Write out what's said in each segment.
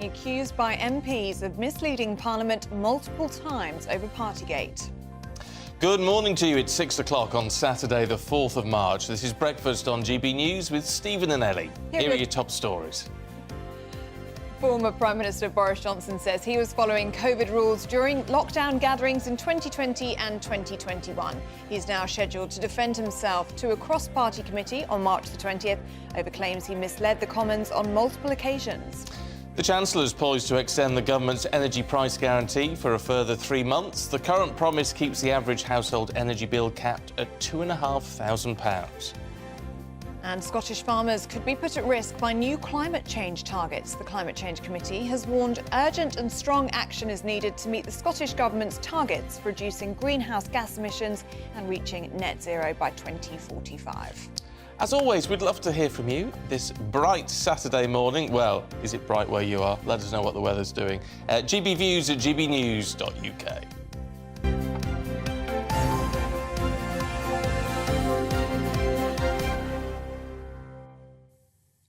accused by MPs of misleading Parliament multiple times over Partygate. Good morning to you. It's 6 o'clock on Saturday, the 4th of March. This is Breakfast on GB News with Stephen and Ellie. Here are your top stories. Former Prime Minister Boris Johnson says he was following COVID rules during lockdown gatherings in 2020 and 2021. He's now scheduled to defend himself to a cross-party committee on March the 20th over claims he misled the Commons on multiple occasions. The Chancellor is poised to extend the government's energy price guarantee for a further 3 months. The current promise keeps the average household energy bill capped at £2,500. And Scottish farmers could be put at risk by new climate change targets. The Climate Change Committee has warned urgent and strong action is needed to meet the Scottish Government's targets for reducing greenhouse gas emissions and reaching net zero by 2045. As always, we'd love to hear from you this bright Saturday morning. Well, is it bright where you are? Let us know what the weather's doing. gbviews@gbnews.uk.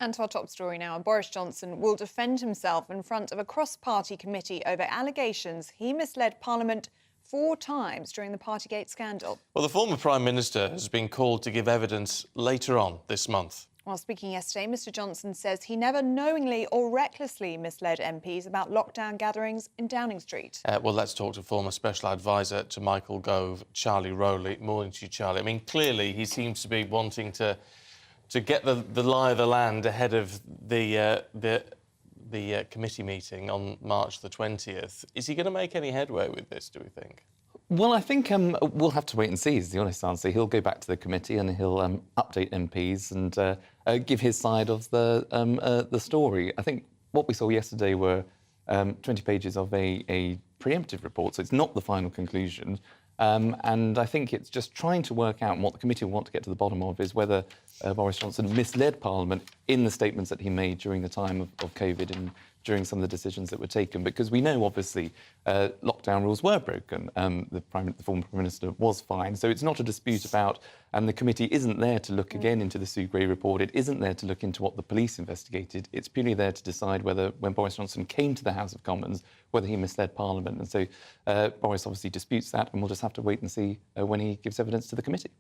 And to our top story now. Boris Johnson will defend himself in front of a cross-party committee over allegations he misled Parliament 4 times during the Partygate scandal. Well, the former Prime Minister has been called to give evidence later on this month. While speaking yesterday, Mr Johnson says he never knowingly or recklessly misled MPs about lockdown gatherings in Downing Street. Well, let's talk to former Special Advisor to Michael Gove, Charlie Rowley. Morning to you, Charlie. I mean, clearly he seems to be wanting to get the lie of the land ahead of the committee meeting on March the 20th. Is he going to make any headway with this, do we think? Well, I think we'll have to wait and see, is the honest answer. He'll go back to the committee and he'll update MPs and give his side of the story. I think what we saw yesterday were 20 pages of a preemptive report, so it's not the final conclusion. And I think it's just trying to work out, and what the committee will want to get to the bottom of is whether Boris Johnson misled Parliament in the statements that he made during the time of COVID and during some of the decisions that were taken. Because we know, obviously, lockdown rules were broken. The former Prime Minister was fined. So it's not a dispute about, and the committee isn't there to look again into the Sue Gray report. It isn't there to look into what the police investigated. It's purely there to decide whether, when Boris Johnson came to the House of Commons, whether he misled Parliament. And so Boris obviously disputes that, and we'll just have to wait and see when he gives evidence to the committee.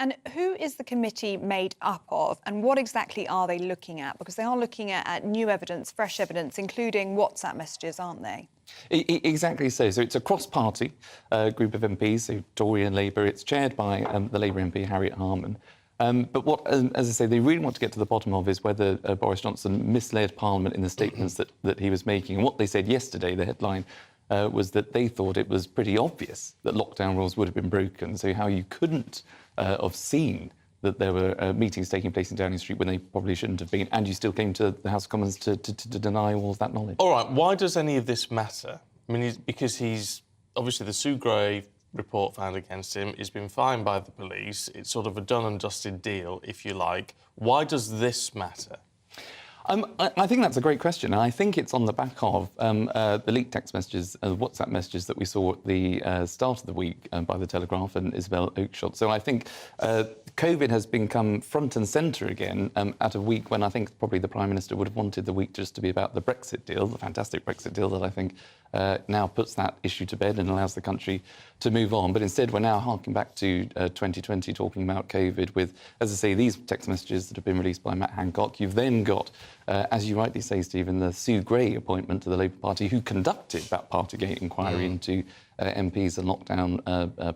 And who is the committee made up of, and what exactly are they looking at? Because they are looking at new evidence, fresh evidence, including WhatsApp messages, aren't they? Exactly so. So it's a cross-party group of MPs, so Tory and Labour. It's chaired by the Labour MP, Harriet Harman. But what, as I say, they really want to get to the bottom of is whether Boris Johnson misled Parliament in the statements that he was making. And what they said yesterday, the headline, was that they thought it was pretty obvious that lockdown rules would have been broken. So how you couldn't have seen that there were meetings taking place in Downing Street when they probably shouldn't have been, and you still came to the House of Commons to deny all of that knowledge. All right, why does any of this matter? I mean, because he's obviously the Sue Gray report found against him. He's been fined by the police. It's sort of a done and dusted deal, if you like. Why does this matter? I think that's a great question. I think it's on the back of the leaked text messages, WhatsApp messages that we saw at the start of the week by The Telegraph and Isabel Oakeshott. So I think COVID has become front and centre again at a week when I think probably the Prime Minister would have wanted the week just to be about the Brexit deal, the fantastic Brexit deal that I think now puts that issue to bed and allows the country to move on. But instead, we're now harking back to 2020, talking about COVID with, as I say, these text messages that have been released by Matt Hancock. You've then got, as you rightly say, Stephen, the Sue Gray appointment to the Labour Party, who conducted that Partygate inquiry into MPs and lockdown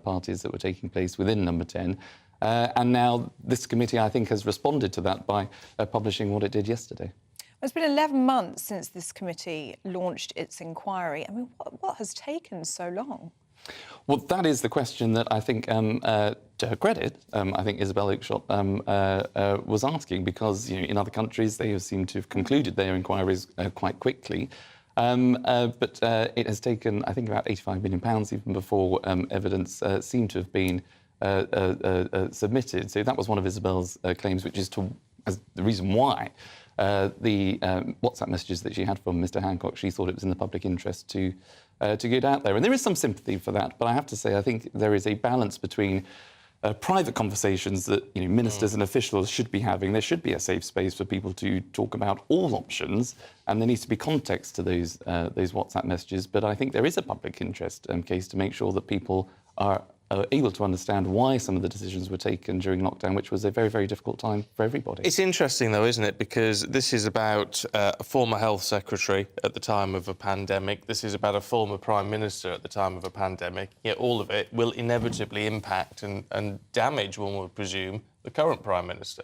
parties that were taking place within Number 10. And now this committee, I think, has responded to that by publishing what it did yesterday. It's been 11 months since this committee launched its inquiry. I mean, what has taken so long? Well, that is the question that I think, to her credit, I think Isabel Oakeshott was asking, because in other countries they have seemed to have concluded their inquiries quite quickly. But it has taken, I think, about £85 million even before evidence seemed to have been submitted. So that was one of Isabel's claims, which is as the reason why the WhatsApp messages that she had from Mr Hancock, she thought it was in the public interest to get out there. And there is some sympathy for that, but I have to say I think there is a balance between private conversations that ministers and officials should be having. There should be a safe space for people to talk about all options, and there needs to be context to those WhatsApp messages. But I think there is a public interest case to make sure that people are able to understand why some of the decisions were taken during lockdown, which was a very, very difficult time for everybody. It's interesting, though, isn't it? Because this is about a former health secretary at the time of a pandemic. This is about a former prime minister at the time of a pandemic. Yet all of it will inevitably impact and damage, one would presume, the current prime minister.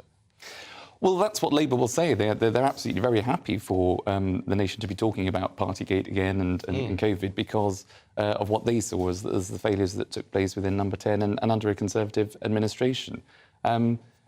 Well, that's what Labour will say. They're absolutely very happy for the nation to be talking about Partygate again and COVID because of what they saw as the failures that took place within Number 10 and under a Conservative administration.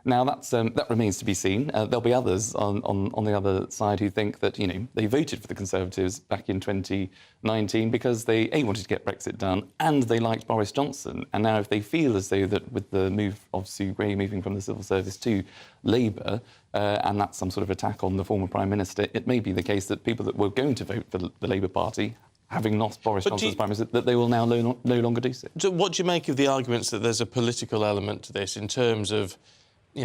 Now, that remains to be seen. There'll be others on the other side who think that, they voted for the Conservatives back in 2019 because they, A, wanted to get Brexit done and they liked Boris Johnson. And now if they feel as though that with the move of Sue Gray moving from the civil service to Labour, and that's some sort of attack on the former Prime Minister, it may be the case that people that were going to vote for the Labour Party, having lost Boris Johnson as Prime Minister, that they will now no longer do so. So what do you make of the arguments that there's a political element to this in terms of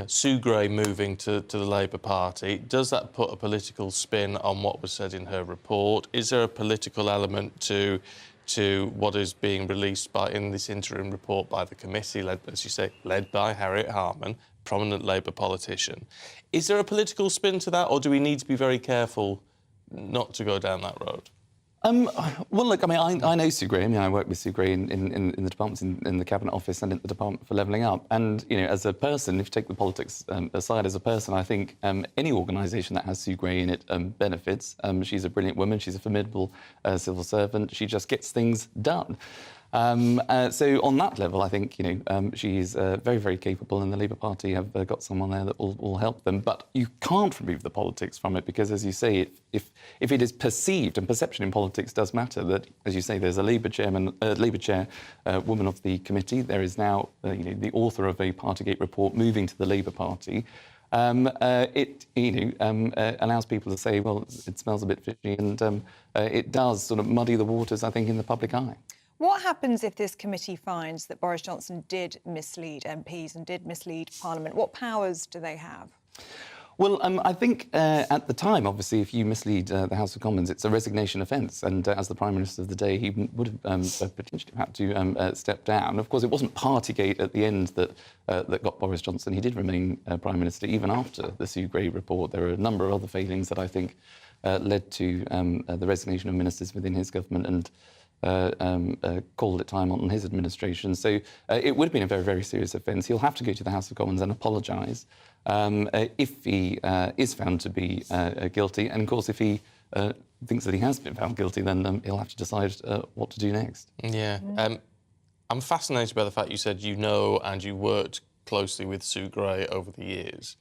Sue Gray moving to the Labour Party? Does that put a political spin on what was said in her report? Is there a political element to what is being released in this interim report by the committee, led, as you say, led by Harriet Harman, prominent Labour politician? Is there a political spin to that, or do we need to be very careful not to go down that road? Well, look, I mean, I know Sue Gray. I mean, I work with Sue Gray in the departments in the Cabinet Office and in the Department for Levelling Up. And, as a person, if you take the politics aside, as a person, I think any organisation that has Sue Gray in it benefits. She's a brilliant woman. She's a formidable civil servant. She just gets things done. So on that level, I think, she's very, very capable, and the Labour Party have got someone there that will help them. But you can't remove the politics from it because, as you say, if it is perceived, and perception in politics does matter, that, as you say, there's a Labour chair woman of the committee. There is now, the author of a Partygate report moving to the Labour Party. It allows people to say, well, it smells a bit fishy, and it does sort of muddy the waters, I think, in the public eye. What happens if this committee finds that Boris Johnson did mislead MPs and did mislead Parliament? What powers do they have? Well, I think at the time, obviously, if you mislead the House of Commons, it's a resignation offence. And as the Prime Minister of the day, he would have potentially had to step down. Of course, it wasn't Partygate at the end that got Boris Johnson. He did remain Prime Minister even after the Sue Gray report. There are a number of other failings that I think led to the resignation of ministers within his government and called it time on his administration. So it would have been a very, very serious offence. He'll have to go to the House of Commons and apologise if he is found to be guilty. And, of course, if he thinks that he has been found guilty, then he'll have to decide what to do next. Yeah. I'm fascinated by the fact you said and you worked closely with Sue Gray over the years.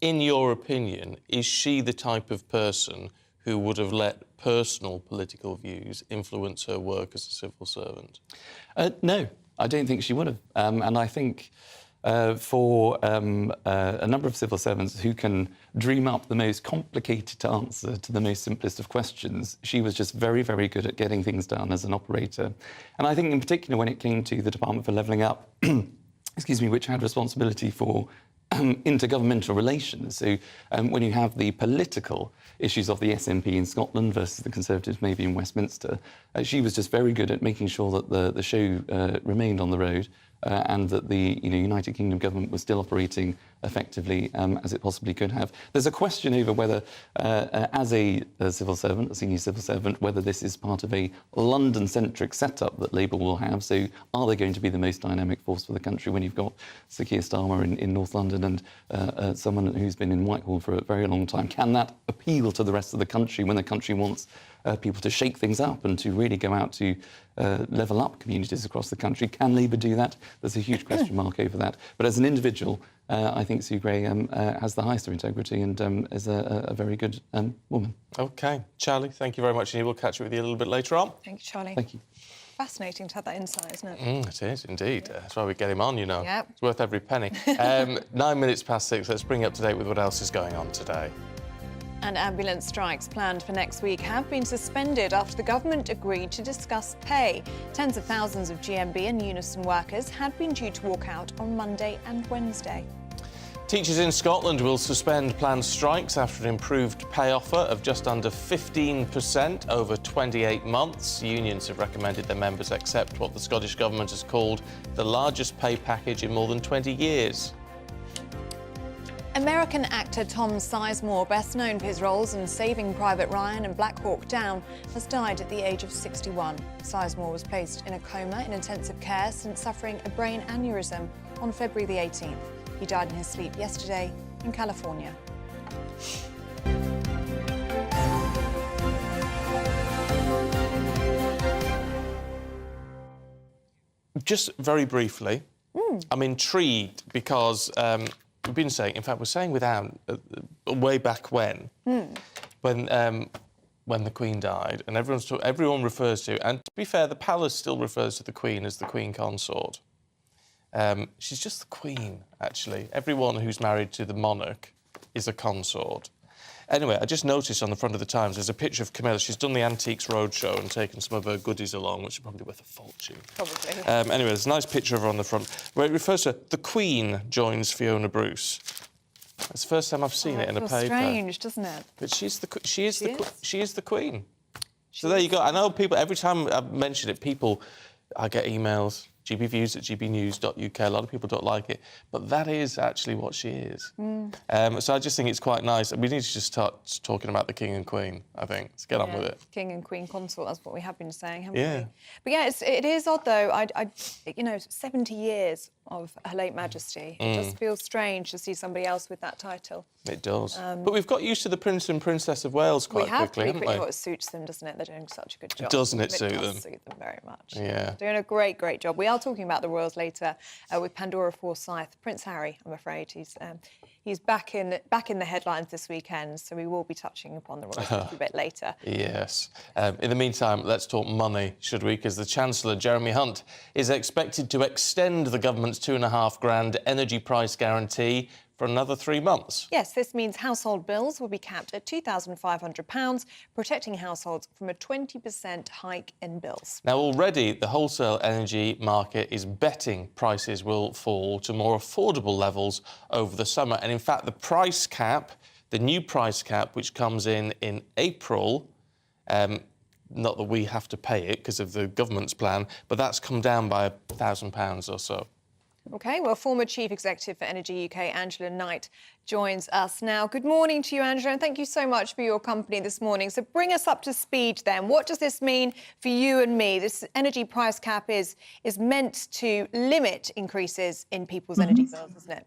In your opinion, is she the type of person who would have let personal political views influence her work as a civil servant? No, I don't think she would have. And I think for a number of civil servants who can dream up the most complicated answer to the most simplest of questions, she was just very, very good at getting things done as an operator. And I think in particular when it came to the Department for Levelling Up, which had responsibility for intergovernmental relations. So when you have the political issues of the SNP in Scotland versus the Conservatives maybe in Westminster, she was just very good at making sure that the show remained on the road and that the United Kingdom government was still operating effectively as it possibly could have. There's a question over whether, as a civil servant, a senior civil servant, whether this is part of a London-centric setup that Labour will have. So are they going to be the most dynamic force for the country when you've got Sir Keir Starmer in North London and someone who's been in Whitehall for a very long time? Can that appeal to the rest of the country when the country wants people to shake things up and to really go out to level up communities across the country? Can Labour do that? There's a huge question mark over that. But as an individual, I think Sue Gray has the highest of integrity and is a very good woman. OK. Charlie, thank you very much. And we'll catch up with you a little bit later on. Thank you, Charlie. Thank you. Fascinating to have that insight, isn't it? It is, indeed. That's why we get him on, Yep. It's worth every penny. 9 minutes past 6. Let's bring you up to date with what else is going on today. And ambulance strikes planned for next week have been suspended after the government agreed to discuss pay. Tens of thousands of GMB and Unison workers had been due to walk out on Monday and Wednesday. Teachers in Scotland will suspend planned strikes after an improved pay offer of just under 15% over 28 months. Unions have recommended their members accept what the Scottish Government has called the largest pay package in more than 20 years. American actor Tom Sizemore, best known for his roles in Saving Private Ryan and Black Hawk Down, has died at the age of 61. Sizemore was placed in a coma in intensive care since suffering a brain aneurysm on February the 18th. He died in his sleep yesterday in California. Just very briefly, I'm intrigued because we've been saying, in fact, we're saying without way back when the Queen died, and everyone refers to, and to be fair, the palace still refers to the Queen as the Queen Consort. She's just the Queen, actually. Everyone who's married to the monarch is a consort. Anyway, I just noticed on the front of the Times there's a picture of Camilla. She's done the Antiques Roadshow and taken some of her goodies along, which are probably worth a fortune. Probably. Anyway, there's a nice picture of her on the front where it refers to the Queen joins Fiona Bruce. It's the first time I've seen it in a paper. Strange, doesn't it? But she is the Queen. So there you go. I know people, every time I mention it, I get emails, gbviews at gbnews.uk. A lot of people don't like it, but that is actually what she is. So I just think it's quite nice. We need to just start talking about the King and Queen, I think. Let's get on with it. King and Queen Consort, that's what we have been saying, haven't Yeah. we? But yeah, it is odd, though. 70 years of Her late Majesty. It just feels strange to see somebody else with that title. It does. But we've got used to the Prince and Princess of Wales quite quickly, haven't we? It suits them, doesn't it? They're doing such a good job. Doesn't it suit them? It does suit them very much. Yeah. Doing a great, great job. We are talking about the royals later with Pandora Forsyth. Prince Harry, I'm afraid, he's back in the headlines this weekend, so we will be touching upon the royals a little bit later. Yes. In the meantime, let's talk money, should we? Because the Chancellor, Jeremy Hunt, is expected to extend the government's £2,500 energy price guarantee for another 3 months. Yes, this means household bills will be capped at £2,500, protecting households from a 20% hike in bills. Now, already the wholesale energy market is betting prices will fall to more affordable levels over the summer. And in fact, the new price cap, which comes in April, not that we have to pay it because of the government's plan, but that's come down by £1,000 or so. OK, well, former Chief Executive for Energy UK, Angela Knight, joins us now. Good morning to you, Angela, and thank you so much for your company this morning. So bring us up to speed then. What does this mean for you and me? This energy price cap is meant to limit increases in people's energy bills, isn't it?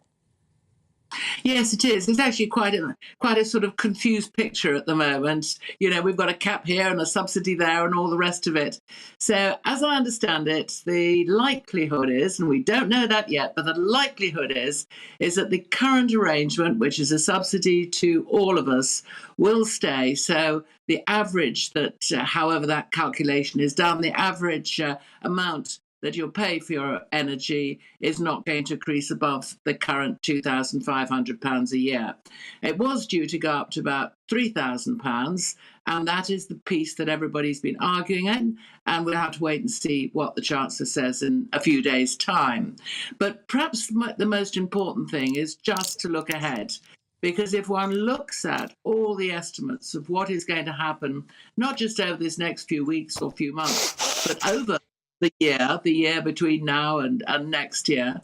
Yes, it is. It's actually quite a sort of confused picture at the moment. You know, we've got a cap here and a subsidy there and all the rest of it. So as I understand it, the likelihood is, and we don't know that yet, but the likelihood is that the current arrangement, which is a subsidy to all of us, will stay. So the average that, however that calculation is done, the average amount that you'll pay for your energy is not going to increase above the current £2,500 a year. It was due to go up to about £3,000, and that is the piece that everybody's been arguing in, and we'll have to wait and see what the Chancellor says in a few days' time. But perhaps the most important thing is just to look ahead. Because if one looks at all the estimates of what is going to happen, not just over this next few weeks or few months, but over the year between now and next year,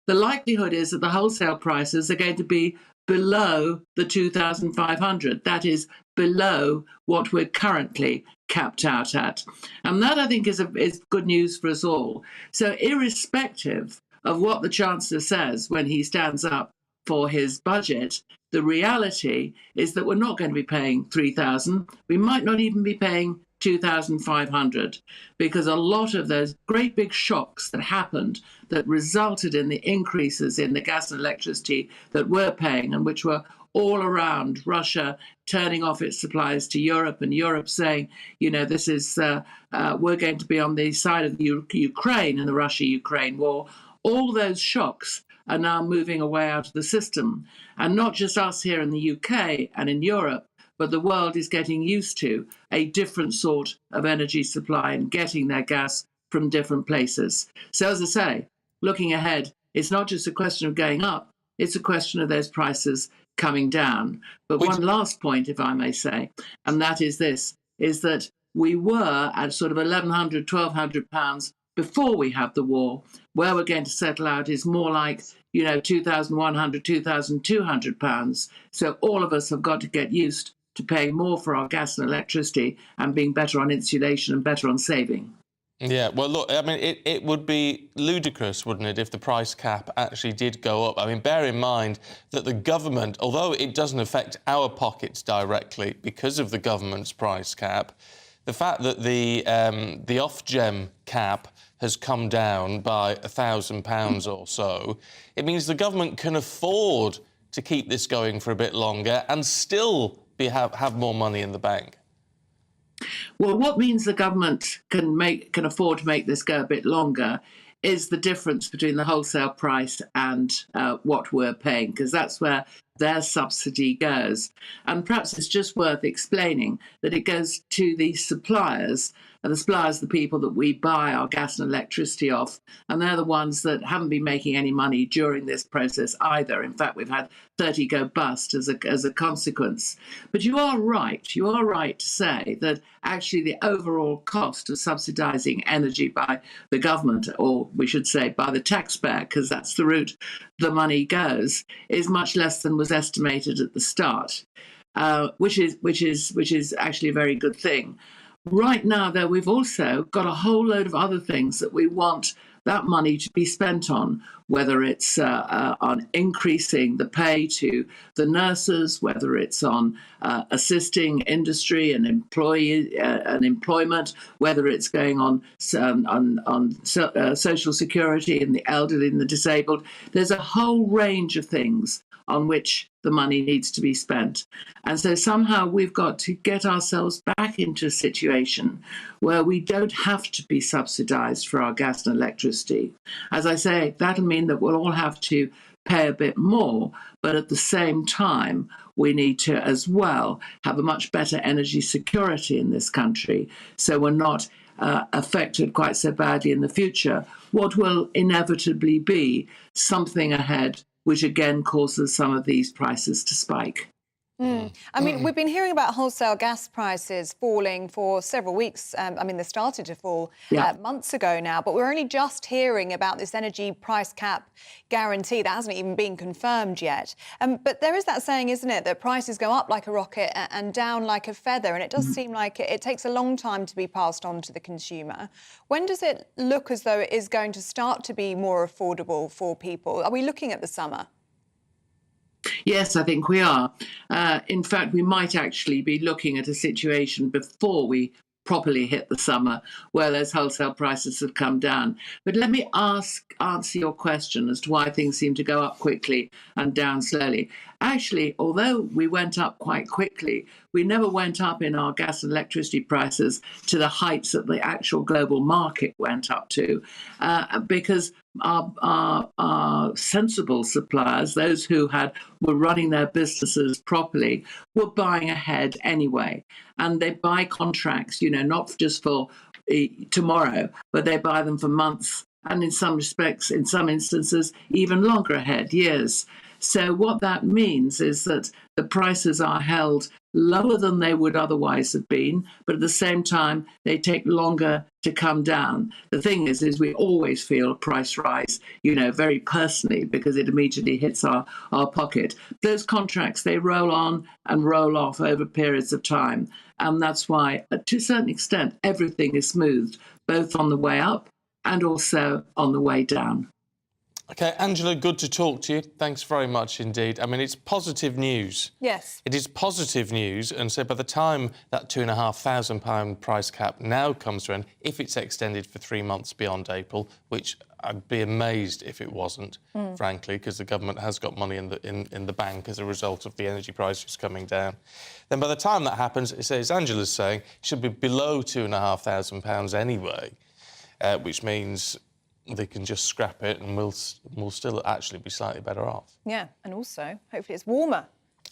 the likelihood is that the wholesale prices are going to be below the 2,500. That is below what we're currently capped out at. And that, I think, is good news for us all. So irrespective of what the Chancellor says when he stands up for his budget, the reality is that we're not going to be paying 3,000. We might not even be paying 2,500, because a lot of those great big shocks that happened that resulted in the increases in the gas and electricity that we're paying, and which were all around Russia turning off its supplies to Europe, and Europe saying, you know, this is we're going to be on the side of the Ukraine in the Russia-Ukraine war. All those shocks are now moving away out of the system, and not just us here in the UK and in Europe, but the world is getting used to a different sort of energy supply and getting their gas from different places. So as I say, looking ahead, it's not just a question of going up, it's a question of those prices coming down. But one last point, if I may say, and that is this, is that we were at sort of £1,100, £1,200 before we have the war. Where we're going to settle out is more like, £2,100, £2,200. So all of us have got to get used to paying more for our gas and electricity and being better on insulation and better on saving. Yeah, well, look, I mean, it would be ludicrous, wouldn't it, if the price cap actually did go up? I mean, bear in mind that the government, although it doesn't affect our pockets directly because of the government's price cap, the fact that the Ofgem cap has come down by £1,000 or so, it means the government can afford to keep this going for a bit longer and still have more money in the bank. Well, what means the government can afford to make this go a bit longer is the difference between the wholesale price and what we're paying, because that's where their subsidy goes. And perhaps it's just worth explaining that it goes to the suppliers, and the suppliers are the people that we buy our gas and electricity off, and they're the ones that haven't been making any money during this process either. In fact, we've had 30 go bust as a consequence. But you are right to say that actually the overall cost of subsidising energy by the government, or we should say by the taxpayer, because that's the route the money goes, is much less than was estimated at the start, which is actually a very good thing. Right now, though, we've also got a whole load of other things that we want that money to be spent on, whether it's on increasing the pay to the nurses, whether it's on assisting industry and employment, whether it's going on social security and the elderly and the disabled. There's a whole range of things on which the money needs to be spent. And so somehow we've got to get ourselves back into a situation where we don't have to be subsidised for our gas and electricity. As I say, that'll mean that we'll all have to pay a bit more, but at the same time, we need to as well have a much better energy security in this country, so we're not affected quite so badly in the future. What will inevitably be something ahead which again causes some of these prices to spike. I mean, we've been hearing about wholesale gas prices falling for several weeks. I mean, they started to fall months ago now, but we're only just hearing about this energy price cap guarantee that hasn't even been confirmed yet. But there is that saying, isn't it, that prices go up like a rocket and down like a feather, and it does seem like it takes a long time to be passed on to the consumer. When does it look as though it is going to start to be more affordable for people? Are we looking at the summer? Yes, I think we are. In fact, we might actually be looking at a situation before we properly hit the summer where those wholesale prices have come down. But let me answer your question as to why things seem to go up quickly and down slowly. Actually, although we went up quite quickly, we never went up in our gas and electricity prices to the heights that the actual global market went up to, because our sensible suppliers, those who were running their businesses properly, were buying ahead anyway. And they buy contracts, not just for tomorrow, but they buy them for months, and in some respects, in some instances, even longer ahead, years. So what that means is that the prices are held lower than they would otherwise have been, but at the same time, they take longer to come down. The thing is we always feel a price rise, very personally, because it immediately hits our pocket. Those contracts, they roll on and roll off over periods of time. And that's why, to a certain extent, everything is smoothed, both on the way up and also on the way down. OK, Angela, good to talk to you. Thanks very much indeed. I mean, it's positive news. Yes. It is positive news, and so by the time that £2,500 price cap now comes to an end, if it's extended for 3 months beyond April, which I'd be amazed if it wasn't, frankly, because the government has got money in the bank as a result of the energy prices coming down, then by the time that happens, as Angela's saying, it should be below £2,500 anyway, which means they can just scrap it and we'll still actually be slightly better off. Yeah, and also, hopefully it's warmer.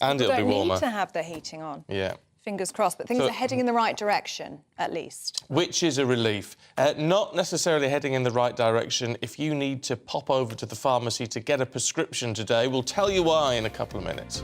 And People it'll be don't warmer. need to have their heating on. Yeah. Fingers crossed, but things are heading in the right direction, at least. Which is a relief. Not necessarily heading in the right direction if you need to pop over to the pharmacy to get a prescription today. We'll tell you why in a couple of minutes.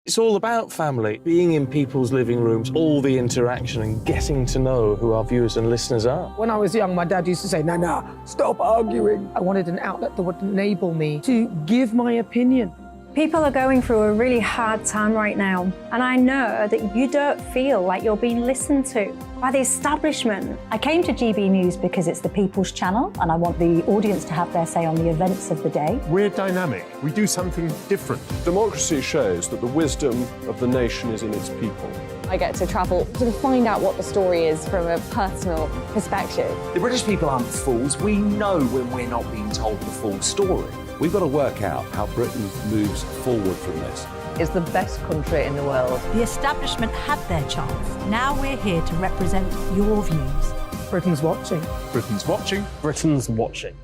It's all about family, being in people's living rooms, all the interaction and getting to know who our viewers and listeners are. When I was young, my dad used to say, Nana, stop arguing. I wanted an outlet that would enable me to give my opinion. People are going through a really hard time right now, and I know that you don't feel like you're being listened to by the establishment. I came to GB News because it's the People's Channel, and I want the audience to have their say on the events of the day. We're dynamic. We do something different. Democracy shows that the wisdom of the nation is in its people. I get to travel to find out what the story is from a personal perspective. The British people aren't fools. We know when we're not being told the full story. We've got to work out how Britain moves forward from this. It's the best country in the world. The establishment had their chance. Now we're here to represent your views. Britain's watching. Britain's watching. Britain's watching.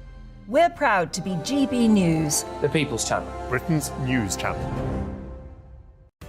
We're proud to be GB News. The People's Channel. Britain's news channel.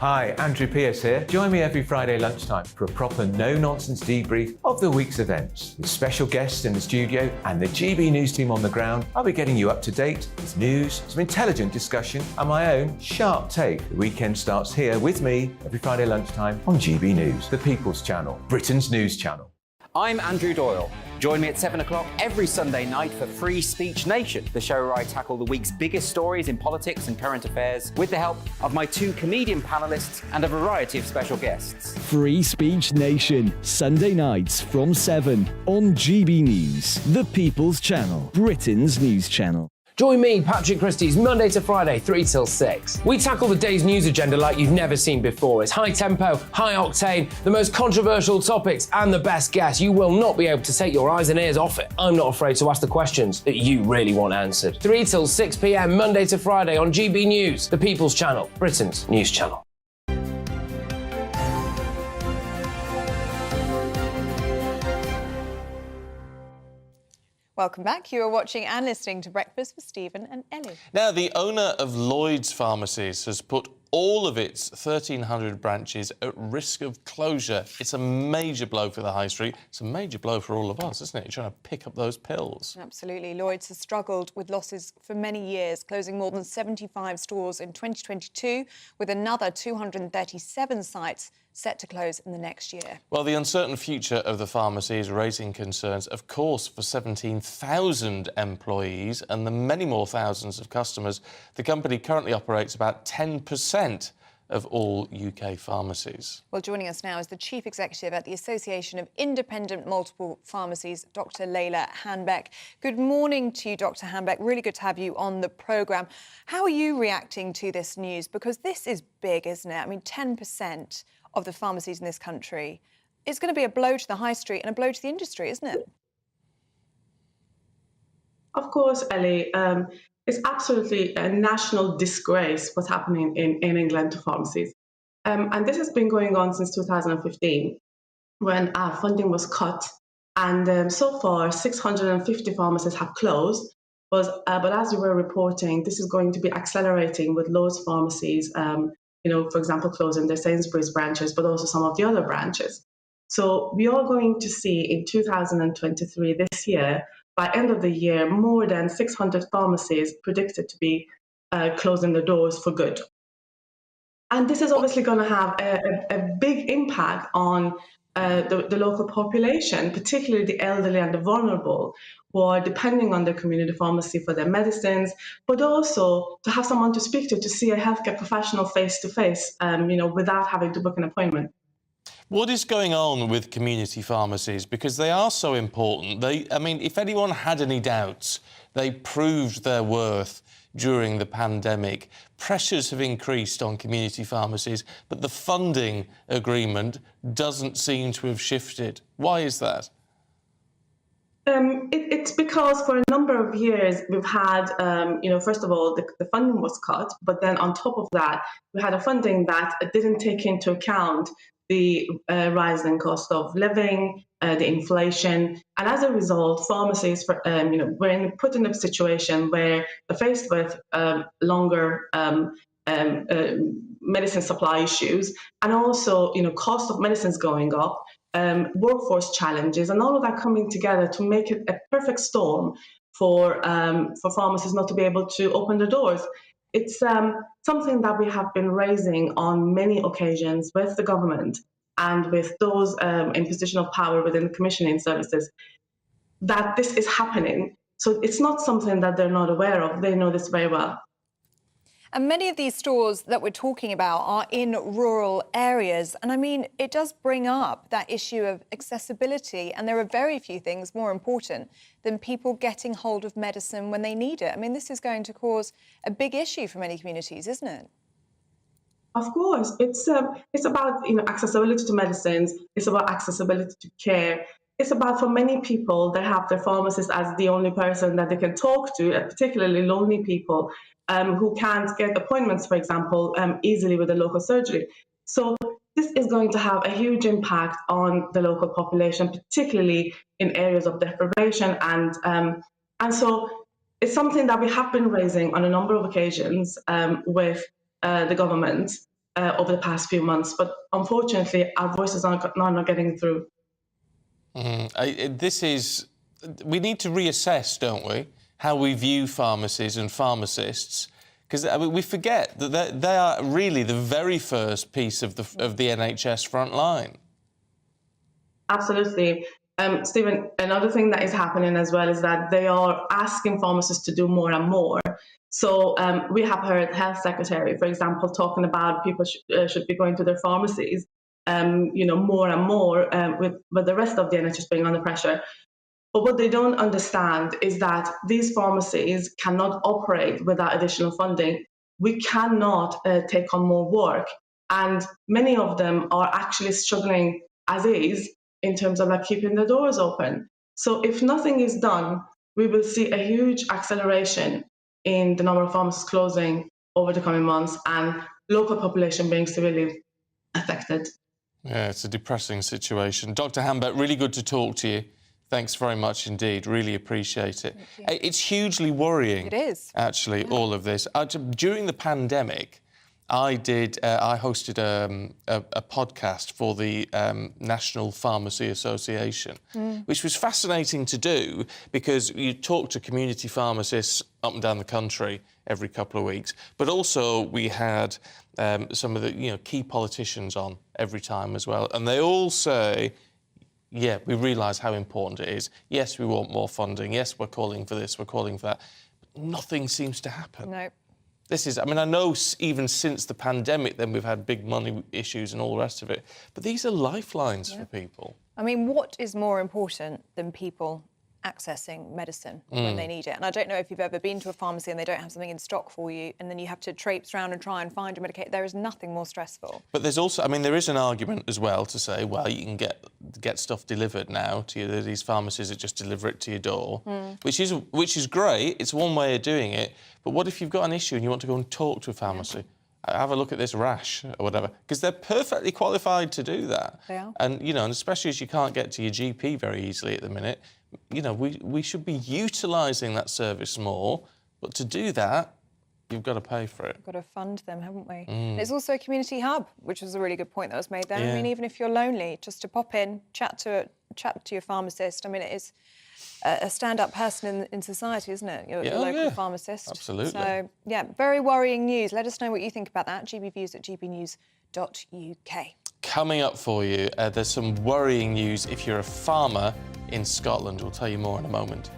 Hi, Andrew Pierce here. Join me every Friday lunchtime for a proper no-nonsense debrief of the week's events. With special guests in the studio and the GB News team on the ground, I'll be getting you up to date with news, some intelligent discussion and my own sharp take. The weekend starts here with me every Friday lunchtime on GB News, the People's Channel, Britain's news channel. I'm Andrew Doyle. Join me at 7 o'clock every Sunday night for Free Speech Nation, the show where I tackle the week's biggest stories in politics and current affairs with the help of my two comedian panellists and a variety of special guests. Free Speech Nation, Sunday nights from 7 on GB News, the People's Channel, Britain's news channel. Join me, Patrick Christie's, Monday to Friday, 3 till 6. We tackle the day's news agenda like you've never seen before. It's high tempo, high octane, the most controversial topics, and the best guests. You will not be able to take your eyes and ears off it. I'm not afraid to ask the questions that you really want answered. 3 till 6 p.m, Monday to Friday on GB News, the People's Channel, Britain's news channel. Welcome back. You are watching and listening to Breakfast with Stephen and Ellie. Now, the owner of Lloyd's Pharmacies has put all of its 1,300 branches at risk of closure. It's a major blow for the high street. It's a major blow for all of us, isn't it? You're trying to pick up those pills. Absolutely. Lloyd's has struggled with losses for many years, closing more than 75 stores in 2022, with another 237 sites set to close in the next year. Well, the uncertain future of the pharmacy is raising concerns, of course, for 17,000 employees and the many more thousands of customers. The company currently operates about 10% of all UK pharmacies. Well, joining us now is the Chief Executive at the Association of Independent Multiple Pharmacies, Dr. Layla Hanbeck. Good morning to you, Dr. Hanbeck. Really good to have you on the programme. How are you reacting to this news? Because this is big, isn't it? I mean, 10% of the pharmacies in this country. It's going to be a blow to the high street and a blow to the industry, isn't it? Of course, Ellie. It's absolutely a national disgrace what's happening in England to pharmacies. And this has been going on since 2015, when our funding was cut. And so far, 650 pharmacies have closed. But as you were reporting, this is going to be accelerating with loads of pharmacies, for example, closing their Sainsbury's branches, but also some of the other branches. So we are going to see in 2023, this year, by end of the year, more than 600 pharmacies predicted to be closing their doors for good. And this is obviously going to have a big impact on the local population, particularly the elderly and the vulnerable, who are depending on their community pharmacy for their medicines, but also to have someone to speak to see a healthcare professional face-to-face, without having to book an appointment. What is going on with community pharmacies? Because they are so important. If anyone had any doubts, they proved their worth during the pandemic. Pressures have increased on community pharmacies, but the funding agreement doesn't seem to have shifted. Why is that? It's because for a number of years we've had, first of all, the funding was cut, but then on top of that, we had a funding that didn't take into account the rising cost of living, the inflation, and as a result, pharmacies, were put in a situation where they're faced with longer medicine supply issues, and also, cost of medicines going up, workforce challenges, and all of that coming together to make it a perfect storm for pharmacists not to be able to open the doors. It's something that we have been raising on many occasions with the government and with those in position of power within commissioning services, that this is happening. So it's not something that they're not aware of. They know this very well. And many of these stores that we're talking about are in rural areas. And I mean, it does bring up that issue of accessibility. And there are very few things more important than people getting hold of medicine when they need it. I mean, this is going to cause a big issue for many communities, isn't it? Of course, it's about accessibility to medicines. It's about accessibility to care. It's about, for many people, they have their pharmacist as the only person that they can talk to, particularly lonely people who can't get appointments, for example, easily with a local surgery. So this is going to have a huge impact on the local population, particularly in areas of deprivation, and so it's something that we have been raising on a number of occasions with the government over the past few months, but unfortunately our voices are not getting through. We need to reassess, don't we, how we view pharmacies and pharmacists, because we forget that they are really the very first piece of the NHS front line. Absolutely. Stephen, another thing that is happening as well is that they are asking pharmacists to do more and more. So we have heard Health Secretary, for example, talking about people should be going to their pharmacies, more and more, with the rest of the NHS being under pressure. But what they don't understand is that these pharmacies cannot operate without additional funding. We cannot take on more work, and many of them are actually struggling as is in terms of keeping the doors open. So if nothing is done, we will see a huge acceleration in the number of pharmacies closing over the coming months and local population being severely affected. Yeah, it's a depressing situation. Dr. Hambert, really good to talk to you. Thanks very much indeed. Really appreciate it. It's hugely worrying. It is. Actually, all of this. During the pandemic, I hosted a podcast for the National Pharmacy Association, which was fascinating to do because you talk to community pharmacists up and down the country every couple of weeks, but also we had some of the key politicians on every time as well, and they all say, yeah, we realise how important it is. Yes, we want more funding. Yes, we're calling for this, we're calling for that. But nothing seems to happen. No. I know even since the pandemic, then we've had big money issues and all the rest of it. But these are lifelines for people. I mean, what is more important than people accessing medicine when they need it? And I don't know if you've ever been to a pharmacy and they don't have something in stock for you, and then you have to traipse around and try and find your medication. There is nothing more stressful. But there's also, there is an argument as well to say, well, you can get stuff delivered now to you. These pharmacies that just deliver it to your door, which is great. It's one way of doing it. But what if you've got an issue and you want to go and talk to a pharmacy? Have a look at this rash or whatever, because they're perfectly qualified to do that. They are. And, and especially as you can't get to your GP very easily at the minute, we should be utilising that service more. But to do that, you've got to pay for it. We've got to fund them, haven't we? And it's also a community hub, which was a really good point that was made there. Yeah. I mean, even if you're lonely, just to pop in, chat to your pharmacist. I mean, it is a stand-up person in society, isn't it? Your local pharmacist. Absolutely. So, yeah, very worrying news. Let us know what you think about that. gbviews@gbnews.uk. Coming up for you, there's some worrying news if you're a farmer in Scotland. We'll tell you more in a moment.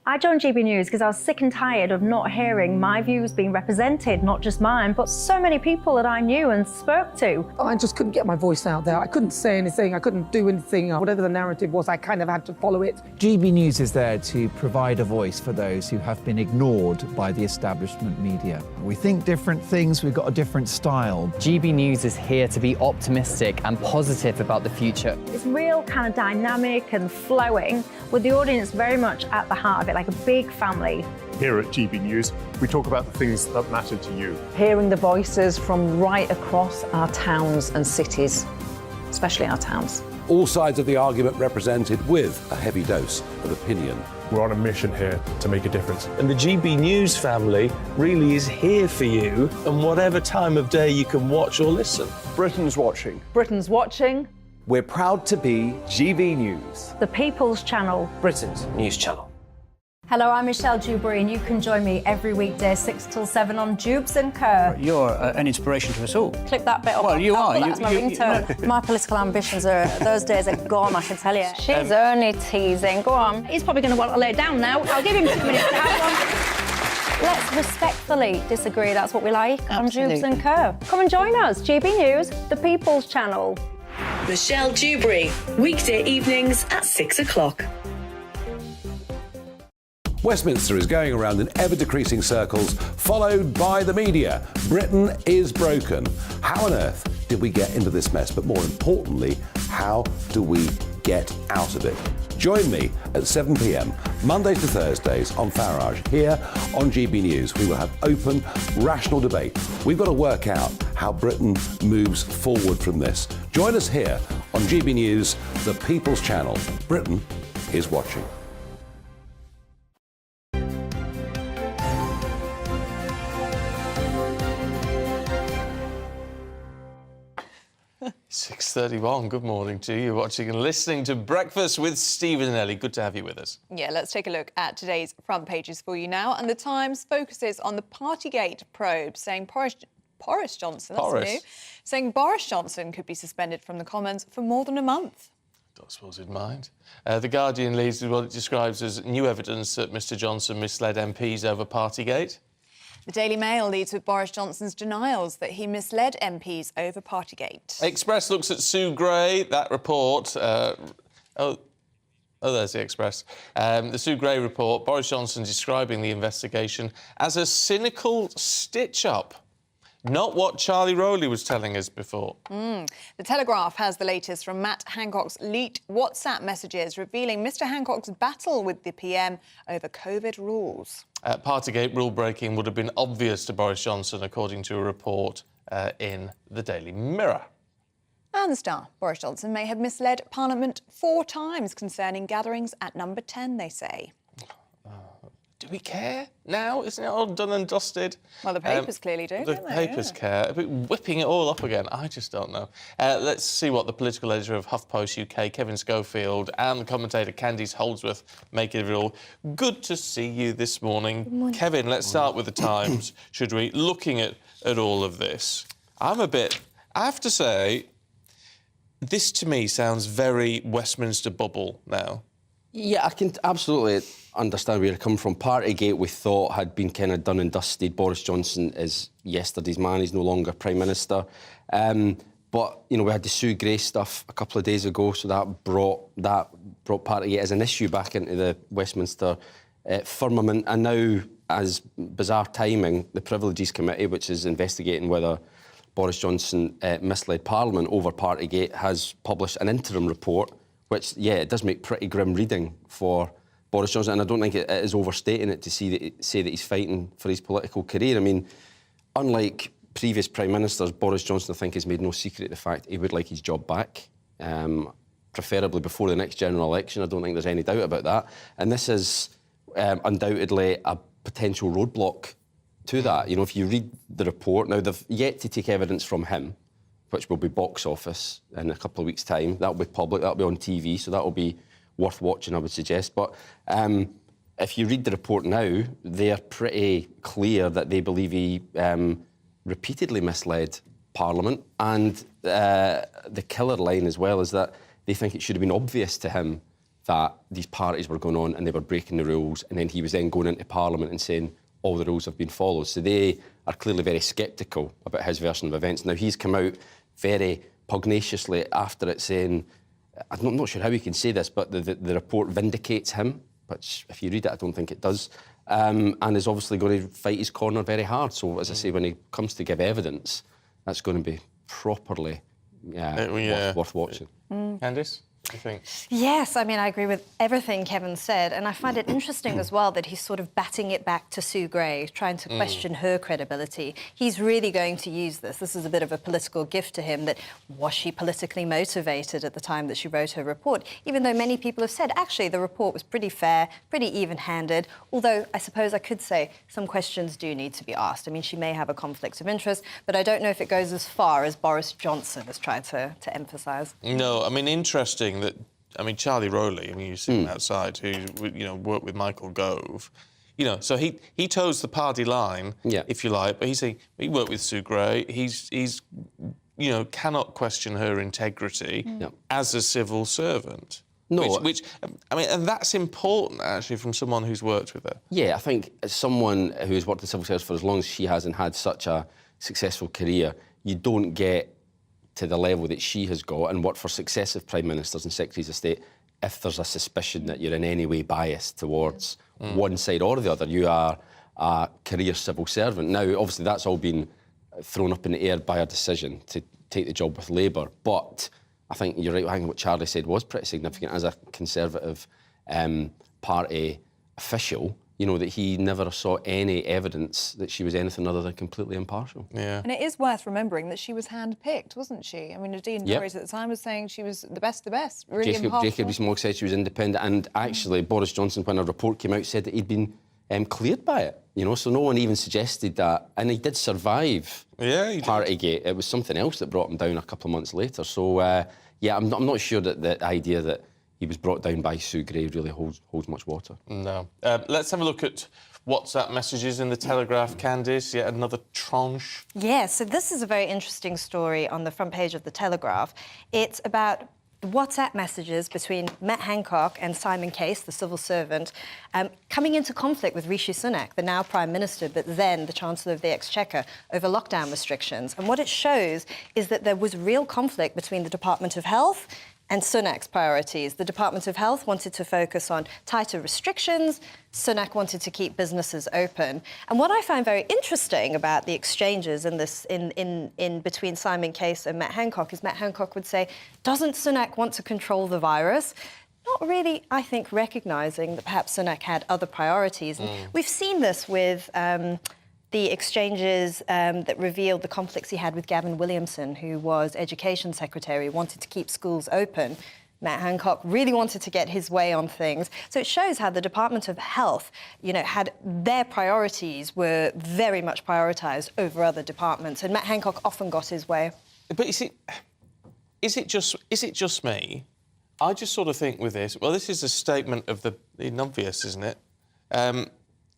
I joined GB News because I was sick and tired of not hearing my views being represented, not just mine, but so many people that I knew and spoke to. I just couldn't get my voice out there. I couldn't say anything. I couldn't do anything. Whatever the narrative was, I kind of had to follow it. GB News is there to provide a voice for those who have been ignored by the establishment media. We think different things, we've got a different style. GB News is here to be optimistic and positive about the future. It's real kind of dynamic and flowing, with the audience very much at the heart of it, like a big family. Here at GB News, we talk about the things that matter to you. Hearing the voices from right across our towns and cities, especially our towns. All sides of the argument represented with a heavy dose of opinion. We're on a mission here to make a difference. And the GB News family really is here for you, and whatever time of day you can watch or listen. Britain's watching. Britain's watching. We're proud to be GB News, The People's Channel. Britain's news channel. Hello, I'm Michelle Dewberry, and you can join me every weekday 6 till 7 on Jubes and Kerr. You're an inspiration to us all. Clip that bit up. Well, you are. That's my ringtone. My political ambitions those days are gone, I can tell you. She's only teasing. Go on. He's probably going to want to lay down now. I'll give him 2 minutes to have one. Let's respectfully disagree. That's what we like on Jubes and Kerr. Come and join us. GB News, The People's Channel. Michelle Dewberry, weekday evenings at 6 o'clock. Westminster is going around in ever-decreasing circles, followed by the media. Britain is broken. How on earth did we get into this mess? But more importantly, how do we get out of it? Join me at 7 p.m, Mondays to Thursdays on Farage, here on GB News. We will have open, rational debate. We've got to work out how Britain moves forward from this. Join us here on GB News, the People's Channel. Britain is watching. 6:31. Good morning to you, watching and listening to Breakfast with Stephen and Ellie. Good to have you with us. Yeah, let's take a look at today's front pages for you now. And the Times focuses on the Partygate probe, saying Boris Johnson, that's new, saying Boris Johnson could be suspended from the Commons for more than a month. Don't suppose he'd mind. The Guardian leads with what it describes as new evidence that Mr Johnson misled MPs over Partygate. The Daily Mail leads with Boris Johnson's denials that he misled MPs over Partygate. Express looks at Sue Gray, that report. Oh, there's the Express. The Sue Gray report, Boris Johnson describing the investigation as a cynical stitch-up. Not what Charlie Rowley was telling us before. The Telegraph has the latest from Matt Hancock's leaked WhatsApp messages revealing Mr Hancock's battle with the PM over COVID rules. Partygate rule-breaking would have been obvious to Boris Johnson, according to a report in the Daily Mirror. And the Star, Boris Johnson may have misled Parliament 4 times concerning gatherings at number 10, they say. Do we care now? Isn't it all done and dusted? Well, the papers clearly do, The don't they? papers care. But whipping it all up again, I just don't know. Let's see what the political editor of HuffPost UK, Kevin Schofield, and commentator Candice Holdsworth make of it all. Good to see you this morning. Good morning. Kevin, let's start with the Times, should we? Looking at all of this, I have to say, this to me sounds very Westminster bubble now. Yeah, I can absolutely understand where you're coming from. Partygate, we thought, had been kind of done and dusted. Boris Johnson is yesterday's man. He's no longer Prime Minister. But, you know, we had the Sue Gray stuff a couple of days ago, so that brought Partygate as an issue back into the Westminster firmament. And now, as bizarre timing, the Privileges Committee, which is investigating whether Boris Johnson misled Parliament over Partygate, has published an interim report, which, yeah, it does make pretty grim reading for Boris Johnson, and I don't think it is overstating it to say that he's fighting for his political career. I mean, unlike previous Prime Ministers, Boris Johnson, I think, has made no secret of the fact he would like his job back, preferably before the next general election. I don't think there's any doubt about that. And this is undoubtedly a potential roadblock to that. You know, if you read the report, now they've yet to take evidence from him, which will be box office in a couple of weeks' time. That'll be public, that'll be on TV, so that'll be worth watching, I would suggest. But if you read the report now, they're pretty clear that they believe he repeatedly misled Parliament. And the killer line as well is that they think it should have been obvious to him that these parties were going on and they were breaking the rules, and then he was then going into Parliament and saying all the rules have been followed. So they are clearly very sceptical about his version of events. Now, he's come out very pugnaciously after it, saying, I'm not sure how he can say this, but the report vindicates him, which, if you read it, I don't think it does, and is obviously going to fight his corner very hard. So, as I say, when he comes to give evidence, that's going to be properly worth watching. Candice? I think. Yes, I mean, I agree with everything Kevin said, and I find it interesting as well that he's sort of batting it back to Sue Gray, trying to question her credibility. He's really going to use this. This is a bit of a political gift to him, that was she politically motivated at the time that she wrote her report, even though many people have said, actually, the report was pretty fair, pretty even-handed, although I suppose I could say some questions do need to be asked. I mean, she may have a conflict of interest, but I don't know if it goes as far as Boris Johnson has tried to emphasise. No, I mean, interesting that, I mean, Charlie Rowley, I mean, you see him outside, who, you know, worked with Michael Gove. You know, so he toes the party line, if you like, but he worked with Sue Gray. He's you know, cannot question her integrity as a civil servant. No. Which, I mean, and that's important, actually, from someone who's worked with her. Yeah, I think as someone who's worked in civil service for as long as she has and had such a successful career, you don't get to the level that she has got and worked for successive Prime Ministers and Secretaries of State if there's a suspicion that you're in any way biased towards one side or the other. You are a career civil servant. Now, obviously, that's all been thrown up in the air by a decision to take the job with Labour. But I think you're right, I think what Charlie said was pretty significant. As a Conservative party official, you know, that he never saw any evidence that she was anything other than completely impartial. Yeah. And it is worth remembering that she was hand-picked, wasn't she? I mean, Nadine Dorries at the time was saying she was the best, really impartial. Jacob Rees-Mogg said she was independent, and actually Boris Johnson, when a report came out, said that he'd been cleared by it. You know, so no one even suggested that. And he did survive Partygate. It was something else that brought him down a couple of months later. So, yeah, I'm not sure that the idea that he was brought down by Sue Gray really holds much water. No. Let's have a look at WhatsApp messages in the Telegraph, Candice. Yet another tranche. Yeah, so this is a very interesting story on the front page of the Telegraph. It's about WhatsApp messages between Matt Hancock and Simon Case, the civil servant, coming into conflict with Rishi Sunak, the now Prime Minister, but then the Chancellor of the Exchequer, over lockdown restrictions. And what it shows is that there was real conflict between the Department of Health and Sunak's priorities. The Department of Health wanted to focus on tighter restrictions. Sunak wanted to keep businesses open. And what I find very interesting about the exchanges in this in between Simon Case and Matt Hancock is Matt Hancock would say, doesn't Sunak want to control the virus? Not really, I think, recognising that perhaps Sunak had other priorities. And we've seen this with the exchanges that revealed the conflicts he had with Gavin Williamson, who was Education Secretary, wanted to keep schools open. Matt Hancock really wanted to get his way on things. So it shows how the Department of Health, you know, had their priorities were very much prioritised over other departments, and Matt Hancock often got his way. But you see, is it just me? I just sort of think with this, well, this is a statement of the obvious, isn't it?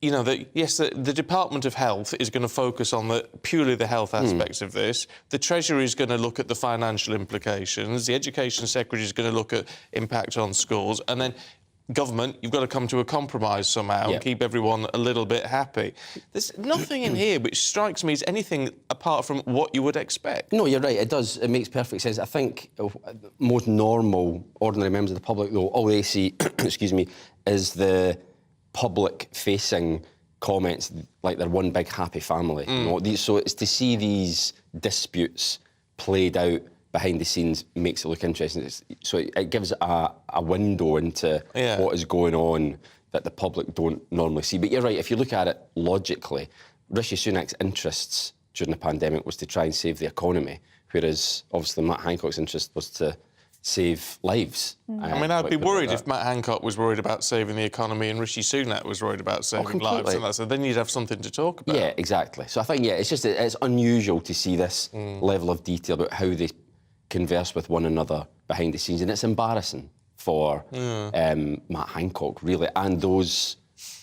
You know, that yes, the Department of Health is going to focus on purely the health aspects of this. The Treasury is going to look at the financial implications. The Education Secretary is going to look at impact on schools. And then government, you've got to come to a compromise somehow and keep everyone a little bit happy. There's nothing in here which strikes me as anything apart from what you would expect. No, you're right, it does. It makes perfect sense. I think most normal, ordinary members of the public, though, all they see, excuse me, is the public-facing comments like they're one big happy family. You know? So it's to see these disputes played out behind the scenes makes it look interesting. So it gives a window into what is going on that the public don't normally see. But you're right, if you look at it logically, Rishi Sunak's interests during the pandemic was to try and save the economy, whereas obviously Matt Hancock's interest was to save lives. I mean, I'd be worried if Matt Hancock was worried about saving the economy and Rishi Sunak was worried about saving lives. And so then you'd have something to talk about. Yeah, exactly. So I think, it's unusual to see this level of detail about how they converse with one another behind the scenes. And it's embarrassing for Matt Hancock, really, and those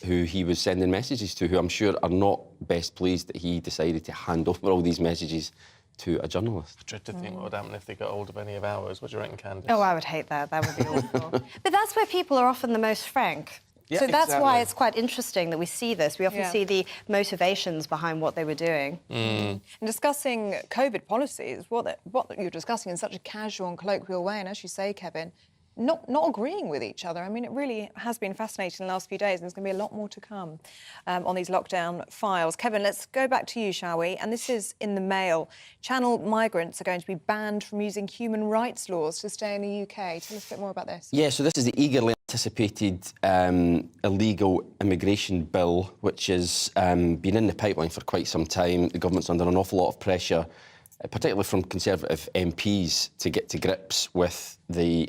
who he was sending messages to, who I'm sure are not best pleased that he decided to hand over all these messages to a journalist. I dread to think what would happen if they got hold of any of ours. What do you reckon, Candice? Oh, I would hate that. That would be awful. But that's where people are often the most frank. Yeah, so that's exactly. why it's quite interesting that we see this. We often see the motivations behind what they were doing. And discussing COVID policies, what you're discussing in such a casual and colloquial way, and as you say, Kevin, not agreeing with each other. I mean, it really has been fascinating in the last few days, and there's going to be a lot more to come on these lockdown files. Kevin, let's go back to you, shall we? And this is in the Mail. Channel migrants are going to be banned from using human rights laws to stay in the UK. Tell us a bit more about this. Yeah, so this is the eagerly anticipated illegal immigration bill, which has been in the pipeline for quite some time. The government's under an awful lot of pressure, particularly from Conservative MPs, to get to grips with the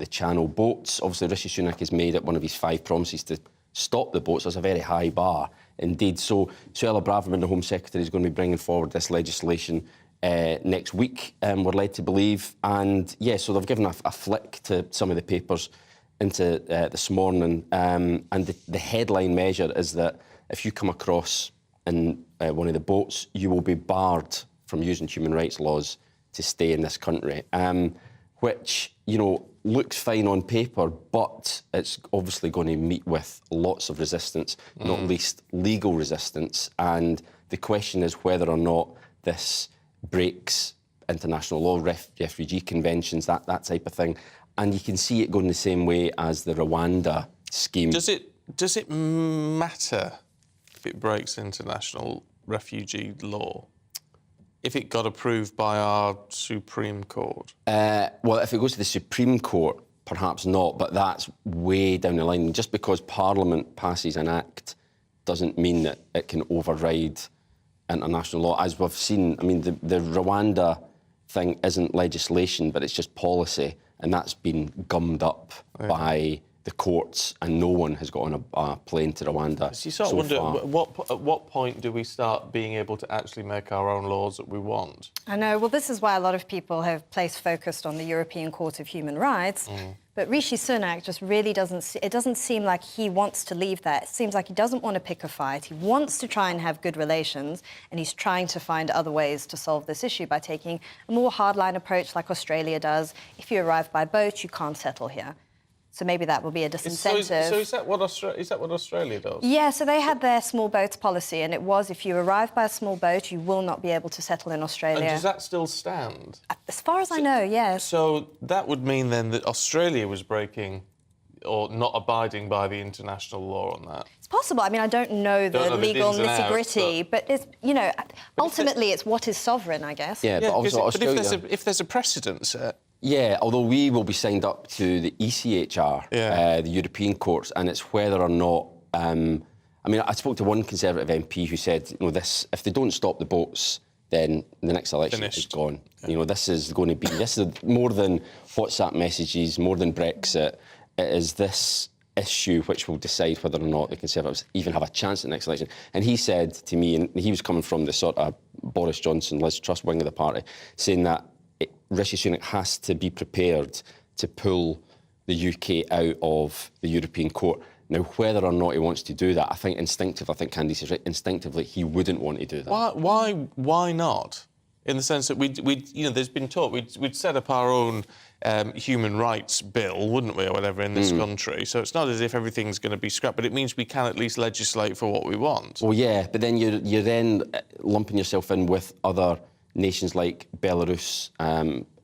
Channel boats. Obviously, Rishi Sunak has made it one of his 5 promises to stop the boats. There's a very high bar indeed. So Suella Braverman, the Home Secretary, is going to be bringing forward this legislation next week, we're led to believe. And, yeah, so they've given a flick to some of the papers into this morning. And the headline measure is that if you come across in one of the boats, you will be barred from using human rights laws to stay in this country, which, you know, looks fine on paper, but it's obviously going to meet with lots of resistance, not least legal resistance. And the question is whether or not this breaks international law, refugee conventions, that type of thing. And you can see it going the same way as the Rwanda scheme. Does it matter if it breaks international refugee law? If it got approved by our Supreme Court? Well, if it goes to the Supreme Court, perhaps not, but that's way down the line. Just because Parliament passes an act doesn't mean that it can override international law. As we've seen, I mean, the Rwanda thing isn't legislation, but it's just policy, and that's been gummed up by the courts, and no one has got on a plane to Rwanda. So you sort of wonder, at what point do we start being able to actually make our own laws that we want? I know. Well, this is why a lot of people have placed focus on the European Court of Human Rights. But Rishi Sunak just really doesn't seem like he wants to leave that. It seems like he doesn't want to pick a fight. He wants to try and have good relations, and he's trying to find other ways to solve this issue by taking a more hardline approach like Australia does. If you arrive by boat, you can't settle here. So maybe that will be a disincentive. So is that what Australia does? Yeah, so they had their small boats policy, and it was if you arrive by a small boat, you will not be able to settle in Australia. And does that still stand? As far as I know, yes. So that would mean then that Australia was breaking or not abiding by the international law on that? It's possible. I mean, I don't know the legal nitty-gritty, but it's, you know, ultimately it's what is sovereign, I guess. Yeah, but also Australia... But if there's a precedent set... Yeah, although we will be signed up to the ECHR, the European courts, and it's whether or not... I mean, I spoke to one Conservative MP who said, you know, if they don't stop the boats, then the next election is gone. Yeah. You know, this is going to be... This is more than WhatsApp messages, more than Brexit. It is this issue which will decide whether or not the Conservatives even have a chance at the next election. And he said to me, and he was coming from the sort of Boris Johnson, Liz Truss wing of the party, saying that Rishi Sunak has to be prepared to pull the UK out of the European Court. Now, whether or not he wants to do that, I think Candice is right, instinctively he wouldn't want to do that. Why not? In the sense that you know, there's been talk, we'd set up our own human rights bill, wouldn't we, or whatever, in this country. So it's not as if everything's going to be scrapped, but it means we can at least legislate for what we want. Well, yeah, but then you're then lumping yourself in with other nations like Belarus,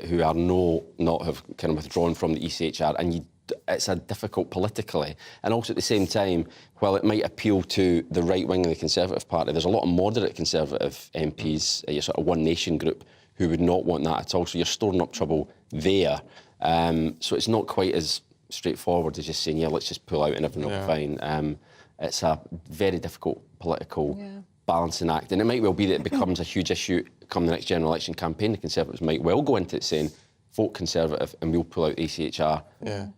who are have kind of withdrawn from the ECHR, and it's a difficult politically. And also at the same time, while it might appeal to the right wing of the Conservative Party, there's a lot of moderate Conservative MPs, your sort of One Nation group, who would not want that at all. So you're storing up trouble there. So it's not quite as straightforward as just saying, yeah, let's just pull out and everything will be fine. It's a very difficult political balancing act. And it might well be that it becomes a huge issue come the next general election campaign. The Conservatives might well go into it saying, vote Conservative and we'll pull out the ECHR.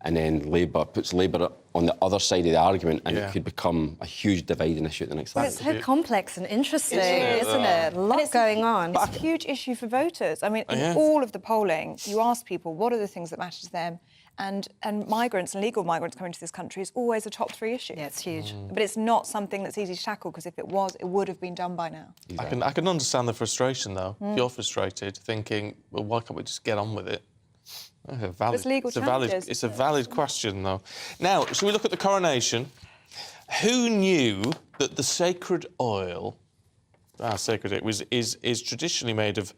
And then Labour puts Labour on the other side of the argument, and it could become a huge dividing issue at the next election. It's so complex and interesting, isn't it? A lot going on. It's a huge issue for voters. I mean, in all of the polling, you ask people what are the things that matter to them, and migrants and legal migrants coming to this country is always a top 3 issue. Yeah, it's huge. But it's not something that's easy to tackle, because if it was, it would have been done by now. Exactly. I can understand the frustration, though. If you're frustrated, thinking, well, why can't we just get on with it? It's a valid question, though. Now, shall we look at the coronation? Who knew that the sacred oil, is traditionally made of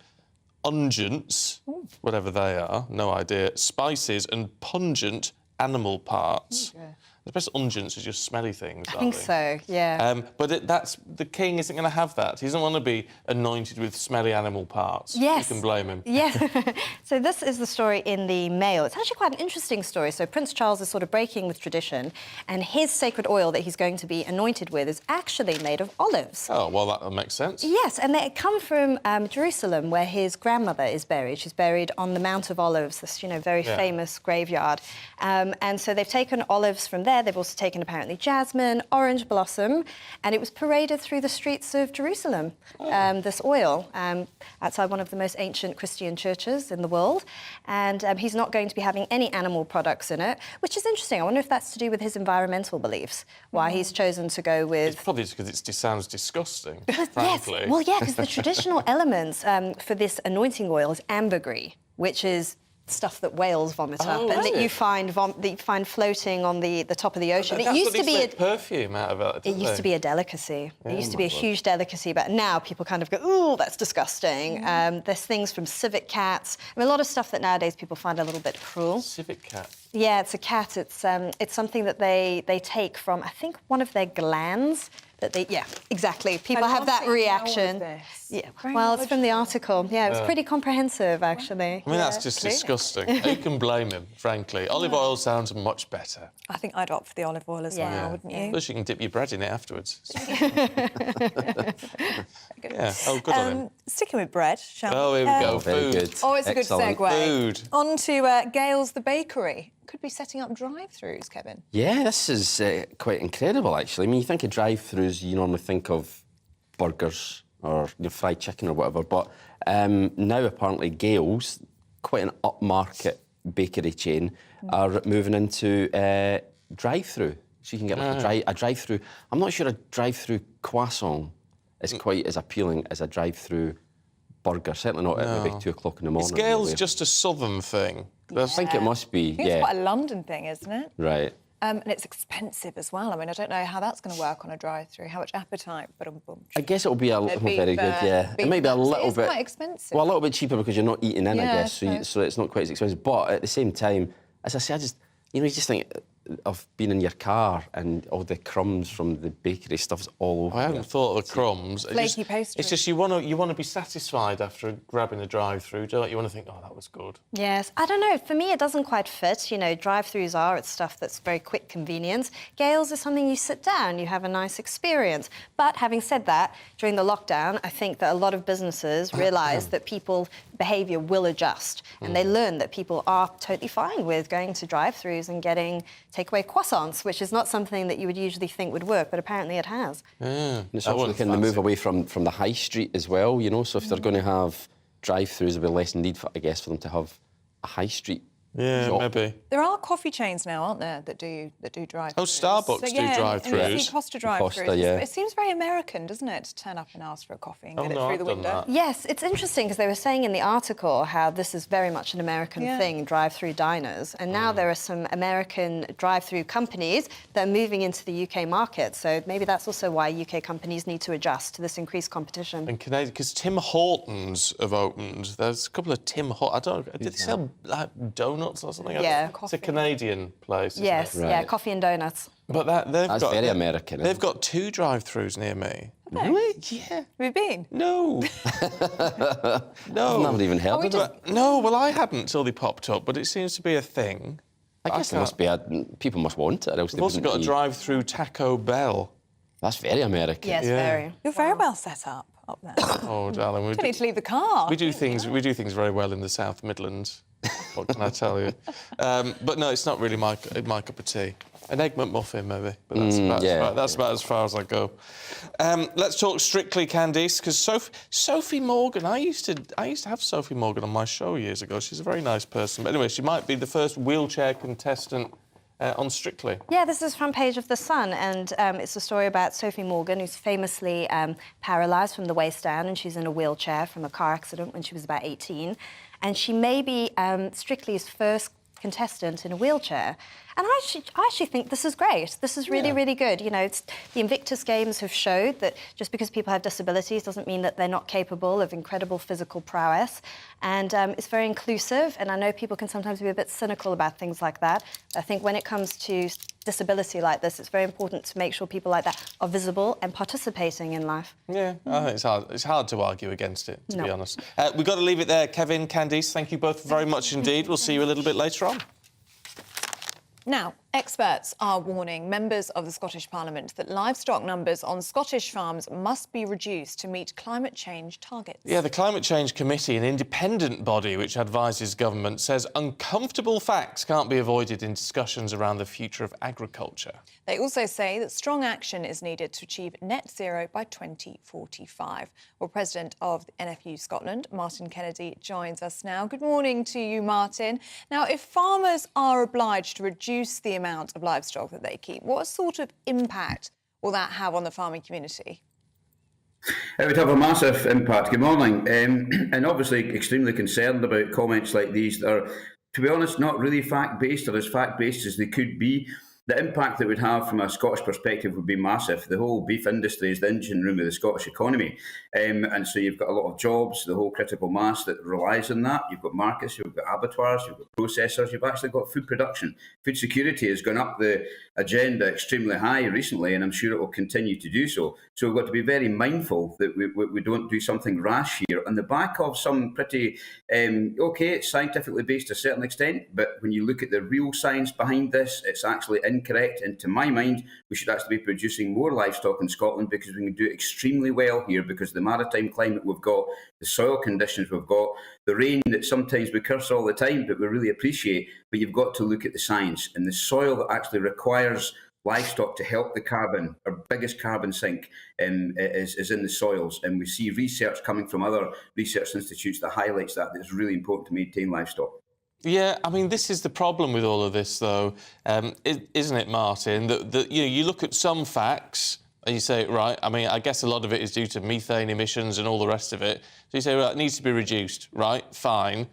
unguents, whatever they are, no idea, spices and pungent animal parts. I suppose unguents are just smelly things, I think so, yeah. But the king isn't going to have that. He doesn't want to be anointed with smelly animal parts. Yes. You can blame him. Yeah. So this is the story in the Mail. It's actually quite an interesting story. So Prince Charles is sort of breaking with tradition, and his sacred oil that he's going to be anointed with is actually made of olives. Oh, well, that makes sense. Yes, and they come from Jerusalem, where his grandmother is buried. She's buried on the Mount of Olives, this, very famous graveyard. And so they've taken olives from there. They've also taken, apparently, jasmine, orange blossom, and it was paraded through the streets of Jerusalem, this oil, outside one of the most ancient Christian churches in the world. And he's not going to be having any animal products in it, which is interesting. I wonder if that's to do with his environmental beliefs, why he's chosen to go with... It's probably because it sounds disgusting, Yes, frankly. well, yeah, because the traditional elements for this anointing oil is ambergris, which is stuff that whales vomit up, and that you find floating on the top of the ocean. It used to be a perfume out of it. It used to be a delicacy. It used to be a huge delicacy, but now people kind of go, "Ooh, that's disgusting." There's things from civet cats. I mean, a lot of stuff that nowadays people find a little bit cruel. Civet cat. Yeah, it's a cat. It's something that they take from, I think, one of their glands. Yeah, exactly. People have that reaction. Yeah, well, it's from the article. Yeah, it was pretty comprehensive, actually. I mean, that's just disgusting. You can blame him, frankly. Olive oil sounds much better. I think I'd opt for the olive oil as well, wouldn't you? Plus, you can dip your bread in it afterwards. Yeah. Oh, good on him. Sticking with bread, shall we? Oh, here we go. Food. Good. Oh, it's a good segue. Food. On to Gale's the Bakery. Could be setting up drive-throus, Kevin. Yeah, this is quite incredible, actually. I mean, you think of drive-thrus, you normally think of burgers or fried chicken or whatever, but now apparently Gale's, quite an upmarket bakery chain, are moving into drive-through. So you can get like a drive-through. I'm not sure a drive-through croissant is quite as appealing as a drive-through burger. Certainly not at maybe 2 o'clock in the morning. Is Gale's just a southern thing? I think it must be, I think it's quite a London thing, isn't it? Right. And it's expensive as well. I mean, I don't know how that's going to work on a drive-through. How much appetite? I guess it'll be very good, yeah. It might be a little bit... It's quite expensive. Well, a little bit cheaper because you're not eating in, I guess, so so it's not quite as expensive. But at the same time, as I say, you just think of being in your car and all the crumbs from the bakery stuff's all over. I hadn't thought of the crumbs. Flaky pastry. It's just you want to be satisfied after grabbing a drive-through, don't you? You want to think, oh, that was good. Yes, I don't know. For me, it doesn't quite fit. Drive-throughs it's stuff that's very quick convenience. Gale's is something you sit down, you have a nice experience. But having said that, during the lockdown, I think that a lot of businesses realised that people's behaviour will adjust, and they learn that people are totally fine with going to drive-throughs and getting takeaway croissants, which is not something that you would usually think would work, but apparently it has. And it's also looking to move away from the high street as well, so if they're going to have drive-throughs, there'll be less need, for them to have a high street shop. Maybe. There are coffee chains now, aren't there, that do drive-throughs? Oh, Starbucks do drive-throughs. And Costa drive-throughs. Costa, yeah. It seems very American, doesn't it, to turn up and ask for a coffee and get it through the window? That. Yes, it's interesting because they were saying in the article how this is very much an American thing, drive-through diners, and now there are some American drive-through companies that are moving into the UK market. So maybe that's also why UK companies need to adjust to this increased competition. And because Tim Hortons have opened. There's a couple of Tim Hortons. Did they sell donuts or something? Yeah. It's a Canadian place. Yes, Right. coffee and donughs. But that's very American. They've got 2 drive-throughs near me. Really? Yeah. Have you been? No. No. I've never even heard of it. No, well, I hadn't until they popped up, but it seems to be a thing. I guess there must be people must want it, else They've also got a drive-through Taco Bell. That's very American. Yes, very. You're very well set up there. Oh, darling, You don't need to leave the car. we do things very well in the South Midlands. What can I tell you? But no, it's not really my cup of tea. An egg McMuffin, maybe, but that's about as far as I go. Let's talk Strictly, Candice, because Sophie Morgan. I used to have Sophie Morgan on my show years ago. She's a very nice person. But anyway, she might be the first wheelchair contestant on Strictly. Yeah, this is front page of The Sun, and it's a story about Sophie Morgan, who's famously paralysed from the waist down, and she's in a wheelchair from a car accident when she was about 18. And she may be Strictly's first contestant in a wheelchair. And I actually think this is great. This is really, really good. You know, the Invictus Games have showed that just because people have disabilities doesn't mean that they're not capable of incredible physical prowess. And it's very inclusive. And I know people can sometimes be a bit cynical about things like that. I think when it comes to disability like this, it's very important to make sure people like that are visible and participating in life. Yeah, I think it's hard. It's hard to argue against it, to be honest. We've got to leave it there. Kevin, Candice, thank you both very much indeed. We'll see you a little bit later on. Now, experts are warning members of the Scottish Parliament that livestock numbers on Scottish farms must be reduced to meet climate change targets. Yeah, the Climate Change Committee, an independent body which advises government, says uncomfortable facts can't be avoided in discussions around the future of agriculture. They also say that strong action is needed to achieve net zero by 2045. Well, President of the NFU Scotland, Martin Kennedy, joins us now. Good morning to you, Martin. Now, if farmers are obliged to reduce the amount of livestock that they keep, what sort of impact will that have on the farming community? It would have a massive impact. Good morning. And obviously extremely concerned about comments like these that are, to be honest, not really fact-based or as fact-based as they could be. The impact that it would have from a Scottish perspective would be massive. The whole beef industry is the engine room of the Scottish economy. And so you've got a lot of jobs, the whole critical mass that relies on that. You've got markets, you've got abattoirs, you've got processors, you've actually got food production. Food security has gone up the agenda extremely high recently, and I'm sure it will continue to do so. So we've got to be very mindful that we don't do something rash here on the back of some pretty, it's scientifically based to a certain extent, but when you look at the real science behind this, it's actually incorrect. And to my mind, we should actually be producing more livestock in Scotland because we can do extremely well here because of the maritime climate we've got, the soil conditions we've got, the rain that sometimes we curse all the time, but we really appreciate. But you've got to look at the science and the soil that actually requires livestock to help the carbon. Our biggest carbon sink is in the soils, and we see research coming from other research institutes that highlights that it's really important to maintain livestock. Yeah, I mean, this is the problem with all of this, though, isn't it, Martin? That you look at some facts and you say, right, I mean, I guess a lot of it is due to methane emissions and all the rest of it. So you say, well, it needs to be reduced, right? Fine.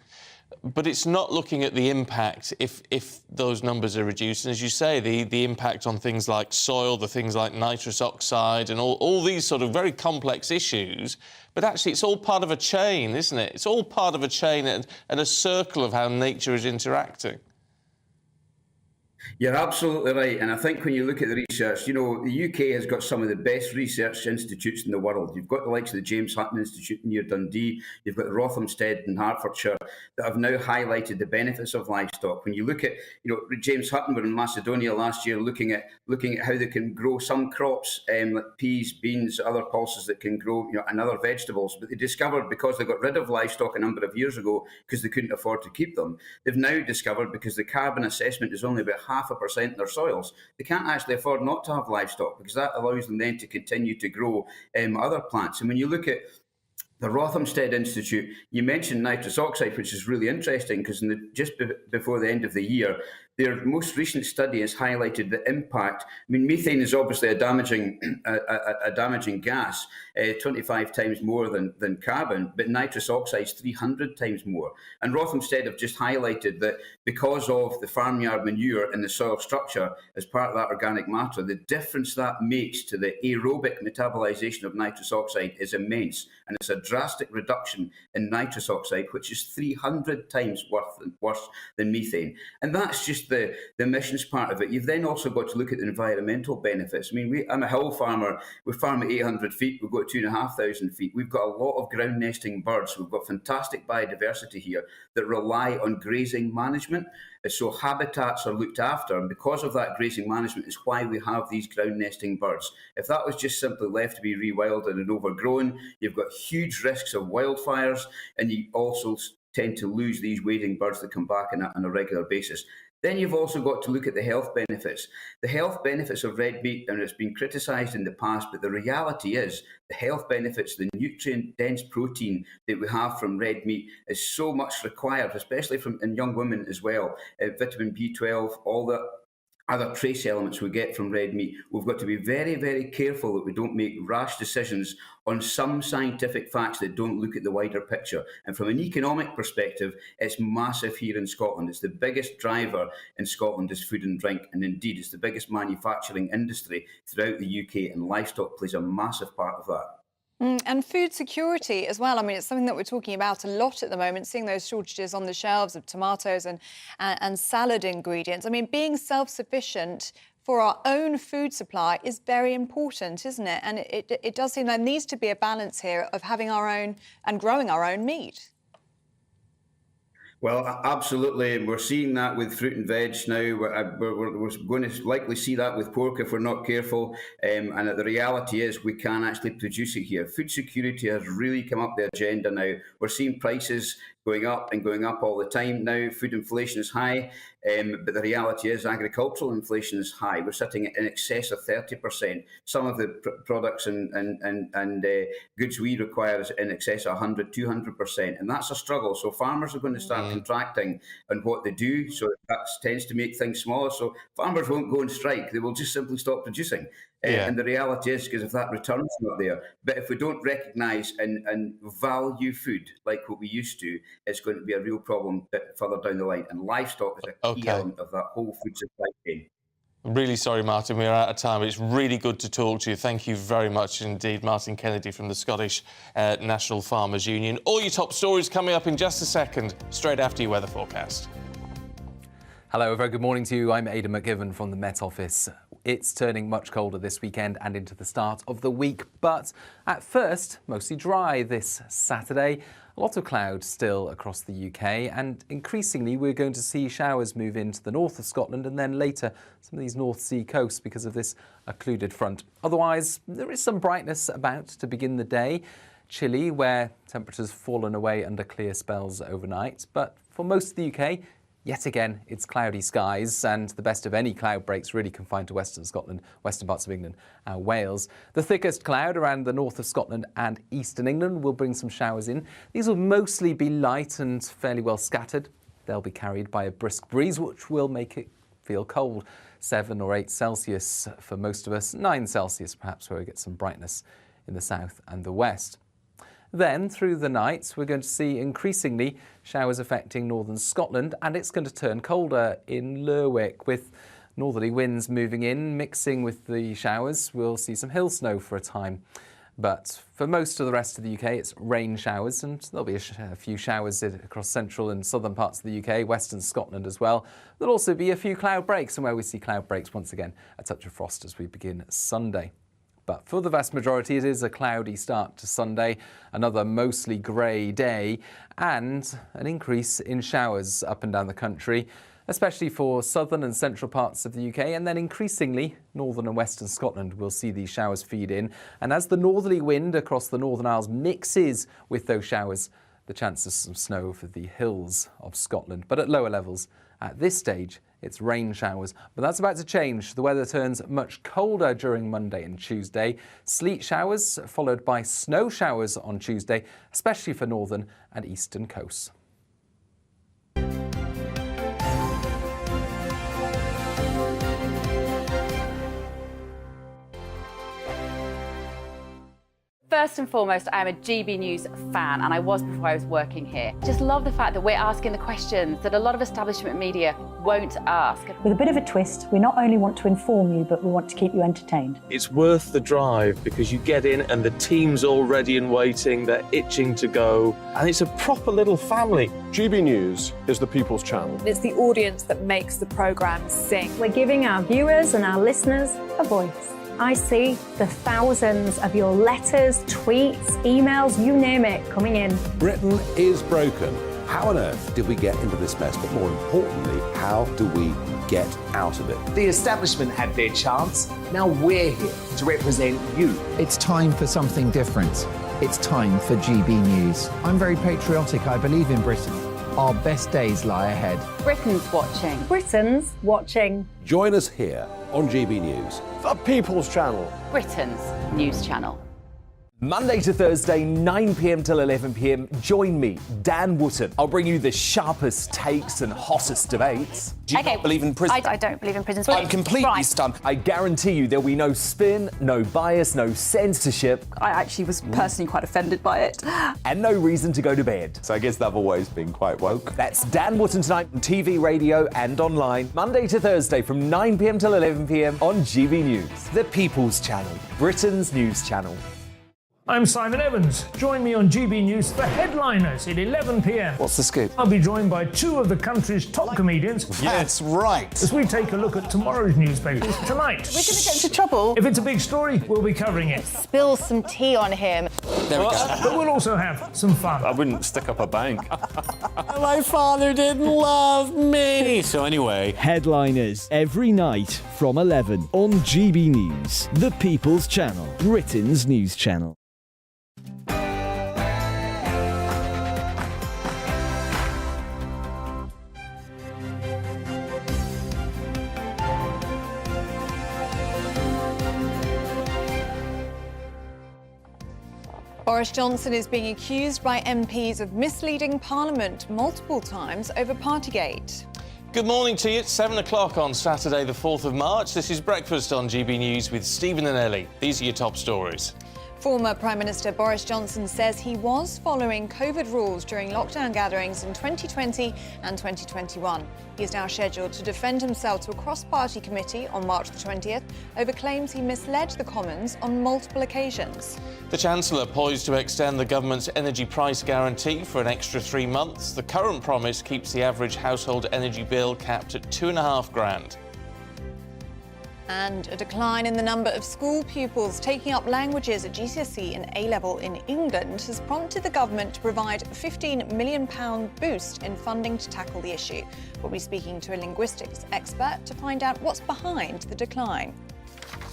But it's not looking at the impact if those numbers are reduced. And as you say, the impact on things like soil, the things like nitrous oxide and all these sort of very complex issues. But actually, it's all part of a chain, isn't it? It's all part of a chain and a circle of how nature is interacting. You're absolutely right. And I think when you look at the research, you know, the UK has got some of the best research institutes in the world. You've got the likes of the James Hutton Institute near Dundee. You've got Rothamsted in Hertfordshire that have now highlighted the benefits of livestock. When you look at, you know, James Hutton were in Macedonia last year looking at how they can grow some crops, like peas, beans, other pulses that can grow, you know, and other vegetables. But they discovered because they got rid of livestock a number of years ago because they couldn't afford to keep them, they've now discovered because the carbon assessment is only about 0.5% in their soils, they can't actually afford not to have livestock because that allows them then to continue to grow other plants. And when you look at the Rothamsted Institute, you mentioned nitrous oxide, which is really interesting because just before the end of the year, their most recent study has highlighted the impact. I mean, methane is obviously a damaging gas, 25 times more than carbon, but nitrous oxide is 300 times more. And Rothamsted have just highlighted that because of the farmyard manure in the soil structure as part of that organic matter, the difference that makes to the aerobic metabolization of nitrous oxide is immense. And it's a drastic reduction in nitrous oxide, which is 300 times worse than methane. And that's just the emissions part of it. You've then also got to look at the environmental benefits. I mean, I'm a hill farmer. We farm at 800 feet. We've got 2,500 feet. We've got a lot of ground nesting birds. We've got fantastic biodiversity here that rely on grazing management. So habitats are looked after, and because of that grazing management is why we have these ground nesting birds. If that was just simply left to be rewilded and overgrown, you've got huge risks of wildfires, and you also tend to lose these wading birds that come back on a regular basis. Then you've also got to look at the health benefits. The health benefits of red meat, and it's been criticised in the past, but the reality is the health benefits, the nutrient-dense protein that we have from red meat is so much required, especially in young women as well. Vitamin B12, all the other trace elements we get from red meat. We've got to be very, very careful that we don't make rash decisions on some scientific facts that don't look at the wider picture. And from an economic perspective, it's massive here in Scotland. It's the biggest driver in Scotland is food and drink, and indeed it's the biggest manufacturing industry throughout the UK, and livestock plays a massive part of that. And food security as well. I mean, it's something that we're talking about a lot at the moment, seeing those shortages on the shelves of tomatoes and salad ingredients. I mean, being self-sufficient for our own food supply is very important, isn't it? And it does seem there needs to be a balance here of having our own and growing our own meat. Well, absolutely. We're seeing that with fruit and veg now. We're going to likely see that with pork if we're not careful. And the reality is we can actually produce it here. Food security has really come up the agenda now. We're seeing prices going up and going up all the time now. Food inflation is high, but the reality is agricultural inflation is high. We're sitting in excess of 30%. Some of the products and goods we require is in excess of 100, 200%, and that's a struggle. So farmers are going to start contracting on what they do, so that tends to make things smaller. So farmers won't go on strike. They will just simply stop producing. And the reality is, because if that return's not there, but if we don't recognise and value food like what we used to, it's going to be a real problem further down the line. And livestock is a key element of that whole food supply chain. I'm really sorry, Martin, we're out of time. It's really good to talk to you. Thank you very much indeed, Martin Kennedy from the Scottish National Farmers Union. All your top stories coming up in just a second, straight after your weather forecast. Hello, a very good morning to you. I'm Aidan McGivern from the Met Office. It's turning much colder this weekend and into the start of the week, but at first, mostly dry this Saturday. A lot of cloud still across the UK, and increasingly we're going to see showers move into the north of Scotland and then later some of these North Sea coasts because of this occluded front. Otherwise, there is some brightness about to begin the day. Chilly, where temperatures fallen away under clear spells overnight, but for most of the UK, yet again, it's cloudy skies, and the best of any cloud breaks really confined to western Scotland, western parts of England and Wales. The thickest cloud around the north of Scotland and eastern England will bring some showers in. These will mostly be light and fairly well scattered. They'll be carried by a brisk breeze, which will make it feel cold. 7 or 8 Celsius for most of us, 9 Celsius perhaps where we get some brightness in the south and the west. Then, through the night, we're going to see increasingly showers affecting northern Scotland, and it's going to turn colder in Lerwick with northerly winds moving in, mixing with the showers. We'll see some hill snow for a time. But for most of the rest of the UK, it's rain showers, and there'll be a few showers across central and southern parts of the UK, western Scotland as well. There'll also be a few cloud breaks, and where we see cloud breaks, once again, a touch of frost as we begin Sunday. But for the vast majority, it is a cloudy start to Sunday, another mostly grey day, and an increase in showers up and down the country, especially for southern and central parts of the UK, and then increasingly northern and western Scotland will see these showers feed in. And as the northerly wind across the Northern Isles mixes with those showers, the chance of some snow for the hills of Scotland. But at lower levels, at this stage, it's rain showers, but that's about to change. The weather turns much colder during Monday and Tuesday. Sleet showers followed by snow showers on Tuesday, especially for northern and eastern coasts. First and foremost, I'm a GB News fan, and I was before I was working here. Just love the fact that we're asking the questions that a lot of establishment media won't ask. With a bit of a twist, we not only want to inform you, but we want to keep you entertained. It's worth the drive because you get in and the team's all ready and waiting, they're itching to go, and it's a proper little family. GB News is the People's Channel. It's the audience that makes the programme sing. We're giving our viewers and our listeners a voice. I see the thousands of your letters, tweets, emails, you name it, coming in. Britain is broken. How on earth did we get into this mess? But more importantly, how do we get out of it? The establishment had their chance. Now we're here to represent you. It's time for something different. It's time for GB News. I'm very patriotic. I believe in Britain. Our best days lie ahead. Britain's watching. Britain's watching. Join us here on GB News. The People's Channel. Britain's news channel. Monday to Thursday, 9 p.m. till 11 p.m. Join me, Dan Wootton. I'll bring you the sharpest takes and hottest debates. Do you not believe in prisons? I don't believe in prisons. I'm completely stunned. I guarantee you there'll be no spin, no bias, no censorship. I actually was personally quite offended by it. And no reason to go to bed. So I guess they've always been quite woke. That's Dan Wootton tonight on TV, radio and online. Monday to Thursday from 9 p.m. till 11 p.m. on GB News. The People's Channel, Britain's news channel. I'm Simon Evans. Join me on GB News for Headliners at 11 p.m. What's the scoop? I'll be joined by two of the country's top comedians. That's right. As we take a look at tomorrow's newspapers tonight. We're going to get into trouble. If it's a big story, we'll be covering it. Spill some tea on him. There we go. But we'll also have some fun. I wouldn't stick up a bank. My father didn't love me. So anyway. Headliners every night from 11 on GB News, the People's Channel, Britain's news channel. Boris Johnson is being accused by MPs of misleading Parliament multiple times over Partygate. Good morning to you. It's 7 o'clock on Saturday, the 4th of March. This is Breakfast on GB News with Stephen and Ellie. These are your top stories. Former Prime Minister Boris Johnson says he was following COVID rules during lockdown gatherings in 2020 and 2021. He is now scheduled to defend himself to a cross-party committee on March the 20th over claims he misled the Commons on multiple occasions. The Chancellor poised to extend the government's energy price guarantee for an extra 3 months. The current promise keeps the average household energy bill capped at £2,500. And a decline in the number of school pupils taking up languages at GCSE and A-level in England has prompted the government to provide a £15 million boost in funding to tackle the issue. We'll be speaking to a linguistics expert to find out what's behind the decline.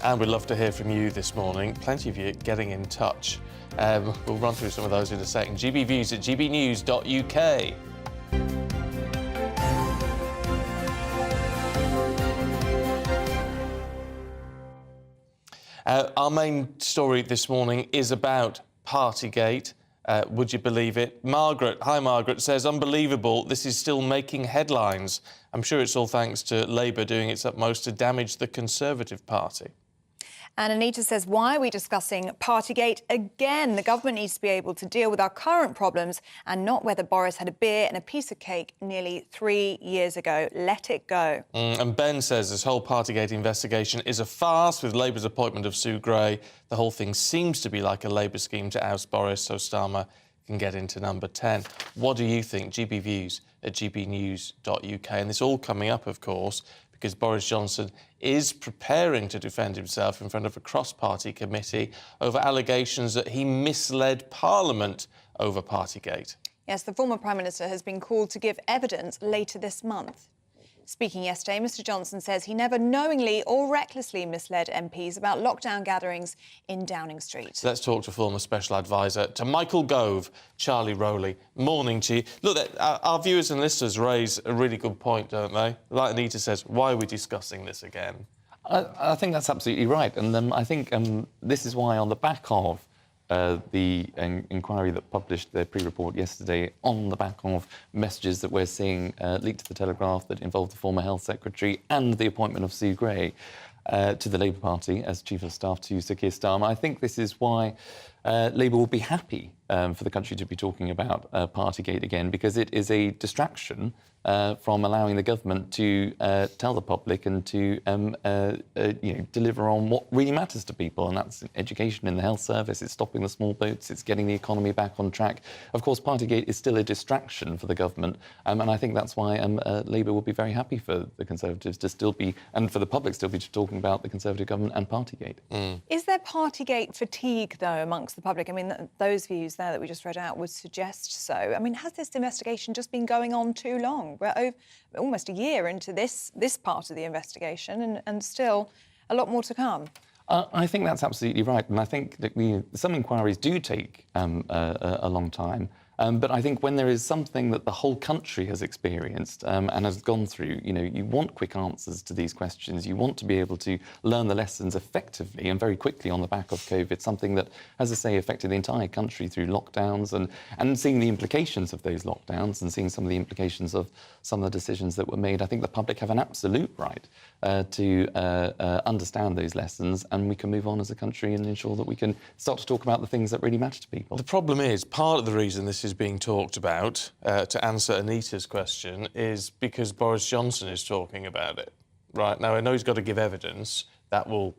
And we'd love to hear from you this morning. Plenty of you getting in touch. We'll run through some of those in a second. GB Views at gbnews.uk. Our main story this morning is about Partygate. Would you believe it? Margaret, hi Margaret, says, unbelievable, this is still making headlines. I'm sure it's all thanks to Labour doing its utmost to damage the Conservative Party. And Anita says, why are we discussing Partygate again? The government needs to be able to deal with our current problems and not whether Boris had a beer and a piece of cake nearly 3 years ago. Let it go. And Ben says this whole Partygate investigation is a farce with Labour's appointment of Sue Gray. The whole thing seems to be like a Labour scheme to oust Boris so Starmer can get into number 10. What do you think? GB Views at gbnews.uk. And this all coming up, of course, because Boris Johnson is preparing to defend himself in front of a cross-party committee over allegations that he misled Parliament over Partygate. Yes, the former Prime Minister has been called to give evidence later this month. Speaking yesterday, Mr Johnson says he never knowingly or recklessly misled MPs about lockdown gatherings in Downing Street. Let's talk to former Special Advisor to Michael Gove, Charlie Rowley. Morning to you. Look, our viewers and listeners raise a really good point, don't they? Like Anita says, why are we discussing this again? I think that's absolutely right. And I think this is why, on the back of the inquiry that published their pre-report yesterday, on the back of messages that we're seeing leaked to the Telegraph that involved the former Health Secretary and the appointment of Sue Gray to the Labour Party as Chief of Staff to Sir Keir Starmer. I think this is why Labour will be happy for the country to be talking about Partygate again, because it is a distraction from allowing the government to tell the public and to deliver on what really matters to people, and that's education in the health service, it's stopping the small boats, it's getting the economy back on track. Of course, Partygate is still a distraction for the government, and I think that's why Labour will be very happy for the Conservatives to still be, and for the public still be talking about the Conservative government and Partygate. Is there Partygate fatigue, though, amongst the public? I mean, those views there that we just read out would suggest so. I mean, has this investigation just been going on too long? We're over almost a year into this part of the investigation and still a lot more to come. I think that's absolutely right. And I think that some inquiries do take a long time. But I think when there is something that the whole country has experienced and has gone through, you want quick answers to these questions. You want to be able to learn the lessons effectively and very quickly on the back of COVID, something that, as I say, affected the entire country through lockdowns and seeing the implications of those lockdowns and seeing some of the implications of some of the decisions that were made. I think the public have an absolute right to understand those lessons, and we can move on as a country and ensure that we can start to talk about the things that really matter to people. The problem is, part of the reason this is being talked about, to answer Anita's question, is because Boris Johnson is talking about it. Right now, I know he's got to give evidence. That will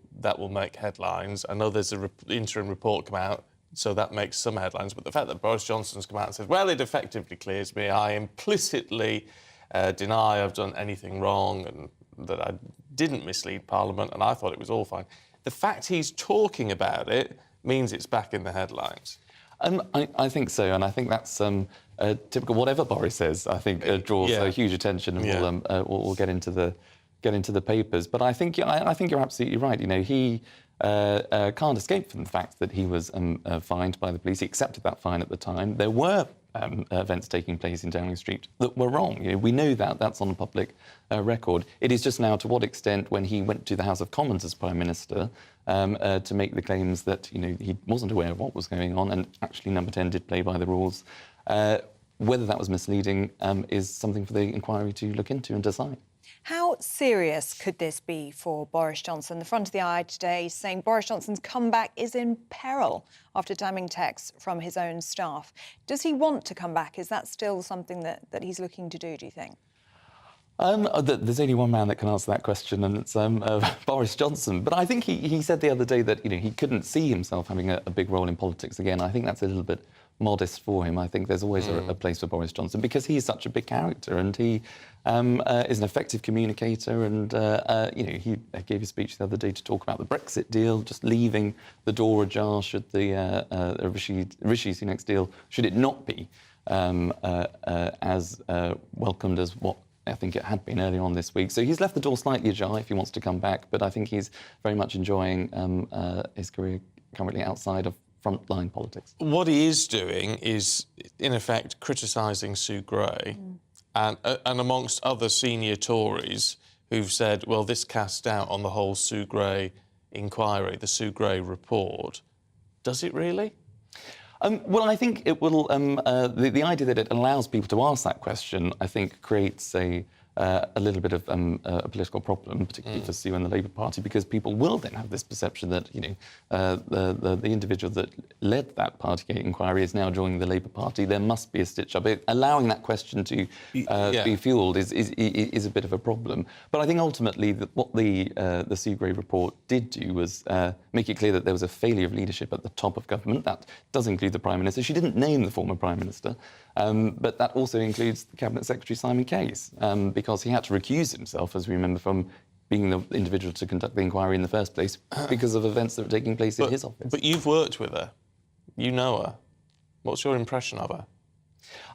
make headlines. I know there's an interim report come out, so that makes some headlines. But the fact that Boris Johnson's come out and said, well, it effectively clears me. I implicitly deny I've done anything wrong and that I didn't mislead Parliament and I thought it was all fine. The fact he's talking about it means it's back in the headlines. I think so, and I think that's typical. Whatever Boris says, I think draws huge attention, and we'll get into the papers. But I think you're absolutely right. He can't escape from the fact that he was fined by the police. He accepted that fine at the time. There were events taking place in Downing Street that were wrong. We know that. That's on the public record. It is just now to what extent, when he went to the House of Commons as Prime Minister, to make the claims that he wasn't aware of what was going on, and actually Number 10 did play by the rules. Whether that was misleading is something for the inquiry to look into and decide. How serious could this be for Boris Johnson? The Front of the Eye today saying Boris Johnson's comeback is in peril after damning texts from his own staff. Does he want to come back? Is that still something that he's looking to do, do you think? There's only one man that can answer that question, and it's Boris Johnson. But I think he said the other day that he couldn't see himself having a big role in politics again. I think that's a little bit modest for him. I think there's always a place for Boris Johnson because he's such a big character, and he is an effective communicator. And he gave a speech the other day to talk about the Brexit deal, just leaving the door ajar should the Rishi Sunak's deal, should it not be as welcomed as what I think it had been earlier on this week. So he's left the door slightly ajar if he wants to come back, but I think he's very much enjoying his career currently outside of frontline politics. What he is doing is, in effect, criticising Sue Gray and amongst other senior Tories who've said, well, this casts doubt on the whole Sue Gray inquiry, the Sue Gray report. Does it really? Well, I think it will. The idea that it allows people to ask that question, I think, creates a little bit of a political problem, particularly for Sue and the Labour Party, because people will then have this perception that the individual that led that Partygate inquiry is now joining the Labour Party. There must be a stitch-up. Allowing that question to be fuelled is a bit of a problem. But I think ultimately that what the Sue Gray report did do was make it clear that there was a failure of leadership at the top of government. That does include the Prime Minister. She didn't name the former Prime Minister, but that also includes the Cabinet Secretary Simon Case, because he had to recuse himself, as we remember, from being the individual to conduct the inquiry in the first place because of events that were taking place in his office. But you've worked with her. You know her. What's your impression of her?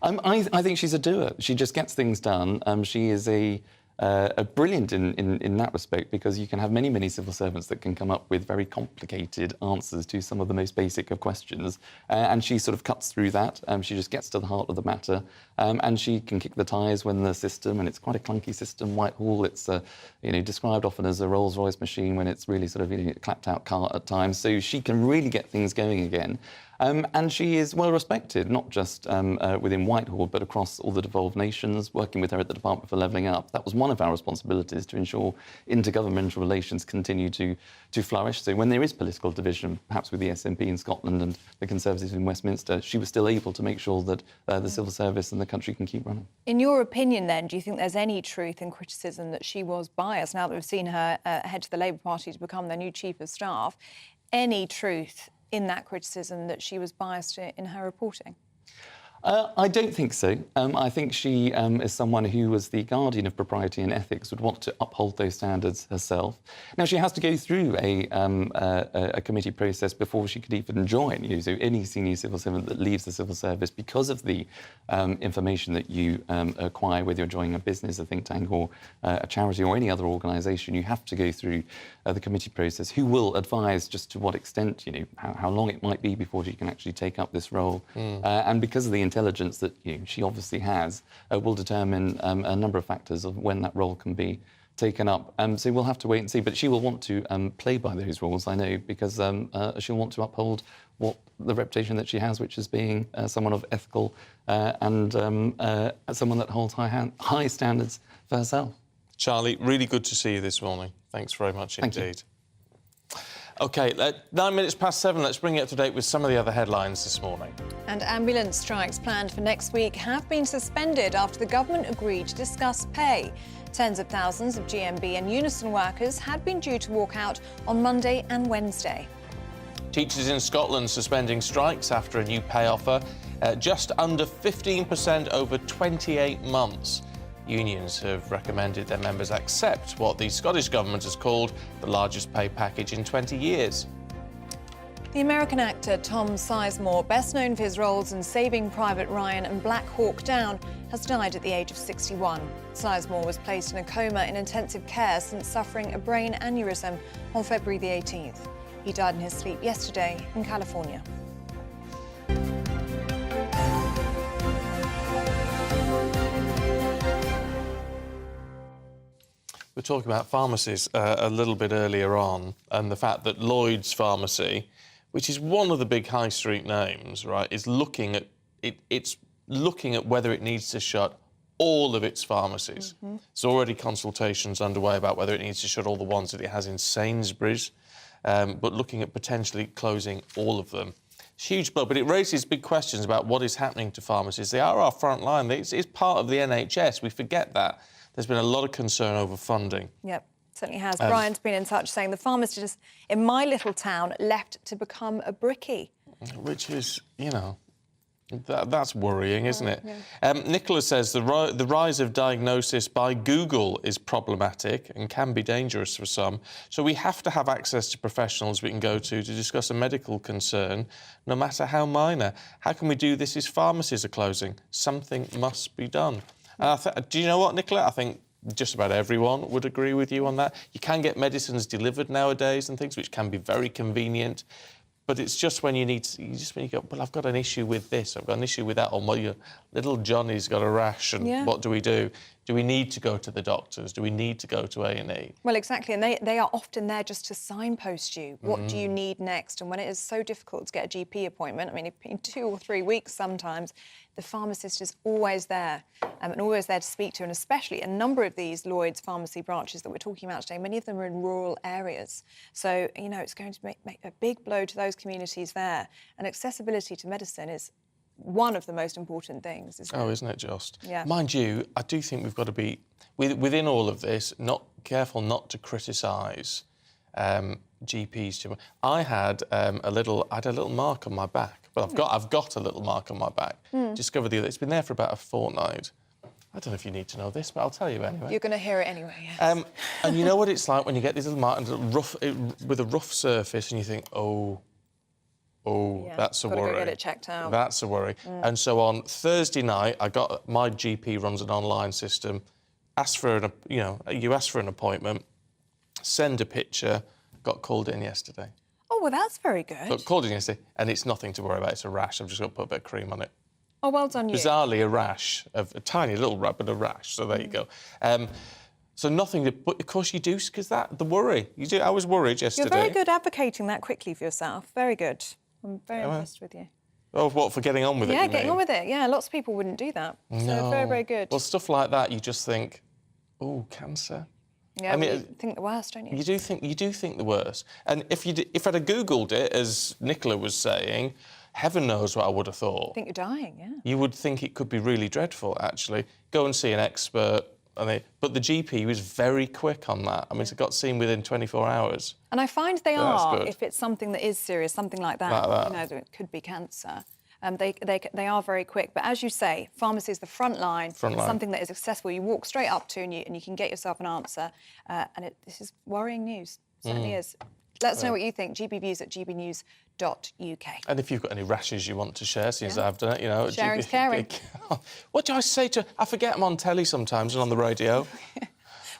I think she's a doer. She just gets things done. She is a brilliant in that respect, because you can have many civil servants that can come up with very complicated answers to some of the most basic of questions, and she sort of cuts through that. She just gets to the heart of the matter, and she can kick the tyres when the system, and it's quite a clunky system, Whitehall, it's described often as a Rolls-Royce machine when it's really sort of a clapped-out cart at times, so she can really get things going again. And she is well respected, not just within Whitehall, but across all the devolved nations. Working with her at the Department for Levelling Up, that was one of our responsibilities, to ensure intergovernmental relations continue to flourish. So when there is political division, perhaps with the SNP in Scotland and the Conservatives in Westminster, she was still able to make sure that the civil service and the country can keep running. In your opinion, then, do you think there's any truth in criticism that she was biased, now that we've seen her head to the Labour Party to become their new Chief of Staff? Any truth in that criticism that she was biased in her reporting? I don't think so. I think she is someone who was the guardian of propriety and ethics, would want to uphold those standards herself. Now, she has to go through a committee process before she could even join. So any senior civil servant that leaves the civil service, because of the information that you acquire, whether you're joining a business, a think tank, or a charity, or any other organisation, you have to go through the committee process, who will advise just to what extent, how long it might be before she can actually take up this role. And because of the intelligence that she obviously has will determine a number of factors of when that role can be taken up. So we'll have to wait and see. But she will want to play by those rules, I know, because she'll want to uphold the reputation that she has, which is being someone of ethical and someone that holds high standards for herself. Charlie, really good to see you this morning. Thanks very much indeed. OK, 9 minutes past 7. Let's bring you up to date with some of the other headlines this morning. And ambulance strikes planned for next week have been suspended after the government agreed to discuss pay. Tens of thousands of GMB and Unison workers had been due to walk out on Monday and Wednesday. Teachers in Scotland suspending strikes after a new pay offer, just under 15% over 28 months. Unions have recommended their members accept what the Scottish Government has called the largest pay package in 20 years. The American actor Tom Sizemore, best known for his roles in Saving Private Ryan and Black Hawk Down, has died at the age of 61. Sizemore was placed in a coma in intensive care since suffering a brain aneurysm on February the 18th. He died in his sleep yesterday in California. We're talking about pharmacies a little bit earlier on, and the fact that Lloyd's Pharmacy, which is one of the big high street names, right, is looking at it's looking at whether it needs to shut all of its pharmacies. There's already consultations underway about whether it needs to shut all the ones that it has in Sainsbury's, but looking at potentially closing all of them. It's a huge blow, but it raises big questions about what is happening to pharmacies. They are our front line. It's part of the NHS. We forget that. There's been a lot of concern over funding. Yep, certainly has. Brian's been in touch saying the pharmacists in my little town left to become a brickie. Which is, that's worrying, isn't it? Yeah. Nicola says the rise of diagnosis by Google is problematic and can be dangerous for some. So we have to have access to professionals we can go to discuss a medical concern, no matter how minor. How can we do this if pharmacies are closing? Something must be done. Do you know what, Nicola? I think just about everyone would agree with you on that. You can get medicines delivered nowadays and things, which can be very convenient. But it's just when you go, well, I've got an issue with this, I've got an issue with that, or my little Johnny's got a rash, and what do we do? Do we need to go to the doctors? Do we need to go to A&E? Well, exactly, and they are often there just to signpost you. What do you need next? And when it is so difficult to get a GP appointment, I mean, in 2 or 3 weeks sometimes, the pharmacist is always there and always there to speak to, and especially a number of these Lloyd's pharmacy branches that we're talking about today, many of them are in rural areas. So, it's going to make a big blow to those communities there. And accessibility to medicine is one of the most important things, isn't it? Oh, isn't it just? Yeah. Mind you, I do think we've got to be, within all of this, not careful not to criticise GPs too much. I had a little mark on my back. Well, I've got a little mark on my back. Discovered the other. It's been there for about a fortnight. I don't know if you need to know this, but I'll tell you anyway. You're going to hear it anyway, yes. And you know what it's like when you get these little marks with a rough surface, and you think, that's a worry. Got to go get it checked out. That's a worry. And so on Thursday night, my GP runs an online system. You ask for an appointment, send a picture. Got called in yesterday. Oh, well, that's very good. Got called in yesterday, and it's nothing to worry about. It's a rash. I've just got to put a bit of cream on it. Oh, well done you. Bizarrely, a rash, a tiny little but a rash. So there you go. So nothing, but of course you do, because the worry. You do. I was worried yesterday. You're very good advocating that quickly for yourself. Very good. I'm very impressed with you. Oh, what, for getting on with it? Yeah, getting on with it. Yeah, lots of people wouldn't do that. No. So very, very good. Well, stuff like that, you just think, oh, cancer. Yeah, you think the worst, don't you? You do think the worst. And if I'd have Googled it, as Nicola was saying, heaven knows what I would have thought. I think you're dying, yeah. You would think it could be really dreadful, actually. Go and see an expert. But the GP was very quick on that. I mean, it got seen within 24 hours. And I find they are, if it's something that is serious, something like that. It could be cancer. They are very quick. But as you say, pharmacy is the front line. Something that is accessible. You walk straight up to and you can get yourself an answer. This is worrying news. It certainly is. Let us know what you think. gbviews@gbnews.uk. And if you've got any rashes you want to share, since I've done it, Sharing's caring. What do I say to... I forget I'm on telly sometimes and on the radio.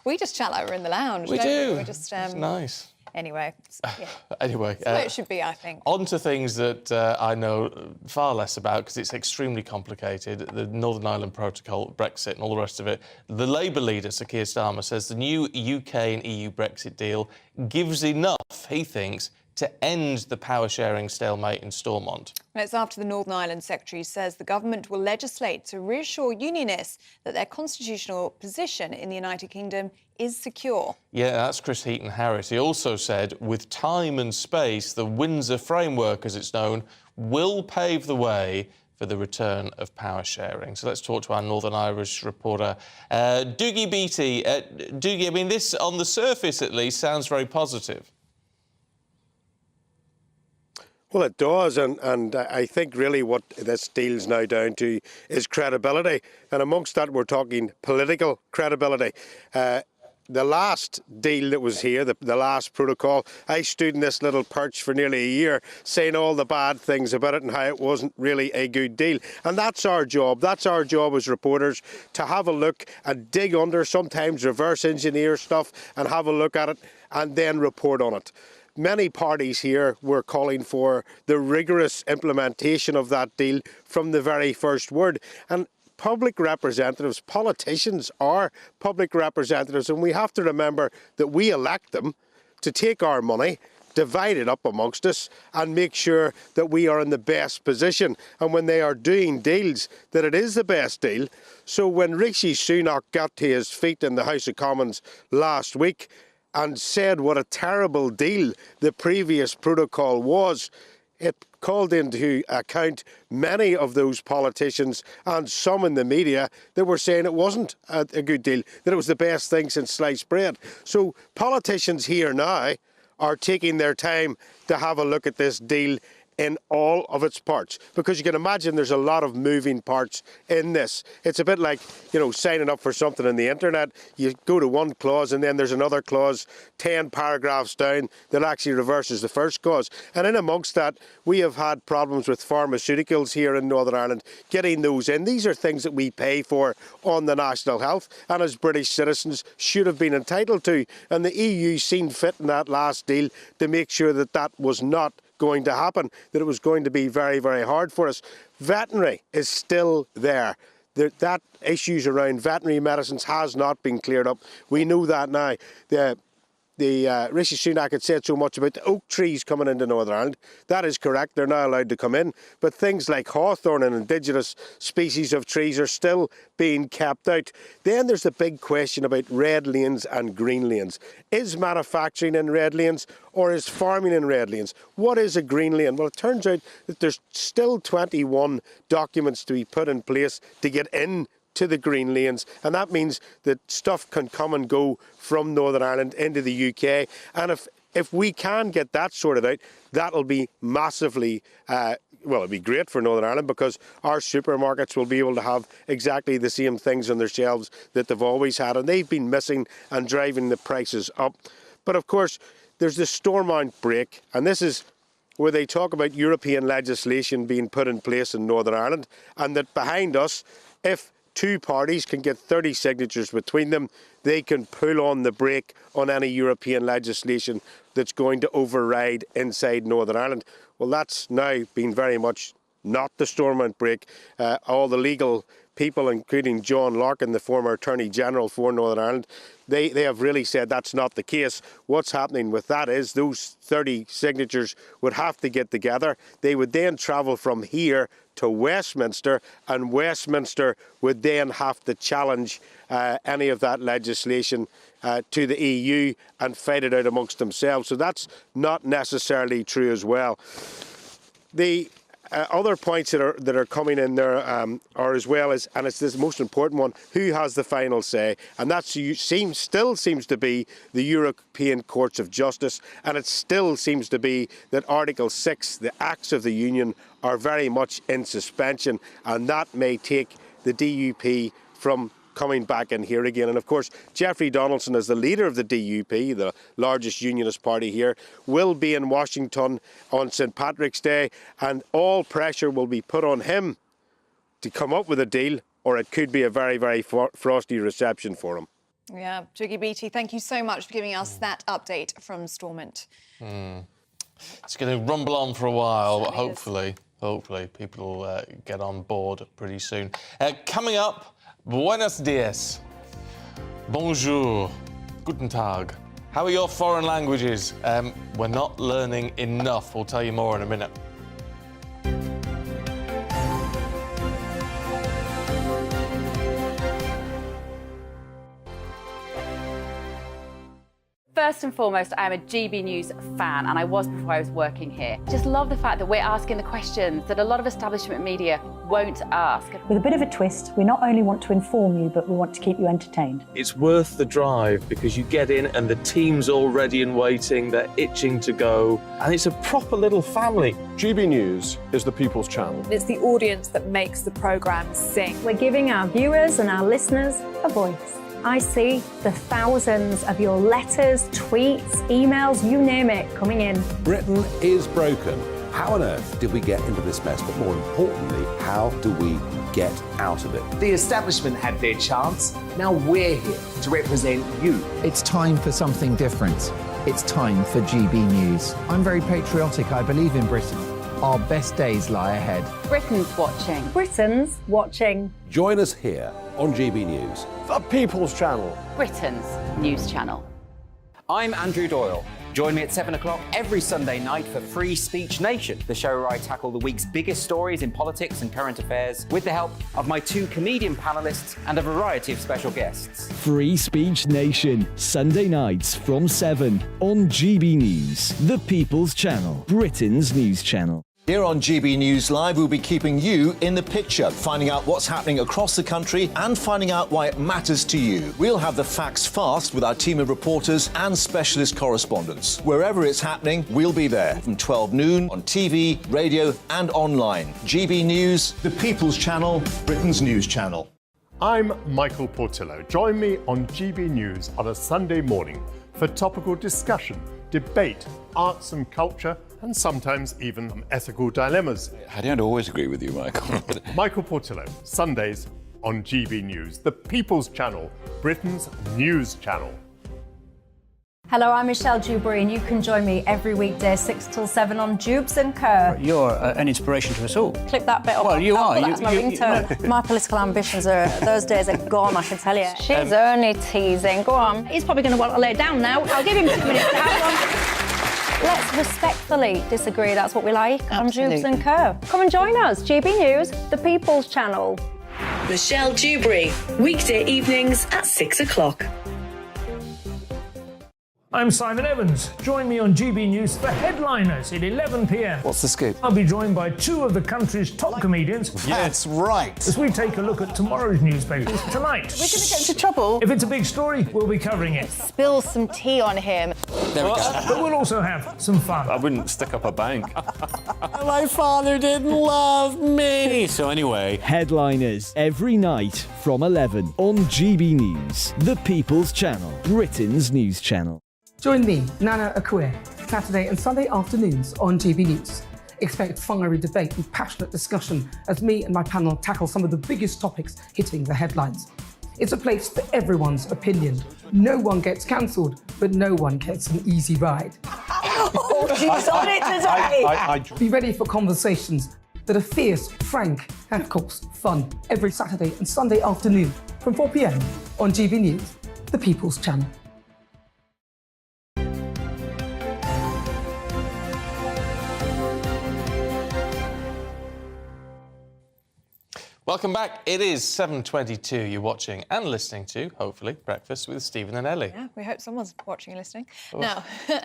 We just chat like we're in the lounge, We don't do. we? We just, it's nice. Anyway, yeah. Anyway, That's where it should be, I think. On to things that I know far less about because it's extremely complicated. The Northern Ireland Protocol, Brexit and all the rest of it. The Labour leader, Sir Keir Starmer, says the new UK and EU Brexit deal gives enough, he thinks, to end the power-sharing stalemate in Stormont. And it's after the Northern Ireland Secretary says the government will legislate to reassure unionists that their constitutional position in the United Kingdom is secure. Yeah, that's Chris Heaton-Harris. He also said, with time and space, the Windsor Framework, as it's known, will pave the way for the return of power sharing. So let's talk to our Northern Irish reporter, Dougie Beattie. Dougie, I mean, this, on the surface at least, sounds very positive. Well, it does, and I think really what this deal's now down to is credibility. And amongst that, we're talking political credibility. The last deal that was here, the last protocol, I stood in this little perch for nearly a year saying all the bad things about it and how it wasn't really a good deal. And that's our job. That's our job as reporters, to have a look and dig under, sometimes reverse engineer stuff and have a look at it and then report on it. Many parties here were calling for the rigorous implementation of that deal from the very first word. And public representatives, politicians are public representatives, and we have to remember that we elect them to take our money, divide it up amongst us and make sure that we are in the best position. And when they are doing deals, that it is the best deal. So when Rishi Sunak got to his feet in the House of Commons last week and said what a terrible deal the previous protocol was, it called into account many of those politicians and some in the media that were saying it wasn't a good deal, that it was the best thing since sliced bread. So politicians here now are taking their time to have a look at this deal in all of its parts, because you can imagine there's a lot of moving parts in this. It's a bit like, you know, signing up for something on the internet. You go to one clause and then there's another clause 10 paragraphs down that actually reverses the first clause. And in amongst that, we have had problems with pharmaceuticals here in Northern Ireland, getting those in. These are things that we pay for on the national health and as British citizens should have been entitled to. And the EU seemed fit in that last deal to make sure that that was not going to happen, that it was going to be very, very hard for us. Veterinary is still there. That issues around veterinary medicines has not been cleared up. We know that now. Rishi Sunak had said so much about the oak trees coming into Northern Ireland. That is correct, they're now allowed to come in. But things like hawthorn and indigenous species of trees are still being kept out. Then there's the big question about red lanes and green lanes. Is manufacturing in red lanes or is farming in red lanes? What is a green lane? Well, it turns out that there's still 21 documents to be put in place to get in to the green lanes, and that means that stuff can come and go from Northern Ireland into the UK. And if we can get that sorted out, that'll be massively well, it'll be great for Northern Ireland, because our supermarkets will be able to have exactly the same things on their shelves that they've always had, and they've been missing and driving the prices up. But of course, there's the Stormont break, and this is where they talk about European legislation being put in place in Northern Ireland, and that behind us, if two parties can get 30 signatures between them, they can pull on the brake on any European legislation that's going to override inside Northern Ireland. Well, that's now been very much not the Stormont break. All the legal people, including John Larkin, the former Attorney General for Northern Ireland, they have really said that's not the case. What's happening with that is those 30 signatures would have to get together. They would then travel from here to Westminster, and Westminster would then have to challenge any of that legislation to the EU and fight it out amongst themselves. So that's not necessarily true as well. The other points that are coming in there are as well as, and it's this most important one, who has the final say? And that still seems to be the European Courts of Justice, and it still seems to be that Article 6, the Acts of the Union, are very much in suspension, and that may take the DUP from coming back in here again. And of course, Jeffrey Donaldson, as the leader of the DUP, the largest unionist party here, will be in Washington on St. Patrick's Day, and all pressure will be put on him to come up with a deal, or it could be a very, very frosty reception for him. Yeah, Jiggy Beatty, thank you so much for giving us that update from Stormont. It's going to rumble on for a while, but hopefully people will get on board pretty soon. Coming up, buenos dias, bonjour, guten tag. How are your foreign languages? We're not learning enough. We'll tell you more in a minute. First and foremost, I am a GB News fan, and I was before I was working here. Just love the fact that we're asking the questions that a lot of establishment media won't ask. With a bit of a twist, we not only want to inform you, but we want to keep you entertained. It's worth the drive because you get in and the team's all ready and waiting, they're itching to go, and it's a proper little family. GB News is the People's Channel. It's the audience that makes the programme sing. We're giving our viewers and our listeners a voice. I see the thousands of your letters, tweets, emails, you name it, coming in. Britain is broken. How on earth did we get into this mess? But more importantly, how do we get out of it? The establishment had their chance. Now we're here to represent you. It's time for something different. It's time for GB News. I'm very patriotic. I believe in Britain. Our best days lie ahead. Britain's watching. Britain's watching. Join us here on GB News. The People's Channel. Britain's news channel. I'm Andrew Doyle. Join me at 7 o'clock every Sunday night for Free Speech Nation, the show where I tackle the week's biggest stories in politics and current affairs with the help of my 2 comedian panellists and a variety of special guests. Free Speech Nation, Sunday nights from 7 on GB News, the People's Channel, Britain's news channel. Here on GB News Live, we'll be keeping you in the picture, finding out what's happening across the country and finding out why it matters to you. We'll have the facts fast with our team of reporters and specialist correspondents. Wherever it's happening, we'll be there from 12 noon on TV, radio and online. GB News, the People's Channel, Britain's news channel. I'm Michael Portillo. Join me on GB News on a Sunday morning for topical discussion, debate, arts and culture, and sometimes even some ethical dilemmas. I don't always agree with you, Michael. Michael Portillo, Sundays on GB News, the People's Channel, Britain's news channel. Hello, I'm Michelle Dewberry, and you can join me every weekday 6 till 7 on Jubes and Kerr. You're an inspiration to us all. Clip that bit up. Well, you are. That's my ringtone. My political ambitions those days are gone, I can tell you. She's only teasing. Go on. He's probably going to want to lay down now. I'll give him 2 minutes to have one. Let's respectfully disagree. That's what we like on Jubes and Kerr. Come and join us. GB News, the People's Channel. Michelle Dewberry, weekday evenings at 6 o'clock. I'm Simon Evans. Join me on GB News for Headliners at 11 p.m. What's the scoop? I'll be joined by 2 of the country's top comedians. That's right. As we take a look at tomorrow's newspapers tonight. We're going to get into trouble. If it's a big story, we'll be covering it. Spill some tea on him. There we go. But we'll also have some fun. I wouldn't stick up a bank. My father didn't love me. So anyway. Headliners every night from 11 on GB News, the People's Channel, Britain's news channel. Join me, Nana Akue, Saturday and Sunday afternoons on GB News. Expect fiery debate and passionate discussion as me and my panel tackle some of the biggest topics hitting the headlines. It's a place for everyone's opinion. No one gets cancelled, but no one gets an easy ride. Oh, she's on it today! Be ready for conversations that are fierce, frank, and of course, fun. Every Saturday and Sunday afternoon from 4 p.m. on GB News, the People's Channel. Welcome back. It is 7:22. You're watching and listening to, hopefully, Breakfast with Stephen and Ellie. Yeah, we hope someone's watching and listening. Now,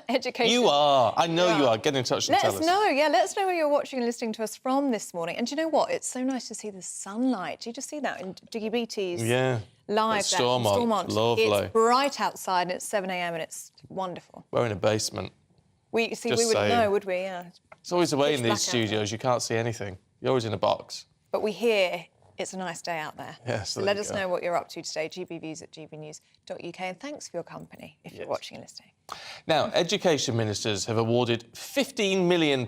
education. You are. I know you are. Get in touch and Let tell us us. know. Yeah, let us know where you're watching and listening to us from this morning. And do you know what? It's so nice to see the sunlight. Do you just see that in Jiggy Beatty's Yeah. live It's there from Stormont. Lovely. It's bright outside and it's 7 a.m. and it's wonderful. We're in a basement. We Just wouldn't saying. know, would we? Yeah. It's always the way in Pitch these black out studios. You can't see anything. You're always in a box. But we hear it's a nice day out there. Yes, So there let you us go. know what you're up to today. GBViews at gbnews.uk. And thanks for your company if you're watching and listening. Now, education ministers have awarded £15 million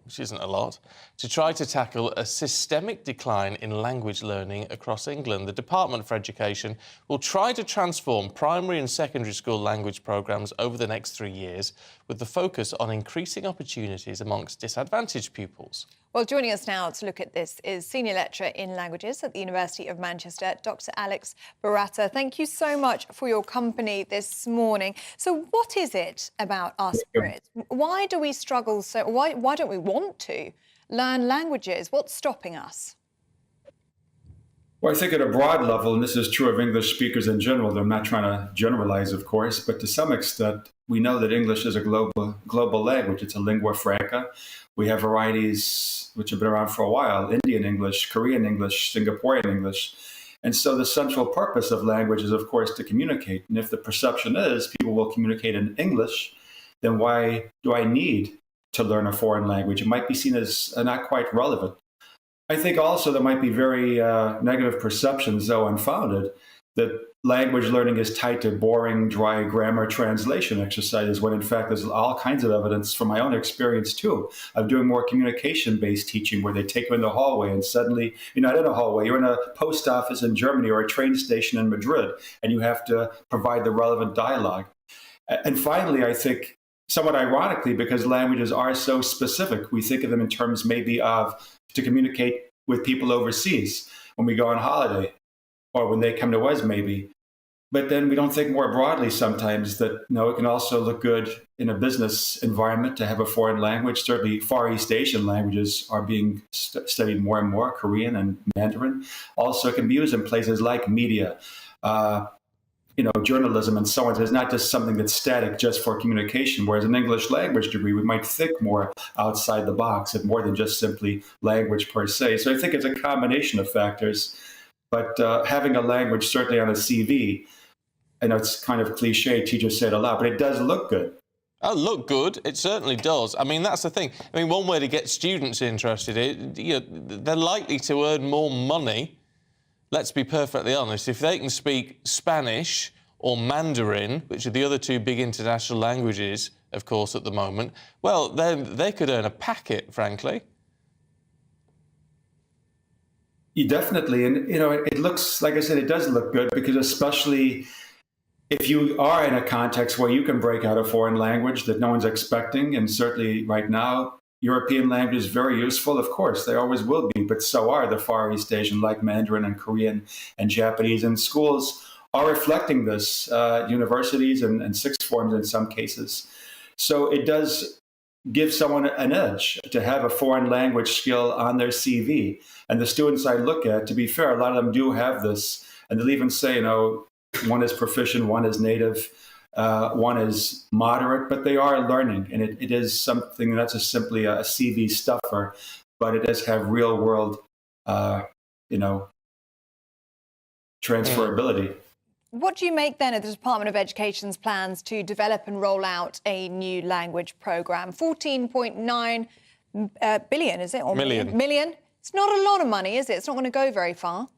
which isn't a lot, to try to tackle a systemic decline in language learning across England. The Department for Education will try to transform primary and secondary school language programmes over the next 3 years, with the focus on increasing opportunities amongst disadvantaged pupils. Well, joining us now to look at this is Senior Lecturer in Languages at the University of Manchester, Dr. Alex Baratta. Thank you so much for your company this morning. So what is it about us Brits? Why do we struggle so... Why don't we want to learn languages? What's stopping us? Well, I think at a broad level, and this is true of English speakers in general, I'm not trying to generalize, of course, but to some extent, we know that English is a global language. It's a lingua franca. We have varieties which have been around for a while: Indian English, Korean English, Singaporean English. And so the central purpose of language is, of course, to communicate. And if the perception is people will communicate in English, then why do I need to learn a foreign language? It might be seen as not quite relevant. I think also there might be very negative perceptions, though unfounded, that language learning is tied to boring, dry grammar translation exercises, when in fact there's all kinds of evidence from my own experience too, of doing more communication-based teaching, where they take you in the hallway and suddenly you're not in a hallway, you're in a post office in Germany or a train station in Madrid, and you have to provide the relevant dialogue. And finally, I think, somewhat ironically, because languages are so specific, we think of them in terms maybe of to communicate with people overseas when we go on holiday, or when they come to us maybe. But then we don't think more broadly sometimes that, no, it can also look good in a business environment to have a foreign language. Certainly Far East Asian languages are being studied more and more, Korean and Mandarin. Also it can be used in places like media, journalism and so on. So it's not just something that's static just for communication, whereas an English language degree, we might think more outside the box and more than just simply language per se. So I think it's a combination of factors. But having a language certainly on a CV, I know it's kind of cliche, teachers say it a lot, but it does look good. Oh, look good. It certainly does. I mean, that's the thing. I mean, one way to get students interested, they're likely to earn more money, let's be perfectly honest, if they can speak Spanish or Mandarin, which are the other two big international languages, of course, at the moment. Well, then they could earn a packet, frankly. Definitely. And, it looks, like I said, it does look good, because especially if you are in a context where you can break out a foreign language that no one's expecting, and certainly right now, European language is very useful. Of course, they always will be, but so are the Far East Asian, like Mandarin and Korean and Japanese. And schools are reflecting this, universities and sixth forms in some cases. So it does give someone an edge to have a foreign language skill on their CV. And the students I look at, to be fair, a lot of them do have this. And they'll even say, one is proficient, one is native, one is moderate, but they are learning. And it is something that's simply a CV stuffer, but it does have real world, transferability. What do you make then of the Department of Education's plans to develop and roll out a new language programme? 14.9 billion, is it? Or million? It's not a lot of money, is it? It's not going to go very far.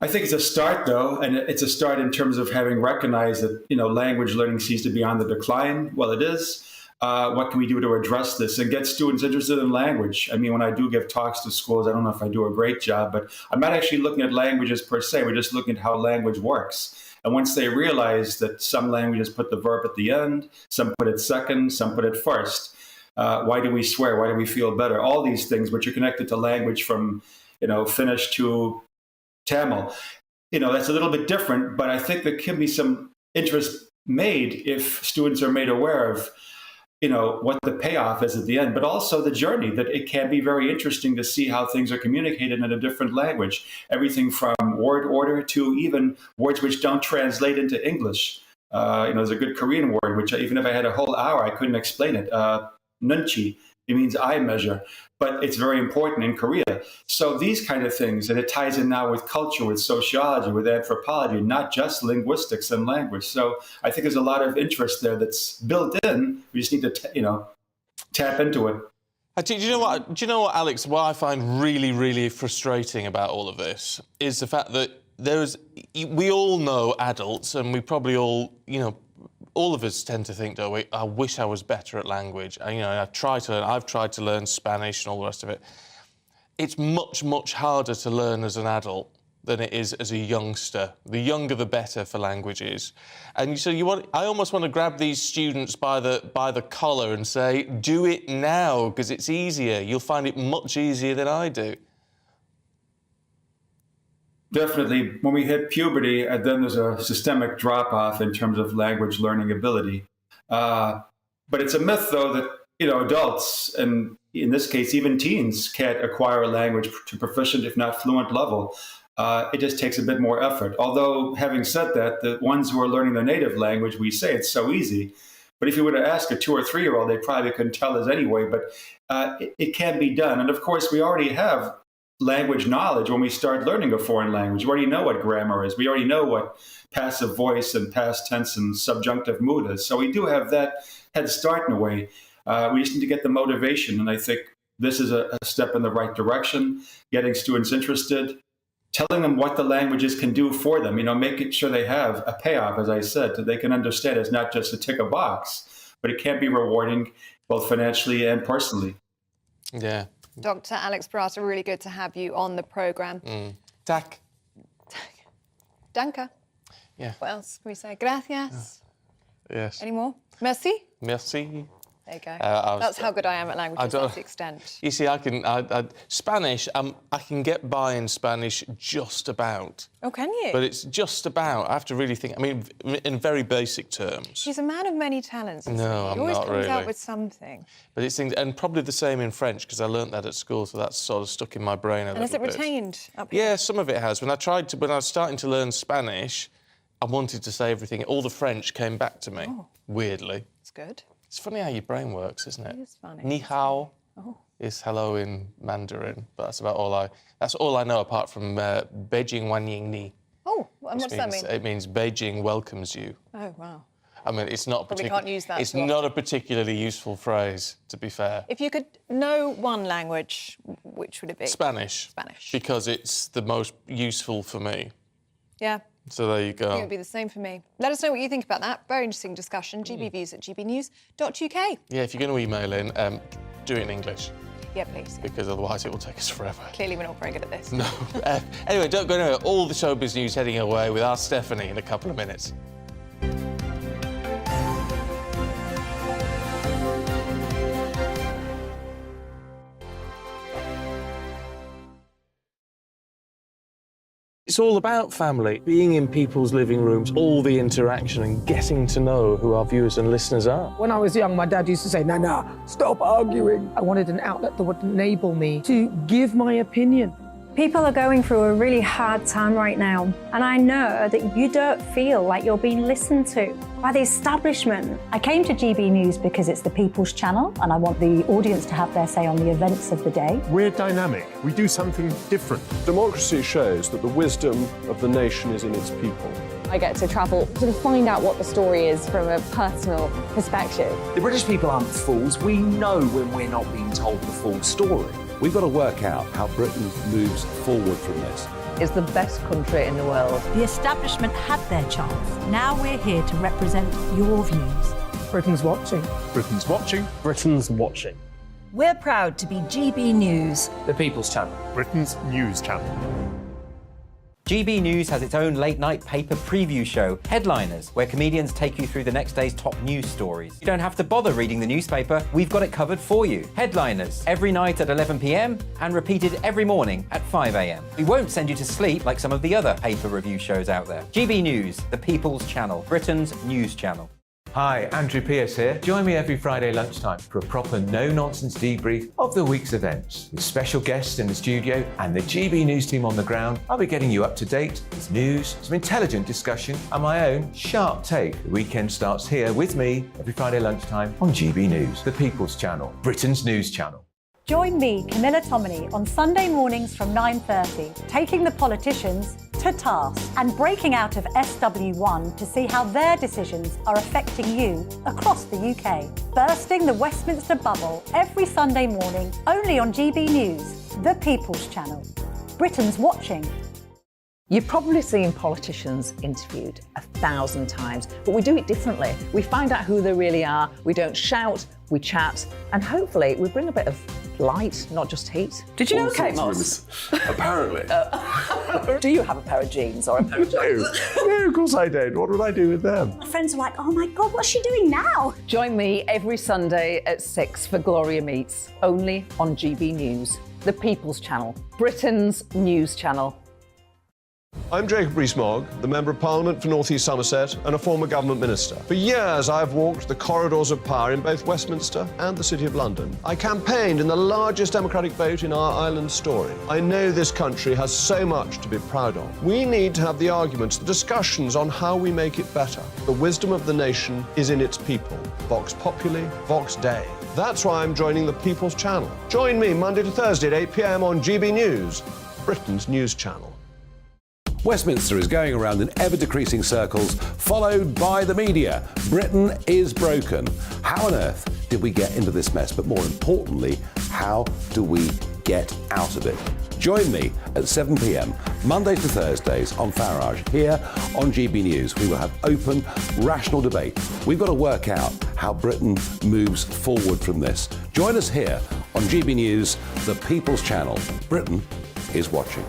I think it's a start, though, and it's a start in terms of having recognized that, language learning seems to be on the decline. Well, it is. What can we do to address this and get students interested in language? I mean, when I do give talks to schools, I don't know if I do a great job, but I'm not actually looking at languages per se. We're just looking at how language works. And once they realize that some languages put the verb at the end, some put it second, some put it first. Why do we swear? Why do we feel better? All these things which are connected to language from, Finnish to Tamil. That's a little bit different, but I think there can be some interest made if students are made aware of what the payoff is at the end, but also the journey, that it can be very interesting to see how things are communicated in a different language. Everything from word order to even words which don't translate into English. There's a good Korean word, which even if I had a whole hour, I couldn't explain it. Nunchi, it means eye measure, but it's very important in Korea. So these kind of things, and it ties in now with culture, with sociology, with anthropology, not just linguistics and language. So I think there's a lot of interest there that's built in. We just need to, tap into it. Do you know what, Alex? What I find really, really frustrating about all of this is the fact that we all know adults, and we probably all all of us tend to think, don't we, I wish I was better at language. And, you know, I've tried to learn Spanish and all the rest of it. It's much, much harder to learn as an adult than it is as a youngster. The younger, the better for languages. And so I almost want to grab these students by the collar and say, do it now, because it's easier. You'll find it much easier than I do. Definitely. When we hit puberty, then there's a systemic drop-off in terms of language learning ability. But it's a myth, though, that, you know, adults, and in this case, even teens, can't acquire a language to proficient, if not fluent level. It just takes a bit more effort. Although, having said that, the ones who are learning their native language, we say it's so easy. But if you were to ask a 2 or 3-year-old, they probably couldn't tell us anyway. But it can be done. And of course, we already have language knowledge when we start learning a foreign language. We already know what grammar is. We already know what passive voice and past tense and subjunctive mood is. So we do have that head start in a way. We just need to get the motivation. And I think this is a step in the right direction, getting students interested, telling them what the languages can do for them, you know, making sure they have a payoff, as I said, that they can understand it's not just to tick a box, but it can be rewarding both financially and personally. Yeah. Dr. Alex Barata, really good to have you on the programme. Tak. Danke. Yeah. What else can we say? Gracias. Yes. Any more? Merci. Merci. There you go. That's how good I am at languages, to that extent. You see, Spanish, I can get by in Spanish just about. Oh, can you? But it's just about. I have to really think. I mean, in very basic terms. She's a man of many talents. No, he I'm always not comes really. out with something. But it's things, and probably the same in French, because I learnt that at school, so that's sort of stuck in my brain a little bit. And has it retained up here? Yeah, some of it has. When I was starting to learn Spanish, I wanted to say everything. All the French came back to me, weirdly. That's good. It's funny how your brain works, isn't it? It is funny. Ni hao Oh. is hello in Mandarin, but that's about all I know apart from Beijing wan ying ni. Oh, and what's that mean? It means Beijing welcomes you. Oh, wow. I mean, it's not Probably can't use that It's too not a particularly useful phrase, to be fair. If you could know one language, which would it be? Spanish. Spanish. Because it's the most useful for me. Yeah. So there you I think go. it would be the same for me. Let us know what you think about that. Very interesting discussion. gbviews@gbnews.uk. Yeah, if you're going to email in, do it in English. Yeah, please. Because otherwise it will take us forever. Clearly we're not very good at this. No. Anyway, don't go anywhere. All the showbiz news heading away with our Stephanie in a couple of minutes. It's all about family, being in people's living rooms, all the interaction and getting to know who our viewers and listeners are. When I was young, my dad used to say, Nana, stop arguing. I wanted an outlet that would enable me to give my opinion. People are going through a really hard time right now, and I know that you don't feel like you're being listened to by the establishment. I came to GB News because it's the People's Channel, and I want the audience to have their say on the events of the day. We're dynamic. We do something different. Democracy shows that the wisdom of the nation is in its people. I get to travel to find out what the story is from a personal perspective. The British people aren't fools. We know when we're not being told the full story. We've got to work out how Britain moves forward from this. It's the best country in the world. The establishment had their chance. Now we're here to represent your views. Britain's watching. Britain's watching. Britain's watching. We're proud to be GB News. The People's Channel. Britain's news channel. GB News has its own late-night paper preview show, Headliners, where comedians take you through the next day's top news stories. You don't have to bother reading the newspaper, we've got it covered for you. Headliners, every night at 11 p.m. and repeated every morning at 5 a.m. We won't send you to sleep like some of the other paper review shows out there. GB News, the People's Channel, Britain's news channel. Hi, Andrew Pierce here. Join me every Friday lunchtime for a proper no-nonsense debrief of the week's events. With special guests in the studio and the GB News team on the ground, I'll be getting you up to date with news, some intelligent discussion, and my own sharp take. The weekend starts here with me every Friday lunchtime on GB News, the People's Channel, Britain's news channel. Join me, Camilla Tominey, on Sunday mornings from 9:30, taking the politicians to task and breaking out of SW1 to see how their decisions are affecting you across the UK. Bursting the Westminster bubble every Sunday morning, only on GB News, the People's Channel. Britain's watching. You've probably seen politicians interviewed 1,000 times, but we do it differently. We find out who they really are, we don't shout, we chat, and hopefully we bring a bit of light, not just heat. Did you know Kate Moss? Apparently. Do you have a pair of jeans or a pair of jeans? No, of course I don't. What would I do with them? My friends are like, oh my God, what's she doing now? Join me every Sunday at 6 for Gloria Meets, only on GB News, the People's Channel, Britain's news channel. I'm Jacob Rees-Mogg, the Member of Parliament for North East Somerset and a former government minister. For years, I've walked the corridors of power in both Westminster and the City of London. I campaigned in the largest democratic vote in our island's story. I know this country has so much to be proud of. We need to have the arguments, the discussions on how we make it better. The wisdom of the nation is in its people. Vox Populi, Vox Dei. That's why I'm joining the People's Channel. Join me Monday to Thursday at 8 p.m. on GB News, Britain's news channel. Westminster is going around in ever-decreasing circles, followed by the media. Britain is broken. How on earth did we get into this mess? But more importantly, how do we get out of it? Join me at 7 p.m, Mondays to Thursdays on Farage, here on GB News. We will have open, rational debate. We've got to work out how Britain moves forward from this. Join us here on GB News, the People's Channel. Britain is watching.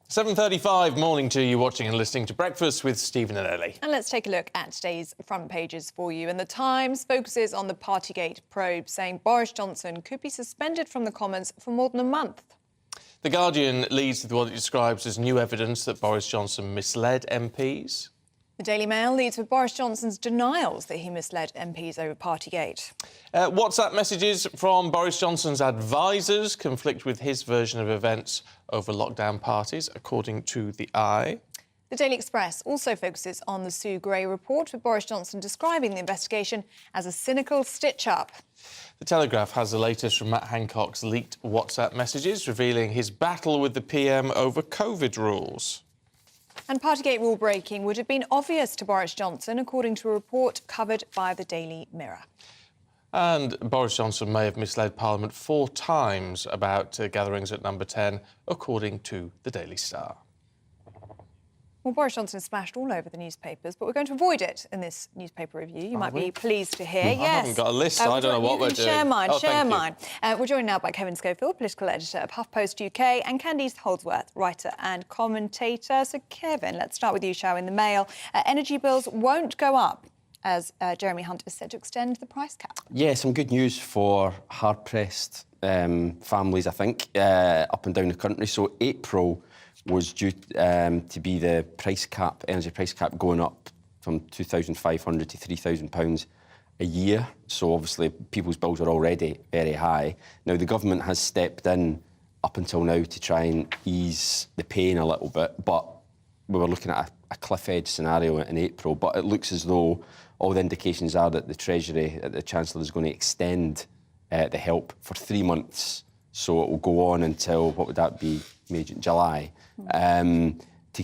7:35, morning to you, watching and listening to Breakfast with Stephen and Ellie. And let's take a look at today's front pages for you. And the Times focuses on the Partygate probe, saying Boris Johnson could be suspended from the Commons for more than a month. The Guardian leads with what it describes as new evidence that Boris Johnson misled MPs. The Daily Mail leads with Boris Johnson's denials that he misled MPs over Partygate. WhatsApp messages from Boris Johnson's advisers conflict with his version of events over lockdown parties, according to The Eye. The Daily Express also focuses on the Sue Gray report, with Boris Johnson describing the investigation as a cynical stitch-up. The Telegraph has the latest from Matt Hancock's leaked WhatsApp messages, revealing his battle with the PM over COVID rules. And Partygate rule breaking would have been obvious to Boris Johnson, according to a report covered by the Daily Mirror. And Boris Johnson may have misled Parliament 4 times about gatherings at Number 10, according to the Daily Star. Well, Boris Johnson splashed all over the newspapers, but we're going to avoid it in this newspaper review. You might be pleased to hear. I haven't got a list, so I don't know what we're doing. Share mine, Oh, share thank you. mine. We're joined now by Kevin Schofield, political editor of HuffPost UK, and Candice Holdsworth, writer and commentator. So, Kevin, let's start with you, shall we? In the Mail, energy bills won't go up, as Jeremy Hunt is set to extend the price cap. Yeah, some good news for hard-pressed families, I think, up and down the country. So April was due to be the price cap, energy price cap, going up from £2,500 to £3,000 a year. So obviously people's bills are already very high. Now the government has stepped in up until now to try and ease the pain a little bit, but we were looking at a cliff edge scenario in April, but it looks as though all the indications are that the Treasury, the Chancellor, is going to extend the help for 3 months. So it will go on until, what would that be, May, July, to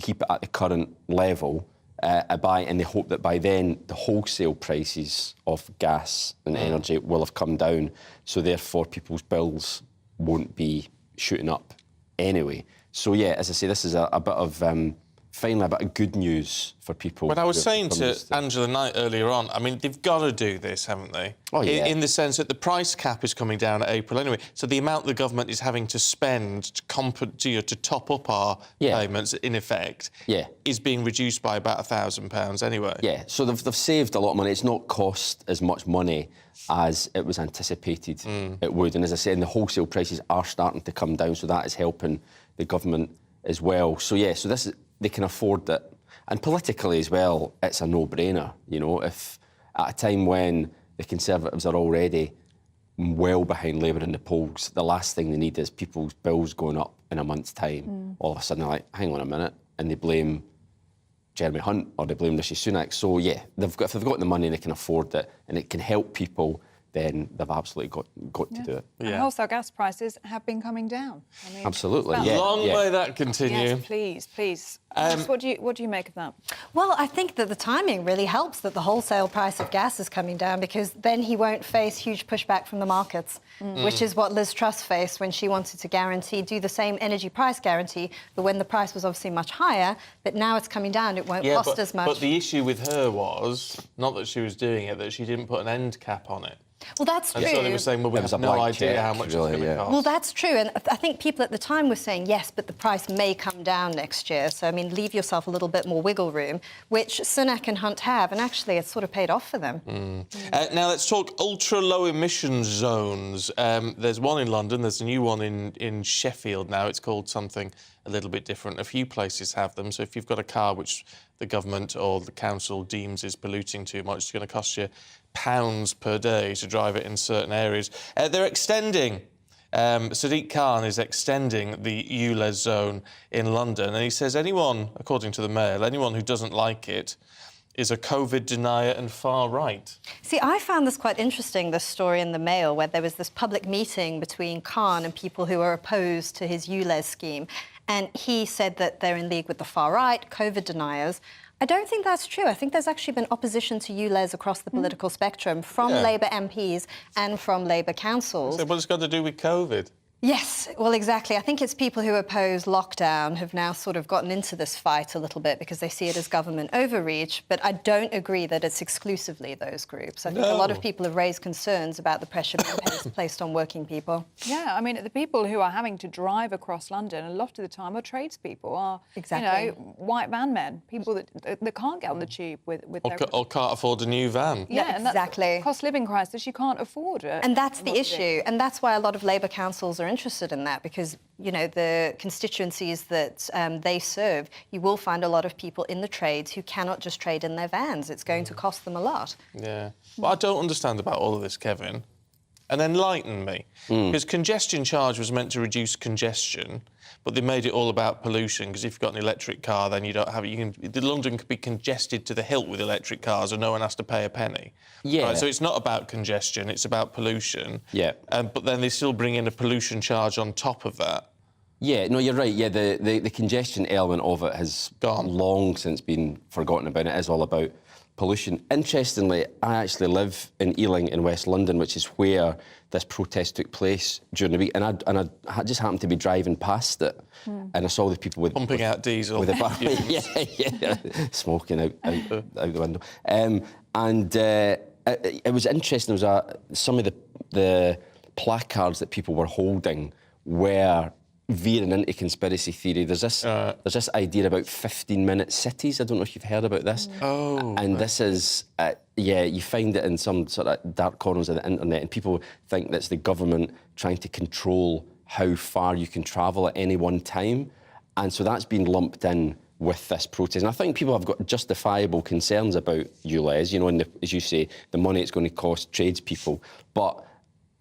keep it at the current level, in the hope that by then the wholesale prices of gas and energy will have come down, so therefore people's bills won't be shooting up anyway. So yeah, as I say, this is a bit of finally a bit of good news for people. But I was saying to Angela Knight earlier on, I mean, they've got to do this, haven't they? Oh, yeah. In the sense that the price cap is coming down at April anyway, so the amount the government is having to spend to top up our payments, in effect, is being reduced by about £1,000 anyway. Yeah, so they've saved a lot of money. It's not cost as much money as it was anticipated it would. And as I said, the wholesale prices are starting to come down, so that is helping the government as well. So yeah, so this is, they can afford it. And politically as well, it's a no-brainer. You know, if at a time when the Conservatives are already well behind Labour in the polls, the last thing they need is people's bills going up in a month's time. All of a sudden they're like, hang on a minute, and they blame Jeremy Hunt or they blame Rishi Sunak. So yeah, if they've got the money, they can afford it, and it can help people then they've absolutely got to do it. And wholesale gas prices have been coming down. I mean, Absolutely. Long may that continue. Yes, please. Alice, what do you make of that? Well, I think that the timing really helps that the wholesale price of gas is coming down, because then he won't face huge pushback from the markets, which is what Liz Truss faced when she wanted to do the same energy price guarantee, but when the price was obviously much higher, but now it's coming down, it won't cost as much. But the issue with her was, not that she was doing it, that she didn't put an end cap on it. Well, that's true. And so they were saying, well, we have no idea how much it's going to cost. Well, that's true. And I think people at the time were saying, yes, but the price may come down next year. So, I mean, leave yourself a little bit more wiggle room, which Sunak and Hunt have. And actually, it's sort of paid off for them. Now, let's talk ultra-low emissions zones. There's one in London. There's a new one in Sheffield now. It's called something a little bit different. A few places have them. So if you've got a car which the government or the council deems is polluting too much, it's going to cost you £pounds per day to drive it in certain areas. They're extending. Sadiq Khan is extending the ULEZ zone in London, and he says anyone, according to the Mail, anyone who doesn't like it is a COVID denier and far right. See, I found this quite interesting, this story in the Mail, where there was this public meeting between Khan and people who are opposed to his ULEZ scheme, and he said that they're in league with the far right, COVID deniers. I don't think that's true. I think there's actually been opposition to ULEZ across the political spectrum from Labour MPs and from Labour councils. So what it's got to do with COVID? Yes, well, exactly. I think it's people who oppose lockdown have now sort of gotten into this fight a little bit because they see it as government overreach, but I don't agree that it's exclusively those groups. I think a lot of people have raised concerns about the pressure being placed on working people. Yeah, I mean, the people who are having to drive across London, a lot of the time, are tradespeople, are, white van men, people that can't get on the tube with their... Or can't afford a new van. Yeah, exactly. Cost living crisis, you can't afford it. And that's the issue, and that's why a lot of Labour councils are interested in that, because, the constituencies that they serve, you will find a lot of people in the trades who cannot just trade in their vans. It's going to cost them a lot. Yeah. What I don't understand about all of this, Kevin, and enlighten me, because congestion charge was meant to reduce congestion, but they made it all about pollution, because if you've got an electric car, then you don't have it. London could be congested to the hilt with electric cars and no one has to pay a penny. Yeah. Right, so it's not about congestion, it's about pollution. Yeah. But then they still bring in a pollution charge on top of that. Yeah, no, you're right. Yeah, the congestion element of it has long since been forgotten about. It is all about pollution. Interestingly, I actually live in Ealing in West London, which is where this protest took place during the week, and I just happened to be driving past it, and I saw the people with... Pumping out diesel. With a bar, yeah, smoking out the window. It was interesting. There was some of the placards that people were holding were veering into conspiracy theory. There's this idea about 15-minute cities. I don't know if you've heard about this. And this is, you find it in some sort of dark corners of the internet, and people think that's the government trying to control how far you can travel at any one time. And so that's been lumped in with this protest. And I think people have got justifiable concerns about ULEZ, and as you say, the money it's going to cost tradespeople. But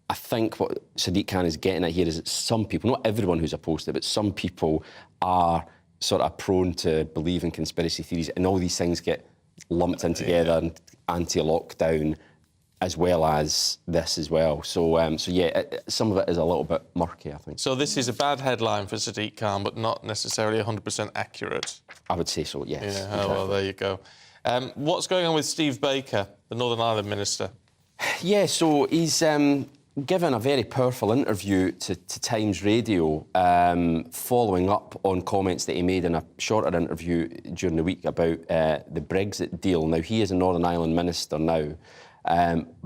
I think what Sadiq Khan is getting at here is that some people, not everyone who's opposed to it, but some people are sort of prone to believe in conspiracy theories, and all these things get lumped in together, and anti-lockdown as well as this as well. So some of it is a little bit murky, I think. So this is a bad headline for Sadiq Khan, but not necessarily 100% accurate. I would say so, yes. Yeah, exactly. well, there you go. What's going on with Steve Baker, the Northern Ireland minister? Yeah, so he's given a very powerful interview to Times Radio, following up on comments that he made in a shorter interview during the week about the Brexit deal. Now, he is a Northern Ireland minister now,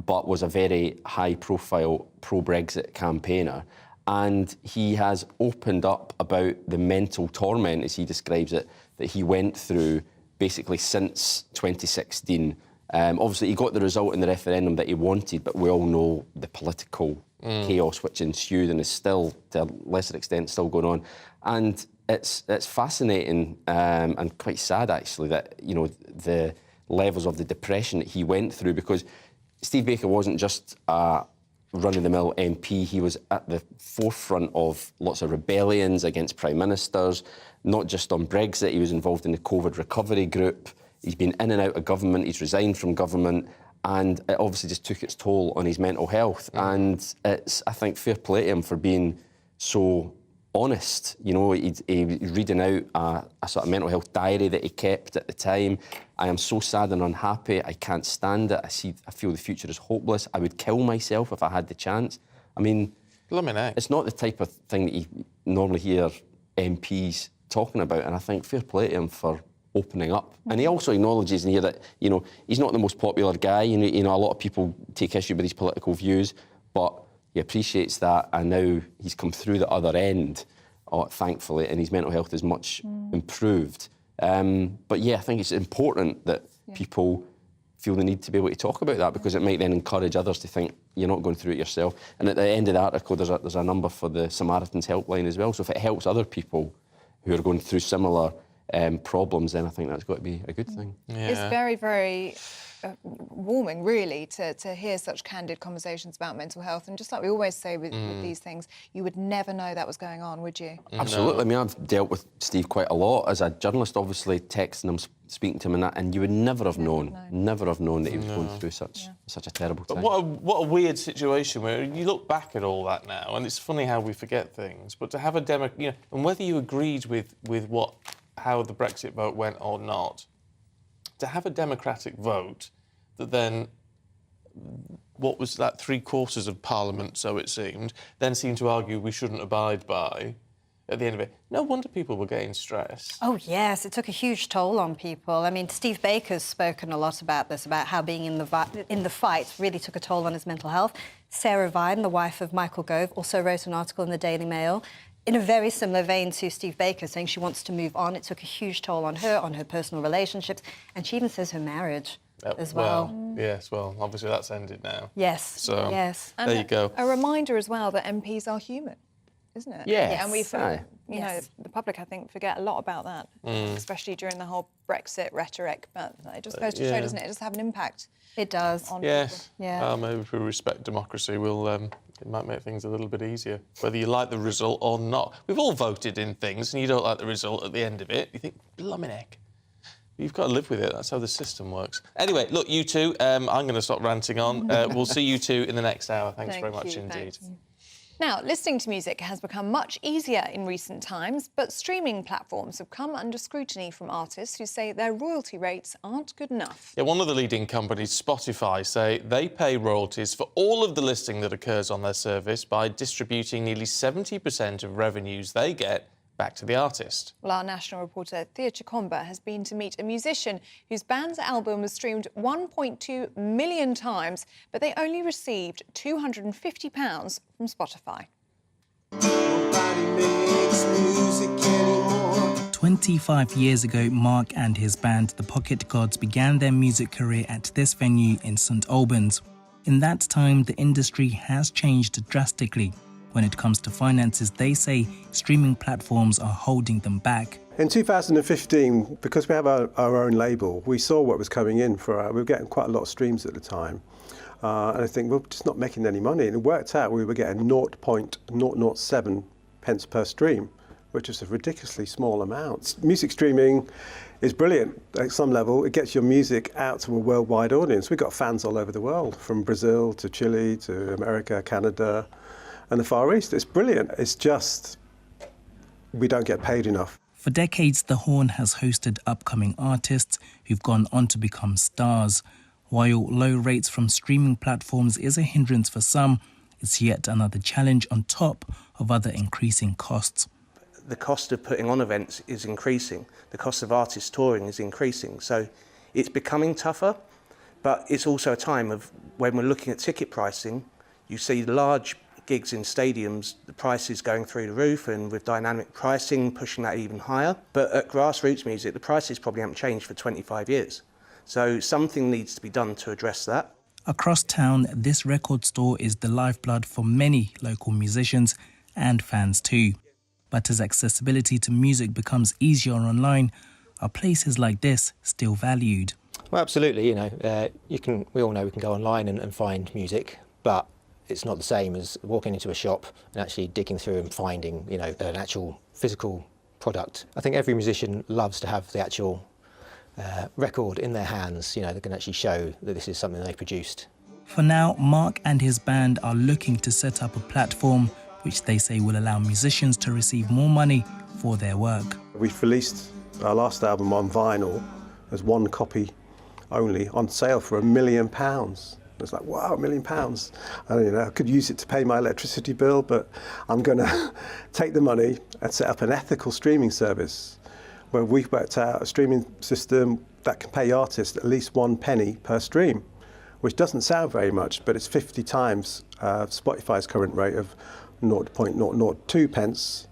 but was a very high-profile pro-Brexit campaigner. And he has opened up about the mental torment, as he describes it, that he went through basically since 2016. Obviously, he got the result in the referendum that he wanted, but we all know the political chaos which ensued and is still, to a lesser extent, still going on. And it's fascinating and quite sad, actually, that, the levels of the depression that he went through, because Steve Baker wasn't just a run-of-the-mill MP. He was at the forefront of lots of rebellions against prime ministers, not just on Brexit. He was involved in the COVID recovery group. He's been in and out of government. He's resigned from government. and it obviously just took its toll on his mental health. And it's, I think, fair play to him for being so honest. You know, he's reading out a sort of mental health diary that he kept at the time. I am so sad and unhappy. I can't stand it. I feel the future is hopeless. I would kill myself if I had the chance. I mean, it's not the type of thing that you normally hear MPs talking about, and I think fair play to him for opening up. And he also acknowledges in here that, you know, he's not the most popular guy. You know, a lot of people take issue with his political views, but he appreciates that, and now he's come through the other end, thankfully, and his mental health is much improved. But yeah, I think it's important that people feel the need to be able to talk about that, because it might then encourage others to think you're not going through it yourself. And at the end of the article, there's a number for the Samaritans helpline as well. So if it helps other people who are going through similar problems, then I think that's got to be a good thing. Yeah. It's very, very warming, really, to hear such candid conversations about mental health. And just like we always say with these things, you would never know that was going on, would you? Absolutely. I mean, I've dealt with Steve quite a lot as a journalist, obviously, texting him, speaking to him and that, and you would never have known that he was going through such a terrible time. But what a weird situation where you look back at all that now, and it's funny how we forget things, but to have a you know, and whether you agreed with how the Brexit vote went or not, to have a democratic vote that then, what was that, 3/4 of Parliament, so it seemed, then seemed to argue we shouldn't abide by at the end of it. No wonder people were getting stressed. Oh, yes, it took a huge toll on people. I mean, Steve Baker's spoken a lot about this, about how being in the fight really took a toll on his mental health. Sarah Vine, the wife of Michael Gove, also wrote an article in the Daily Mail in a very similar vein to Steve Baker, saying she wants to move on. It took a huge toll on her personal relationships, and she even says her marriage as well. Yes, well, obviously that's ended now. Yes, so, yes. There you go. A reminder as well that MPs are human, isn't it? Yes. And we, you know, the public, I think, forget a lot about that, especially during the whole Brexit rhetoric. But it just goes to show, doesn't it? It does have an impact. It does. On yes. people. Yeah. Maybe if we respect democracy, it might make things a little bit easier, whether you like the result or not. We've all voted in things, and you don't like the result at the end of it. You think, blimmin' heck. You've got to live with it. That's how the system works. Anyway, look, you two, I'm going to stop ranting on. We'll see you two in the next hour. Thanks very much indeed. Thanks. Now, listening to music has become much easier in recent times, but streaming platforms have come under scrutiny from artists who say their royalty rates aren't good enough. Yeah, one of the leading companies, Spotify, say they pay royalties for all of the listing that occurs on their service by distributing nearly 70% of revenues they get back to the artist. Well, our national reporter Thea Chikomba has been to meet a musician whose band's album was streamed 1.2 million times, but they only received £250 from Spotify. 25 years ago, Mark and his band, the Pocket Gods, began their music career at this venue in St Albans. In that time, the industry has changed drastically. When it comes to finances, they say streaming platforms are holding them back. In 2015, because we have our own label, we saw what was coming in we were getting quite a lot of streams at the time. And I think we're just not making any money. And it worked out we were getting 0.007 pence per stream, which is a ridiculously small amount. Music streaming is brilliant at some level. It gets your music out to a worldwide audience. We've got fans all over the world, from Brazil to Chile to America, Canada, and the Far East. It's brilliant. It's just we don't get paid enough. For decades, The Horn has hosted upcoming artists who've gone on to become stars. While low rates from streaming platforms is a hindrance for some, it's yet another challenge on top of other increasing costs. The cost of putting on events is increasing. The cost of artist touring is increasing. So it's becoming tougher, but it's also a time of when we're looking at ticket pricing, you see large gigs in stadiums, the prices going through the roof, and with dynamic pricing pushing that even higher. But at grassroots music, the prices probably haven't changed for 25 years. So something needs to be done to address that. Across town, this record store is the lifeblood for many local musicians and fans too. But as accessibility to music becomes easier online, are places like this still valued? Well, absolutely. You know, we all know we can go online and find music, but it's not the same as walking into a shop and actually digging through and finding, you know, an actual physical product. I think every musician loves to have the actual record in their hands, you know, they can actually show that this is something they produced. For now, Mark and his band are looking to set up a platform which they say will allow musicians to receive more money for their work. We've released our last album on vinyl as one copy only on sale for £1 million. It's like, wow, £1 million. I could use it to pay my electricity bill, but I'm going to take the money and set up an ethical streaming service where we've worked out a streaming system that can pay artists at least 1 penny per stream, which doesn't sound very much, but it's 50 times Spotify's current rate of 0.002 pence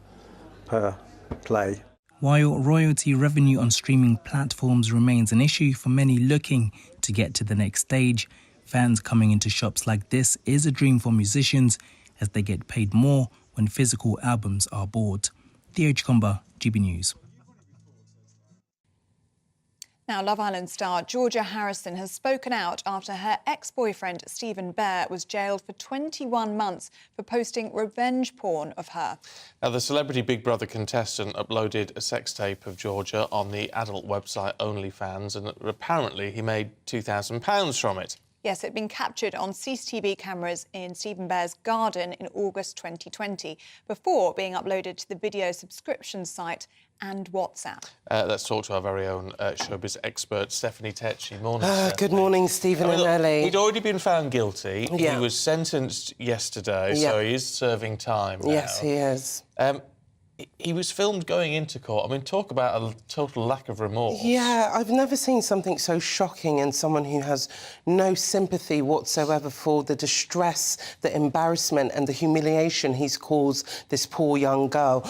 per play. While royalty revenue on streaming platforms remains an issue for many looking to get to the next stage, fans coming into shops like this is a dream for musicians as they get paid more when physical albums are bought. Theo Chikomba, GB News. Now, Love Island star Georgia Harrison has spoken out after her ex-boyfriend Stephen Bear was jailed for 21 months for posting revenge porn of her. Now, the celebrity Big Brother contestant uploaded a sex tape of Georgia on the adult website OnlyFans, and apparently he made £2,000 from it. Yes, it had been captured on CCTV cameras in Stephen Bear's garden in August 2020, before being uploaded to the video subscription site and WhatsApp. Let's talk to our very own showbiz expert, Stephanie Tetchy. Morning, Stephanie. Good morning, Stephen and Ellie. He'd already been found guilty. Yeah. He was sentenced yesterday, so he is serving time now. Yes, he is. He was filmed going into court. I mean, talk about a total lack of remorse. Yeah, I've never seen something so shocking in someone who has no sympathy whatsoever for the distress, the embarrassment and the humiliation he's caused this poor young girl.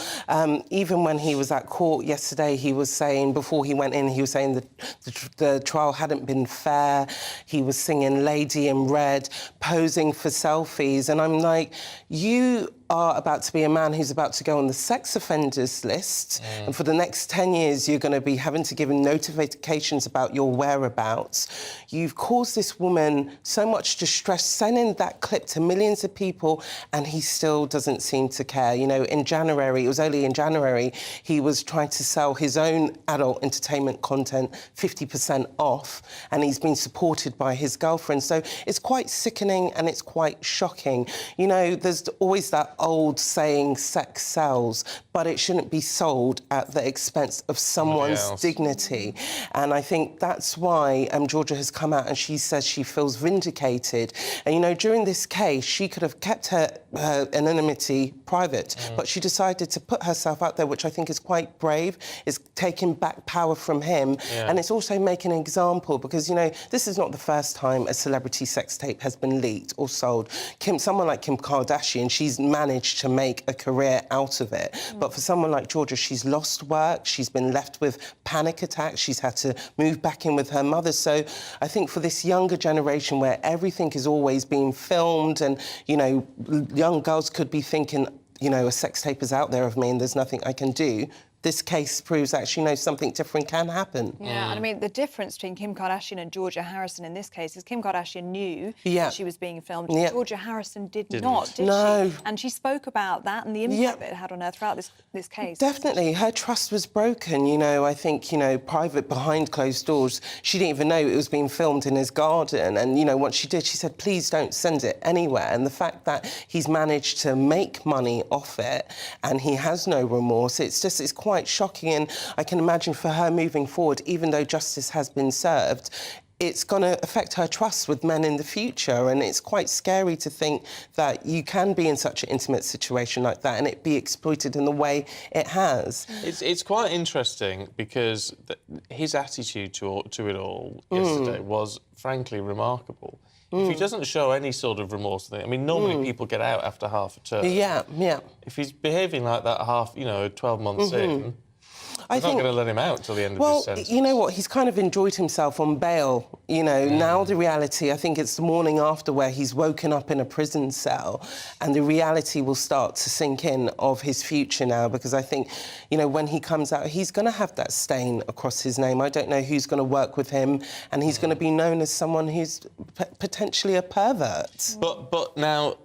Even when he was at court yesterday, he was saying, before he went in, he was saying that the trial hadn't been fair. He was singing Lady in Red, posing for selfies. And I'm like, you are about to be a man who's about to go on the sex offenders list, and for the next 10 years you're going to be having to give him notifications about your whereabouts. You've caused this woman so much distress, sending that clip to millions of people, and he still doesn't seem to care. You know, in January, it was only in January, he was trying to sell his own adult entertainment content 50% off, and he's been supported by his girlfriend. So it's quite sickening and it's quite shocking. You know, there's always that old saying, sex sells, but it shouldn't be sold at the expense of someone's dignity. And I think that's why Georgia has come out and she says she feels vindicated. And, you know, during this case, she could have kept her anonymity private, but she decided to put herself out there, which I think is quite brave. It's taking back power from him. And it's also making an example because, you know, this is not the first time a celebrity sex tape has been leaked or sold. Someone like Kim Kardashian, she's managed to make a career out of it. But for someone like Georgia, she's lost work, she's been left with panic attacks, she's had to move back in with her mother. So I think for this younger generation where everything is always being filmed and, you know, young girls could be thinking, you know, a sex tape is out there of me and there's nothing I can do. This case proves actually, no, something different can happen. Yeah, and I mean, the difference between Kim Kardashian and Georgia Harrison in this case is Kim Kardashian knew that she was being filmed. Georgia Harrison didn't. Did she? And she spoke about that and the impact that it had on her throughout this case. Definitely. Her trust was broken, you know. I think, you know, private, behind closed doors, she didn't even know it was being filmed in his garden. And, you know, what she did, she said, please don't send it anywhere. And the fact that he's managed to make money off it and he has no remorse, it's quite shocking. And I can imagine for her moving forward, even though justice has been served, it's going to affect her trust with men in the future. And it's quite scary to think that you can be in such an intimate situation like that and it be exploited in the way it has. It's quite interesting because his attitude to it all yesterday was frankly remarkable. If he doesn't show any sort of remorse, I mean, normally people get out after half a term. Yeah. If he's behaving like that 12 months in, I'm not going to let him out till the end of his sentence. You know what? He's kind of enjoyed himself on bail. You know, now the reality, I think it's the morning after where he's woken up in a prison cell and the reality will start to sink in of his future now because I think, you know, when he comes out, he's going to have that stain across his name. I don't know who's going to work with him and he's going to be known as someone who's potentially a pervert. But now,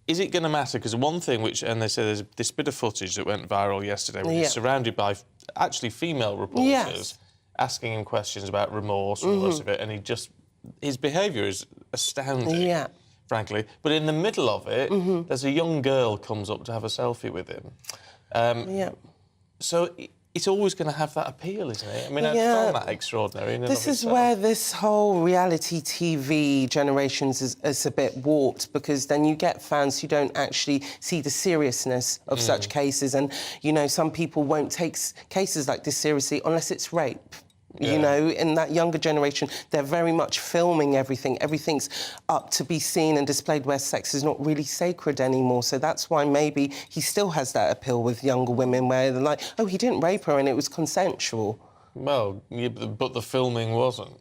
is it going to matter? Because one thing and they say there's this bit of footage that went viral yesterday where he's surrounded by actually female reporters. asking him questions about remorse and all the rest of it, and his behaviour is astounding. Yeah. Frankly, but in the middle of it, there's a young girl comes up to have a selfie with him. So it's always going to have that appeal, isn't it? I mean, I found that extraordinary. This is where this whole reality TV generations is a bit warped, because then you get fans who don't actually see the seriousness of such cases, and you know, some people won't take cases like this seriously unless it's rape. You know, in that younger generation, they're very much filming everything. Everything's up to be seen and displayed, where sex is not really sacred anymore. So that's why maybe he still has that appeal with younger women, where they're like, oh, he didn't rape her and it was consensual. Well, but the filming wasn't.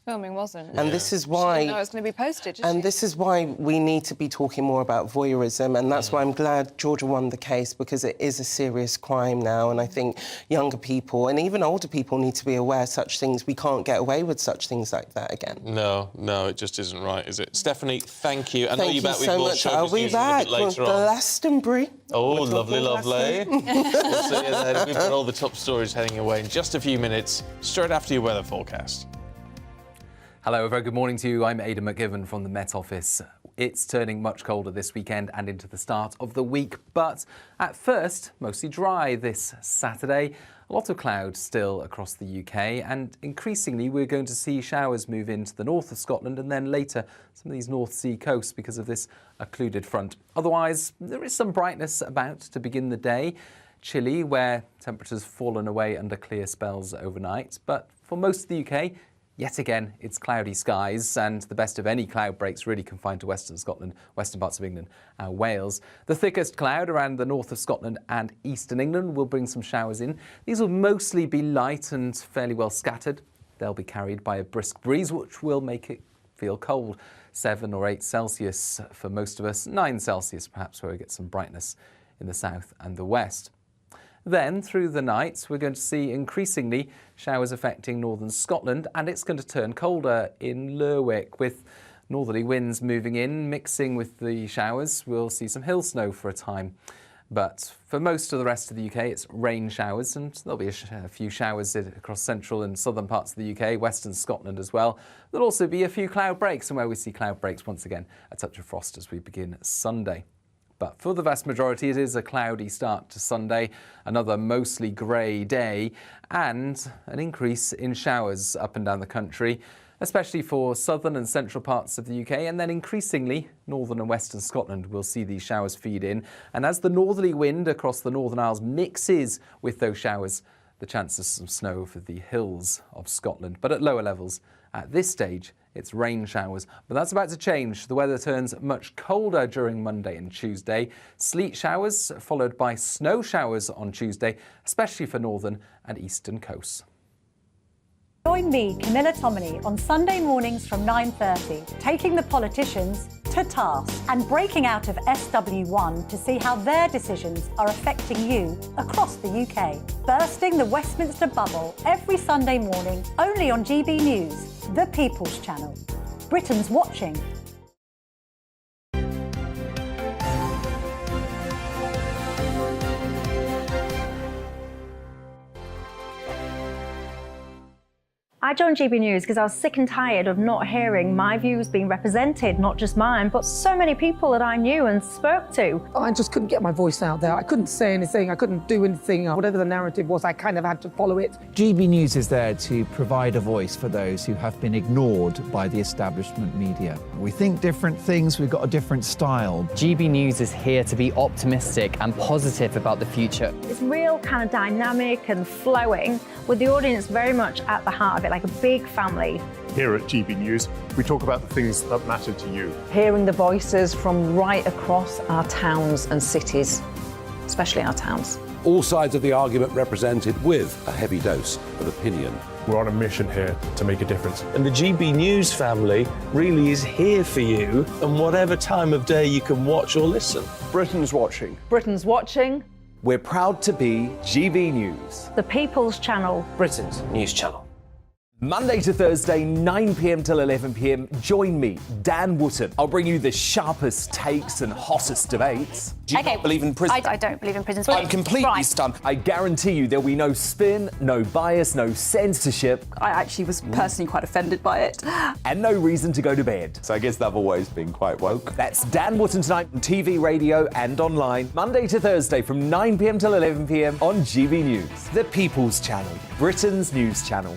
Filming wasn't. And this is why... She didn't know it was going to be posted, did And she? this is why we need to be talking more about voyeurism, and that's why I'm glad Georgia won the case, because it is a serious crime now, and I think younger people and even older people need to be aware such things. We can't get away with such things like that again. No, it just isn't right, is it? Stephanie, thank you. I know Thank you're you back with so more much. showbiz I'll be news a back bit later with on. Glastonbury. Oh, We're lovely, talking lovely. Glastonbury. We'll see you then. We've got all the top stories heading away in just a few minutes, straight after your weather forecast. Hello, a very good morning to you. I'm Aidan McGivern from the Met Office. It's turning much colder this weekend and into the start of the week, but at first, mostly dry this Saturday. A lot of cloud still across the UK, and increasingly we're going to see showers move into the north of Scotland and then later some of these North Sea coasts because of this occluded front. Otherwise, there is some brightness about to begin the day. Chilly, where temperatures fallen away under clear spells overnight, but for most of the UK, yet again, it's cloudy skies, and the best of any cloud breaks really confined to western Scotland, western parts of England and Wales. The thickest cloud around the north of Scotland and eastern England will bring some showers in. These will mostly be light and fairly well scattered. They'll be carried by a brisk breeze, which will make it feel cold. 7 or 8 Celsius for most of us, 9 Celsius perhaps, where we get some brightness in the south and the west. Then, through the night, we're going to see increasingly showers affecting northern Scotland, and it's going to turn colder in Lerwick, with northerly winds moving in, mixing with the showers. We'll see some hill snow for a time. But for most of the rest of the UK, it's rain showers, and there'll be a few showers across central and southern parts of the UK, western Scotland as well. There'll also be a few cloud breaks, and where we see cloud breaks, once again, a touch of frost as we begin Sunday. But for the vast majority, it is a cloudy start to Sunday, another mostly grey day, and an increase in showers up and down the country, especially for southern and central parts of the UK, and then increasingly northern and western Scotland will see these showers feed in. And as the northerly wind across the Northern Isles mixes with those showers, the chance of some snow for the hills of Scotland. But at lower levels, at this stage, it's rain showers, but that's about to change. The weather turns much colder during Monday and Tuesday. Sleet showers followed by snow showers on Tuesday, especially for northern and eastern coasts. Join me, Camilla Tominey, on Sunday mornings from 9:30, taking the politicians to task and breaking out of SW1 to see how their decisions are affecting you across the UK. Bursting the Westminster bubble every Sunday morning, only on GB News, the People's Channel. Britain's watching. I joined GB News because I was sick and tired of not hearing my views being represented, not just mine, but so many people that I knew and spoke to. I just couldn't get my voice out there. I couldn't say anything. I couldn't do anything. Whatever the narrative was, I kind of had to follow it. GB News is there to provide a voice for those who have been ignored by the establishment media. We think different things, we've got a different style. GB News is here to be optimistic and positive about the future. It's real kind of dynamic and flowing, with the audience very much at the heart of it, like a big family. Here at GB News, we talk about the things that matter to you. Hearing the voices from right across our towns and cities, especially our towns. All sides of the argument represented with a heavy dose of opinion. We're on a mission here to make a difference. And the GB News family really is here for you, and whatever time of day you can watch or listen. Britain's watching. Britain's watching. We're proud to be GB News. The People's Channel. Britain's news channel. Monday to Thursday, 9 p.m. till 11 p.m. Join me, Dan Wootton. I'll bring you the sharpest takes and hottest debates. Do you not believe in prison? I don't believe in prisons. I'm completely stunned. I guarantee you there'll be no spin, no bias, no censorship. I actually was personally quite offended by it. And no reason to go to bed. So I guess they've always been quite woke. That's Dan Wootton tonight on TV, radio and online. Monday to Thursday from 9 p.m. till 11 p.m. on GB News. The People's Channel, Britain's news channel.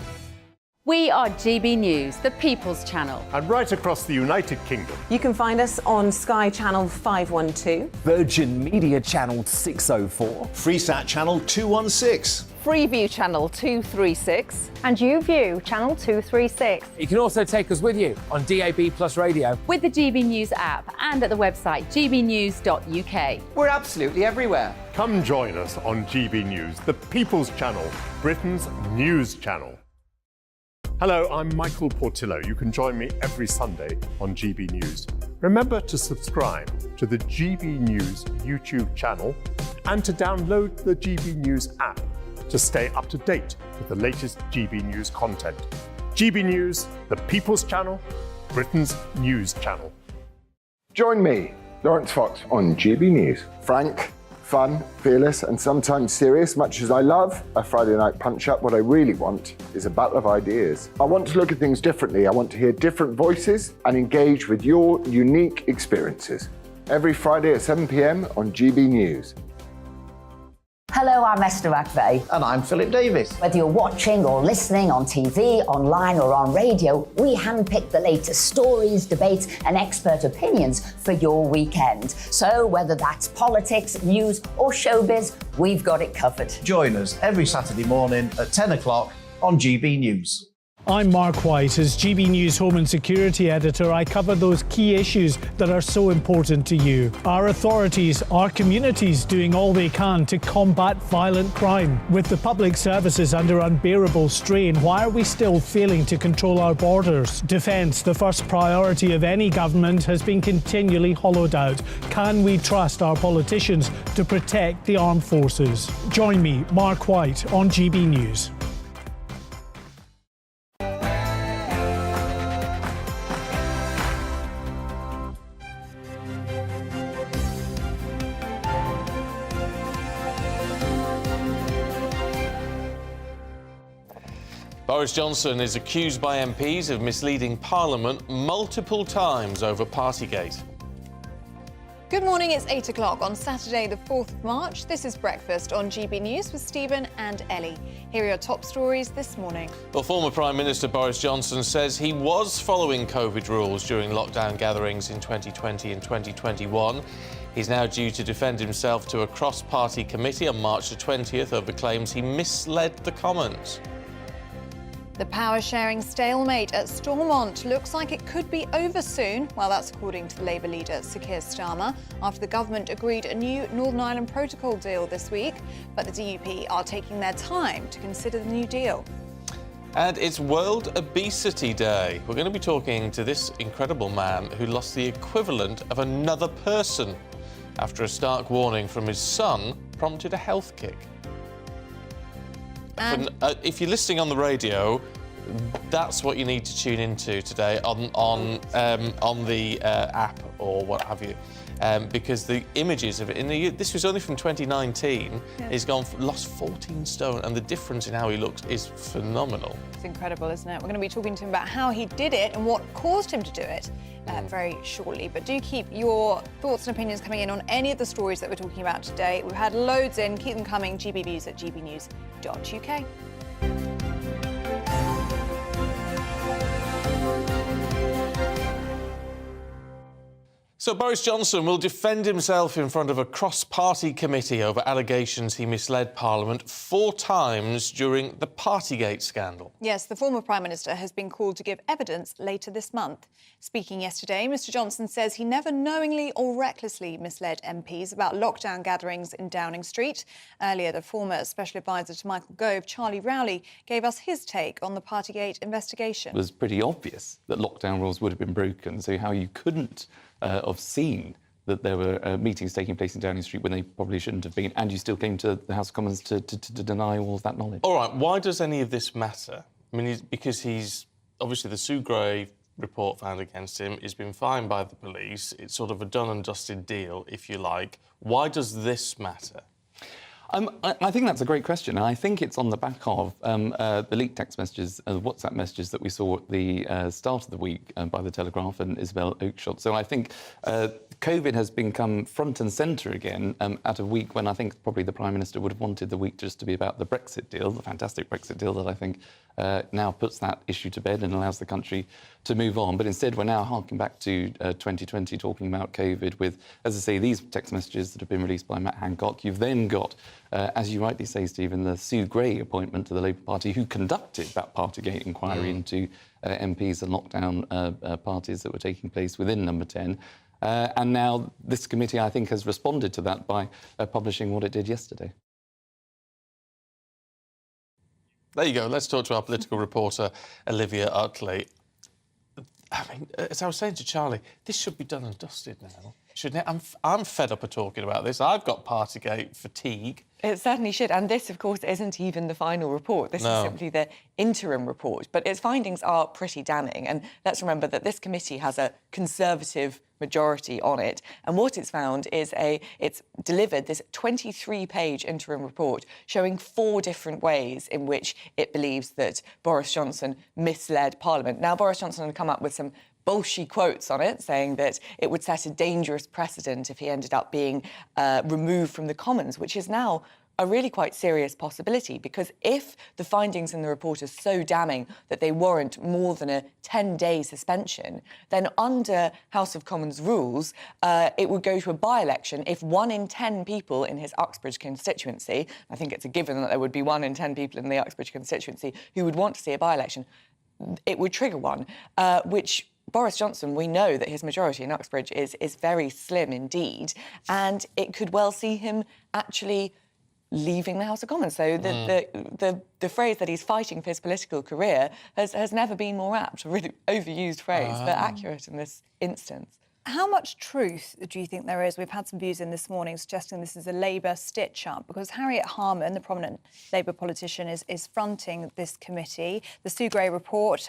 We are GB News, the People's Channel. And right across the United Kingdom. You can find us on Sky Channel 512. Virgin Media Channel 604. Freesat Channel 216. Freeview Channel 236. And YouView Channel 236. You can also take us with you on DAB Plus Radio. With the GB News app and at the website gbnews.uk. We're absolutely everywhere. Come join us on GB News, the People's Channel, Britain's news channel. Hello, I'm Michael Portillo. You can join me every Sunday on GB News. Remember to subscribe to the GB News YouTube channel and to download the GB News app to stay up to date with the latest GB News content. GB News, the People's Channel, Britain's news channel. Join me, Lawrence Fox, on GB News. Frank, fun, fearless and sometimes serious. Much as I love a Friday night punch-up, what I really want is a battle of ideas. I want to look at things differently. I want to hear different voices and engage with your unique experiences. Every Friday at 7 p.m. on GB News. Hello, I'm Esther McVeigh. And I'm Philip Davis. Whether you're watching or listening on TV, online or on radio, we handpick the latest stories, debates and expert opinions for your weekend. So whether that's politics, news or showbiz, we've got it covered. Join us every Saturday morning at 10 o'clock on GB News. I'm Mark White. As GB News Home and Security Editor, I cover those key issues that are so important to you. Our authorities, our communities doing all they can to combat violent crime. With the public services under unbearable strain, why are we still failing to control our borders? Defence, the first priority of any government, has been continually hollowed out. Can we trust our politicians to protect the armed forces? Join me, Mark White, on GB News. Boris Johnson is accused by MPs of misleading Parliament multiple times over Partygate. Good morning, it's 8 o'clock on Saturday the 4th of March. This is Breakfast on GB News with Stephen and Ellie. Here are your top stories this morning. Well, former Prime Minister Boris Johnson says he was following COVID rules during lockdown gatherings in 2020 and 2021. He's now due to defend himself to a cross-party committee on March the 20th over claims he misled the Commons. The power-sharing stalemate at Stormont looks like it could be over soon. Well, that's according to the Labour leader, Sir Keir Starmer, after the government agreed a new Northern Ireland Protocol deal this week. But the DUP are taking their time to consider the new deal. And it's World Obesity Day. We're going to be talking to this incredible man who lost the equivalent of another person after a stark warning from his son prompted a health kick. If you're listening on the radio, that's what you need to tune into today on the app or what have you, because the images of it. This was only from 2019. Yeah. He's lost 14 stone, and the difference in how he looks is phenomenal. It's incredible, isn't it? We're going to be talking to him about how he did it and what caused him to do it very shortly. But do keep your thoughts and opinions coming in on any of the stories that we're talking about today. We've had loads in. Keep them coming. gbnews@gbnews.uk. So Boris Johnson will defend himself in front of a cross-party committee over allegations he misled Parliament 4 times during the Partygate scandal. Yes, the former Prime Minister has been called to give evidence later this month. Speaking yesterday, Mr Johnson says he never knowingly or recklessly misled MPs about lockdown gatherings in Downing Street. Earlier, the former Special Advisor to Michael Gove, Charlie Rowley, gave us his take on the Partygate investigation. It was pretty obvious that lockdown rules would have been broken, so how you couldn't have seen that there were meetings taking place in Downing Street when they probably shouldn't have been, and you still came to the House of Commons to deny all of that knowledge. All right, why does any of this matter? I mean, because he's obviously the Sue Gray report found against him. He's been fined by the police. It's sort of a done and dusted deal, if you like. Why does this matter? I think that's a great question, and I think it's on the back of the leaked text messages, WhatsApp messages that we saw at the start of the week by The Telegraph and Isabel Oakeshott. So I think COVID has become front and centre again at a week when I think probably the Prime Minister would have wanted the week just to be about the Brexit deal, the fantastic Brexit deal that I think now puts that issue to bed and allows the country to move on. But instead, we're now harking back to 2020, talking about COVID with, as I say, these text messages that have been released by Matt Hancock. You've then got, as you rightly say, Stephen, the Sue Gray appointment to the Labour Party, who conducted that Partygate inquiry into MPs and lockdown parties that were taking place within Number 10. And now this committee, I think, has responded to that by publishing what it did yesterday. There you go. Let's talk to our political reporter, Olivia Utley. I mean, as I was saying to Charlie, this should be done and dusted now, shouldn't it? I'm fed up of talking about this. I've got Partygate fatigue. It certainly should. And this, of course, isn't even the final report. This is simply the interim report. But its findings are pretty damning. And let's remember that this committee has a Conservative majority on it. And what it's found is it's delivered this 23-page interim report showing 4 different ways in which it believes that Boris Johnson misled Parliament. Now, Boris Johnson had come up with some bolshy quotes on it, saying that it would set a dangerous precedent if he ended up being removed from the Commons, which is now a really quite serious possibility, because if the findings in the report are so damning that they warrant more than a 10-day suspension, then under House of Commons rules, it would go to a by-election if 1 in 10 people in his Uxbridge constituency, I think it's a given that there would be 1 in 10 people in the Uxbridge constituency who would want to see a by-election, it would trigger one, which Boris Johnson, we know that his majority in Uxbridge is very slim indeed, and it could well see him actually leaving the House of Commons. So the phrase that he's fighting for his political career has never been more apt, a really overused phrase, but accurate in this instance. How much truth do you think there is? We've had some views in this morning suggesting this is a Labour stitch-up, because Harriet Harman, the prominent Labour politician, is fronting this committee. The Sue Gray report,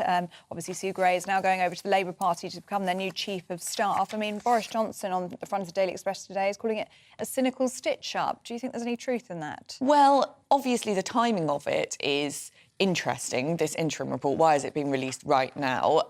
obviously Sue Gray is now going over to the Labour Party to become their new chief of staff. I mean, Boris Johnson on the front of the Daily Express today is calling it a cynical stitch-up. Do you think there's any truth in that? Well, obviously the timing of it is interesting, this interim report. Why is it being released right now?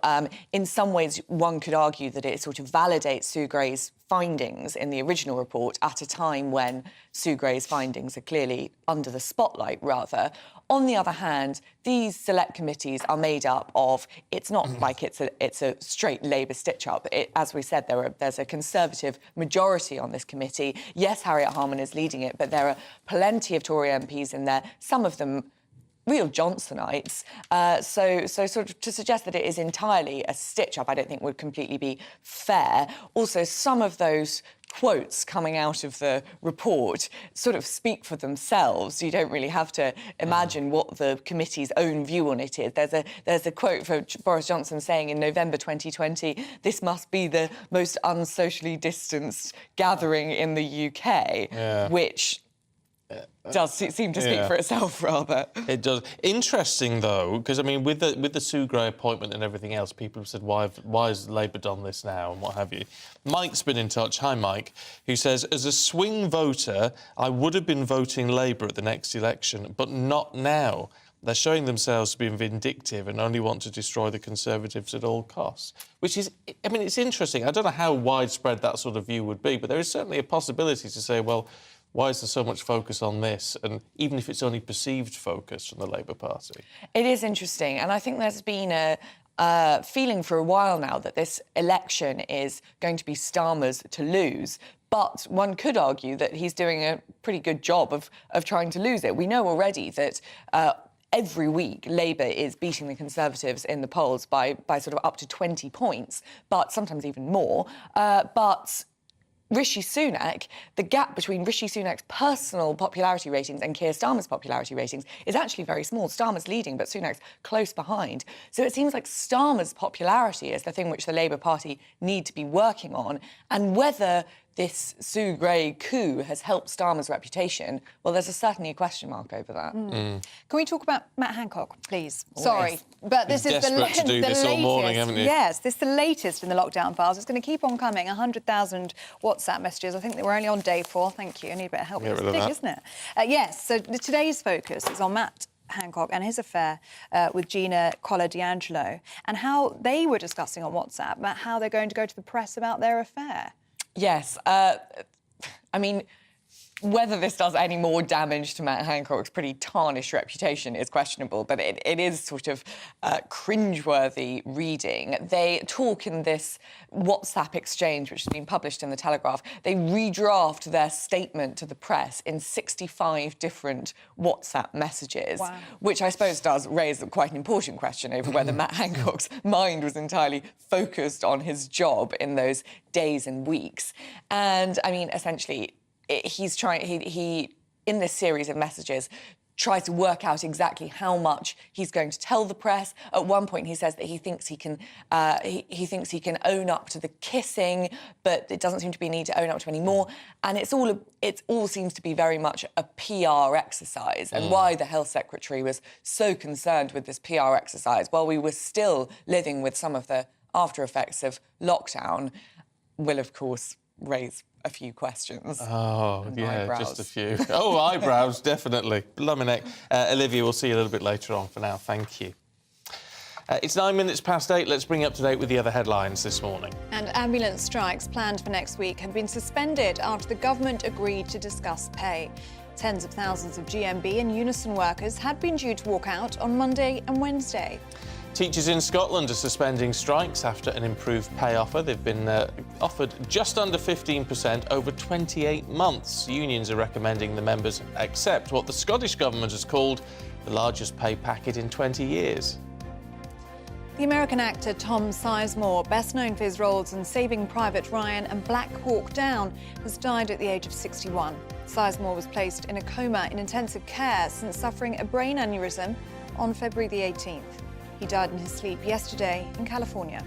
In some ways, one could argue that it sort of validates Sue Gray's findings in the original report at a time when Sue Gray's findings are clearly under the spotlight, rather. On the other hand, these select committees are made up of, it's not like it's a straight Labour stitch-up. As we said, there's a Conservative majority on this committee. Yes, Harriet Harman is leading it, but there are plenty of Tory MPs in there, some of them real Johnsonites. So sort of to suggest that it is entirely a stitch-up, I don't think would completely be fair. Also, some of those quotes coming out of the report sort of speak for themselves. You don't really have to imagine what the committee's own view on it is. There's a quote from Boris Johnson saying in November 2020, this must be the most unsocially distanced gathering in the UK, which does seem to speak for itself, rather. It does. Interesting, though, because, I mean, with the Sue Gray appointment and everything else, people have said, why has Labour done this now and what have you? Mike's been in touch. Hi, Mike, who says, as a swing voter, I would have been voting Labour at the next election, but not now. They're showing themselves to be vindictive and only want to destroy the Conservatives at all costs, which is, I mean, it's interesting. I don't know how widespread that sort of view would be, but there is certainly a possibility to say, well, why is there so much focus on this? And even if it's only perceived focus from the Labour Party. It is interesting. And I think there's been a feeling for a while now that this election is going to be Starmer's to lose. But one could argue that he's doing a pretty good job of trying to lose it. We know already that every week Labour is beating the Conservatives in the polls by sort of up to 20 points, but sometimes even more. But Rishi Sunak, the gap between Rishi Sunak's personal popularity ratings and Keir Starmer's popularity ratings is actually very small. Starmer's leading, but Sunak's close behind. So it seems like Starmer's popularity is the thing which the Labour Party need to be working on, and whether this Sue Gray coup has helped Starmer's reputation, well, there's certainly a question mark over that. Can we talk about Matt Hancock, please? Sorry, but this You're is the desperate to do this all morning, latest. haven't you? Yes, this is the latest in the lockdown files. It's going to keep on coming. 100,000 WhatsApp messages. I think that we're only on day 4. Thank you. I need a bit of help. Get It's rid of big, that. isn't it? Yes. So today's focus is on Matt Hancock and his affair with Gina Collar D'Angelo, and how they were discussing on WhatsApp about how they're going to go to the press about their affair. Yes. I mean, whether this does any more damage to Matt Hancock's pretty tarnished reputation is questionable, but it is sort of cringeworthy reading. They talk in this WhatsApp exchange, which has been published in The Telegraph. They redraft their statement to the press in 65 different WhatsApp messages, which I suppose does raise quite an important question over whether Matt Hancock's mind was entirely focused on his job in those days and weeks. And, I mean, essentially, he's trying. He in this series of messages tries to work out exactly how much he's going to tell the press. At one point, he says that he thinks he can. He thinks he can own up to the kissing, but it doesn't seem to be a need to own up to any more. And it all seems to be very much a PR exercise. And why the health secretary was so concerned with this PR exercise while we were still living with some of the after effects of lockdown will, of course, raise a few questions. Oh, yeah, eyebrows. just a few. Oh, eyebrows, definitely. Bluminek. Olivia, we'll see you a little bit later on. For now, thank you. It's 9 minutes past 8. Let's bring you up to date with the other headlines this morning. And ambulance strikes planned for next week have been suspended after the government agreed to discuss pay. Tens of thousands of GMB and Unison workers had been due to walk out on Monday and Wednesday. Teachers in Scotland are suspending strikes after an improved pay offer. They've been offered just under 15% over 28 months. Unions are recommending the members accept what the Scottish Government has called the largest pay packet in 20 years. The American actor Tom Sizemore, best known for his roles in Saving Private Ryan and Black Hawk Down, has died at the age of 61. Sizemore was placed in a coma in intensive care since suffering a brain aneurysm on February the 18th. He died in his sleep yesterday in California.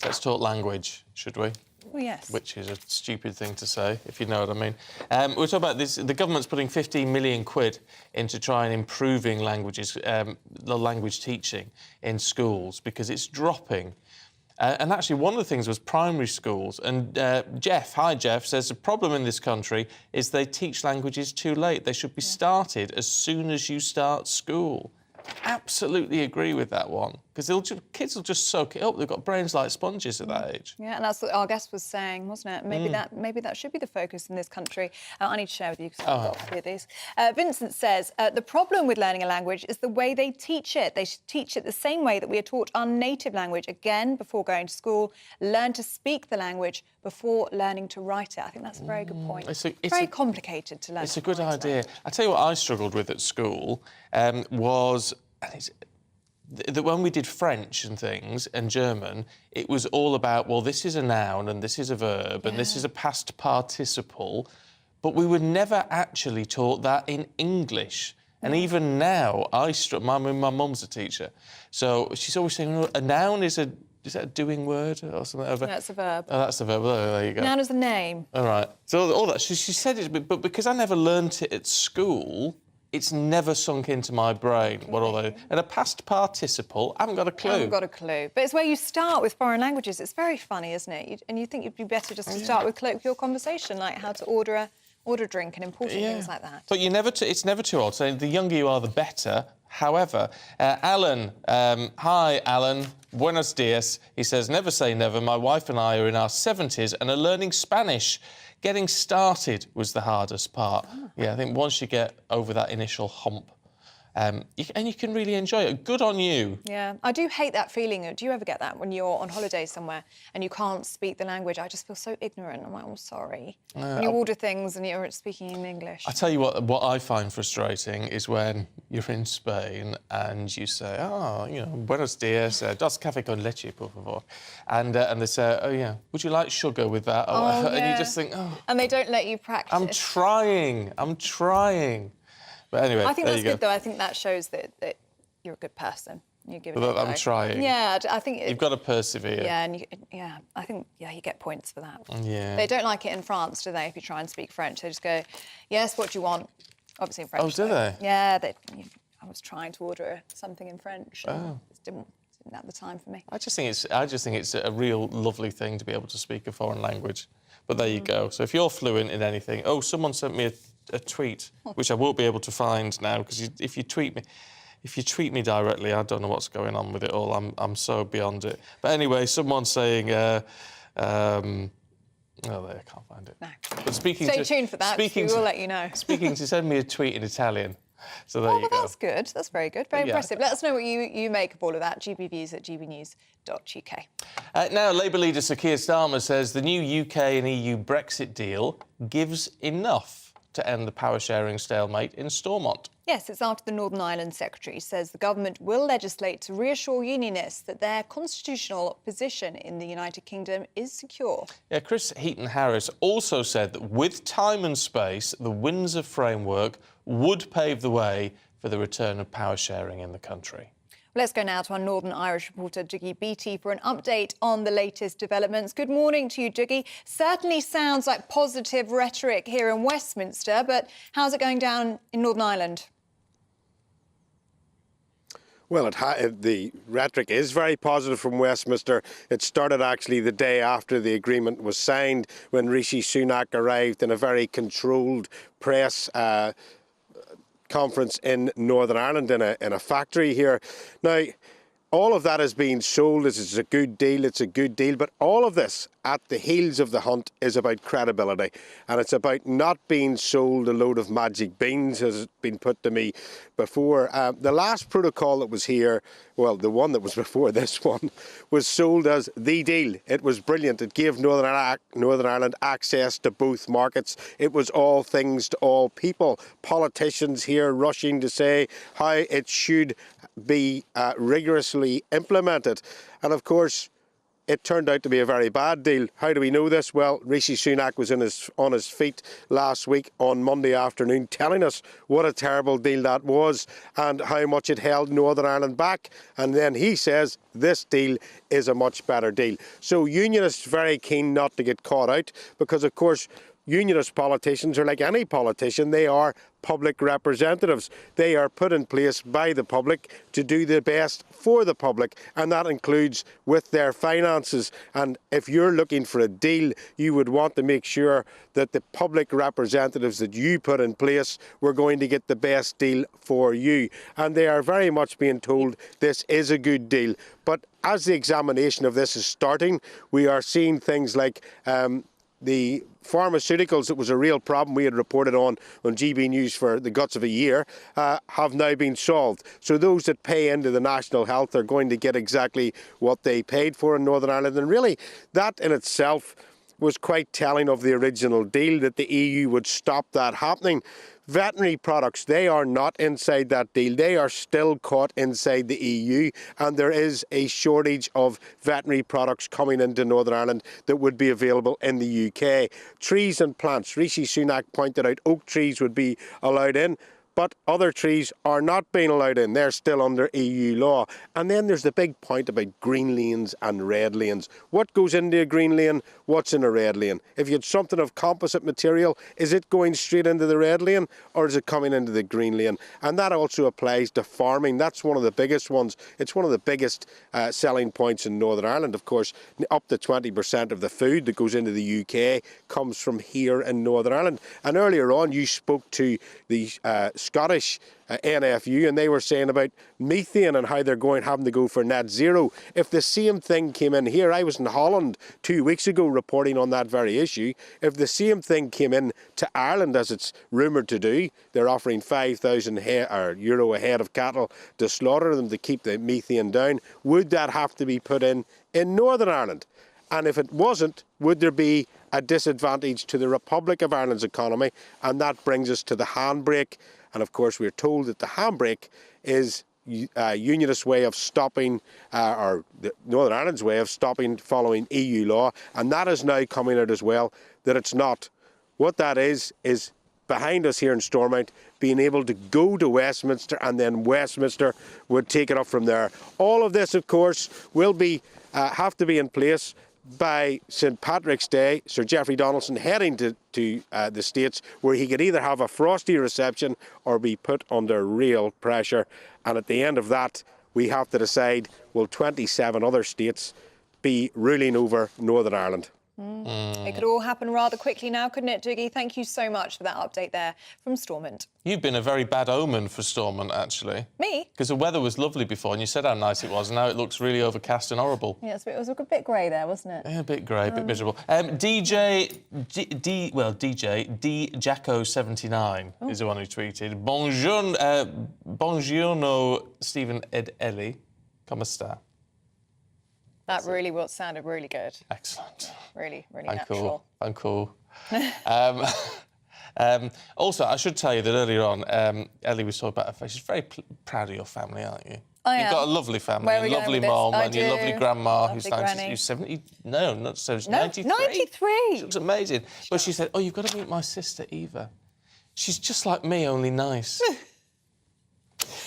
Let's talk language, should we? Oh, yes. Which is a stupid thing to say, if you know what I mean. We're talking about this. The government's putting 15 million quid into trying improving languages, the language teaching in schools because it's dropping. And actually, one of the things was primary schools. And Jeff, says the problem in this country is they teach languages too late. They should be started as soon as you start school. Absolutely agree with that one. Because kids will just soak it up. They've got brains like sponges at that age. Yeah, and that's what our guest was saying, wasn't it? Maybe that should be the focus in this country. I need to share with you because I've got a few of these. Vincent says, the problem with learning a language is the way they teach it. They should teach it the same way that we are taught our native language. Again, before going to school, learn to speak the language before learning to write it. I think that's a very good point. It's very complicated to learn. It's a good idea. I tell you what I struggled with at school was... that when we did French and things and German, it was all about, well, this is a noun and this is a verb and this is a past participle, but we were never actually taught that in English. And even now, my mum's a teacher, so she's always saying, a noun is that a doing word or something? That's a verb. Oh, that's a verb. Oh, there you go. Noun is a name. All right. So all that, she said it, but because I never learnt it at school, it's never sunk into my brain. What are they? And a past participle, I haven't got a clue. I haven't got a clue. But it's where you start with foreign languages. It's very funny, isn't it? And you think it'd be better just to start with colloquial conversation, like how to order a drink and important things like that. But it's never too old. So the younger you are, the better. However, Alan, hi, Alan. Buenos dias. He says, never say never. My wife and I are in our 70s and are learning Spanish. Getting started was the hardest part. Yeah, I think once you get over that initial hump, you can really enjoy it. Good on you. Yeah, I do hate that feeling. Do you ever get that when you're on holiday somewhere and you can't speak the language? I just feel so ignorant. I'm like, I'm sorry. When you order things and you're speaking in English. I tell you what I find frustrating is when you're in Spain and you say, buenos dias, dos café con leche, por favor. And they say, would you like sugar with that? And you just think, And they don't let you practice. I'm trying. But anyway, I think there that's you good, though. I think that shows that you're a good person. You give it Well, a go. I'm trying. Yeah, I think you've got to persevere. Yeah, and I think you get points for that. Yeah. They don't like it in France, do they? If you try and speak French, they just go, "Yes, what do you want?" Obviously in French. Oh, do they? Yeah, I was trying to order something in French. Didn't have the time for me. I just think it's a real lovely thing to be able to speak a foreign language. But there you go. So if you're fluent in anything, someone sent me a tweet, which I won't be able to find now because if you tweet me directly, I don't know what's going on with it all. I'm so beyond it. But anyway, someone's saying, I can't find it. No. But Stay tuned for that. We will let you know. Speaking to send me a tweet in Italian. So there you go. That's good. That's very good. Very impressive. Let us know what you make of all of that. gbviews@gbnews.uk. Now, Labour leader Sir Keir Starmer says the new UK and EU Brexit deal gives enough to end the power-sharing stalemate in Stormont. Yes, it's after the Northern Ireland Secretary says the government will legislate to reassure unionists that their constitutional position in the United Kingdom is secure. Yeah, Chris Heaton-Harris also said that with time and space, the Windsor framework would pave the way for the return of power sharing in the country. Let's go now to our Northern Irish reporter, Dougie Beattie, for an update on the latest developments. Good morning to you, Dougie. Certainly sounds like positive rhetoric here in Westminster, but how's it going down in Northern Ireland? Well, the rhetoric is very positive from Westminster. It started actually the day after the agreement was signed, when Rishi Sunak arrived in a very controlled press conference in Northern Ireland in a factory here. Now, all of that is being sold as it's a good deal, but all of this at the heels of the hunt is about credibility, and it's about not being sold a load of magic beans, as has been put to me before. The last protocol that was here, well, the one that was before this one, was sold as the deal. It was brilliant. It gave Northern Ireland access to both markets. It was all things to all people. Politicians here rushing to say how it should be rigorously implemented. And of course, it turned out to be a very bad deal. How do we know this? Well, Rishi Sunak was on his feet last week on Monday afternoon telling us what a terrible deal that was and how much it held Northern Ireland back. And then he says this deal is a much better deal. So unionists very keen not to get caught out because, of course, unionist politicians are like any politician. They are public representatives. They are put in place by the public to do the best for the public, and that includes with their finances. And if you're looking for a deal, you would want to make sure that the public representatives that you put in place were going to get the best deal for you. And they are very much being told this is a good deal. But as the examination of this is starting, we are seeing things like the pharmaceuticals that was a real problem we had reported on GB News for the guts of a year have now been solved. So those that pay into the National Health are going to get exactly what they paid for in Northern Ireland. And really, that in itself was quite telling of the original deal, that the EU would stop that happening. Veterinary products, they are not inside that deal. They are still caught inside the EU, and there is a shortage of veterinary products coming into Northern Ireland that would be available in the UK. Trees and plants, Rishi Sunak pointed out oak trees would be allowed in, but other trees are not being allowed in. They're still under EU law. And then there's the big point about green lanes and red lanes. What goes into a green lane? What's in a red lane? If you had something of composite material, is it going straight into the red lane or is it coming into the green lane? And that also applies to farming. That's one of the biggest ones. It's one of the biggest selling points in Northern Ireland. Of course, up to 20% of the food that goes into the UK comes from here in Northern Ireland. And earlier on, you spoke to the Scottish NFU, and they were saying about methane and how they're having to go for net zero. If the same thing came in here, I was in Holland 2 weeks ago reporting on that very issue. If the same thing came in to Ireland, as it's rumoured to do, they're offering €5,000 a head of cattle to slaughter them to keep the methane down. Would that have to be put in Northern Ireland? And if it wasn't, would there be a disadvantage to the Republic of Ireland's economy? And that brings us to the handbrake. And of course, we're told that the handbrake is a unionist way of stopping, or Northern Ireland's way of stopping following EU law. And that is now coming out as well, that it's not. What that is behind us here in Stormont, being able to go to Westminster, and then Westminster would take it up from there. All of this, of course, will be have to be in place by St Patrick's Day. Sir Geoffrey Donaldson heading to the States, where he could either have a frosty reception or be put under real pressure. And at the end of that, we have to decide, will 27 other states be ruling over Northern Ireland? It could all happen rather quickly now, couldn't it, Dougie? Thank you so much for that update there from Stormont. You've been a very bad omen for Stormont, actually. Me? Because the weather was lovely before, and you said how nice it was, and now it looks really overcast and horrible. Yeah, it was a bit grey there, wasn't it? Yeah, a bit grey, a bit miserable. DJ D Jacko 79 is the one who tweeted. Buongiorno, Stephen Ed Ellie. Come sta? That really sounded really good. Excellent. Really I'm natural. cool. Also, I should tell you that earlier on, Ellie was talking about her face. She's very proud of your family, aren't you? I You've am. got a lovely family, Where are a we going lovely with this? mom, I and your do. lovely grandma who's Lovely 90, granny. who's 70. No, not so. She's No, 93. 93. She looks amazing. But she said, "Oh, you've got to meet my sister Eva. She's just like me, only nice."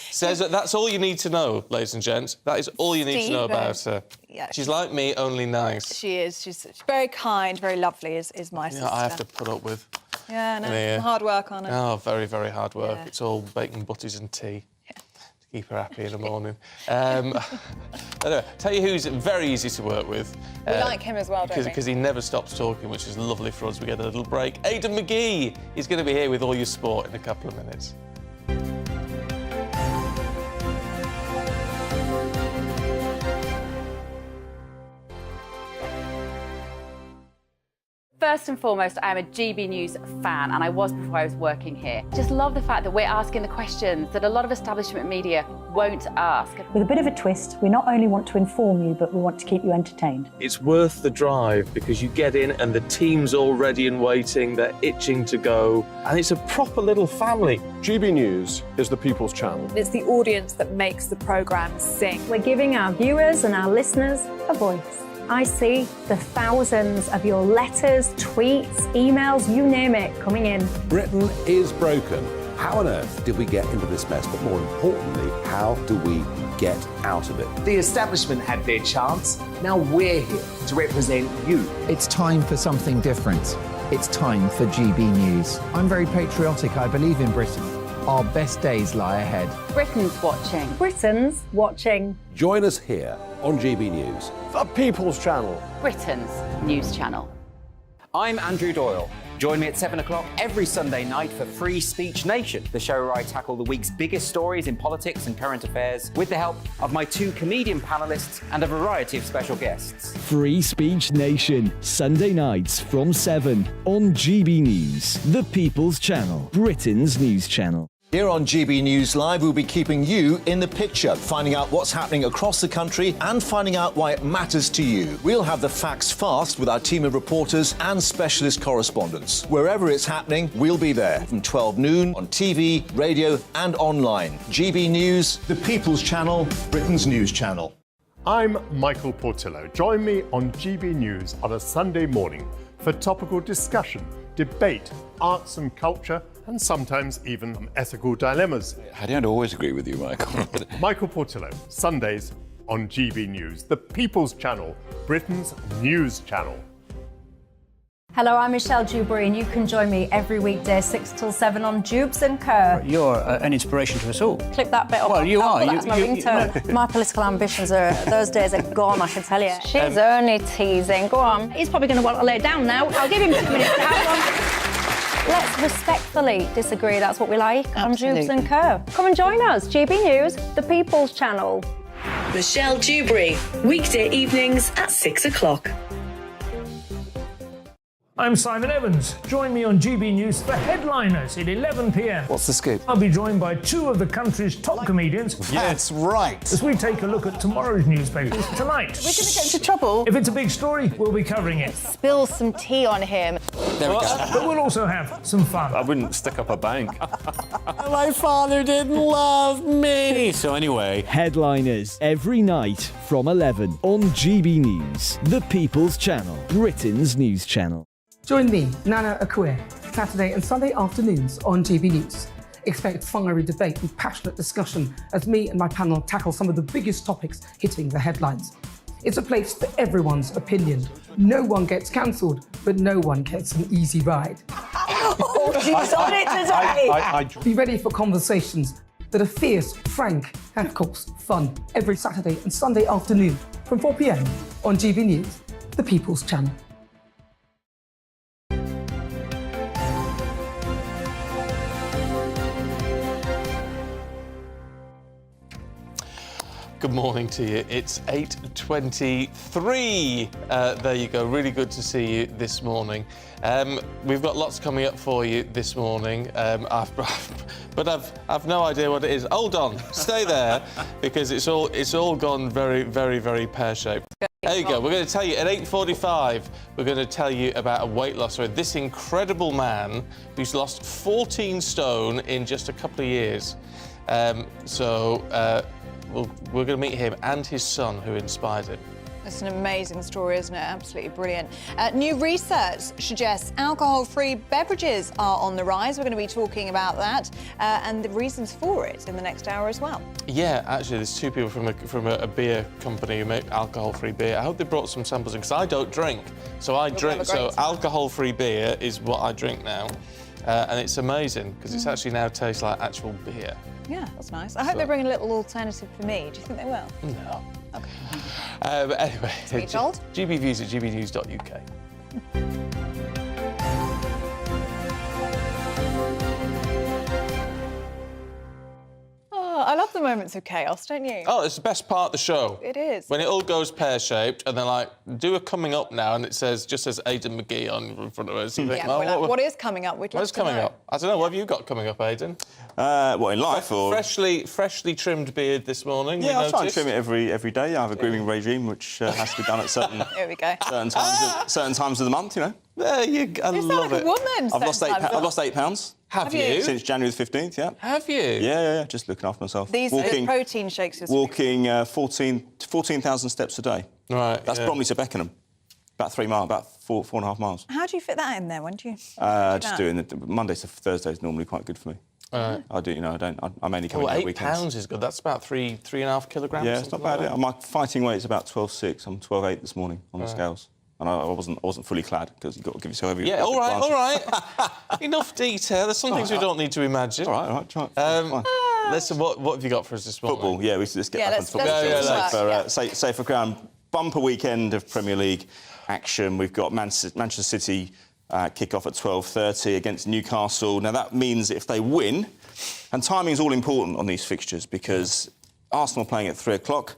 Says that that's all you need to know, ladies and gents. That is all you need to know about her. Yeah, she's like me, only nice. She is. She's very kind, very lovely, is my sister. Yeah, I have to put up with. Yeah, no, Yeah. some hard work on her. Oh, very, very hard work. Yeah. It's all bacon, butties and tea to keep her happy in the morning. Anyway, tell you who's very easy to work with. We like him as well, don't we? Because he never stops talking, which is lovely for us. We get a little break. Aidan McGee is going to be here with all your sport in a couple of minutes. First and foremost, I am a GB News fan, and I was before I was working here. Just love the fact that we're asking the questions that a lot of establishment media won't ask. With a bit of a twist, we not only want to inform you, but we want to keep you entertained. It's worth the drive because you get in and the team's all ready and waiting, they're itching to go, and it's a proper little family. GB News is the People's Channel. It's the audience that makes the programme sing. We're giving our viewers and our listeners a voice. I see the thousands of your letters, tweets, emails, you name it, coming in. Britain is broken. How on earth did we get into this mess? But more importantly, how do we get out of it? The establishment had their chance. Now we're here to represent you. It's time for something different. It's time for GB News. I'm very patriotic. I believe in Britain. Our best days lie ahead. Britain's watching. Britain's watching. Join us here on GB News. The People's Channel. Britain's news channel. I'm Andrew Doyle. Join me at 7 o'clock every Sunday night for Free Speech Nation, the show where I tackle the week's biggest stories in politics and current affairs with the help of my two comedian panellists and a variety of special guests. Free Speech Nation, Sunday nights from 7 on GB News, the People's Channel, Britain's news channel. Here on GB News Live, we'll be keeping you in the picture, finding out what's happening across the country and finding out why it matters to you. We'll have the facts fast with our team of reporters and specialist correspondents. Wherever it's happening, we'll be there from 12 noon on TV, radio and online. GB News, the People's Channel, Britain's news channel. I'm Michael Portillo. Join me on GB News on a Sunday morning for topical discussion, debate, arts and culture, and sometimes even ethical dilemmas. I don't always agree with you, Michael. Michael Portillo, Sundays on GB News, the People's Channel, Britain's news channel. Hello, I'm Michelle Dewberry, and you can join me every weekday 6 till 7 on Jubes and Kerr. You're an inspiration to us all. Clip that bit up. Well, you are. That's my ringtone. My political ambitions those days are gone, I can tell you. She's only teasing. Go on. He's probably going to want to lay down now. I'll give him 2 minutes to have one. Let's respectfully disagree. That's what we like on Jubes and Kerr. Come and join us. GB News, the People's Channel. Michelle Dewberry, weekday evenings at 6 o'clock. I'm Simon Evans. Join me on GB News for Headliners at 11 p.m. What's the scoop? I'll be joined by two of the country's top comedians. That's right. As we take a look at tomorrow's newspapers tonight. We're going to get into trouble. If it's a big story, we'll be covering it. Spill some tea on him. There we go. But we'll also have some fun. I wouldn't stick up a bank. My father didn't love me. So anyway. Headliners every night from 11 on GB News, the People's Channel, Britain's news channel. Join me, Nana Akue, Saturday and Sunday afternoons on GB News. Expect fiery debate and passionate discussion as me and my panel tackle some of the biggest topics hitting the headlines. It's a place for everyone's opinion. No one gets cancelled, but no one gets an easy ride. Oh, she's on it today! Be ready for conversations that are fierce, frank, and of course, fun. Every Saturday and Sunday afternoon from 4 p.m. on GB News, the People's Channel. Good morning to you. It's 8:23. There you go. Really good to see you this morning. We've got lots coming up for you this morning, but I've no idea what it is. Hold on, stay there, because it's all gone very, very, very pear-shaped. There you go. We're going to tell you at 8:45. We're going to tell you about a weight loss with this incredible man who's lost 14 stone in just a couple of years. We're going to meet him and his son, who inspired him. It's an amazing story, isn't it? Absolutely brilliant. New research suggests alcohol-free beverages are on the rise. We're going to be talking about that and the reasons for it in the next hour as well. Yeah, actually, there's two people from a beer company who make alcohol-free beer. I hope they brought some samples in, because I don't drink. So I drink. So alcohol-free beer is what I drink now, and it's amazing because it's actually now tastes like actual beer. Yeah, that's nice. I hope they bring a little alternative for me. Do you think they will? No. OK. Anyway, be told. GBviews at gbnews.uk. Oh, I love the moments of chaos, don't you? Oh, it's the best part of the show. It is. When it all goes pear-shaped and they're like, do a coming up now, and it just says Aidan McGee on in front of us. You think, Yeah, what is coming up? What is coming up? I don't know. What have you got coming up, Aidan? What, in life or? Freshly trimmed beard this morning. Yeah, I try and trim it every day. I have a grooming regime which has to be done at certain Here we go. certain times of the month. You know. There you go. I love like it. A woman. I've lost 8 pounds. Have you? Since January the 15th, yeah. Have you? Yeah. Just looking after myself. These protein shakes. Walking 14,000 steps a day. Right. That's Bromley to Beckenham. About 3 miles, about 4.5 miles. How do you fit that in there? When do you? Just doing it. Mondays to Thursdays normally quite good for me. I do, I mainly come in at weekends. 8 pounds is good. That's about 3.5 kilograms. Yeah, it's not bad. My fighting weight is about 12.6. I'm 12.8 this morning on the scales. And I wasn't fully clad, because you've got to give yourself every... Yeah, all right. Enough detail. There's some things we don't need to imagine. All right. Try. Listen, what have you got for us this morning? Football, yeah. Let's get back on football. Safer ground. Bumper weekend of Premier League action. We've got Manchester City kick-off at 12:30 against Newcastle. Now, that means if they win, and timing's all important on these fixtures, because Arsenal playing at 3 o'clock,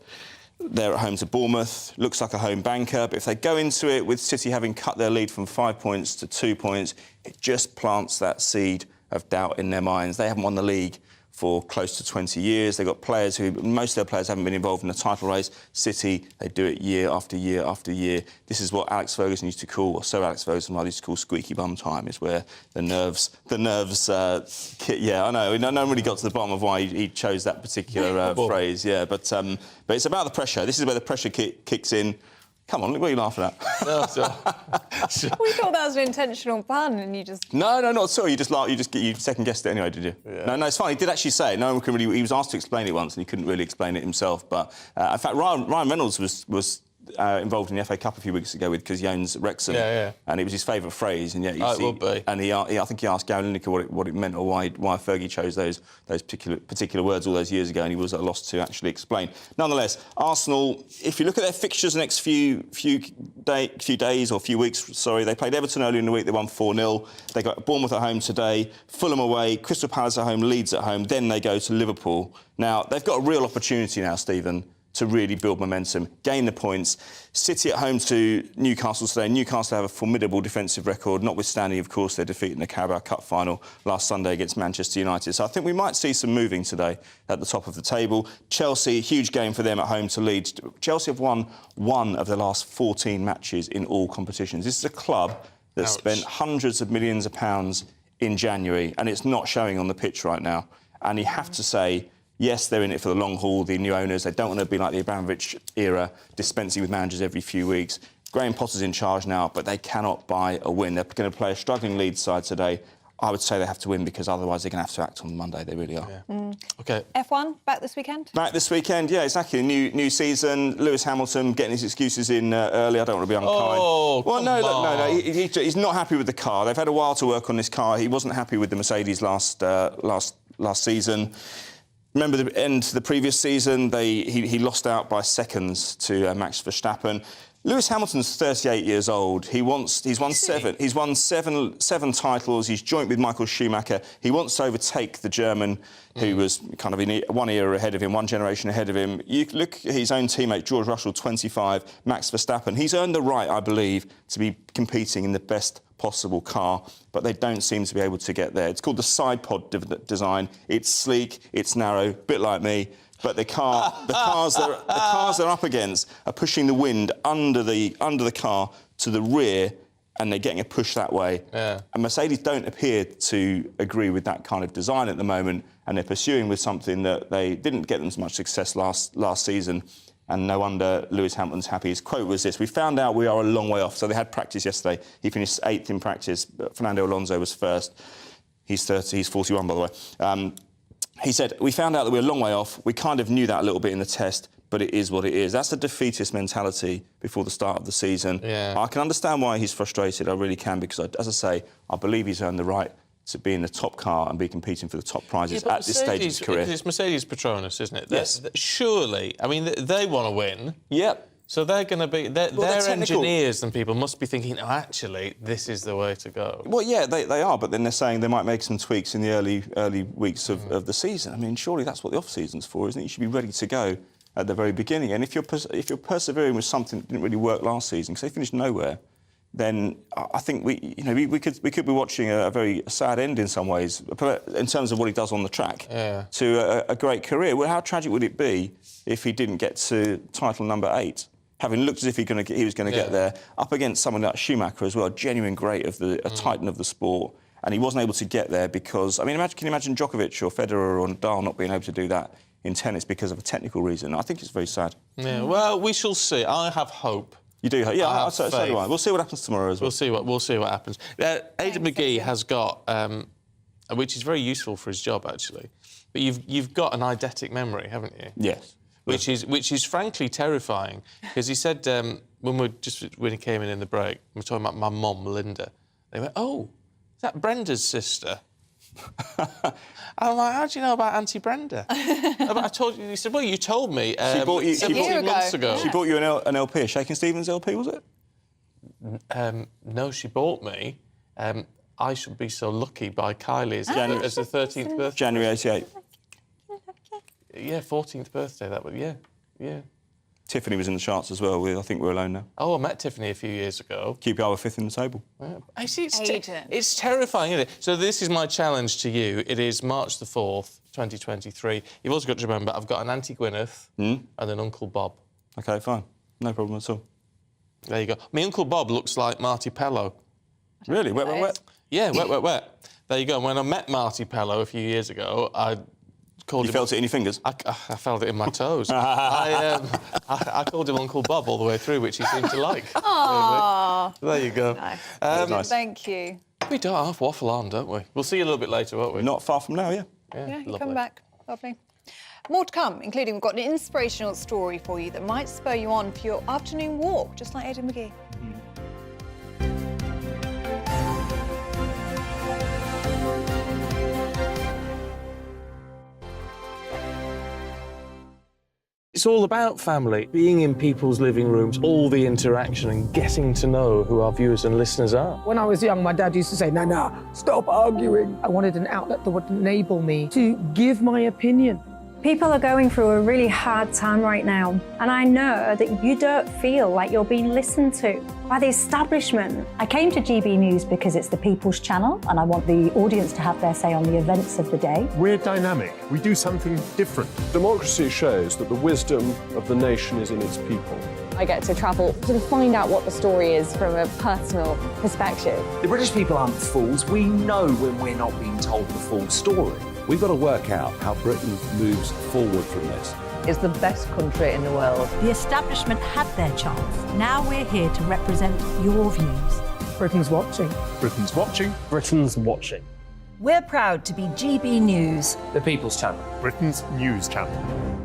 they're at home to Bournemouth. Looks like a home banker, but if they go into it with City having cut their lead from 5 points to 2 points, it just plants that seed of doubt in their minds. They haven't won the league for close to 20 years. They've got players who, most of their players haven't been involved in the title race. City, they do it year after year after year. This is what Alex Ferguson used to call, or Sir Alex Ferguson used to call squeaky bum time, is where the nerves, yeah, I know. No one really got to the bottom of why he chose that particular phrase, yeah. But it's about the pressure. This is where the pressure kicks in. Come on, what are you laughing at? We thought that was an intentional pun, and you just... No, not at all. You second-guessed it anyway, did you? Yeah. No, it's fine. He did actually say it. No one can really... He was asked to explain it once, and he couldn't really explain it himself. But, in fact, Ryan Reynolds was involved in the FA Cup a few weeks ago with Cazione's Wrexham. Yeah. And it was his favourite phrase, and yet... it would be. And I think he asked Gary Lineker what it meant, or why Fergie chose those particular words all those years ago, and he was at a loss to actually explain. Nonetheless, Arsenal, if you look at their fixtures the next few weeks, they played Everton earlier in the week, they won 4-0. They got Bournemouth at home today, Fulham away, Crystal Palace at home, Leeds at home, then they go to Liverpool. Now, they've got a real opportunity now, Stephen, to really build momentum, gain the points. City at home to Newcastle today. Newcastle have a formidable defensive record, notwithstanding, of course, their defeat in the Carabao Cup final last Sunday against Manchester United. So I think we might see some moving today at the top of the table. Chelsea, huge game for them at home to Leeds. Chelsea have won 1 of their last 14 matches in all competitions. This is a club that spent hundreds of millions of pounds in January, and it's not showing on the pitch right now. And you have to say, yes, they're in it for the long haul, the new owners. They don't want to be like the Abramovich era, dispensing with managers every few weeks. Graham Potter's in charge now, but they cannot buy a win. They're going to play a struggling Leeds side today. I would say they have to win because otherwise they're going to have to act on Monday. They really are. Yeah. OK. F1, back this weekend? Back this weekend, yeah, exactly. New season. Lewis Hamilton getting his excuses in early. I don't want to be unkind. Oh, well, no. He's not happy with the car. They've had a while to work on this car. He wasn't happy with the Mercedes last season. Remember the end of the previous season, he lost out by seconds to Max Verstappen. Lewis Hamilton's 38 years old. He's won seven titles. He's joint with Michael Schumacher. He wants to overtake the German, who was kind of in one era ahead of him, one generation ahead of him. You look at his own teammate, George Russell, 25, Max Verstappen. He's earned the right, I believe, to be competing in the best possible car, but they don't seem to be able to get there. It's called the side pod design. It's sleek, it's narrow, a bit like me. But the cars they're up against are pushing the wind under the car to the rear, and they're getting a push that way. Yeah. And Mercedes don't appear to agree with that kind of design at the moment, and they're pursuing with something that they didn't get them so much success last season. And no wonder Lewis Hamilton's happy. His quote was this: "We found out we are a long way off." So they had practice yesterday. He finished 8th in practice. Fernando Alonso was 1st. He's 30. He's 41, by the way. He said, "We found out that we're a long way off. We kind of knew that a little bit in the test, but it is what it is." That's the defeatist mentality before the start of the season. Yeah. I can understand why he's frustrated. I really can, because, as I say, I believe he's earned the right to be in the top car and be competing for the top prizes at this stage of his career. It's Mercedes Petronas, isn't it? Yes. Surely, I mean, they want to win. Yep. So they're going to be... Their engineers and people must be thinking, oh, actually, this is the way to go. Well, yeah, they are, but then they're saying they might make some tweaks in the early weeks of the season. I mean, surely that's what the off-season's for, isn't it? You should be ready to go at the very beginning. And if you're persevering with something that didn't really work last season, because they finished nowhere, then I think we could be watching a very sad end in some ways, in terms of what he does on the track, to a great career. Well, how tragic would it be if he didn't get to title number 8? Having looked as if he was going to get there, up against someone like Schumacher as well, a genuine great of a titan of the sport, and he wasn't able to get there because, I mean, can you imagine Djokovic or Federer or Nadal not being able to do that in tennis because of a technical reason? I think it's very sad. Yeah, well, we shall see. I have hope. You do? Yeah, so do I. We'll see what happens tomorrow as well. We'll see what happens. Aidan McGee has got, which is very useful for his job actually, but you've got an eidetic memory, haven't you? Yes. Which is frankly terrifying, because he said when he came in the break, we were talking about my mum, Linda. They went, "Oh, is that Brenda's sister?" I'm like, "How do you know about Auntie Brenda?" I told you. He said, "Well, you told me." She bought you 17 months ago. She bought you an LP, a Shakin' Stevens LP, was it? No, she bought me "I Should Be So Lucky" by Kylie as the 13th birthday. January '88. Yeah, 14th birthday, that was, yeah. Tiffany was in the charts as well. I think We're Alone Now. Oh, I met Tiffany a few years ago. QPR were 5th in the table. Yeah. I see, it's terrifying, isn't it? So this is my challenge to you. It is March the 4th, 2023. You've also got to remember, I've got an Auntie Gwyneth and an Uncle Bob. OK, fine. No problem at all. There you go. My Uncle Bob looks like Marty Pello. Really? Wet, wet, wet? Yeah, wet, wet, wet. There you go. And when I met Marty Pello a few years ago, You felt it in your fingers? I felt it in my toes. I called him Uncle Bob all the way through, which he seemed to like. Aww. There you go. Nice. Nice. Thank you. We don't half waffle on, don't we? We'll see you a little bit later, won't we? Not far from now, yeah. Yeah, you lovely. come back. Lovely. More to come, including we've got an inspirational story for you that might spur you on for your afternoon walk, just like Aidan McGee. It's all about family, being in people's living rooms, all the interaction and getting to know who our viewers and listeners are. When I was young, my dad used to say, "Nana, stop arguing." I wanted an outlet that would enable me to give my opinion. People are going through a really hard time right now, and I know that you don't feel like you're being listened to by the establishment. I came to GB News because it's the People's Channel, and I want the audience to have their say on the events of the day. We're dynamic. We do something different. Democracy shows that the wisdom of the nation is in its people. I get to travel to find out what the story is from a personal perspective. The British people aren't fools. We know when we're not being told the full story. We've got to work out how Britain moves forward from this. is the best country in the world. The establishment had their chance. Now we're here to represent your views. Britain's watching. Britain's watching. Britain's watching. We're proud to be GB News. The People's Channel. Britain's news channel.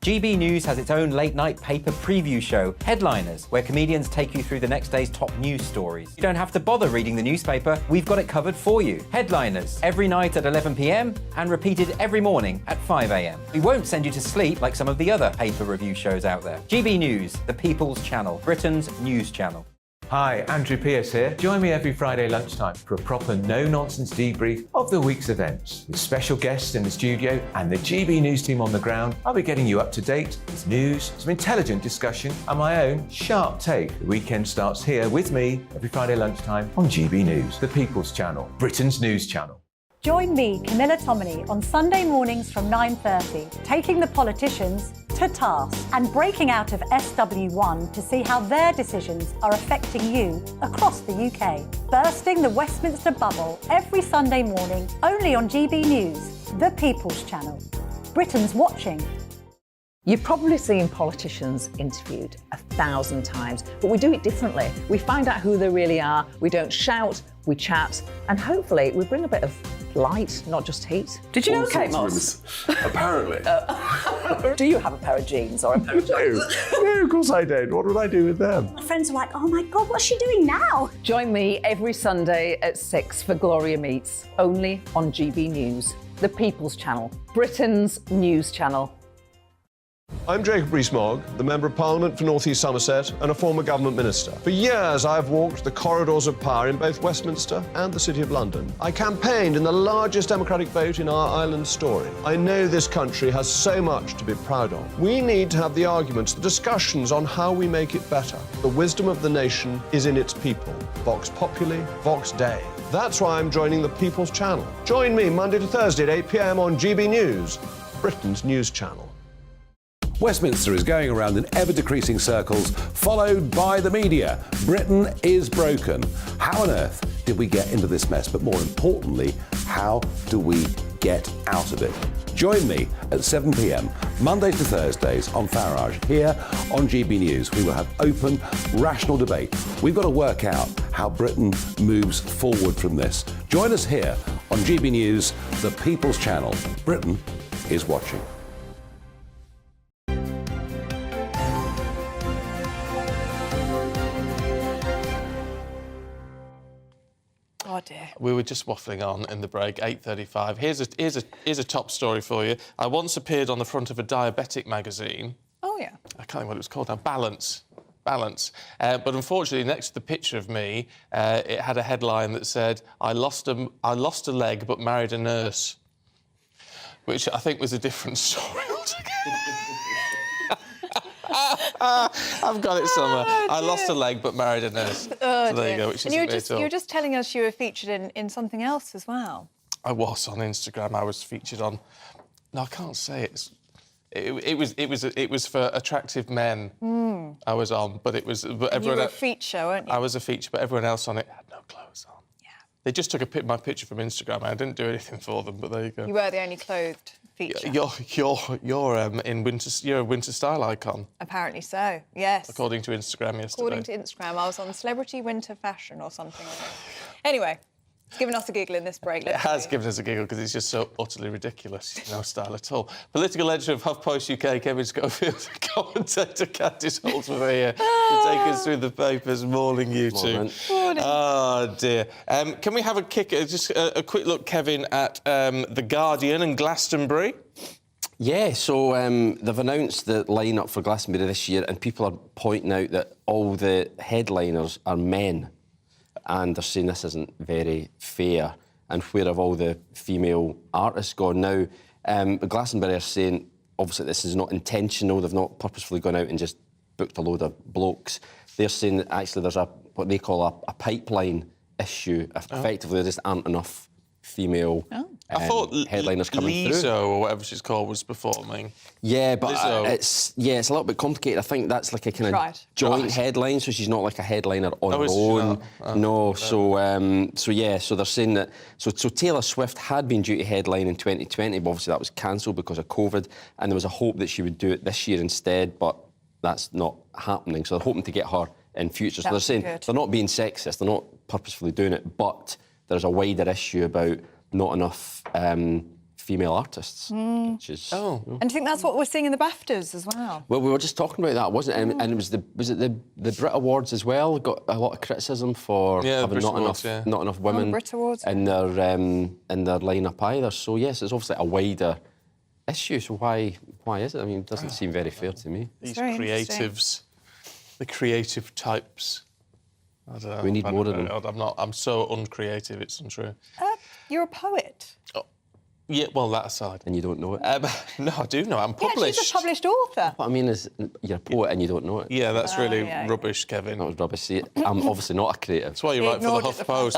GB News has its own late-night paper preview show, Headliners, where comedians take you through the next day's top news stories. You don't have to bother reading the newspaper, we've got it covered for you. Headliners, every night at 11 p.m. and repeated every morning at 5 a.m. We won't send you to sleep like some of the other paper review shows out there. GB News, the People's Channel, Britain's news channel. Hi, Andrew Pierce here. Join me every Friday lunchtime for a proper no-nonsense debrief of the week's events. With special guests in the studio and the GB News team on the ground, I'll be getting you up to date with news, some intelligent discussion and my own sharp take. The weekend starts here with me every Friday lunchtime on GB News, the People's Channel, Britain's news channel. Join me, Camilla Tominey, on Sunday mornings from 9:30, taking the politicians to task and breaking out of SW1 to see how their decisions are affecting you across the UK. Bursting the Westminster bubble every Sunday morning, only on GB News, the People's Channel. Britain's watching. You've probably seen politicians interviewed 1,000 times, but we do it differently. We find out who they really are, we don't shout, we chat, and hopefully we bring a bit of light, not just heat. Did you know Kate Moss? Apparently. Do you have a pair of jeans or a pair of jeans? No, of course I don't. What would I do with them? My friends are like, oh my God, what's she doing now? Join me every Sunday at 6 for Gloria Meets, only on GB News, the People's Channel, Britain's news channel. I'm Jacob Rees-Mogg, the Member of Parliament for North East Somerset and a former government minister. For years, I've walked the corridors of power in both Westminster and the City of London. I campaigned in the largest democratic vote in our island's story. I know this country has so much to be proud of. We need to have the arguments, the discussions on how we make it better. The wisdom of the nation is in its people. Vox Populi, Vox Dei. That's why I'm joining the People's Channel. Join me Monday to Thursday at 8 p.m. on GB News, Britain's news channel. Westminster is going around in ever-decreasing circles, followed by the media. Britain is broken. How on earth did we get into this mess? But more importantly, how do we get out of it? Join me at 7 p.m, Mondays to Thursdays on Farage. Here on GB News, we will have open, rational debate. We've got to work out how Britain moves forward from this. Join us here on GB News, the People's Channel. Britain is watching. Oh dear. We were just waffling on in the break, 8:35. Here's a top story for you. I once appeared on the front of a diabetic magazine. Oh, yeah. I can't think what it was called now. Balance. But unfortunately, next to the picture of me, it had a headline that said, I lost a leg but married a nurse, which I think was a different story altogether. I've got it somewhere. I lost a leg but married a nurse. Oh, so there you go. Which and isn't you were just telling us you were featured in something else as well. I was on Instagram. I was featured on. No, I can't say it. It was for attractive men. I was on, but it was. But everyone. You were a feature, weren't you? I was a feature, but everyone else on it had no clothes on. Yeah. They just took my picture from Instagram. I didn't do anything for them, but there you go. You were the only clothed feature. You're in winter. You're a winter style icon. Apparently so. Yes. According to Instagram yesterday. According to Instagram, I was on Celebrity Winter Fashion or something. Anyway. It's given us a giggle in this break. It has given us a giggle because it's just so utterly ridiculous. No style at all. Political editor of HuffPost UK, Kevin Schofield, commentator Candice Holdsworth here to take us through the papers. Morning, you two. Morning. Oh, dear. Can we have a quick look, Kevin, at The Guardian and Glastonbury? Yeah, so they've announced the lineup for Glastonbury this year, and people are pointing out that all the headliners are men. And they're saying this isn't very fair. And where have all the female artists gone now? Glastonbury are saying, obviously, this is not intentional. They've not purposefully gone out and just booked a load of blokes. They're saying that actually there's what they call a pipeline issue. Effectively, there just aren't enough female I thought headliners coming Lizzo, through. or whatever she's called, was performing. Yeah, but Lizzo. it's a little bit complicated. I think that's like a kind of joint headline, so she's not like a headliner on her is she own. not? Oh, no, so they're saying that. So Taylor Swift had been due to headline in 2020, but obviously that was cancelled because of COVID, and there was a hope that she would do it this year instead, but that's not happening. So they're hoping to get her in future. So they're saying they're not being sexist, they're not purposefully doing it, but there's a wider issue about not enough female artists. Which is, And do you think that's what we're seeing in the BAFTAs as well? Well, we were just talking about that, wasn't it? And it was the Brit Awards as well. Got a lot of criticism for having not enough women Brit Awards, in their lineup either. So yes, it's obviously a wider issue. So why is it? I mean, it doesn't seem very fair to me. These creatives, the creative types. I don't know. We need more of them. I'm so uncreative. It's untrue. You're a poet. Yeah, well, that aside. And you don't know it? No, I do know. I'm published. Yeah, she's a published author. What I mean is, you're a poet and you don't know it. Yeah, that's really rubbish, Kevin. That was rubbish. See, I'm obviously not a creative. That's why you write for the HuffPost.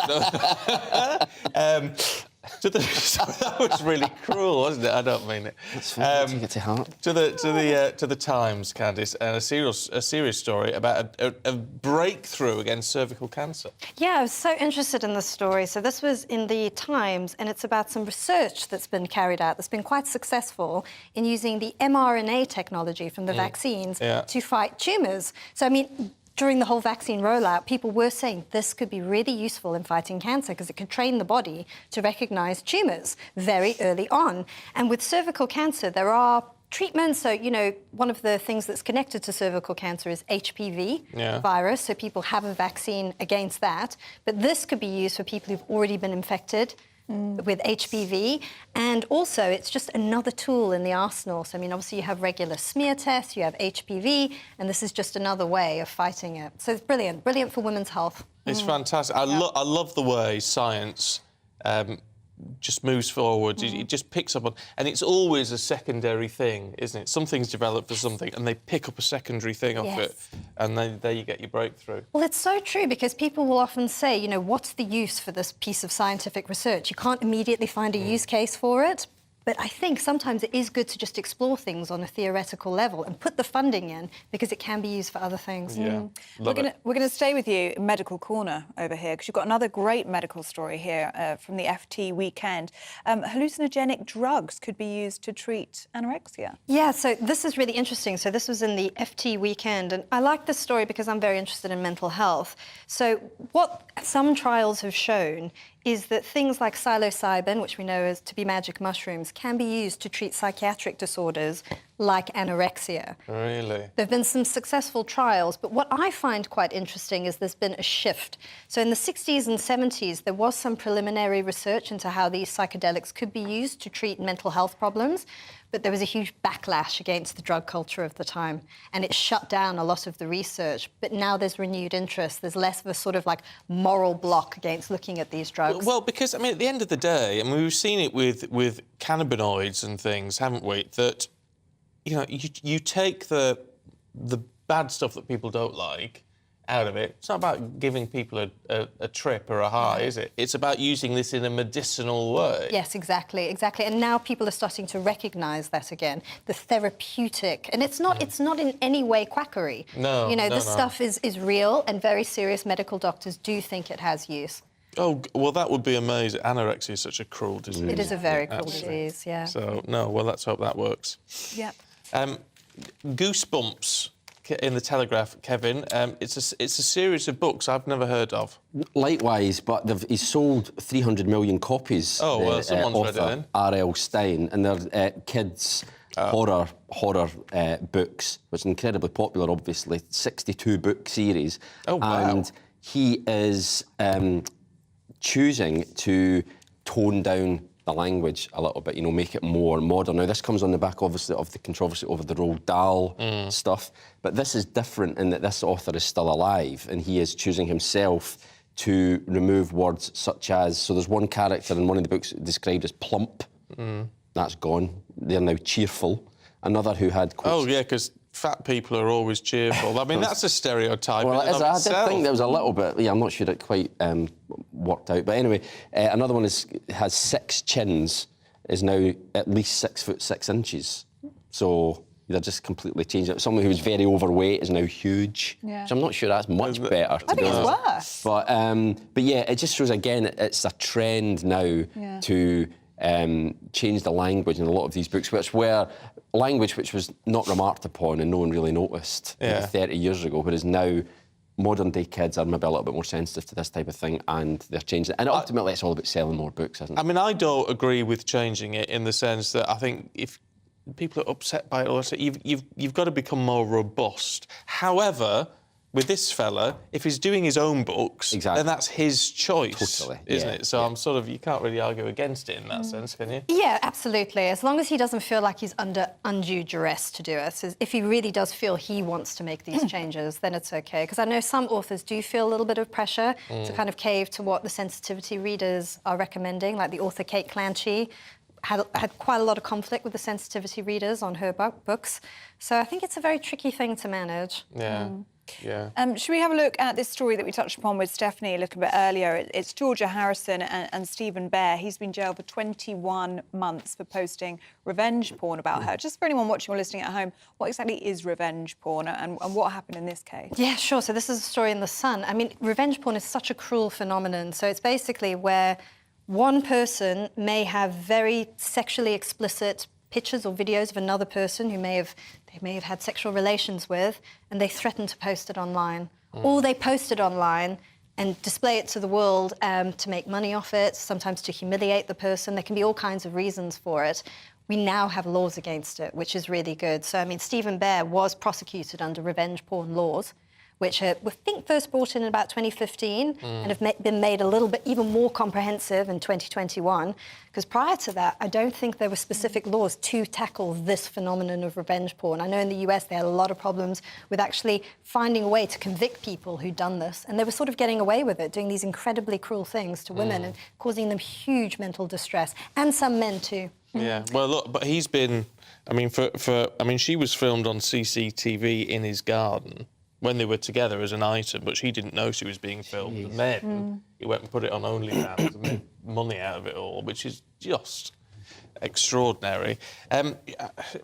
That was really cruel, wasn't it? I don't mean it. That's fine. Take it to heart. To the Times, Candice, and a serious story about a breakthrough against cervical cancer. Yeah, I was so interested in this story. So this was in the Times, and it's about some research that's been carried out that's been quite successful in using the mRNA technology from the vaccines to fight tumours. So, I mean, during the whole vaccine rollout, people were saying this could be really useful in fighting cancer because it could train the body to recognise tumours very early on. And with cervical cancer, there are treatments. So, you know, one of the things that's connected to cervical cancer is HPV virus. So people have a vaccine against that. But this could be used for people who've already been infected with HPV, and also it's just another tool in the arsenal. So, I mean, obviously you have regular smear tests, you have HPV, and this is just another way of fighting it. So it's brilliant for women's health. It's fantastic. I love the way science just moves forward. It just picks up on... And it's always a secondary thing, isn't it? Something's developed for something, and they pick up a secondary thing off it, and then there you get your breakthrough. Well, it's so true, because people will often say, you know, what's the use for this piece of scientific research? You can't immediately find a use case for it. But I think sometimes it is good to just explore things on a theoretical level and put the funding in, because it can be used for other things. Yeah, We're going to stay with you in Medical Corner over here, because you've got another great medical story here from the FT weekend. Hallucinogenic drugs could be used to treat anorexia. Yeah, so this is really interesting. So this was in the FT weekend, and I like this story because I'm very interested in mental health. So what some trials have shown is that things like psilocybin, which we know is to be magic mushrooms, can be used to treat psychiatric disorders like anorexia. Really? There have been some successful trials, but what I find quite interesting is there's been a shift. So in the 60s and 70s, there was some preliminary research into how these psychedelics could be used to treat mental health problems, but there was a huge backlash against the drug culture of the time, and it shut down a lot of the research. But now there's renewed interest. There's less of a sort of like moral block against looking at these drugs. Well, because, I mean, at the end of the day, I mean, we've seen it with cannabinoids and things, haven't we, that, you know, you take the bad stuff that people don't like out of it. It's not about giving people a trip or a high, is it? It's about using this in a medicinal way. Yes, exactly. And now people are starting to recognise that again, the therapeutic. And it's not in any way quackery. No, you know, no, this stuff is real, and very serious medical doctors do think it has use. Oh, well, that would be amazing. Anorexia is such a cruel disease. It is a very cruel disease, yeah. So, no, well, let's hope that works. Yeah. Goosebumps in the Telegraph, Kevin. It's a series of books I've never heard of. Likewise, but he's sold 300 million copies. Oh, well, someone's read it then. R.L. Stein, and they're kids' horror books, which is incredibly popular, obviously. 62-book series. Oh, wow. And he is choosing to tone down the language a little bit, you know, make it more modern. Now, this comes on the back, obviously, of the controversy over the Roald Dahl stuff, but this is different in that this author is still alive, and he is choosing himself to remove words such as... So there's one character in one of the books described as plump. That's gone. They're now cheerful. Another who had... Oh, yeah, because fat people are always cheerful. I mean, that's a stereotype. Well, in and of I did itself. think there was a little bit. Yeah, I'm not sure it quite worked out. But anyway, another one has 6 chins, is now at least 6 foot 6 inches. So they're just completely changed it. Someone who was very overweight is now huge. Yeah. So I'm not sure that's much better. I think it's worse. But yeah, it just shows again it's a trend now to change the language in a lot of these books, which were language which was not remarked upon and no one really noticed 30 years ago, whereas now modern day kids are maybe a little bit more sensitive to this type of thing and they're changing it. And ultimately it's all about selling more books, isn't it? I mean, I don't agree with changing it in the sense that I think if people are upset by it, you've got to become more robust. However, with this fella, if he's doing his own books, then that's his choice, isn't it? So I'm sort of, you can't really argue against it in that sense, can you? Yeah, absolutely. As long as he doesn't feel like he's under undue duress to do it. If he really does feel he wants to make these changes, then it's OK. Because I know some authors do feel a little bit of pressure to kind of cave to what the sensitivity readers are recommending, like the author Kate Clanchy had quite a lot of conflict with the sensitivity readers on her books. So I think it's a very tricky thing to manage. Yeah. Yeah. Should we have a look at this story that we touched upon with Stephanie a little bit earlier? It's Georgia Harrison and Stephen Bear. He's been jailed for 21 months for posting revenge porn about her. Just for anyone watching or listening at home, what exactly is revenge porn and what happened in this case? Yeah, sure. So this is a story in The Sun. I mean, revenge porn is such a cruel phenomenon. So it's basically where one person may have very sexually explicit pictures or videos of another person who they may have had sexual relations with, and they threaten to post it online. Or they post it online and display it to the world to make money off it, sometimes to humiliate the person. There can be all kinds of reasons for it. We now have laws against it, which is really good. So, I mean, Stephen Bear was prosecuted under revenge porn laws, which I think first brought in about 2015 and have been made a little bit even more comprehensive in 2021. Because prior to that, I don't think there were specific laws to tackle this phenomenon of revenge porn. I know in the US they had a lot of problems with actually finding a way to convict people who'd done this. And they were sort of getting away with it, doing these incredibly cruel things to women and causing them huge mental distress. And some men too. Yeah, well, look, but he's been... I mean, she was filmed on CCTV in his garden when they were together as an item, but she didn't know she was being filmed. And then he went and put it on OnlyFans and made money out of it all, which is just extraordinary.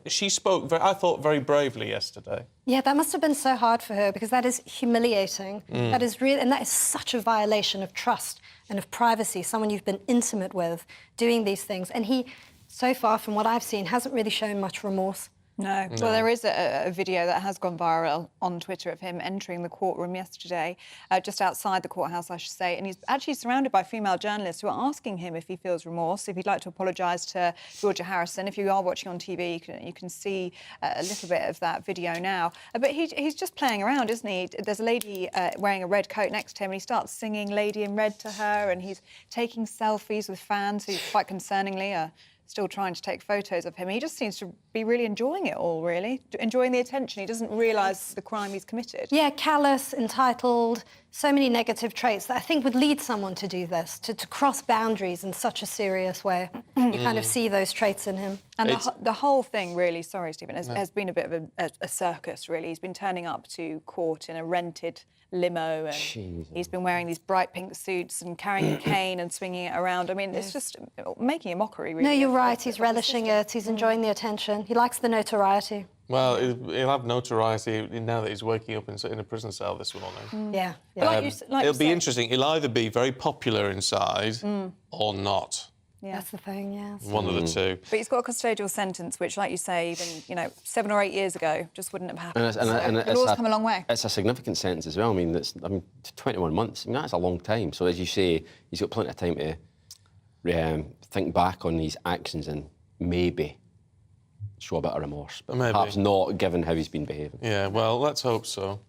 She spoke, I thought, very bravely yesterday. Yeah, that must have been so hard for her because that is humiliating. That is real, and that is such a violation of trust and of privacy, someone you've been intimate with doing these things. And he, so far from what I've seen, hasn't really shown much remorse. No. Well, there is a video that has gone viral on Twitter of him entering the courtroom yesterday, just outside the courthouse, I should say, and he's actually surrounded by female journalists who are asking him if he feels remorse, if he'd like to apologise to Georgia Harrison. If you are watching on TV, you can see a little bit of that video now. But he's just playing around, isn't he? There's a lady wearing a red coat next to him, and he starts singing Lady in Red to her, and he's taking selfies with fans who, quite concerningly, are still trying to take photos of him. He just seems to be really enjoying it all, really. Enjoying the attention. He doesn't realise the crime he's committed. Yeah, callous, entitled, so many negative traits that I think would lead someone to do this, to cross boundaries in such a serious way. You kind of see those traits in him. And the whole thing, really, sorry, Stephen, has been a bit of a circus, really. He's been turning up to court in a rented limo and he's been wearing these bright pink suits and carrying a cane and swinging it around. I mean, it's just making a mockery, really. No, you're right. He's relishing it. He's enjoying the attention. He likes the notoriety. Well, he'll have notoriety now that he's waking up in a prison cell this morning. Yeah. It'll be interesting. He'll either be very popular inside or not. Yeah. That's the thing, yes. One of the two. But he's got a custodial sentence, which, like you say, even 7 or 8 years ago, just wouldn't have happened. And the law's come a long way. It's a significant sentence as well. I mean, 21 months. I mean, that's a long time. So, as you say, he's got plenty of time to think back on these actions and maybe show a bit of remorse, but perhaps not, given how he's been behaving. Yeah, well, let's hope so.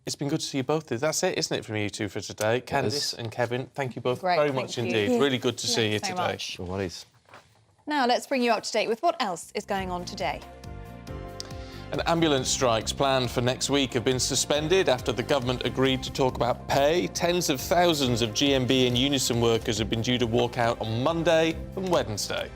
It's been good to see you both. That's it, isn't it, from you two for today? Candice and Kevin, thank you both very much indeed. Really good to see you today. No worries. Now, let's bring you up to date with what else is going on today. And ambulance strikes planned for next week have been suspended after the government agreed to talk about pay. Tens of thousands of GMB and Unison workers have been due to walk out on Monday and Wednesday.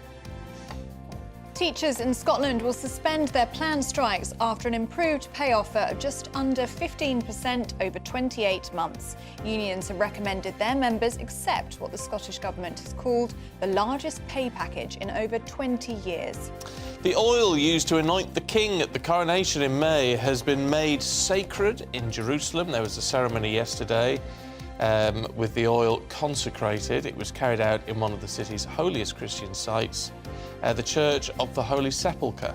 Teachers in Scotland will suspend their planned strikes after an improved pay offer of just under 15% over 28 months. Unions have recommended their members accept what the Scottish Government has called the largest pay package in over 20 years. The oil used to anoint the king at the coronation in May has been made sacred in Jerusalem. There was a ceremony yesterday with the oil consecrated. It was carried out in one of the city's holiest Christian sites, the Church of the Holy Sepulchre.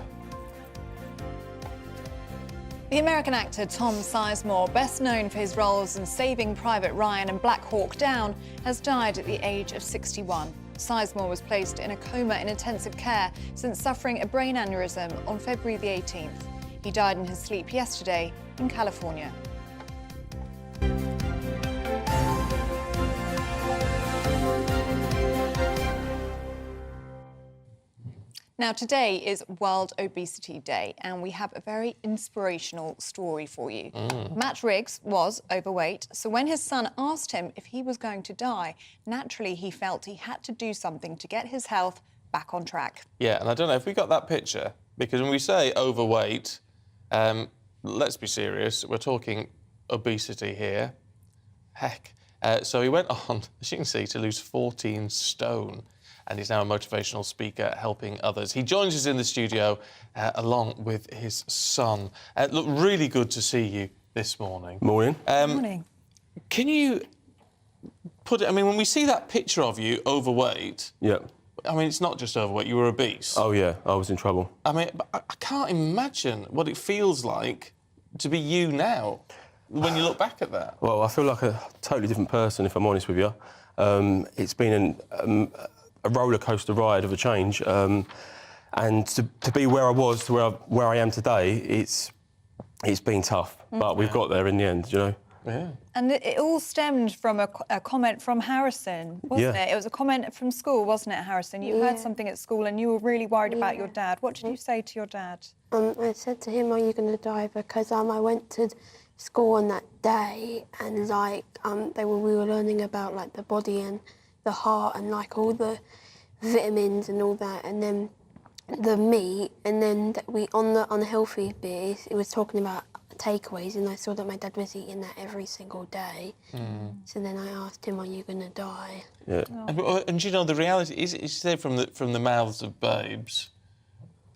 The American actor Tom Sizemore, best known for his roles in Saving Private Ryan and Black Hawk Down, has died at the age of 61. Sizemore was placed in a coma in intensive care since suffering a brain aneurysm on February the 18th. He died in his sleep yesterday in California. Now, today is World Obesity Day, and we have a very inspirational story for you. Matt Riggs was overweight, so when his son asked him if he was going to die, naturally he felt he had to do something to get his health back on track. Yeah, and I don't know if we got that picture, because when we say overweight, let's be serious, we're talking obesity here. Heck. So he went on, as you can see, to lose 14 stone. And he's now a motivational speaker helping others. He joins us in the studio along with his son. Look, really good to see you this morning. Morning. Morning. Can you put it... I mean, when we see that picture of you overweight... Yeah. I mean, it's not just overweight, you were obese. Oh, yeah, I was in trouble. I mean, I can't imagine what it feels like to be you now, when you look back at that. Well, I feel like a totally different person, if I'm honest with you. It's been a roller coaster ride of a change, and to be where I was to where I am today, it's been tough, but we've got there in the end, you know. Yeah. And it all stemmed from a comment from Harrison, wasn't it? It was a comment from school, wasn't it, Harrison? You heard something at school and you were really worried about your dad. What did you say to your dad? I said to him, "Are you going to die?" Because I went to school on that day, and like we were learning about like the body and the heart and like all the vitamins and all that, and then the meat, and then on the unhealthy bit it was talking about takeaways, and I saw that my dad was eating that every single day. So then I asked him, "Are you going to die?" Yeah. And you know, the reality is, you say from the mouths of babes.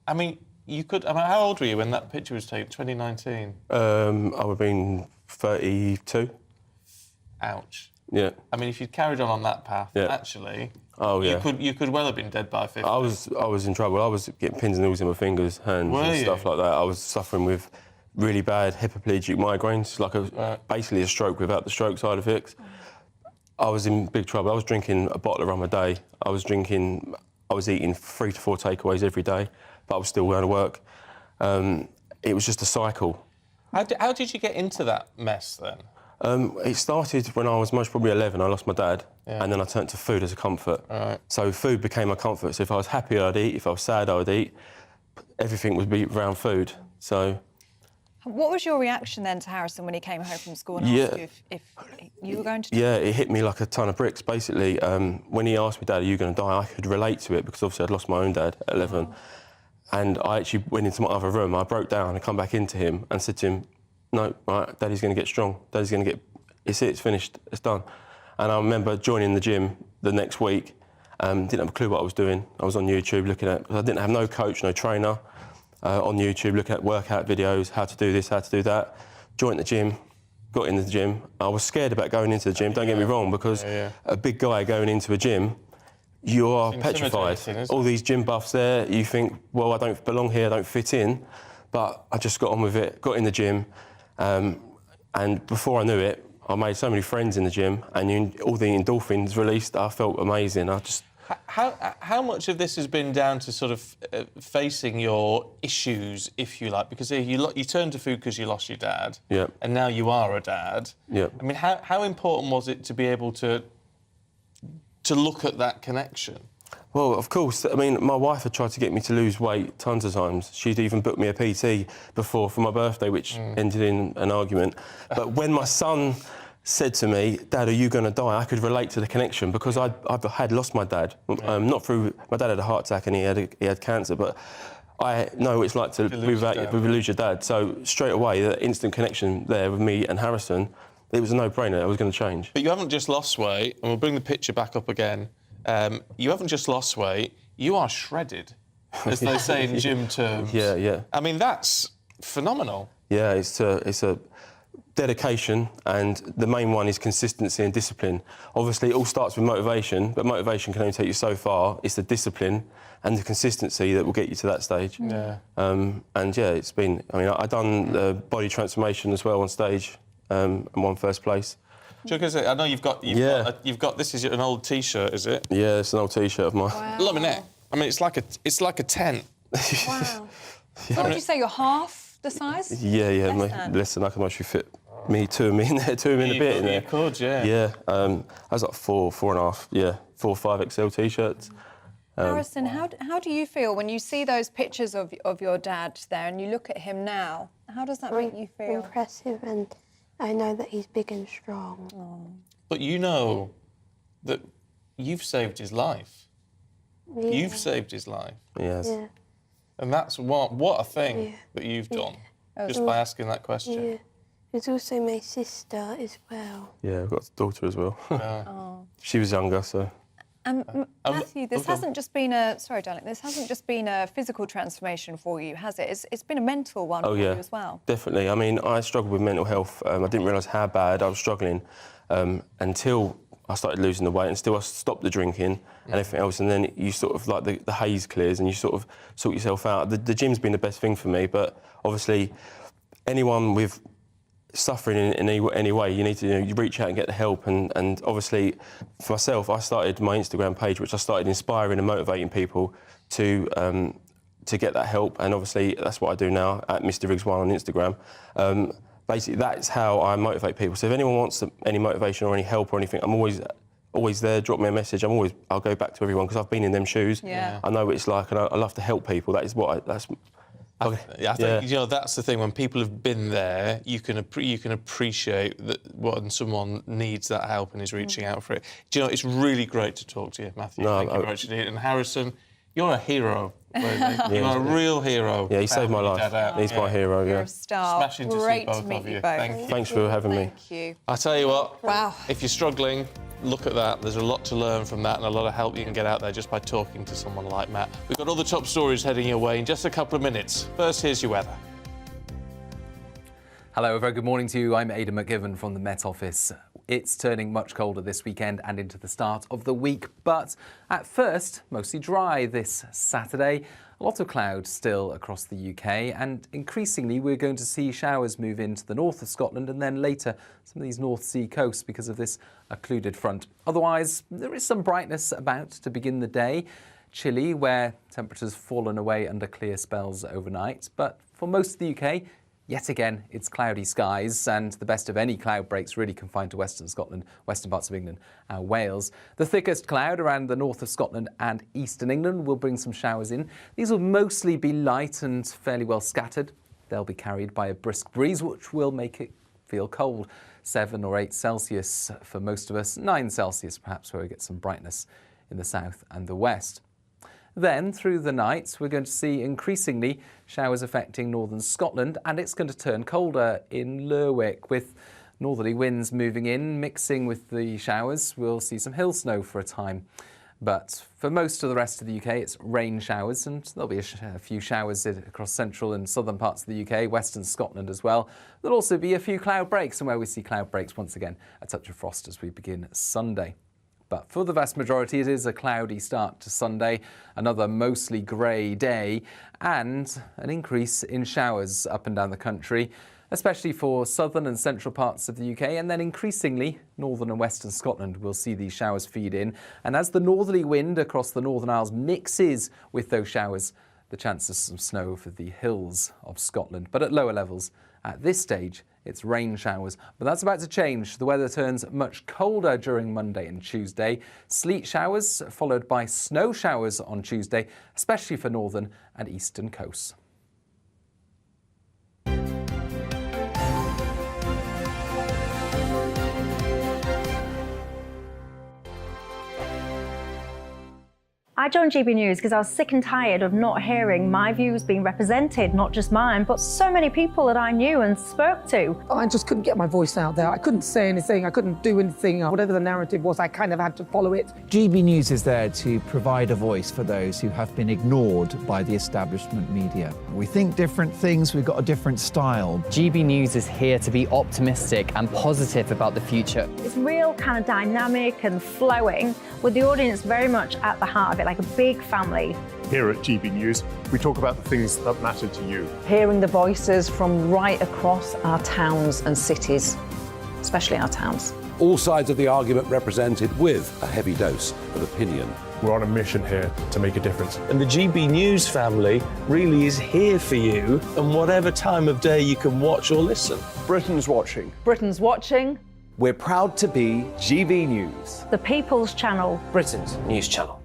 I mean, you could... I mean, how old were you when that picture was taken, 2019? I would have been 32. Ouch. Yeah. I mean, if you'd carried on that path, actually... Oh, yeah. You could well have been dead by 50. I was in trouble. I was getting pins and needles in my fingers, hands, and stuff like that. I was suffering with really bad hemiplegic migraines, like basically a stroke without the stroke side effects. I was in big trouble. I was drinking a bottle of rum a day. I was eating 3 to 4 takeaways every day, but I was still going to work. It was just a cycle. How did you get into that mess then? It started when I was most probably 11. I lost my dad, and then I turned to food as a comfort. Right. So food became my comfort. So if I was happy, I'd eat. If I was sad, I would eat. Everything would be around food. So. What was your reaction then to Harrison when he came home from school and asked you if you were going to die? Yeah, it hit me like a ton of bricks, basically. When he asked me, "Dad, are you going to die?" I could relate to it because obviously I'd lost my own dad at 11. And I actually went into my other room. I broke down and come back into him and said to him, "No, right, Daddy's going to get strong. Daddy's going to get... It's finished. It's done." And I remember joining the gym the next week. Didn't have a clue what I was doing. I was on YouTube looking at... I didn't have no coach, no trainer. On YouTube looking at workout videos, how to do this, how to do that. Joined the gym, got into the gym. I was scared about going into the gym, don't get me wrong, because a big guy going into a gym, you are petrified. All these gym buffs there, you think, well, I don't belong here, I don't fit in. But I just got on with it, got in the gym, and before I knew it, I made so many friends in the gym, and all the endorphins released. I felt amazing. How much of this has been down to sort of facing your issues, if you like? Because you turned to food because you lost your dad, and now you are a dad. I mean, how important was it to be able to look at that connection? Well, of course. I mean, my wife had tried to get me to lose weight tons of times. She'd even booked me a PT before for my birthday, which ended in an argument. But when my son said to me, "Dad, are you going to die?" I could relate to the connection because I had lost my dad. Not through my dad had a heart attack and he had cancer, but I know what it's like to lose your dad. So straight away, the instant connection there with me and Harrison, it was a no-brainer. I was going to change. But you haven't just lost weight, and we'll bring the picture back up again. You haven't just lost weight; you are shredded, as they say in gym terms. Yeah. I mean, that's phenomenal. Yeah, it's a dedication, and the main one is consistency and discipline. Obviously, it all starts with motivation, but motivation can only take you so far. It's the discipline and the consistency that will get you to that stage. Yeah. And yeah, it's been. I mean, I've done the body transformation as well on stage, and won first place. I know you've got. This is an old T-shirt, is it? Yeah, it's an old T-shirt of mine. Wow. Look at it. I mean, it's like a tent. Wow. So what would you say? You're half the size? Yeah. Listen, I can actually fit two of me in there, two of me in a bit in there. You could, yeah. Yeah. I was like 4.5. Yeah, 4 or 5 XL T-shirts. Harrison, how do you feel when you see those pictures of your dad there and you look at him now? How does that make you feel? Impressive, and I know that he's big and strong. But you know that you've saved his life. Yeah. You've saved his life. Yes. Yeah. And that's what a thing that you've done, just by asking that question. Yeah. There's also my sister as well. Yeah, I've got a daughter as well. She was younger, so... Matthew, this hasn't just been this hasn't just been a physical transformation for you, has it? It's been a mental one for you as well. Definitely. I mean, I struggled with mental health. I didn't realise how bad I was struggling until I started losing the weight, and still I stopped the drinking and everything else, and then you sort of, like, the haze clears and you sort of sort yourself out. The gym's been the best thing for me, but obviously anyone with suffering in any way, you need to you reach out and get the help. And obviously, for myself, I started my Instagram page, which I started inspiring and motivating people to get that help. And obviously, that's what I do now at Mr. Riggs1 on Instagram. Basically, that's how I motivate people. So if anyone wants any motivation or any help or anything, I'm always there. Drop me a message. I'll go back to everyone because I've been in them shoes. Yeah. I know what it's like, and I love to help people. That is what I think that's the thing. When people have been there, you can appreciate that when someone needs that help and is reaching out for it. Do you know, it's really great to talk to you, Matthew. Thank you very much indeed. And Harrison, you're a hero. You're a real hero. Yeah, he saved my life. He's my hero. You're a star. Smashing to Great see both to meet of you you. both. Thanks for having me. Thank you. I tell you what. Wow. If you're struggling, look at that. There's a lot to learn from that and a lot of help you can get out there just by talking to someone like Matt. We've got all the top stories heading your way in just a couple of minutes. First, here's your weather. Hello, a very good morning to you. I'm Aidan McGivern from the Met Office. It's turning much colder this weekend and into the start of the week, but at first, mostly dry this Saturday. A lot of cloud still across the UK, and increasingly we're going to see showers move into the north of Scotland and then later some of these North Sea coasts because of this occluded front. Otherwise, there is some brightness about to begin the day. Chilly, where temperatures fallen away under clear spells overnight, but for most of the UK, yet again, it's cloudy skies, and the best of any cloud breaks really confined to western Scotland, western parts of England and Wales. The thickest cloud around the north of Scotland and eastern England will bring some showers in. These will mostly be light and fairly well scattered. They'll be carried by a brisk breeze, which will make it feel cold. 7 or 8 Celsius for most of us, 9 Celsius perhaps, where we get some brightness in the south and the west. Then, through the night, we're going to see increasingly showers affecting northern Scotland, and it's going to turn colder in Lerwick with northerly winds moving in, mixing with the showers. We'll see some hill snow for a time. But for most of the rest of the UK, it's rain showers, and there'll be a few showers across central and southern parts of the UK, western Scotland as well. There'll also be a few cloud breaks, and where we see cloud breaks, once again, a touch of frost as we begin Sunday. But for the vast majority, it is a cloudy start to Sunday, another mostly grey day, and an increase in showers up and down the country, especially for southern and central parts of the UK, and then increasingly northern and western Scotland will see these showers feed in. And as the northerly wind across the Northern Isles mixes with those showers, the chance of some snow for the hills of Scotland. But at lower levels, at this stage, it's rain showers, but that's about to change. The weather turns much colder during Monday and Tuesday. Sleet showers followed by snow showers on Tuesday, especially for northern and eastern coasts. I joined GB News because I was sick and tired of not hearing my views being represented, not just mine, but so many people that I knew and spoke to. I just couldn't get my voice out there. I couldn't say anything. I couldn't do anything. Whatever the narrative was, I kind of had to follow it. GB News is there to provide a voice for those who have been ignored by the establishment media. We think different things, we've got a different style. GB News is here to be optimistic and positive about the future. It's real kind of dynamic and flowing, with the audience very much at the heart of it, like a big family. Here at GB News, we talk about the things that matter to you. Hearing the voices from right across our towns and cities, especially our towns. All sides of the argument represented with a heavy dose of opinion. We're on a mission here to make a difference. And the GB News family really is here for you, and whatever time of day you can watch or listen. Britain's watching. Britain's watching. We're proud to be GB News. The People's Channel. Britain's news channel.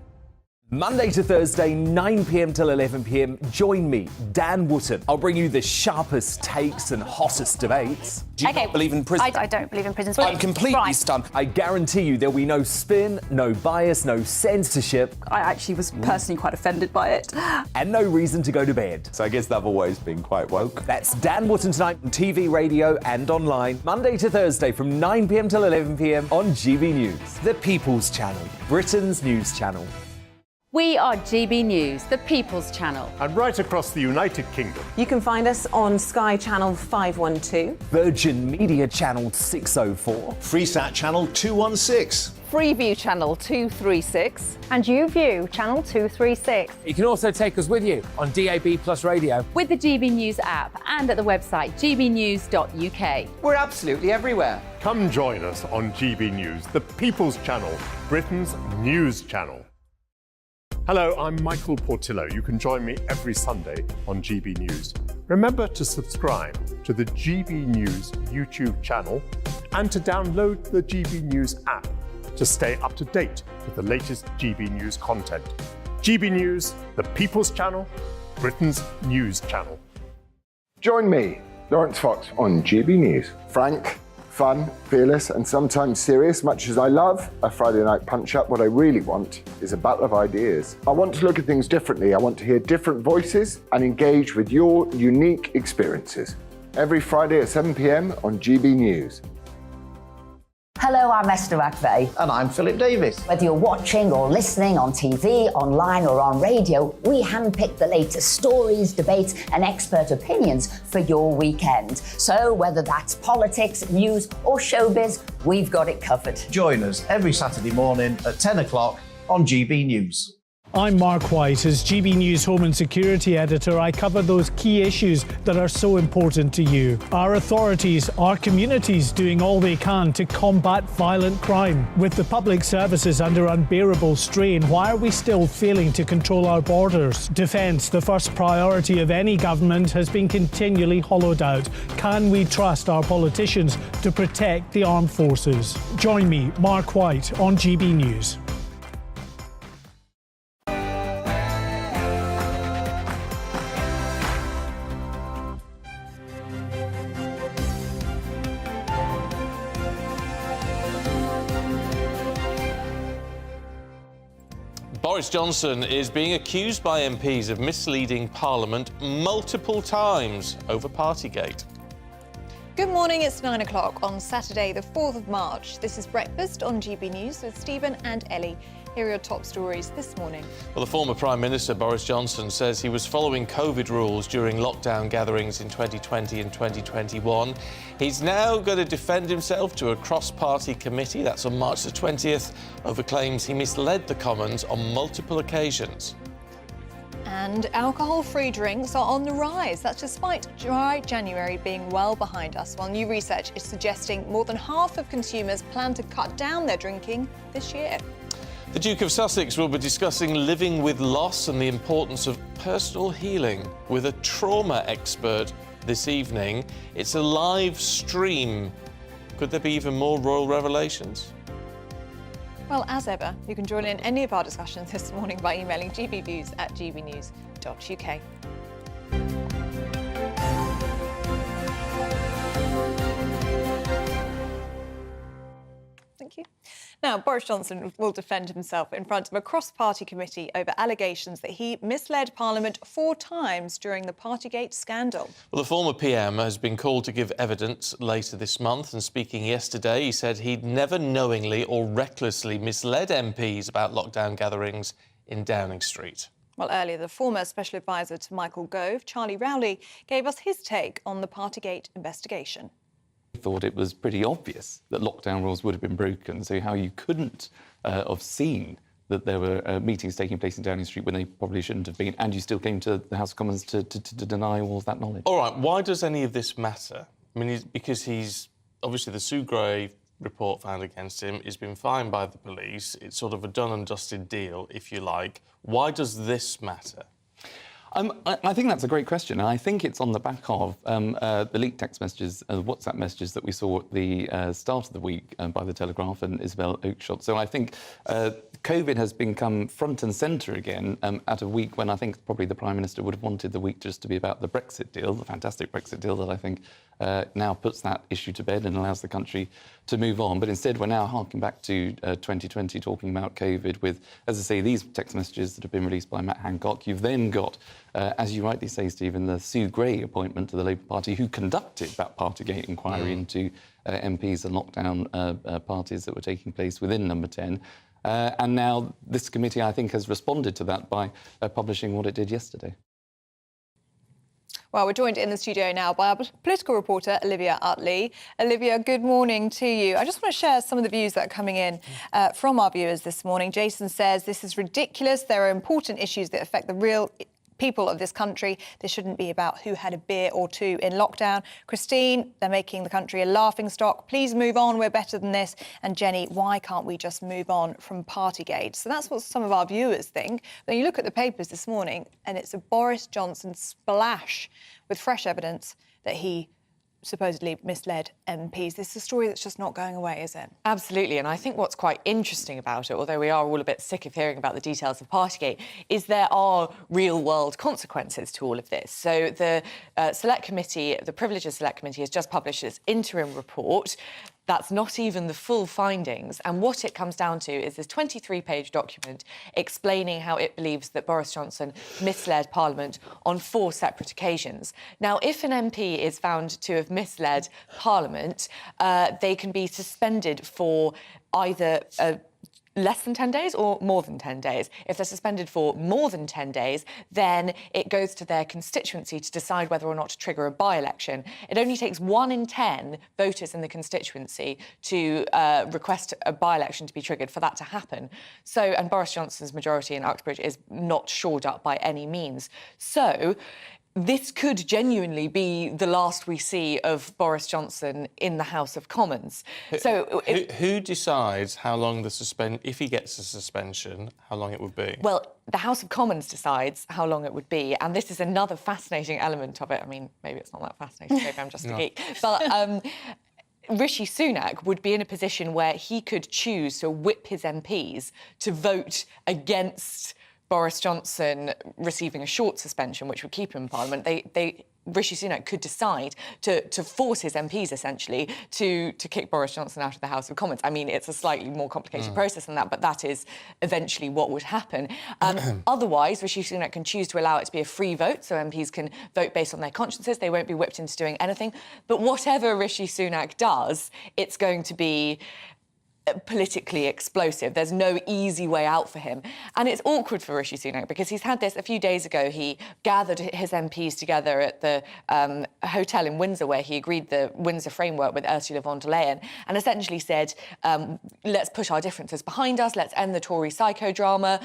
Monday to Thursday, 9 p.m. till 11 p.m. Join me, Dan Wootton. I'll bring you the sharpest takes and hottest debates. Do you not believe in prison? I don't believe in prisons. I'm completely stunned. I guarantee you there'll be no spin, no bias, no censorship. I actually was personally quite offended by it. And no reason to go to bed. So I guess they've always been quite woke. That's Dan Wootton tonight on TV, radio and online. Monday to Thursday from 9 p.m. till 11 p.m. on GB News. The People's Channel, Britain's news channel. We are GB News, the People's Channel. And right across the United Kingdom. You can find us on Sky Channel 512. Virgin Media Channel 604. Freesat Channel 216. Freeview Channel 236. And YouView Channel 236. You can also take us with you on DAB Plus Radio. With the GB News app and at the website gbnews.uk. We're absolutely everywhere. Come join us on GB News, the People's Channel, Britain's news channel. Hello, I'm Michael Portillo. You can join me every Sunday on GB News. Remember to subscribe to the GB News YouTube channel and to download the GB News app to stay up to date with the latest GB News content. GB News, the People's Channel, Britain's news channel. Join me, Lawrence Fox, on GB News. Frank, fun, fearless, and sometimes serious. Much as I love a Friday night punch-up, what I really want is a battle of ideas. I want to look at things differently. I want to hear different voices and engage with your unique experiences. Every Friday at 7 p.m. on GB News. Hello, I'm Esther McVeigh. And I'm Philip Davis. Whether you're watching or listening on TV, online or on radio, we handpick the latest stories, debates and expert opinions for your weekend. So whether that's politics, news or showbiz, we've got it covered. Join us every Saturday morning at 10 o'clock on GB News. I'm Mark White. As GB News Home and Security Editor, I cover those key issues that are so important to you. Our authorities, our communities doing all they can to combat violent crime. With the public services under unbearable strain, why are we still failing to control our borders? Defence, the first priority of any government, has been continually hollowed out. Can we trust our politicians to protect the armed forces? Join me, Mark White, on GB News. Boris Johnson is being accused by MPs of misleading Parliament multiple times over Partygate. Good morning, it's 9 o'clock on Saturday, the 4th of March. This is Breakfast on GB News with Stephen and Ellie. Here are your top stories this morning. Well, the former Prime Minister Boris Johnson says he was following COVID rules during lockdown gatherings in 2020 and 2021. He's now going to defend himself to a cross-party committee, that's on March the 20th, over claims he misled the Commons on multiple occasions. And alcohol-free drinks are on the rise. That's despite dry January being well behind us, while new research is suggesting more than half of consumers plan to cut down their drinking this year. The Duke of Sussex will be discussing living with loss and the importance of personal healing with a trauma expert this evening. It's a live stream. Could there be even more royal revelations? Well, as ever, you can join in any of our discussions this morning by emailing gbnews@gbnews.uk. Thank you. Now, Boris Johnson will defend himself in front of a cross-party committee over allegations that he misled Parliament 4 times during the Partygate scandal. Well, the former PM has been called to give evidence later this month, and speaking yesterday, he said he'd never knowingly or recklessly misled MPs about lockdown gatherings in Downing Street. Well, earlier, the former Special Advisor to Michael Gove, Charlie Rowley, gave us his take on the Partygate investigation. Thought it was pretty obvious that lockdown rules would have been broken, so how you couldn't have seen that there were meetings taking place in Downing Street when they probably shouldn't have been, and you still came to the House of Commons to deny all of that knowledge. All right, why does any of this matter? I mean, because he's obviously the Sue Gray report found against him has been fined by the police. It's sort of a done and dusted deal, if you like. Why does this matter? I think that's a great question, and I think it's on the back of the leaked text messages, WhatsApp messages that we saw at the start of the week by the Telegraph and Isabel Oakeshott. So I think COVID has become front and centre again at a week when I think probably the Prime Minister would have wanted the week just to be about the Brexit deal, the fantastic Brexit deal that I think now puts that issue to bed and allows the country to move on. But instead, we're now harking back to 2020, talking about COVID with, as I say, these text messages that have been released by Matt Hancock. You've then got, as you rightly say, Stephen, the Sue Gray appointment to the Labour Party, who conducted that Partygate inquiry into MPs and lockdown parties that were taking place within Number 10. And now this committee, I think, has responded to that by publishing what it did yesterday. Well, we're joined in the studio now by our political reporter, Olivia Utley. Olivia, good morning to you. I just want to share some of the views that are coming in from our viewers this morning. Jason says, this is ridiculous. There are important issues that affect the real people of this country. This shouldn't be about who had a beer or two in lockdown. Christine, they're making the country a laughingstock. Please move on. We're better than this. And Jenny, why can't we just move on from Partygate? So that's what some of our viewers think. Then you look at the papers this morning and it's a Boris Johnson splash with fresh evidence that he supposedly misled MPs. This is a story that's just not going away, is it? Absolutely, and I think what's quite interesting about it, although we are all a bit sick of hearing about the details of Partygate, is there are real-world consequences to all of this. So the Select Committee, the Privileges Select Committee, has just published its interim report. That's not even the full findings. And what it comes down to is this 23-page document explaining how it believes that Boris Johnson misled Parliament on 4 separate occasions. Now, if an MP is found to have misled Parliament, they can be suspended for either less than 10 days or more than 10 days. If they're suspended for more than 10 days, then it goes to their constituency to decide whether or not to trigger a by-election. It only takes 1 in 10 voters in the constituency to request a by-election to be triggered for that to happen. So, and Boris Johnson's majority in Uxbridge is not shored up by any means. So, this could genuinely be the last we see of Boris Johnson in the House of Commons. So, who decides how long if he gets a suspension, how long it would be? Well, the House of Commons decides how long it would be, and this is another fascinating element of it. I mean, maybe it's not that fascinating, maybe I'm just a geek. But Rishi Sunak would be in a position where he could choose to whip his MPs to vote against Boris Johnson receiving a short suspension, which would keep him in Parliament. Rishi Sunak could decide to force his MPs, essentially, to kick Boris Johnson out of the House of Commons. I mean, it's a slightly more complicated process than that, but that is eventually what would happen. Otherwise, Rishi Sunak can choose to allow it to be a free vote, so MPs can vote based on their consciences. They won't be whipped into doing anything. But whatever Rishi Sunak does, it's going to be politically explosive. There's no easy way out for him. And it's awkward for Rishi Sunak because he's had this a few days ago. He gathered his MPs together at the hotel in Windsor where he agreed the Windsor framework with Ursula von der Leyen and essentially said, let's put our differences behind us, let's end the Tory psychodrama,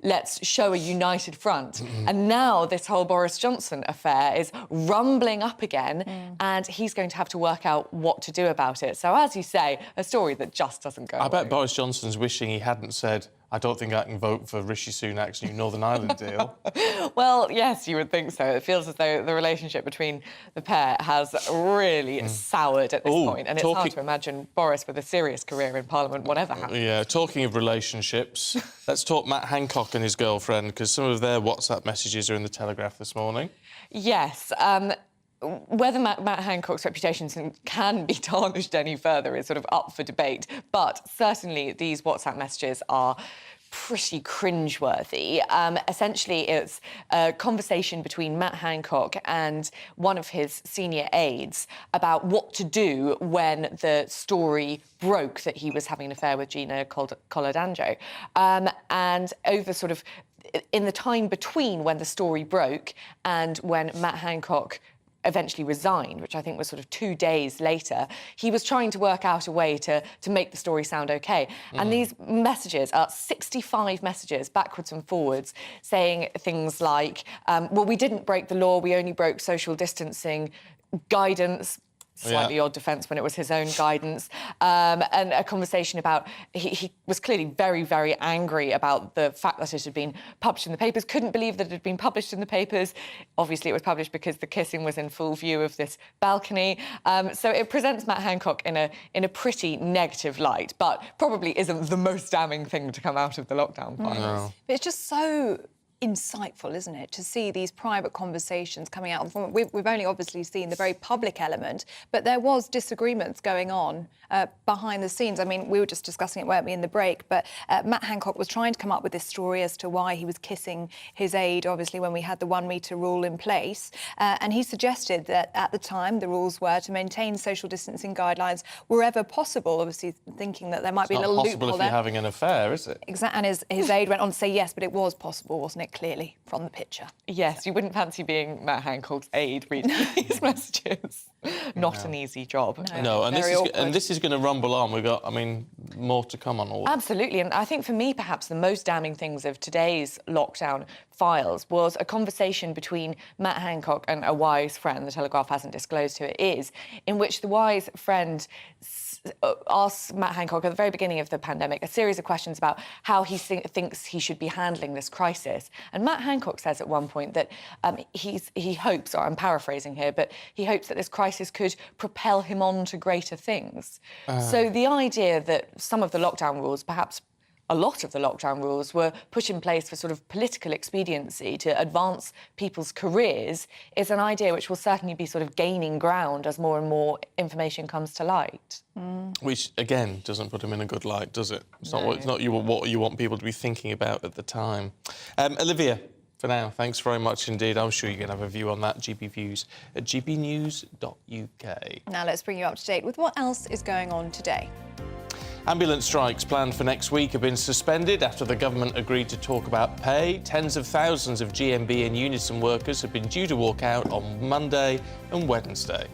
let's show a united front. And now this whole Boris Johnson affair is rumbling up again and he's going to have to work out what to do about it. So as you say, a story that just doesn't go away. bet Boris Johnson's wishing he hadn't said, I don't think I can vote for Rishi Sunak's new Northern Ireland deal. Well, yes, you would think so. It feels as though the relationship between the pair has really soured at this point, and it's hard to imagine Boris with a serious career in Parliament, whatever happens. Yeah, talking of relationships, let's talk Matt Hancock and his girlfriend, because some of their WhatsApp messages are in the Telegraph this morning. Yes. whether Matt Hancock's reputation can be tarnished any further is sort of up for debate, but certainly these WhatsApp messages are pretty cringeworthy. Essentially, it's a conversation between Matt Hancock and one of his senior aides about what to do when the story broke that he was having an affair with Gina Coladanjo. And over sort of in the time between when the story broke and when Matt Hancock eventually resigned, which I think was sort of 2 days later, he was trying to work out a way to make the story sound OK. And these messages are 65 messages backwards and forwards saying things like, well, we didn't break the law, we only broke social distancing guidance. Slightly odd defence when it was his own guidance, and a conversation about he was clearly very, very angry about the fact that it had been published in the papers, couldn't believe that it had been published in the papers. Obviously, it was published because the kissing was in full view of this balcony. So it presents Matt Hancock in a pretty negative light, but probably isn't the most damning thing to come out of the lockdown files. No. But it's just so insightful, isn't it, to see these private conversations coming out. We've only obviously seen the very public element, but there was disagreements going on behind the scenes. I mean, we were just discussing it, weren't we, in the break, but Matt Hancock was trying to come up with this story as to why he was kissing his aide, obviously, when we had the 1 metre rule in place. And he suggested that at the time the rules were to maintain social distancing guidelines wherever possible, obviously thinking that there might be a little loophole there. It's not possible if you're having an affair, is it? Exactly. And his aide went on to say yes, but it was possible, wasn't it? Clearly, from the picture. Yes, you wouldn't fancy being Matt Hancock's aide reading these messages. Not an easy job. No, and this is going to rumble on. We've got, I mean, more to come on all that. Absolutely, and I think for me, perhaps the most damning things of today's lockdown files was a conversation between Matt Hancock and a wise friend, the Telegraph hasn't disclosed who it is, in which the wise friend asks Matt Hancock at the very beginning of the pandemic a series of questions about how he thinks he should be handling this crisis. And Matt Hancock says at one point that he hopes, or I'm paraphrasing here, but he hopes that this crisis could propel him on to greater things. So the idea that some of the lockdown rules, perhaps a lot of the lockdown rules, were put in place for sort of political expediency to advance people's careers is an idea which will certainly be sort of gaining ground as more and more information comes to light. Which, again, doesn't put him in a good light, does it? It's not what you want people to be thinking about at the time. Olivia, for now, thanks very much indeed. I'm sure you can have a view on that. GB Views at gbnews.uk. Now let's bring you up to date with what else is going on today. Ambulance strikes planned for next week have been suspended after the government agreed to talk about pay. Tens of thousands of GMB and Unison workers have been due to walk out on Monday and Wednesday.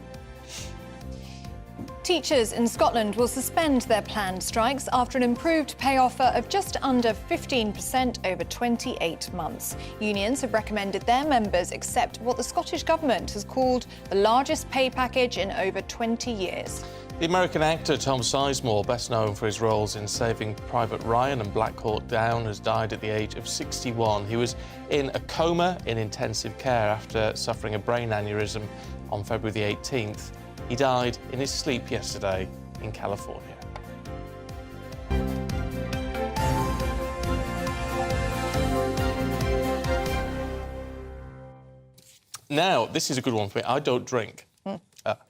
Teachers in Scotland will suspend their planned strikes after an improved pay offer of just under 15% over 28 months. Unions have recommended their members accept what the Scottish Government has called the largest pay package in over 20 years. The American actor Tom Sizemore, best known for his roles in Saving Private Ryan and Black Hawk Down, has died at the age of 61. He was in a coma in intensive care after suffering a brain aneurysm on February the 18th. He died in his sleep yesterday in California. Now, this is a good one for me. I don't drink.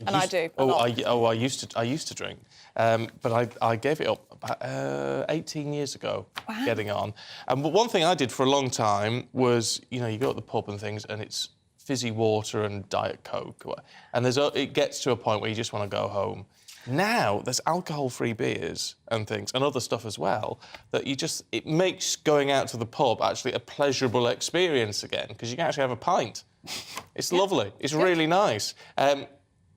And I do. I used to drink, but I gave it up about 18 years ago. Wow. Getting on. But one thing I did for a long time was, you know, you go to the pub and things, and it's fizzy water and Diet Coke, and it gets to a point where you just want to go home. Now there's alcohol-free beers and things, and other stuff as well, that it makes going out to the pub actually a pleasurable experience again, because you can actually have a pint. It's lovely. It's really nice.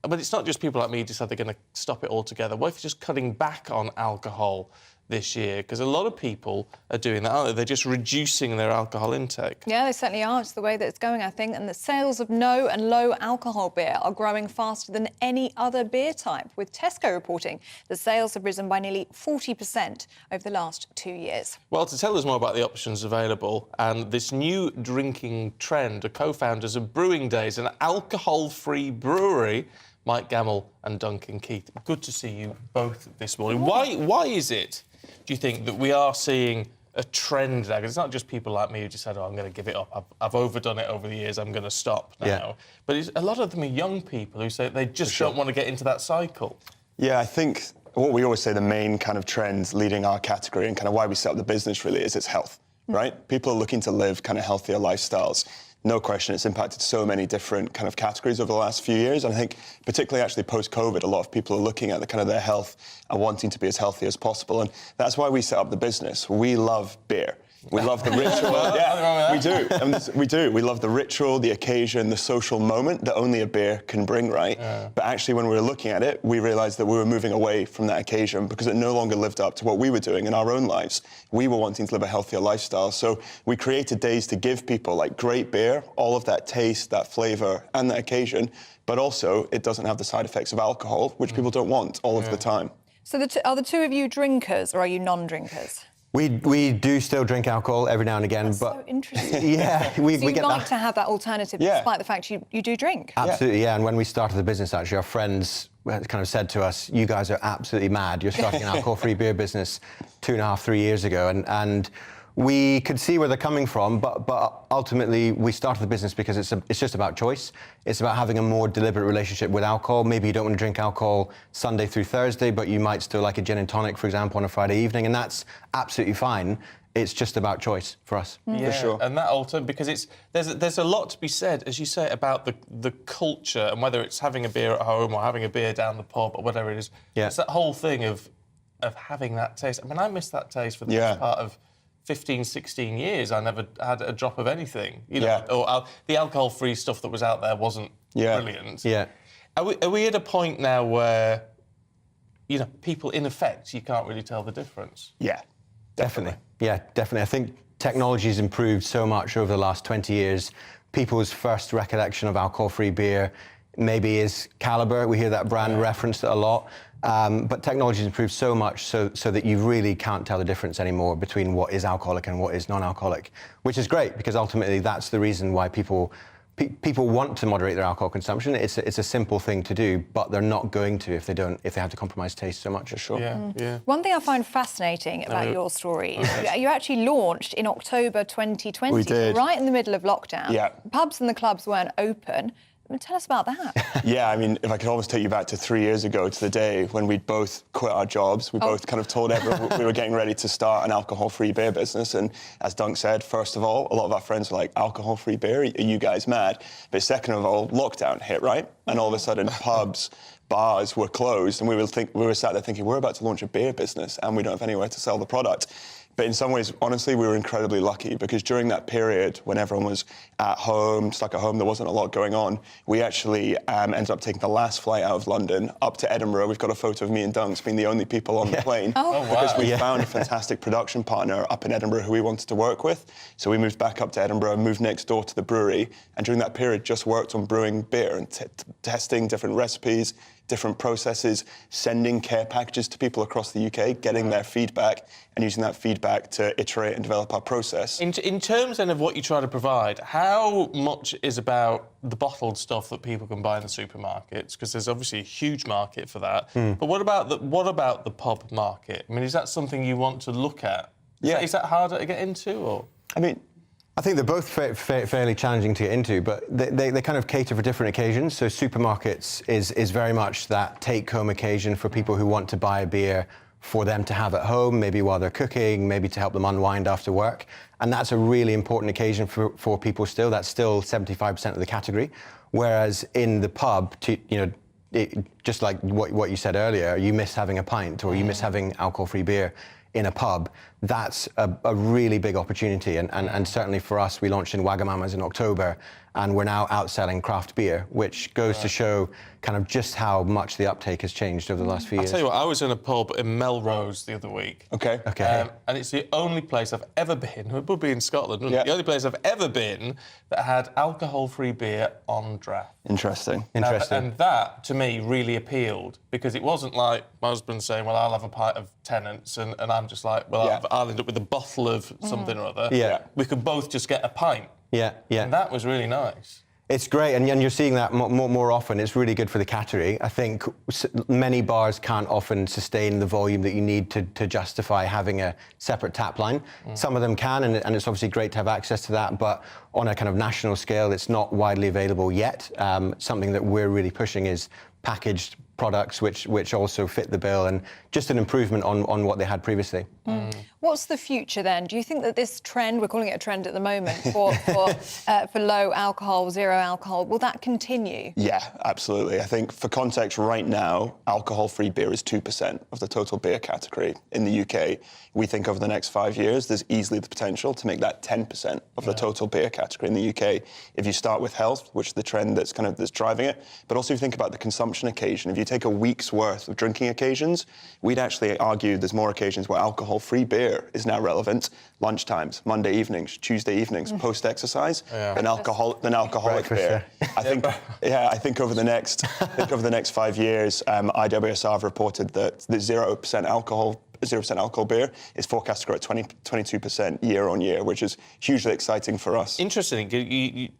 But it's not just people like me who decide they're going to stop it altogether. What if you're just cutting back on alcohol this year? Because a lot of people are doing that, aren't they? They're just reducing their alcohol intake. Yeah, they certainly are. It's the way that it's going, I think. And the sales of no and low alcohol beer are growing faster than any other beer type, with Tesco reporting the sales have risen by nearly 40% over the last 2 years. Well, to tell us more about the options available and this new drinking trend, are co-founders of Brewing Days, an alcohol-free brewery, Mike Gamble and Duncan Keith. Good to see you both this morning. Why is it, do you think, that we are seeing a trend now. 'Cause it's not just people like me who just said, "Oh, I'm going to give it up. I've overdone it over the years. I'm going to stop now." Yeah. But a lot of them are young people who say they just don't want to get into that cycle. Yeah, I think what we always say the main kind of trends leading our category and kind of why we set up the business really is it's health, right? People are looking to live kind of healthier lifestyles. No question, it's impacted so many different kind of categories over the last few years. And I think particularly actually post-COVID, a lot of people are looking at the kind of their health and wanting to be as healthy as possible. And that's why we set up the business. We love beer. We love the ritual. Yeah, we do. We do. We love the ritual, the occasion, the social moment that only a beer can bring, right? Yeah. But actually, when we were looking at it, we realised that we were moving away from that occasion because it no longer lived up to what we were doing in our own lives. We were wanting to live a healthier lifestyle. So we created days to give people like great beer, all of that taste, that flavour, and that occasion. But also, it doesn't have the side effects of alcohol, which people don't want all of the time. So are the two of you drinkers or are you non-drinkers? We do still drink alcohol every now and again, That's but so interesting. yeah, we so you get like that. to have that alternative, despite the fact you do drink. Absolutely, yeah. And when we started the business, actually, our friends kind of said to us, "You guys are absolutely mad. You're starting an alcohol-free beer business 2.5, 3 years ago," and we could see where they're coming from, but ultimately we started the business because it's just about choice. It's about having a more deliberate relationship with alcohol. Maybe you don't want to drink alcohol Sunday through Thursday, but you might still like a gin and tonic, for example, on a Friday evening, and that's absolutely fine. It's just about choice for us. For sure. And that ultimately, because there's a lot to be said, as you say, about the culture and whether it's having a beer at home or having a beer down the pub or whatever it is. Yeah. It's that whole thing of having that taste. I mean, I miss that taste for the most part of 15, 16 years. I never had a drop of anything. You know, or the alcohol-free stuff that was out there wasn't brilliant. Yeah. Are we at a point now where, you know, people, in effect, you can't really tell the difference? Yeah, definitely. Yeah, definitely. I think technology's improved so much over the last 20 years. People's first recollection of alcohol-free beer maybe is Caliber. We hear that brand referenced a lot. But technology's improved so much so that you really can't tell the difference anymore between what is alcoholic and what is non-alcoholic, which is great because ultimately that's the reason why people want to moderate their alcohol consumption. It's a simple thing to do, but they're not going to if they have to compromise taste so much. For sure. Yeah. One thing I find fascinating about your story is you actually launched in October 2020. We did. Right in the middle of lockdown. Yeah. Pubs and the clubs weren't open. Tell us about that. Yeah, I mean, if I could almost take you back to 3 years ago to the day when we both quit our jobs, we both kind of told everyone we were getting ready to start an alcohol-free beer business. And as Dunk said, first of all, a lot of our friends were like, alcohol-free beer? Are you guys mad? But second of all, lockdown hit, right? And all of a sudden, pubs, bars were closed, and we were sat there thinking, we're about to launch a beer business and we don't have anywhere to sell the product. But in some ways, honestly, we were incredibly lucky because during that period when everyone was at home, stuck at home, there wasn't a lot going on, we actually ended up taking the last flight out of London up to Edinburgh. We've got a photo of me and Dunks being the only people on the plane because we found a fantastic production partner up in Edinburgh who we wanted to work with. So we moved back up to Edinburgh, moved next door to the brewery, and during that period just worked on brewing beer and testing different recipes, different processes, sending care packages to people across the UK, getting their feedback and using that feedback to iterate and develop our process. In terms then of what you try to provide, how much is about the bottled stuff that people can buy in the supermarkets? Because there's obviously a huge market for that. But what about the pub market? I mean, is that something you want to look at? Is that harder to get into, or? I think they're both fairly challenging to get into, but they kind of cater for different occasions. So supermarkets is very much that take-home occasion for people who want to buy a beer for them to have at home, maybe while they're cooking, maybe to help them unwind after work. And that's a really important occasion for people still. That's still 75% of the category. Whereas in the pub, just like what you said earlier, you miss having a pint or you miss having alcohol-free beer in a pub. That's a really big opportunity. And certainly for us, we launched in Wagamama's in October, and we're now outselling craft beer, which goes to show kind of just how much the uptake has changed over the last few years. I'll tell you what, I was in a pub in Melrose the other week. Okay. And it's the only place I've ever been, it would be in Scotland, the only place I've ever been that had alcohol-free beer on draft. Interesting. And that, to me, really appealed, because it wasn't like my husband saying, well, I'll have a pint of Tennent's, and I'm just like, well, I'll end up with a bottle of something or other. Yeah. We could both just get a pint. Yeah. And that was really nice. It's great, and you're seeing that more often. It's really good for the category. I think many bars can't often sustain the volume that you need to justify having a separate tap line. Some of them can, and it's obviously great to have access to that, but on a kind of national scale, it's not widely available yet. Something that we're really pushing is packaged products which also fit the bill, and just an improvement on what they had previously. What's the future then? Do you think that this trend, we're calling it a trend at the moment, for low alcohol, zero alcohol, will that continue? Yeah, absolutely. I think for context, right now, alcohol-free beer is 2% of the total beer category in the UK. We think over the next 5 years, there's easily the potential to make that 10% of the total beer category in the UK. If you start with health, which is the trend that's driving it, but also if you think about the consumption occasion, if you take a week's worth of drinking occasions, we'd actually argue there's more occasions where alcohol-free beer is now relevant. Lunchtimes, Monday evenings, Tuesday evenings, post-exercise, than alcoholic beer. I think over the next 5 years, IWSR have reported that the 0% alcohol beer is forecast to grow at 22% year on year, which is hugely exciting for us. Interesting.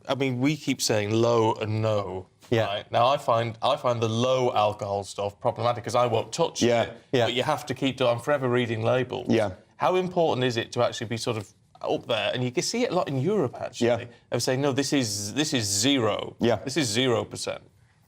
I mean, we keep saying low and no. Yeah. Right? Now, I find the low alcohol stuff problematic because I won't touch it. Yeah. But you have to keep doing. I'm forever reading labels. Yeah. How important is it to actually be sort of up there? And you can see it a lot in Europe actually. Yeah. Of saying no, this is zero. Yeah. This is 0%.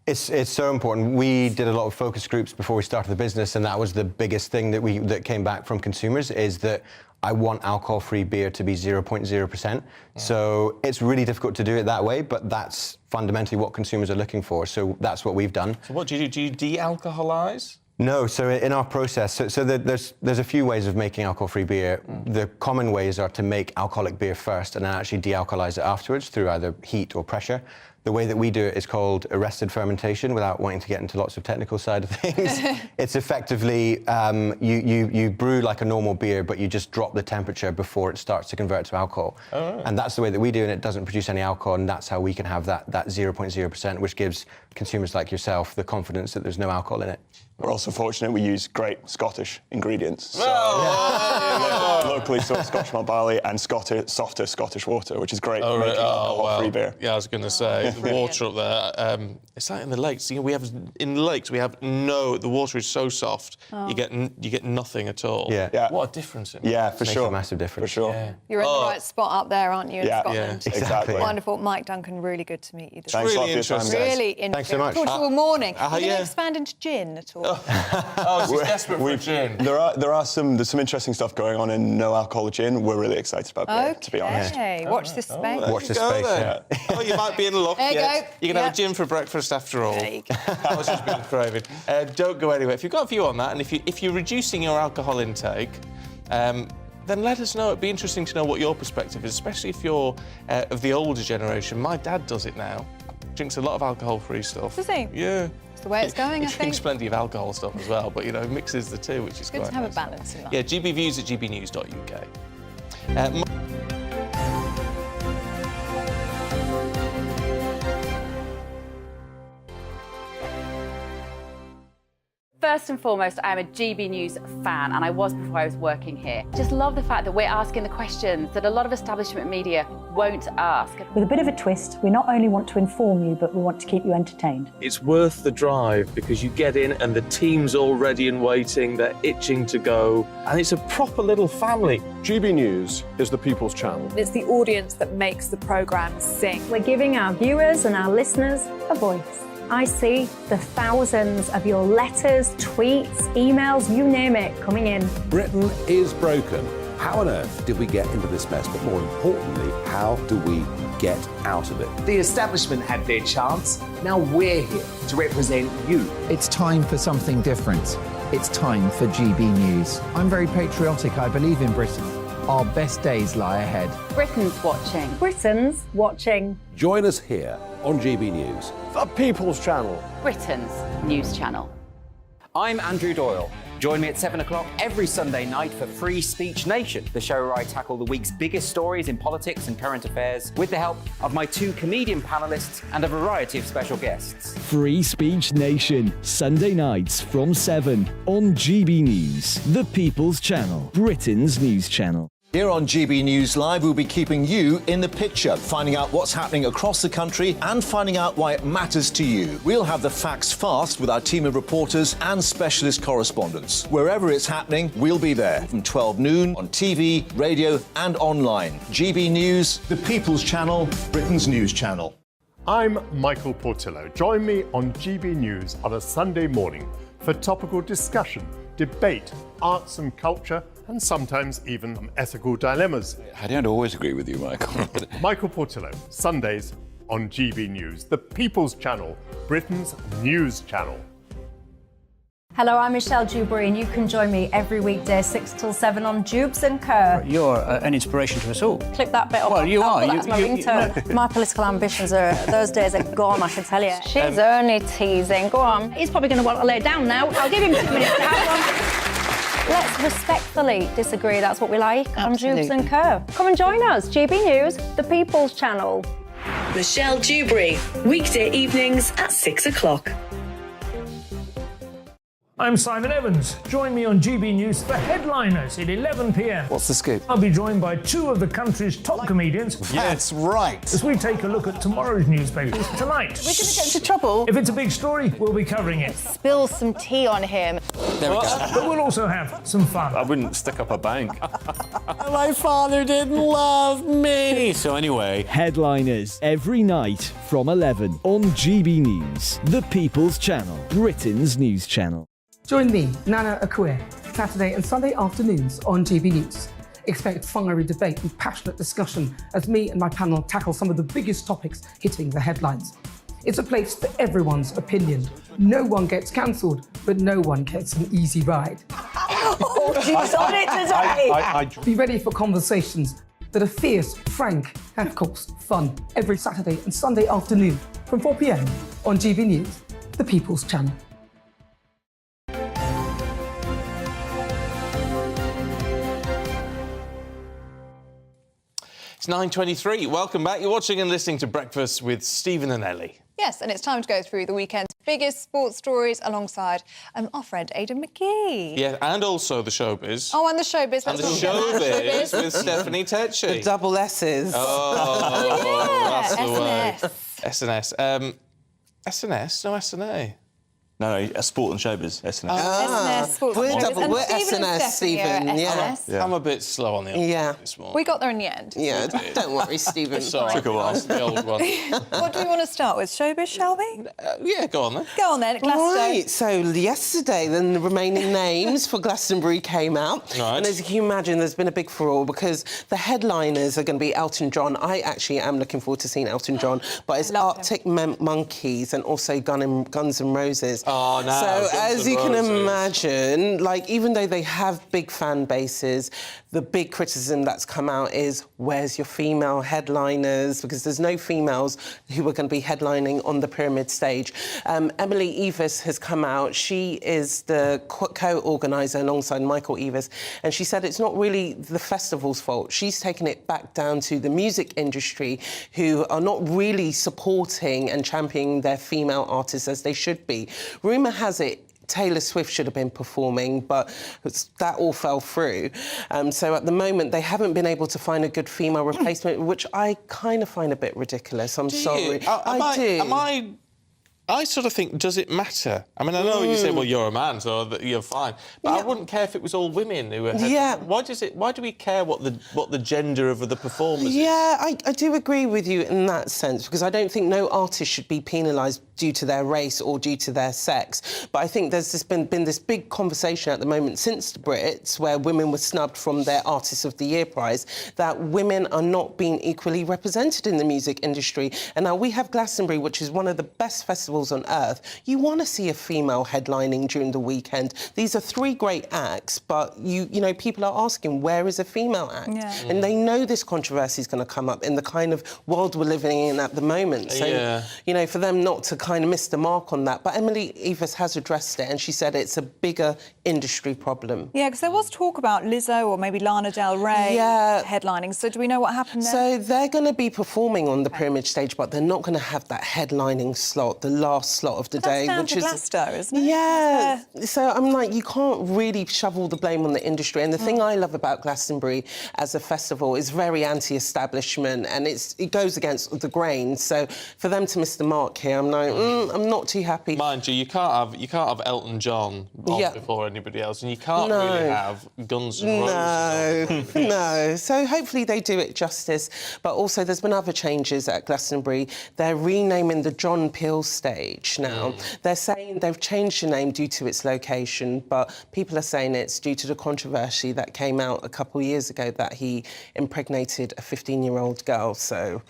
It's so important. We did a lot of focus groups before we started the business, and that was the biggest thing that came back from consumers, is that I want alcohol-free beer to be 0.0%. So it's really difficult to do it that way, but that's fundamentally what consumers are looking for. So that's what we've done. So what do you do? Do you de-alcoholize? No, so in our process, so there's a few ways of making alcohol-free beer. The common ways are to make alcoholic beer first and then actually de-alcoholize it afterwards through either heat or pressure. The way that we do it is called arrested fermentation, without wanting to get into lots of technical side of things. It's effectively, you brew like a normal beer, but you just drop the temperature before it starts to convert to alcohol. Oh, right. And that's the way that we do it, and it doesn't produce any alcohol, and that's how we can have that 0.0%, which gives consumers like yourself the confidence that there's no alcohol in it. We're also fortunate we use great Scottish ingredients. So, locally sourced Scotch malt barley and softer Scottish water, which is great for making alcohol-free beer. Yeah, I was going to say, the water up there, it's like in the lakes. You know, the water is so soft, you get nothing at all. Yeah. What a difference it makes. Makes a massive difference. For sure. Yeah. You're in the right spot up there, aren't you, in Scotland? Yeah, exactly. Wonderful. Mike Duncan, really good to meet you. Thanks a lot for your time, guys. Really interesting. Thanks so much. Talk to you all morning. Are you going yeah. to expand into gin at all? She's desperate for gin. There's some interesting stuff going on in no alcohol gin. We're really excited about beer, to be honest. Okay, watch this space. Watch this space. Yeah. Oh, you might be in luck. There you go. You can have a gin for breakfast after all. There you go. I was just being craving. Don't go anywhere. If you've got a view on that, and if you're reducing your alcohol intake, then let us know. It'd be interesting to know what your perspective is, especially if you're of the older generation. My dad does it now. Drinks a lot of alcohol-free stuff. Does he? Yeah. It's the way it's going, I He drinks think. plenty of alcohol stuff as well, but, you know, mixes the two, which is Good quite to have nice. a balance in life. Yeah, GBViews at gbnews.uk. First and foremost, I am a GB News fan, and I was before I was working here. Just love the fact that we're asking the questions that a lot of establishment media won't ask. With a bit of a twist, we not only want to inform you, but we want to keep you entertained. It's worth the drive because you get in and the team's all ready and waiting, they're itching to go, and it's a proper little family. GB News is the People's Channel. It's the audience that makes the programme sing. We're giving our viewers and our listeners a voice. I see the thousands of your letters, tweets, emails, you name it, coming in. Britain is broken. How on earth did we get into this mess? But more importantly, how do we get out of it? The establishment had their chance. Now we're here to represent you. It's time for something different. It's time for GB News. I'm very patriotic. I believe in Britain. Our best days lie ahead. Britain's watching. Britain's watching. Join us here on GB News. The People's Channel. Britain's news channel. I'm Andrew Doyle. Join me at 7 o'clock every Sunday night for Free Speech Nation, the show where I tackle the week's biggest stories in politics and current affairs with the help of my two comedian panellists and a variety of special guests. Free Speech Nation, Sunday nights from 7 on GB News, the People's Channel, Britain's news channel. Here on GB News Live, we'll be keeping you in the picture, finding out what's happening across the country and finding out why it matters to you. We'll have the facts fast with our team of reporters and specialist correspondents. Wherever it's happening, we'll be there from 12 noon on TV, radio and online. GB News, the People's Channel, Britain's news channel. I'm Michael Portillo. Join me on GB News on a Sunday morning for topical discussion, debate, arts and culture, and sometimes even ethical dilemmas. I don't always agree with you, Michael. Michael Portillo, Sundays on GB News, the People's Channel, Britain's news channel. Hello, I'm Michelle Dewberry, and you can join me every weekday 6 till 7 on Jubes and Kerr. You're an inspiration to us all. Clip that bit up. Well, you are. That's my ringtone. My political ambitions those days are gone, I can tell you. She's only teasing. Go on. He's probably going to want to lay down now. I'll give him 2 minutes to have one. Let's respectfully disagree. That's what we like on Jubes and Kerr. Come and join us. GB News, the People's Channel. Michelle Dewberry, weekday evenings at 6 o'clock. I'm Simon Evans. Join me on GB News for Headliners at 11 p.m. What's the scoop? I'll be joined by 2 of the country's top comedians. That's right. As we take a look at tomorrow's newspapers tonight. We're going to get into trouble. If it's a big story, we'll be covering it. Spill some tea on him. There we go. But we'll also have some fun. I wouldn't stick up a bank. My father didn't love me. So anyway, Headliners every night from 11 on GB News, the People's Channel, Britain's news channel. Join me, Nana Akue, Saturday and Sunday afternoons on GB News. Expect fiery debate and passionate discussion as me and my panel tackle some of the biggest topics hitting the headlines. It's a place for everyone's opinion. No one gets cancelled, but no one gets an easy ride. Oh, she's on it today. Be ready for conversations that are fierce, frank, and of course, fun. Every Saturday and Sunday afternoon from 4 p.m. on GB News, the People's Channel. It's 9:23. Welcome back. You're watching and listening to Breakfast with Stephen and Ellie. Yes, and it's time to go through the weekend's biggest sports stories alongside our friend Aidan McGee. Yeah, and also the showbiz. Oh, and the showbiz. And the showbiz with Stephanie Tetchy. The double S's. Oh, that's the way. SNS. SNS. SNS, no SNA. No, sport and showbiz, SNS. SNS, sports We're and double, showbiz. we're And Stephen and SNS, Stephanie are Stephen. SNS. I'm a bit slow on the old this morning. We got there in the end. Yeah, don't worry, Stephen. Sorry, Took a while. that's the old one. What do we want to start with? Showbiz, shall we? Yeah, go on then. Go on then, Glasgow. Right, so yesterday then the remaining names for Glastonbury came out. Right. And as you can imagine, there's been a big furore because the headliners are going to be Elton John. I actually am looking forward to seeing Elton John, but it's Arctic Monkeys and also Guns N' Roses. Oh, no. So as you can imagine, like, even though they have big fan bases, the big criticism that's come out is, where's your female headliners? Because there's no females who are going to be headlining on the Pyramid stage. Emily Evis has come out. She is the co-organiser alongside Michael Evis, and she said it's not really the festival's fault. She's taken it back down to the music industry, who are not really supporting and championing their female artists as they should be. Rumour has it Taylor Swift should have been performing, but that all fell through. So at the moment, they haven't been able to find a good female replacement, which I kind of find a bit ridiculous. I'm sorry. I do. I sort of think, does it matter? I mean, I know you say, well, you're a man, so you're fine. But I wouldn't care if it was all women who were... Why do we care what the gender of the performers is? Yeah, I do agree with you in that sense, because I don't think no artist should be penalised due to their race or due to their sex. But I think there's been this big conversation at the moment since the Brits, where women were snubbed from their Artist of the Year prize, that women are not being equally represented in the music industry. And now we have Glastonbury, which is one of the best festivals on earth. You want to see a female headlining during the weekend. These are 3 great acts, but you know, people are asking, where is a female act? Yeah. And they know this controversy is going to come up in the kind of world we're living in at the moment. So, you know, for them not to kind of missed the mark on that. But Emily Evers has addressed it, and she said it's a bigger industry problem. Yeah, because there was talk about Lizzo or maybe Lana Del Rey headlining. So do we know what happened there? So they're going to be performing on the Pyramid stage, but they're not going to have that headlining slot, the last slot of the day, That's which is Glasgow, isn't it? Yeah. So I'm like, you can't really shovel the blame on the industry. And the thing I love about Glastonbury as a festival is very anti-establishment, and it goes against the grain. So for them to miss the mark here, I'm like, I'm not too happy. Mind you, you can't have Elton John on before anybody else, and you can't really have Guns N' Roses. No. So hopefully they do it justice. But also, there's been other changes at Glastonbury. They're renaming the John Peel stage now. They're saying they've changed the name due to its location, but people are saying it's due to the controversy that came out a couple of years ago that he impregnated a 15-year-old girl. So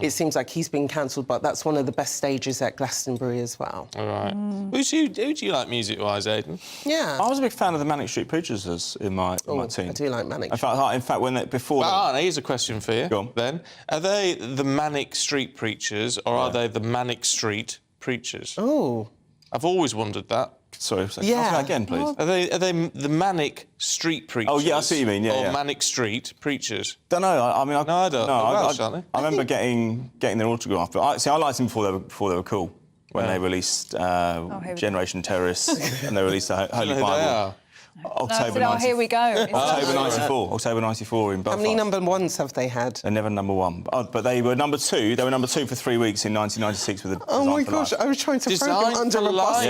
it seems like he's been cancelled, but that's one of the best stages at Glastonbury as well. All right. Who do you like music-wise, Aidan? Yeah. I was a big fan of the Manic Street Preachers in my team. I do like Manic. In fact, when they, before. Well, here's a question for you. Go on. Then, are they the Manic Street Preachers or are they the Manic Street Preachers? Oh, I've always wondered that. Sorry, ask that again, please. Are they the Manic Street Preachers? Oh yeah, I see what you mean. Yeah, or Manic Street Preachers? Don't know. I mean, I don't. I remember getting their autograph, but I liked them before they were cool. When they released Generation Terrorists and they released the Holy Bible. October 94. Here we go. October 94 in Belfast. How many number ones have they had? They're never number one. But they were number two. They were number two for 3 weeks in 1996 with the Oh my gosh, I was trying to throw them under a bus.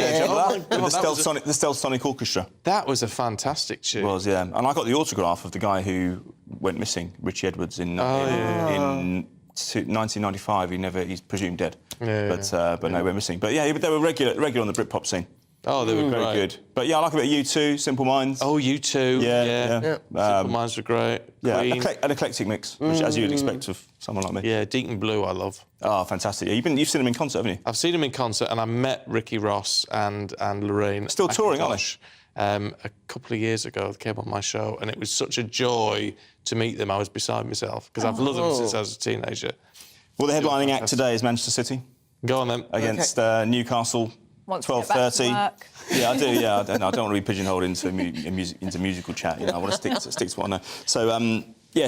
The Stealth Sonic Orchestra. That was a fantastic tune. It was, yeah. And I got the autograph of the guy who went missing, Richie Edwards, in 1995. He's presumed dead. But no, he went missing. But yeah, they were regular on the Britpop scene. Oh, they were very good. But yeah, I like a bit of U2, Simple Minds. Oh, U2. Yeah. Simple Minds were great. Yeah, an eclectic mix, which, as you'd expect of someone like me. Yeah, Deacon Blue, I love. Oh, fantastic. Yeah, you've seen them in concert, haven't you? I've seen them in concert, and I met Ricky Ross and Lorraine. Still touring, aren't they? A couple of years ago, they came on my show, and it was such a joy to meet them. I was beside myself, because I've loved them since I was a teenager. Well, the headlining act today is Manchester City. Go on, then. Against Newcastle. 12:30. Yeah, I do. Yeah, I don't want to be pigeonholed into musical chat. I want to stick to what I know. So,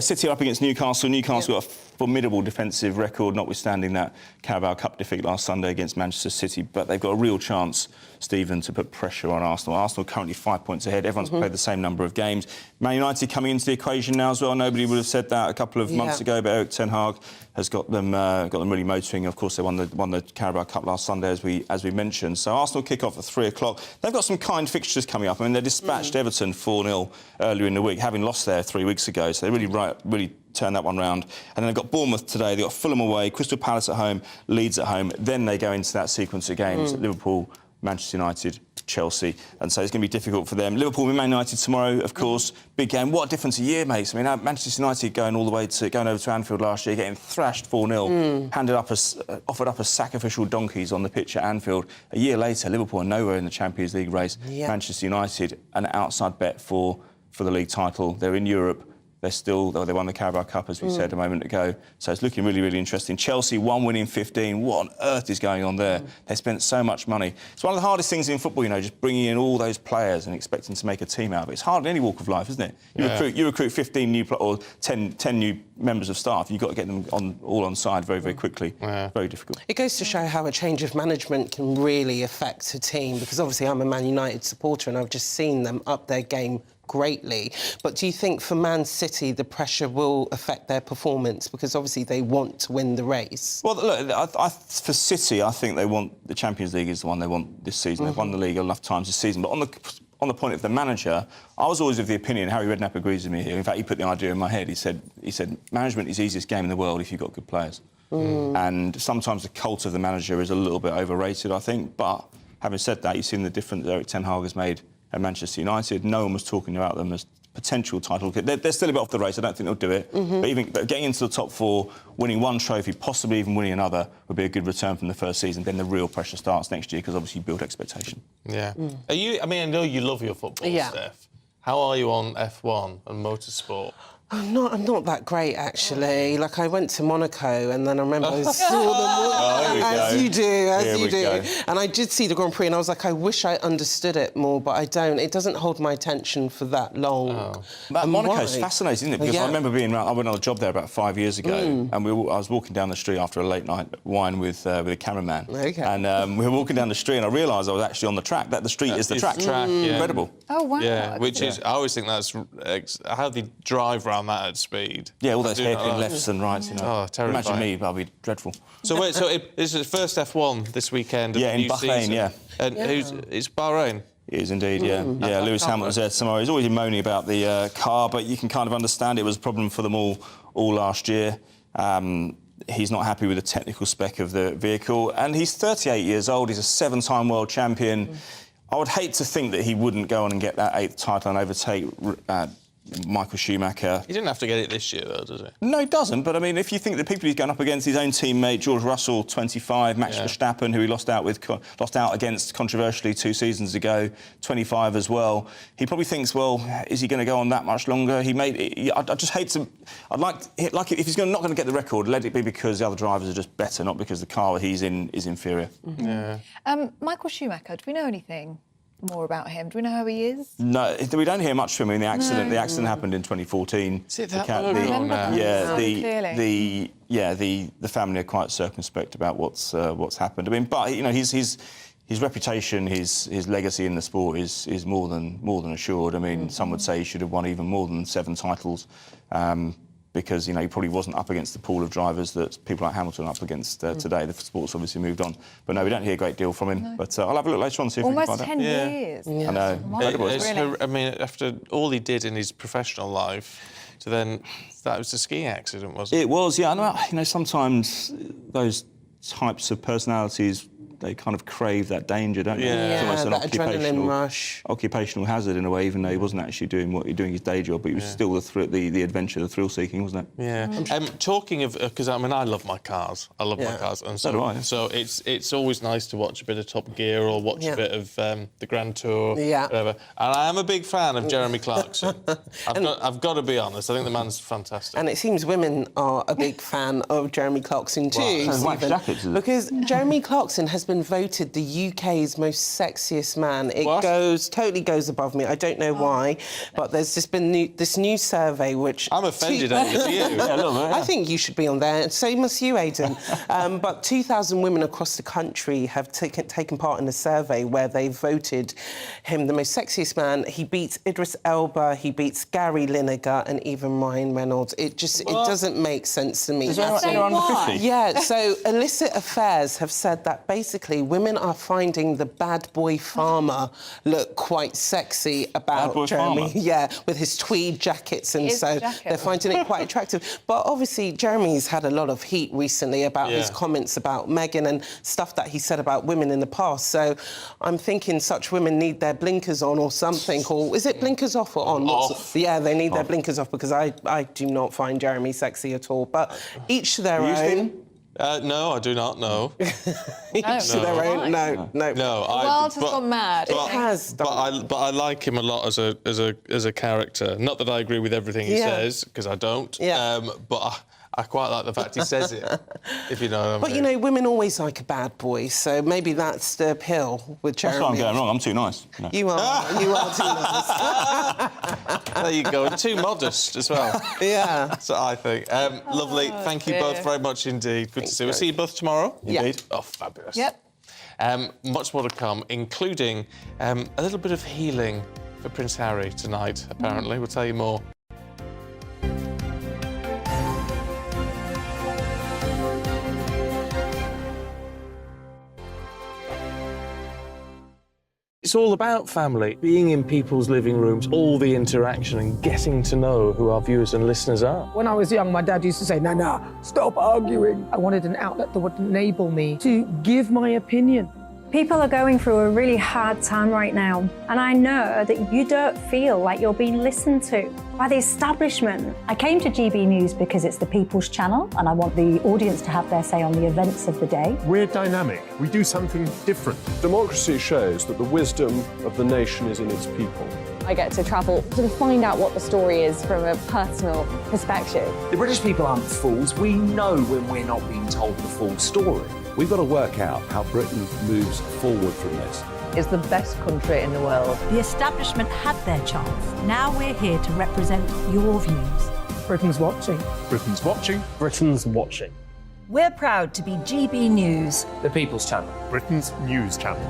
City are up against Newcastle. Newcastle got a formidable defensive record, notwithstanding that Carabao Cup defeat last Sunday against Manchester City. But they've got a real chance, Stephen, to put pressure on Arsenal. Arsenal currently 5 points ahead. Everyone's played the same number of games. Man United coming into the equation now as well. Nobody would have said that a couple of months ago, but Eric Ten Hag has got them really motoring. Of course, they won the Carabao Cup last Sunday, as we mentioned. So Arsenal kick off at 3 o'clock. They've got some kind fixtures coming up. I mean, they dispatched Everton 4-0 earlier in the week, having lost there 3 weeks ago. So they really turned that one round. And then they've got Bournemouth today. They've got Fulham away, Crystal Palace at home, Leeds at home. Then they go into that sequence of games: Liverpool, Manchester United, Chelsea, and so it's going to be difficult for them. Liverpool with Man United tomorrow, of course. Big game. What a difference a year makes. I mean, Manchester United going over to Anfield last year, getting thrashed 4-0, offered up as sacrificial donkeys on the pitch at Anfield. A year later, Liverpool are nowhere in the Champions League race. Manchester United, an outside bet for the league title. They're in Europe. They won the Carabao Cup, as we said a moment ago. So it's looking really, really interesting. Chelsea, 1 win in 15. What on earth is going on there? They spent so much money. It's one of the hardest things in football, just bringing in all those players and expecting to make a team out of it. It's hard in any walk of life, isn't it? You recruit 15 new or 10 new members of staff. You've got to get them all on side very, very quickly. Very difficult. It goes to show how a change of management can really affect a team, because obviously I'm a Man United supporter and I've just seen them up their game greatly. But do you think for Man City the pressure will affect their performance, because obviously they want to win the race? Well, look, for City, I think they want the Champions League is the one they want this season. They've won the league enough times this season. But on the point of the manager, I was always of the opinion, Harry Redknapp agrees with me here. In fact, he put the idea in my head. He said management is the easiest game in the world if you've got good players. And sometimes the cult of the manager is a little bit overrated, I think. But having said that, you've seen the difference that Eric Ten Hag has made at Manchester United. No one was talking about them as potential title. They're still a bit off the race. I don't think they'll do it. But getting into the top 4, winning one trophy, possibly even winning another, would be a good return from the first season. Then the real pressure starts next year, because obviously you build expectation. Yeah. I know you love your football, Steph. How are you on F1 and motorsport? I'm not that great, actually. Like, I went to Monaco and then I remember I saw them as you do. And I did see the Grand Prix and I was like, I wish I understood it more, but I don't. It doesn't hold my attention for that long. Monaco's fascinating, isn't it? Because I remember I went on a job there about 5 years ago and I was walking down the street after a late night wine with a cameraman. And we were walking down the street and I realised I was actually on the track, that the street is the track. Incredible. Oh, wow. Yeah, which is, I always think that's how they drive around that at speed. Yeah, all those hairpin lefts and rights, you know. Oh, terrifying. Imagine me, that'd be dreadful. So wait, this is the first F1 this weekend of the in new Bahrain, season. And it's Bahrain? It is indeed, yeah. Lewis Hamilton's there tomorrow. He's always moaning about the car, but you can kind of understand it was a problem for them all last year. He's not happy with the technical spec of the vehicle, and he's 38 years old. He's a 7-time world champion. I would hate to think that he wouldn't go on and get that 8th title and overtake Michael Schumacher. He didn't have to get it this year, though, does he? No, he doesn't. But, I mean, if you think the people he's going up against, his own teammate, George Russell, 25, Max Verstappen, who he lost out against controversially 2 seasons ago, 25 as well, he probably thinks, well, is he going to go on that much longer? I just hate to... I'd like if he's not going to get the record, let it be because the other drivers are just better, not because the car he's in is inferior. Michael Schumacher, do we know anything more about him? Do we know how he is? No, we don't hear much from him. The accident happened in 2014. Is it that long now? The family are quite circumspect about what's happened. I mean, but you know, his reputation, his legacy in the sport is more than assured. I mean, some would say he should have won even more than 7 titles. Because, you know, he probably wasn't up against the pool of drivers that people like Hamilton are up against today. The sport's obviously moved on. But no, we don't hear a great deal from him. No. But I'll have a look later on and see if we can find out. Almost 10 years. I know. I mean, after all he did in his professional life, so then that was a skiing accident, wasn't it? It was, yeah. I know, you know, sometimes those types of personalities, they kind of crave that danger, don't they? Yeah, it's almost that adrenaline rush. Occupational hazard in a way, even though he wasn't actually doing his day job, but he was still the adventure, the thrill-seeking, wasn't it? Yeah. Talking of, because I mean, I love my cars. I love my cars, and so do I. So it's always nice to watch a bit of Top Gear or watch a bit of the Grand Tour, whatever. And I am a big fan of Jeremy Clarkson. I've got to be honest. I think the man's fantastic. And it seems women are a big fan of Jeremy Clarkson too, Stephen, because Jeremy Clarkson has been voted the UK's most sexiest man. It totally goes above me. I don't know why, but there's just been this new survey which... I'm offended over you. I think you should be on there, and so must you, Aidan. But 2,000 women across the country have taken part in a survey where they voted him the most sexiest man. He beats Idris Elba, he beats Gary Lineker, and even Ryan Reynolds. It doesn't make sense to me. Is anyone under 50? Yeah, so illicit affairs have said that basically women are finding the bad boy farmer look quite sexy about Jeremy. Farmer? Yeah, with his tweed jackets, and so they're finding it quite attractive. But obviously, Jeremy's had a lot of heat recently about his comments about Meghan and stuff that he said about women in the past. So I'm thinking such women need their blinkers on or something. Or is it blinkers off or on? Off. Yeah, they need their blinkers off, because I do not find Jeremy sexy at all. But each to their own. No, I do not know. Each to their own. No. The world has gone mad. It has. But I like him a lot as a character. Not that I agree with everything he says, because I don't. But I quite like the fact he says it, if you know what I mean. But, you know, women always like a bad boy, so maybe that's the appeal with Jeremy. That's why I'm going wrong. I'm too nice. No. You are too nice. There you go. And too modest as well. Yeah. That's what I think. Lovely. Thank you both very much indeed. Good to see you. We'll see you both tomorrow. Indeed. Oh, fabulous. Yep. Much more to come, including a little bit of healing for Prince Harry tonight, apparently. We'll tell you more. It's all about family, being in people's living rooms, all the interaction and getting to know who our viewers and listeners are. When I was young, my dad used to say, "Nah, stop arguing." I wanted an outlet that would enable me to give my opinion. People are going through a really hard time right now, and I know that you don't feel like you're being listened to by the establishment. I came to GB News because it's the people's channel, and I want the audience to have their say on the events of the day. We're dynamic. We do something different. Democracy shows that the wisdom of the nation is in its people. I get to travel to find out what the story is from a personal perspective. The British people aren't fools. We know when we're not being told the full story. We've got to work out how Britain moves forward from this. It's the best country in the world. The establishment had their chance. Now we're here to represent your views. Britain's watching. Britain's watching. Britain's watching. We're proud to be GB News. The People's Channel. Britain's news channel.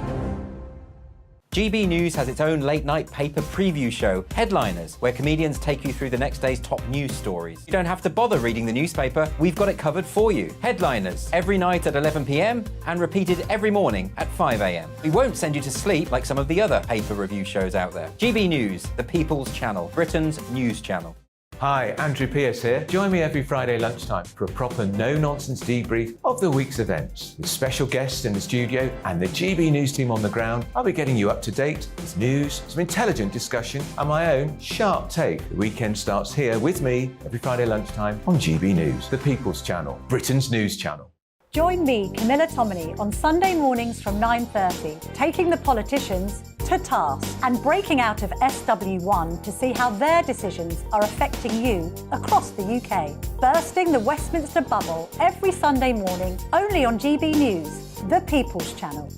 GB News has its own late-night paper preview show, Headliners, where comedians take you through the next day's top news stories. You don't have to bother reading the newspaper, we've got it covered for you. Headliners, every night at 11 p.m. and repeated every morning at 5 a.m. We won't send you to sleep like some of the other paper review shows out there. GB News, the People's Channel, Britain's news channel. Hi, Andrew Pierce here. Join me every Friday lunchtime for a proper no-nonsense debrief of the week's events. With special guests in the studio and the GB News team on the ground, I'll be getting you up to date with news, some intelligent discussion and my own sharp take. The weekend starts here with me every Friday lunchtime on GB News, the People's Channel, Britain's news channel. Join me, Camilla Tominey, on Sunday mornings from 9:30, taking the politicians to task and breaking out of SW1 to see how their decisions are affecting you across the UK. Bursting the Westminster bubble every Sunday morning, only on GB News, the People's Channel.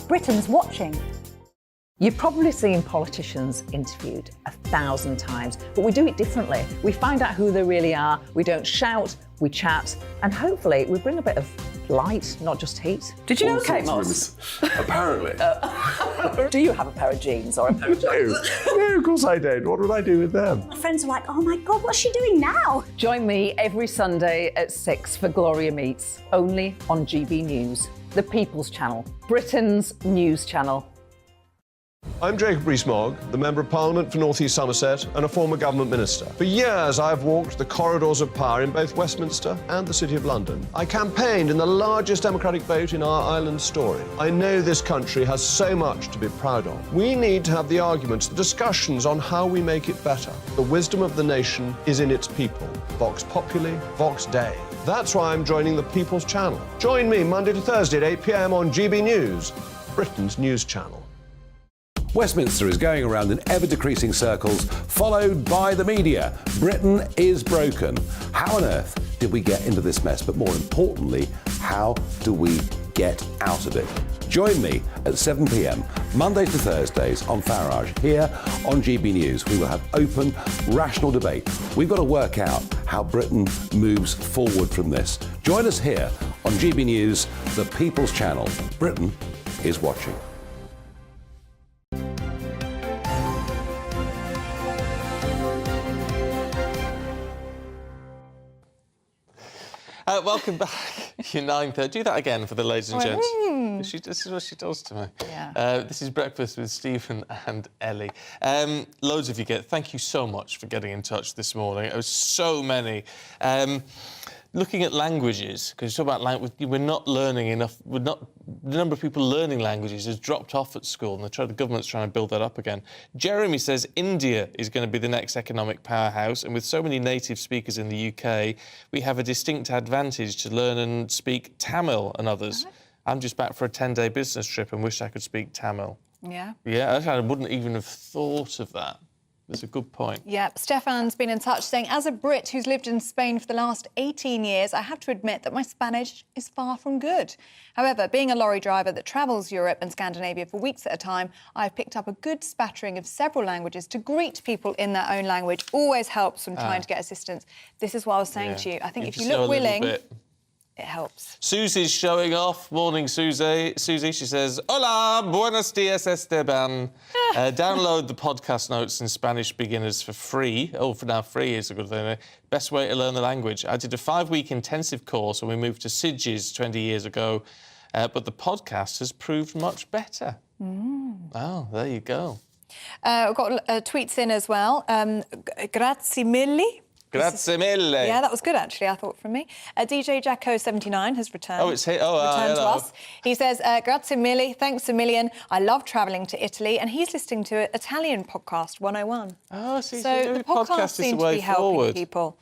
Britain's watching. You've probably seen politicians interviewed 1,000 times, but we do it differently. We find out who they really are, we don't shout, we chat, and hopefully we bring a bit of light, not just heat. Did you know Kate Moss? Apparently. Do you have a pair of jeans or a pair of jeans? No, of course I don't. What would I do with them? My friends are like, oh my God, what's she doing now? Join me every Sunday at 6 for Gloria Meets, only on GB News, the People's Channel, Britain's news channel. I'm Jacob Rees-Mogg, the Member of Parliament for North East Somerset and a former government minister. For years, I've walked the corridors of power in both Westminster and the City of London. I campaigned in the largest democratic vote in our island's story. I know this country has so much to be proud of. We need to have the arguments, the discussions on how we make it better. The wisdom of the nation is in its people. Vox Populi, Vox Dei. That's why I'm joining the People's Channel. Join me Monday to Thursday at 8 p.m. on GB News, Britain's news channel. Westminster is going around in ever-decreasing circles, followed by the media. Britain is broken. How on earth did we get into this mess? But more importantly, how do we get out of it? Join me at 7 p.m, Mondays to Thursdays on Farage, here on GB News. We will have open, rational debate. We've got to work out how Britain moves forward from this. Join us here on GB News, the People's Channel. Britain is watching. Welcome back. You're 9:30. Do that again for the ladies and gents. This is what she does to me. Yeah. This is Breakfast with Stephen and Ellie. Loads of you thank you so much for getting in touch this morning. It was so many. Looking at languages, because you talk about language, we're not learning enough. The number of people learning languages has dropped off at school, and the government's trying to build that up again. Jeremy says India is going to be the next economic powerhouse, and with so many native speakers in the UK, we have a distinct advantage to learn and speak Tamil and others. I'm just back for a 10-day business trip and wish I could speak Tamil. Yeah. Yeah, I wouldn't even have thought of that. That's a good point. Yeah, Stefan's been in touch saying, as a Brit who's lived in Spain for the last 18 years, I have to admit that my Spanish is far from good. However, being a lorry driver that travels Europe and Scandinavia for weeks at a time, I've picked up a good spattering of several languages. To greet people in their own language always helps when trying to get assistance. This is what I was saying to you. I think if you look willing, it helps. Susie's showing off. Morning, Susie. Susie, she says, Hola, buenos dias, Esteban. Download the podcast notes in Spanish beginners for free. Oh, for now, free is a good thing. Best way to learn the language. I did a 5-week intensive course when we moved to Sitges 20 years ago, but the podcast has proved much better. Oh, there you go. We've got tweets in as well. Grazie mille. Grazie mille. Yeah, that was good, actually, I thought, from me. DJ Jacko79 has returned. Oh, it's here. Oh, returned to hello. us. He says, grazie mille, thanks a million. I love travelling to Italy. And he's listening to Italian Podcast 101. Oh, see, so the podcast seems to be helping people.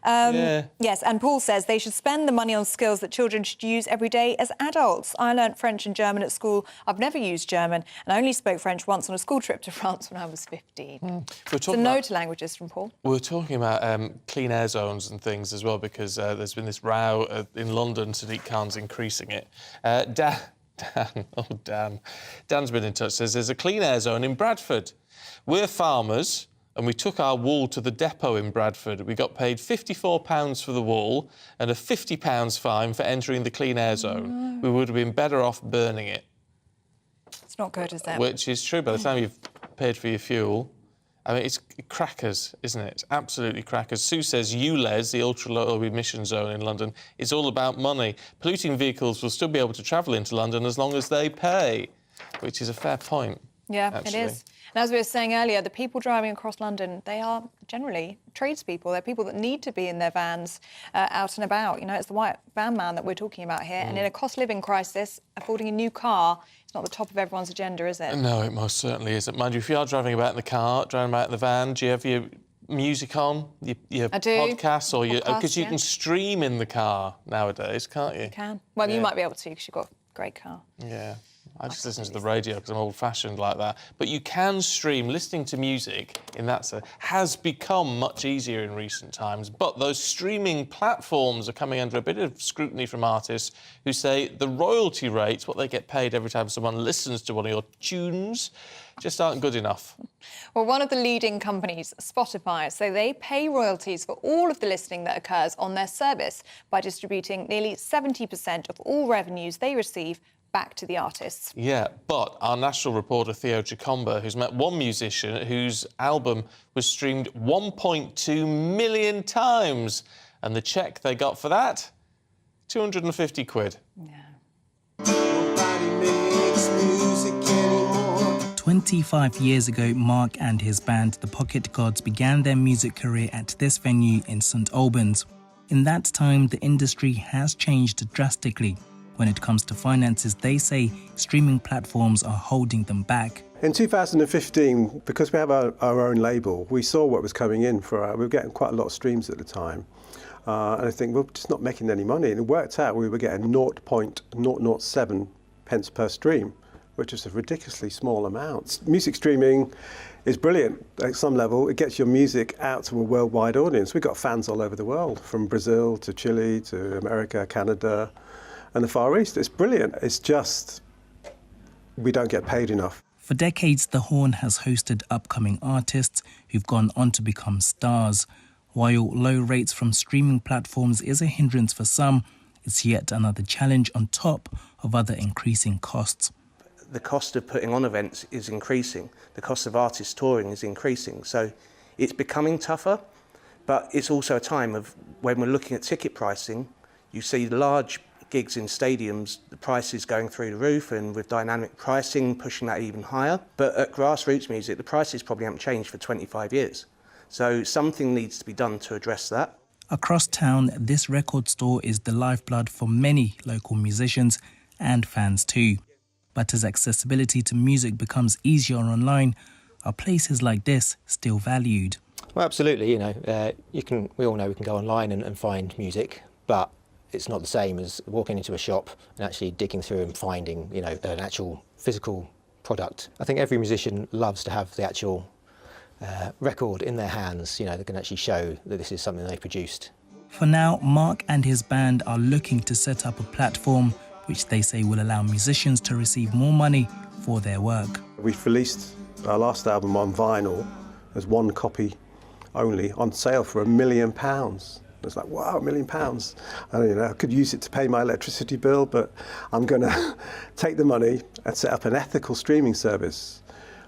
Yes, and Paul says they should spend the money on skills that children should use every day as adults. I learnt French and German at school. I've never used German, and I only spoke French once on a school trip to France when I was 15. So no to languages from Paul. We were talking about clean air zones and things as well, because there's been this row in London. Sadiq Khan's increasing it. Dan's been in touch, says there's a clean air zone in Bradford. We're farmers and we took our wool to the depot in Bradford. We got paid £54 for the wool and a £50 fine for entering the clean air zone. We would have been better off burning it. It's not good, is it? Which is true. By the time you've paid for your fuel, I mean, it's crackers, isn't it? It's absolutely crackers. Sue says ULEZ, the ultra-low emission zone in London, is all about money. Polluting vehicles will still be able to travel into London as long as they pay, which is a fair point. Yeah, actually. it is. And as we were saying earlier, the people driving across London, they are generally tradespeople. They're people that need to be in their vans out and about. You know, it's the white van man that we're talking about here. And in a cost-living crisis, affording a new car is not the top of everyone's agenda, is it? No, it most certainly isn't. Mind you, if you are driving about in the car, driving about in the van, do you have your music on, your podcasts, or your... Because you can stream in the car nowadays, can't you? You can. Well, you might be able to because you've got a great car. Yeah. I just listen to the radio because I'm old-fashioned like that. But you can stream. Listening to music in that sense has become much easier in recent times. But those streaming platforms are coming under a bit of scrutiny from artists who say the royalty rates, what they get paid every time someone listens to one of your tunes, just aren't good enough. Well, one of the leading companies, Spotify, so they pay royalties for all of the listening that occurs on their service by distributing nearly 70% of all revenues they receive back to the artists. Yeah, but our national reporter Theo Chicomba, who's met one musician whose album was streamed 1.2 million times, and the cheque they got for that, 250 quid. Yeah. 25 years ago, Mark and his band, the Pocket Gods, began their music career at this venue in St Albans. In that time, the industry has changed drastically. When it comes to finances, they say streaming platforms are holding them back. In 2015, because we have our own label, we saw what was coming in we were getting quite a lot of streams at the time. And I think we're just not making any money. And it worked out we were getting 0.007 pence per stream, which is a ridiculously small amount. Music streaming is brilliant at some level. It gets your music out to a worldwide audience. We've got fans all over the world, from Brazil to Chile to America, Canada, and the Far East. It's brilliant. It's just we don't get paid enough. For decades, The Horn has hosted upcoming artists who've gone on to become stars. While low rates from streaming platforms is a hindrance for some, it's yet another challenge on top of other increasing costs. The cost of putting on events is increasing. The cost of artist touring is increasing. So it's becoming tougher, but it's also a time of when we're looking at ticket pricing, you see large gigs in stadiums, the prices going through the roof, and with dynamic pricing pushing that even higher. But at grassroots music, the prices probably haven't changed for 25 years. So something needs to be done to address that. Across town, this record store is the lifeblood for many local musicians and fans too. But as accessibility to music becomes easier online, are places like this still valued? Well, absolutely. You know, we all know we can go online and find music, but it's not the same as walking into a shop and actually digging through and finding, you know, an actual physical product. I think every musician loves to have the actual record in their hands, you know, that can actually show that this is something they produced. For now, Mark and his band are looking to set up a platform which they say will allow musicians to receive more money for their work. We've released our last album on vinyl as one copy only, on sale for £1 million. It's like, wow, £1 million. I could use it to pay my electricity bill, but I'm going to take the money and set up an ethical streaming service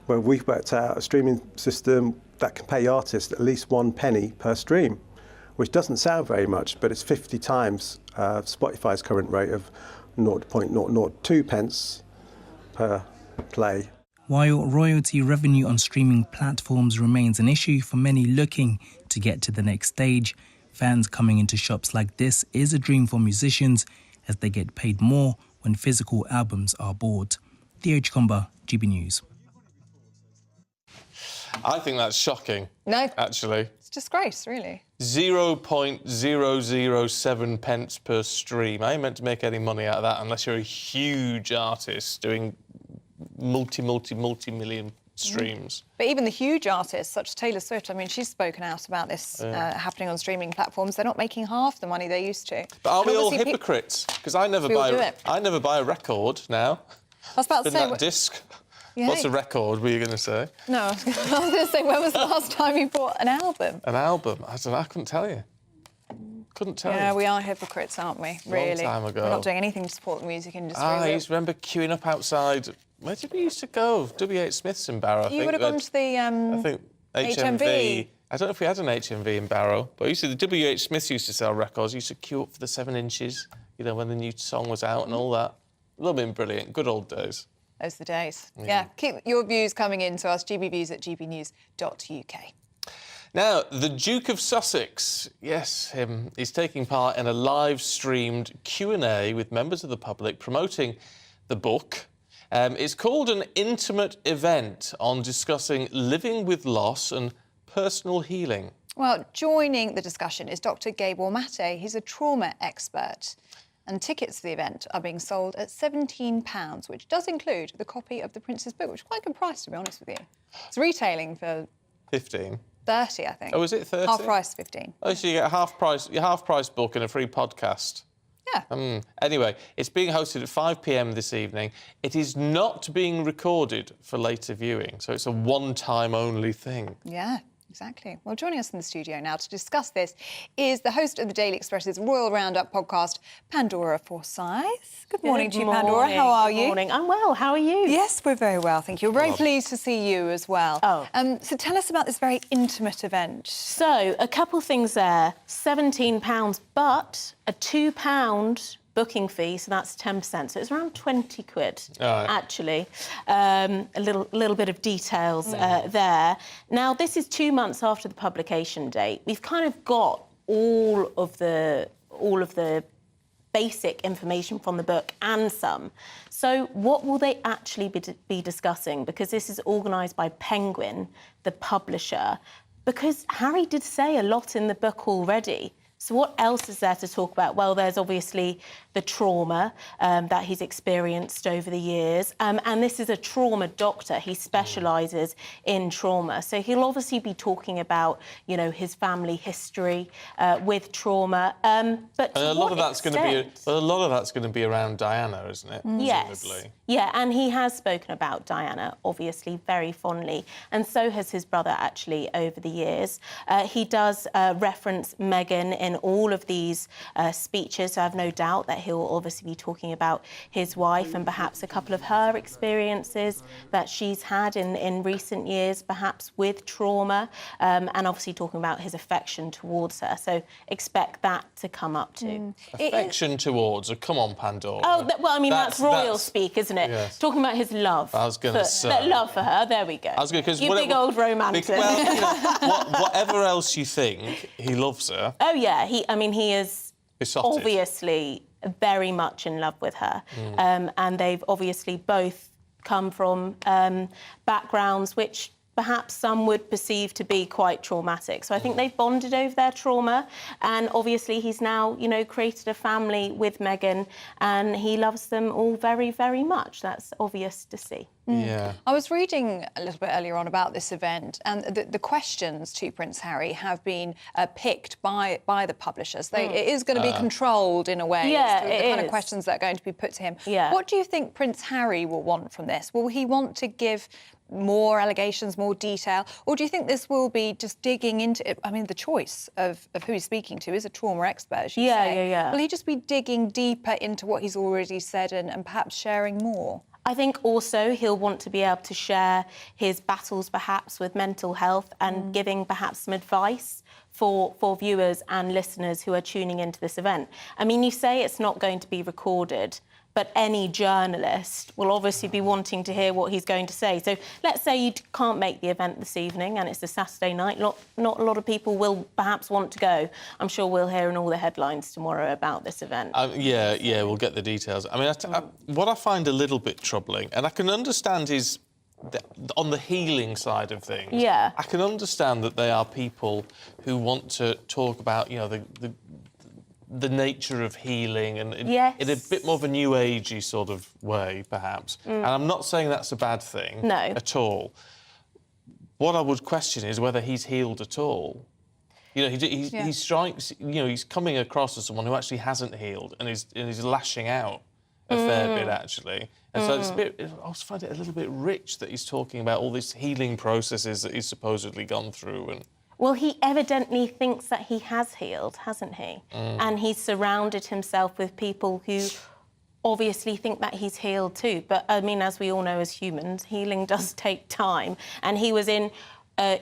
where we've worked out a streaming system that can pay artists at least 1 penny per stream, which doesn't sound very much, but it's 50 times Spotify's current rate of 0.002 pence per play. While royalty revenue on streaming platforms remains an issue for many looking to to get to the next stage. Fans coming into shops like this is a dream for musicians as they get paid more when physical albums are bought. Theo Chikomba, GB News. I think that's shocking. No. Actually. It's disgrace, really. 0.007 pence per stream. I ain't meant to make any money out of that unless you're a huge artist doing multi-million streams. But even the huge artists, such as Taylor Swift, I mean, she's spoken out about this happening on streaming platforms. They're not making half the money they used to. But are we all hypocrites? Because I never buy a record now. I was about to say... that disc. Yeah. What's a record, were you going to say? No, I was going to say, when was the last time you bought an album? An album? I don't know, I couldn't tell you. Couldn't tell you. Yeah, we are hypocrites, aren't we? Really. Long time ago. We're not doing anything to support the music industry. I used to remember queuing up outside... Where did we used to go? W.H. Smith's in Barrow. You would have gone to the I think HMV. I don't know if we had an HMV in Barrow, but the W.H. Smiths used to sell records. You used to queue up for the 7 inches, you know, when the new song was out and all that. It would have been brilliant. Good old days. Those are the days. Yeah. Keep your views coming in to us, gbviews@gbnews.uk. Now, the Duke of Sussex, yes, him, is taking part in a live-streamed Q&A with members of the public promoting the book. It's called an intimate event on discussing living with loss and personal healing. Well, joining the discussion is Dr. Gabor Mate. He's a trauma expert. And tickets to the event are being sold at £17, which does include the copy of the Prince's book, which is quite a good price, to be honest with you. It's retailing for 15. 30, I think. Oh, is it 30? Half price, 15. Oh, so you get your half price book and a free podcast. Yeah. Anyway, it's being hosted at 5 p.m. this evening. It is not being recorded for later viewing, so it's a one-time only thing. Yeah. Exactly. Well, joining us in the studio now to discuss this is the host of the Daily Express's Royal Roundup podcast, Pandora Forsyth. Good morning to you, Pandora. How are you? Good morning. I'm well. How are you? Yes, we're very well, thank you. We're very pleased to see you as well. Oh. So tell us about this very intimate event. So, a couple ththings there. £17, but a £2 booking fee, so that's 10%. So it's around 20 quid, actually. A little bit of details there. Now, this is 2 months after the publication date. We've kind of got all of the basic information from the book and some. So what will they actually be discussing? Because this is organised by Penguin, the publisher. Because Harry did say a lot in the book already. So what else is there to talk about? Well, there's obviously the trauma that he's experienced over the years. And this is a trauma doctor. He specialises in trauma. So he'll obviously be talking about, you know, his family history with trauma. But a lot of that's going to be around Diana, isn't it? Yes. Presumably. Yeah, and he has spoken about Diana, obviously, very fondly. And so has his brother, actually, over the years. He does reference Meghan in all of these speeches. So I have no doubt that he'll obviously be talking about his wife and perhaps a couple of her experiences that she's had in recent years, perhaps with trauma, and obviously talking about his affection towards her. So expect that to come up too. Affection towards her. Come on, Pandora. Oh, well, I mean, that's royal speak, isn't it? Yes. Talking about his love. I was going to say. Love for her. There we go. I was going to... You big old romantic. Well, you know, whatever else you think, he loves her. Oh, yeah. He is besotted. Obviously very much in love with her. And they've obviously both come from backgrounds which perhaps some would perceive to be quite traumatic. So I think they've bonded over their trauma, and obviously he's now, you know, created a family with Meghan, and he loves them all very, very much. That's obvious to see. Yeah. I was reading a little bit earlier on about this event, and the questions to Prince Harry have been picked by the publishers. It is going to be controlled in a way. Yeah, the kind of questions that are going to be put to him. Yeah. What do you think Prince Harry will want from this? Will he want to give more allegations, more detail, or do you think this will be just digging into it? I mean, the choice of who he's speaking to is a trauma expert, as you say. Yeah. Will he just be digging deeper into what he's already said and perhaps sharing more? I think also he'll want to be able to share his battles perhaps with mental health and giving perhaps some advice for viewers and listeners who are tuning into this event. I mean, you say it's not going to be recorded, but any journalist will obviously be wanting to hear what he's going to say. So let's say you can't make the event this evening and it's a Saturday night. Not a lot of people will perhaps want to go. I'm sure we'll hear in all the headlines tomorrow about this event. Yeah, we'll get the details. I mean, what I find a little bit troubling, and I can understand is on the healing side of things. Yeah. I can understand that they are people who want to talk about, you know, the nature of healing and in a bit more of a new agey sort of way, perhaps. And I'm not saying that's a bad thing at all. What I would question is whether he's healed at all. You know, he strikes. You know, he's coming across as someone who actually hasn't healed and is lashing out a fair bit actually. And so it's a bit. I also find it a little bit rich that he's talking about all these healing processes that he's supposedly gone through and. Well, he evidently thinks that he has healed, hasn't he? And he's surrounded himself with people who obviously think that he's healed too. But, I mean, as we all know as humans, healing does take time. And he was in,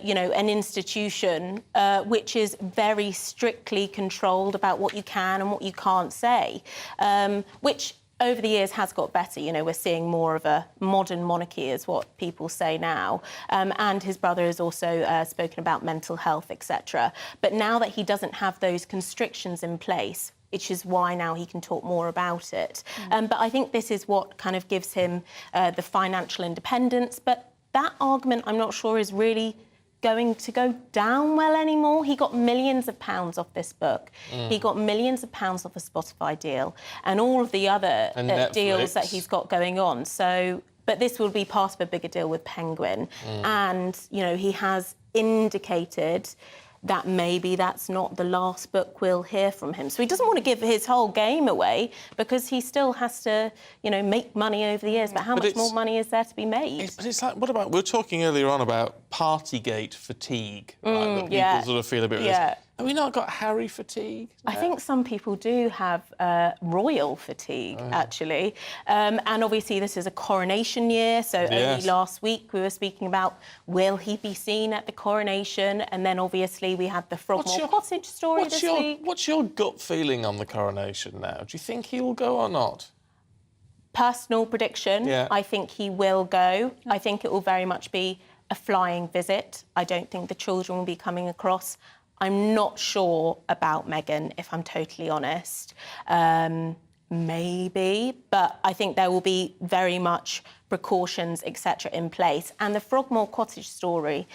you know, an institution which is very strictly controlled about what you can and what you can't say, which over the years has got better. You know, we're seeing more of a modern monarchy is what people say now. And his brother has also spoken about mental health, etc. But now that he doesn't have those constrictions in place, which is why now he can talk more about it. But I think this is what kind of gives him the financial independence. But that argument, I'm not sure, is really going to go down well anymore. He got millions of pounds off this book. He got millions of pounds off a Spotify deal and all of the other deals that he's got going on. So, but this will be part of a bigger deal with Penguin. And, you know, he has indicated that maybe that's not the last book we'll hear from him. So he doesn't want to give his whole game away because he still has to, you know, make money over the years. But how much more money is there to be made? But it's like, what about, we were talking earlier on about Partygate fatigue, right, that people sort of feel a bit of this. Have we not got Harry fatigue? I think some people do have royal fatigue, actually. And obviously this is a coronation year, so only last week we were speaking about will he be seen at the coronation? And then obviously we had the Frogmore Cottage story this week. What's your gut feeling on the coronation now? Do you think he'll go or not? Personal prediction, I think he will go. I think it will very much be a flying visit. I don't think the children will be coming across. I'm not sure about Meghan, if I'm totally honest. Maybe, but I think there will be very much precautions, etc., in place. And the Frogmore Cottage story,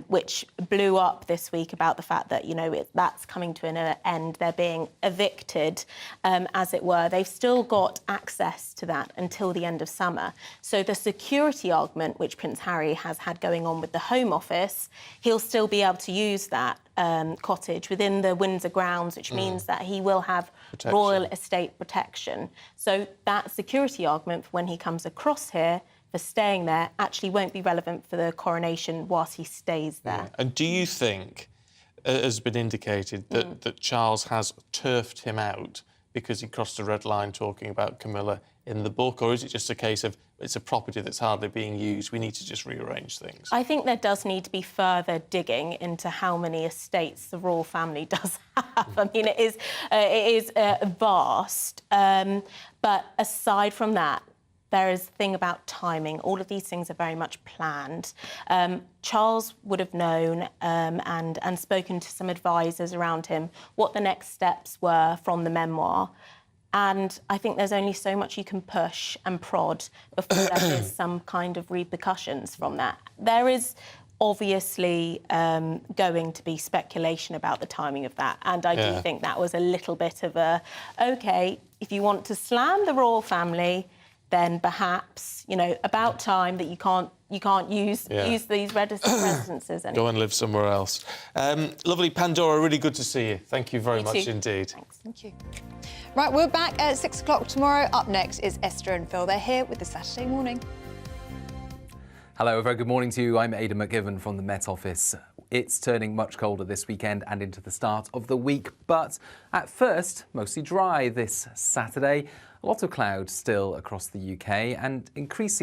which blew up this week about the fact that, you know, that's coming to an end. They're being evicted, as it were. They've still got access to that until the end of summer. So the security argument, which Prince Harry has had going on with the Home Office, he'll still be able to use that cottage within the Windsor grounds, which means that he will have royal estate protection. So that security argument for when he comes across here for staying there actually won't be relevant for the coronation whilst he stays there. And do you think, has been indicated, that Charles has turfed him out because he crossed the red line talking about Camilla in the book, or is it just a case of it's a property that's hardly being used, we need to just rearrange things? I think there does need to be further digging into how many estates the royal family does have. I mean, it is vast. But aside from that, there is a thing about timing. All of these things are very much planned. Charles would have known and spoken to some advisors around him what the next steps were from the memoir. And I think there's only so much you can push and prod before there is some kind of repercussions from that. There is obviously going to be speculation about the timing of that. And I do think that was a little bit of a, OK, if you want to slam the royal family, then perhaps, you know, about time that you can't use these residences anymore. Go and live somewhere else. Lovely Pandora, really good to see you. Thank you very much indeed. Thanks. Thank you. Right, we're back at 6 o'clock tomorrow. Up next is Esther and Phil. They're here with the Saturday Morning. Hello, a very good morning to you. I'm Aidan McGivern from the Met Office. It's turning much colder this weekend and into the start of the week, but at first, mostly dry this Saturday. A lot of clouds still across the UK and increasing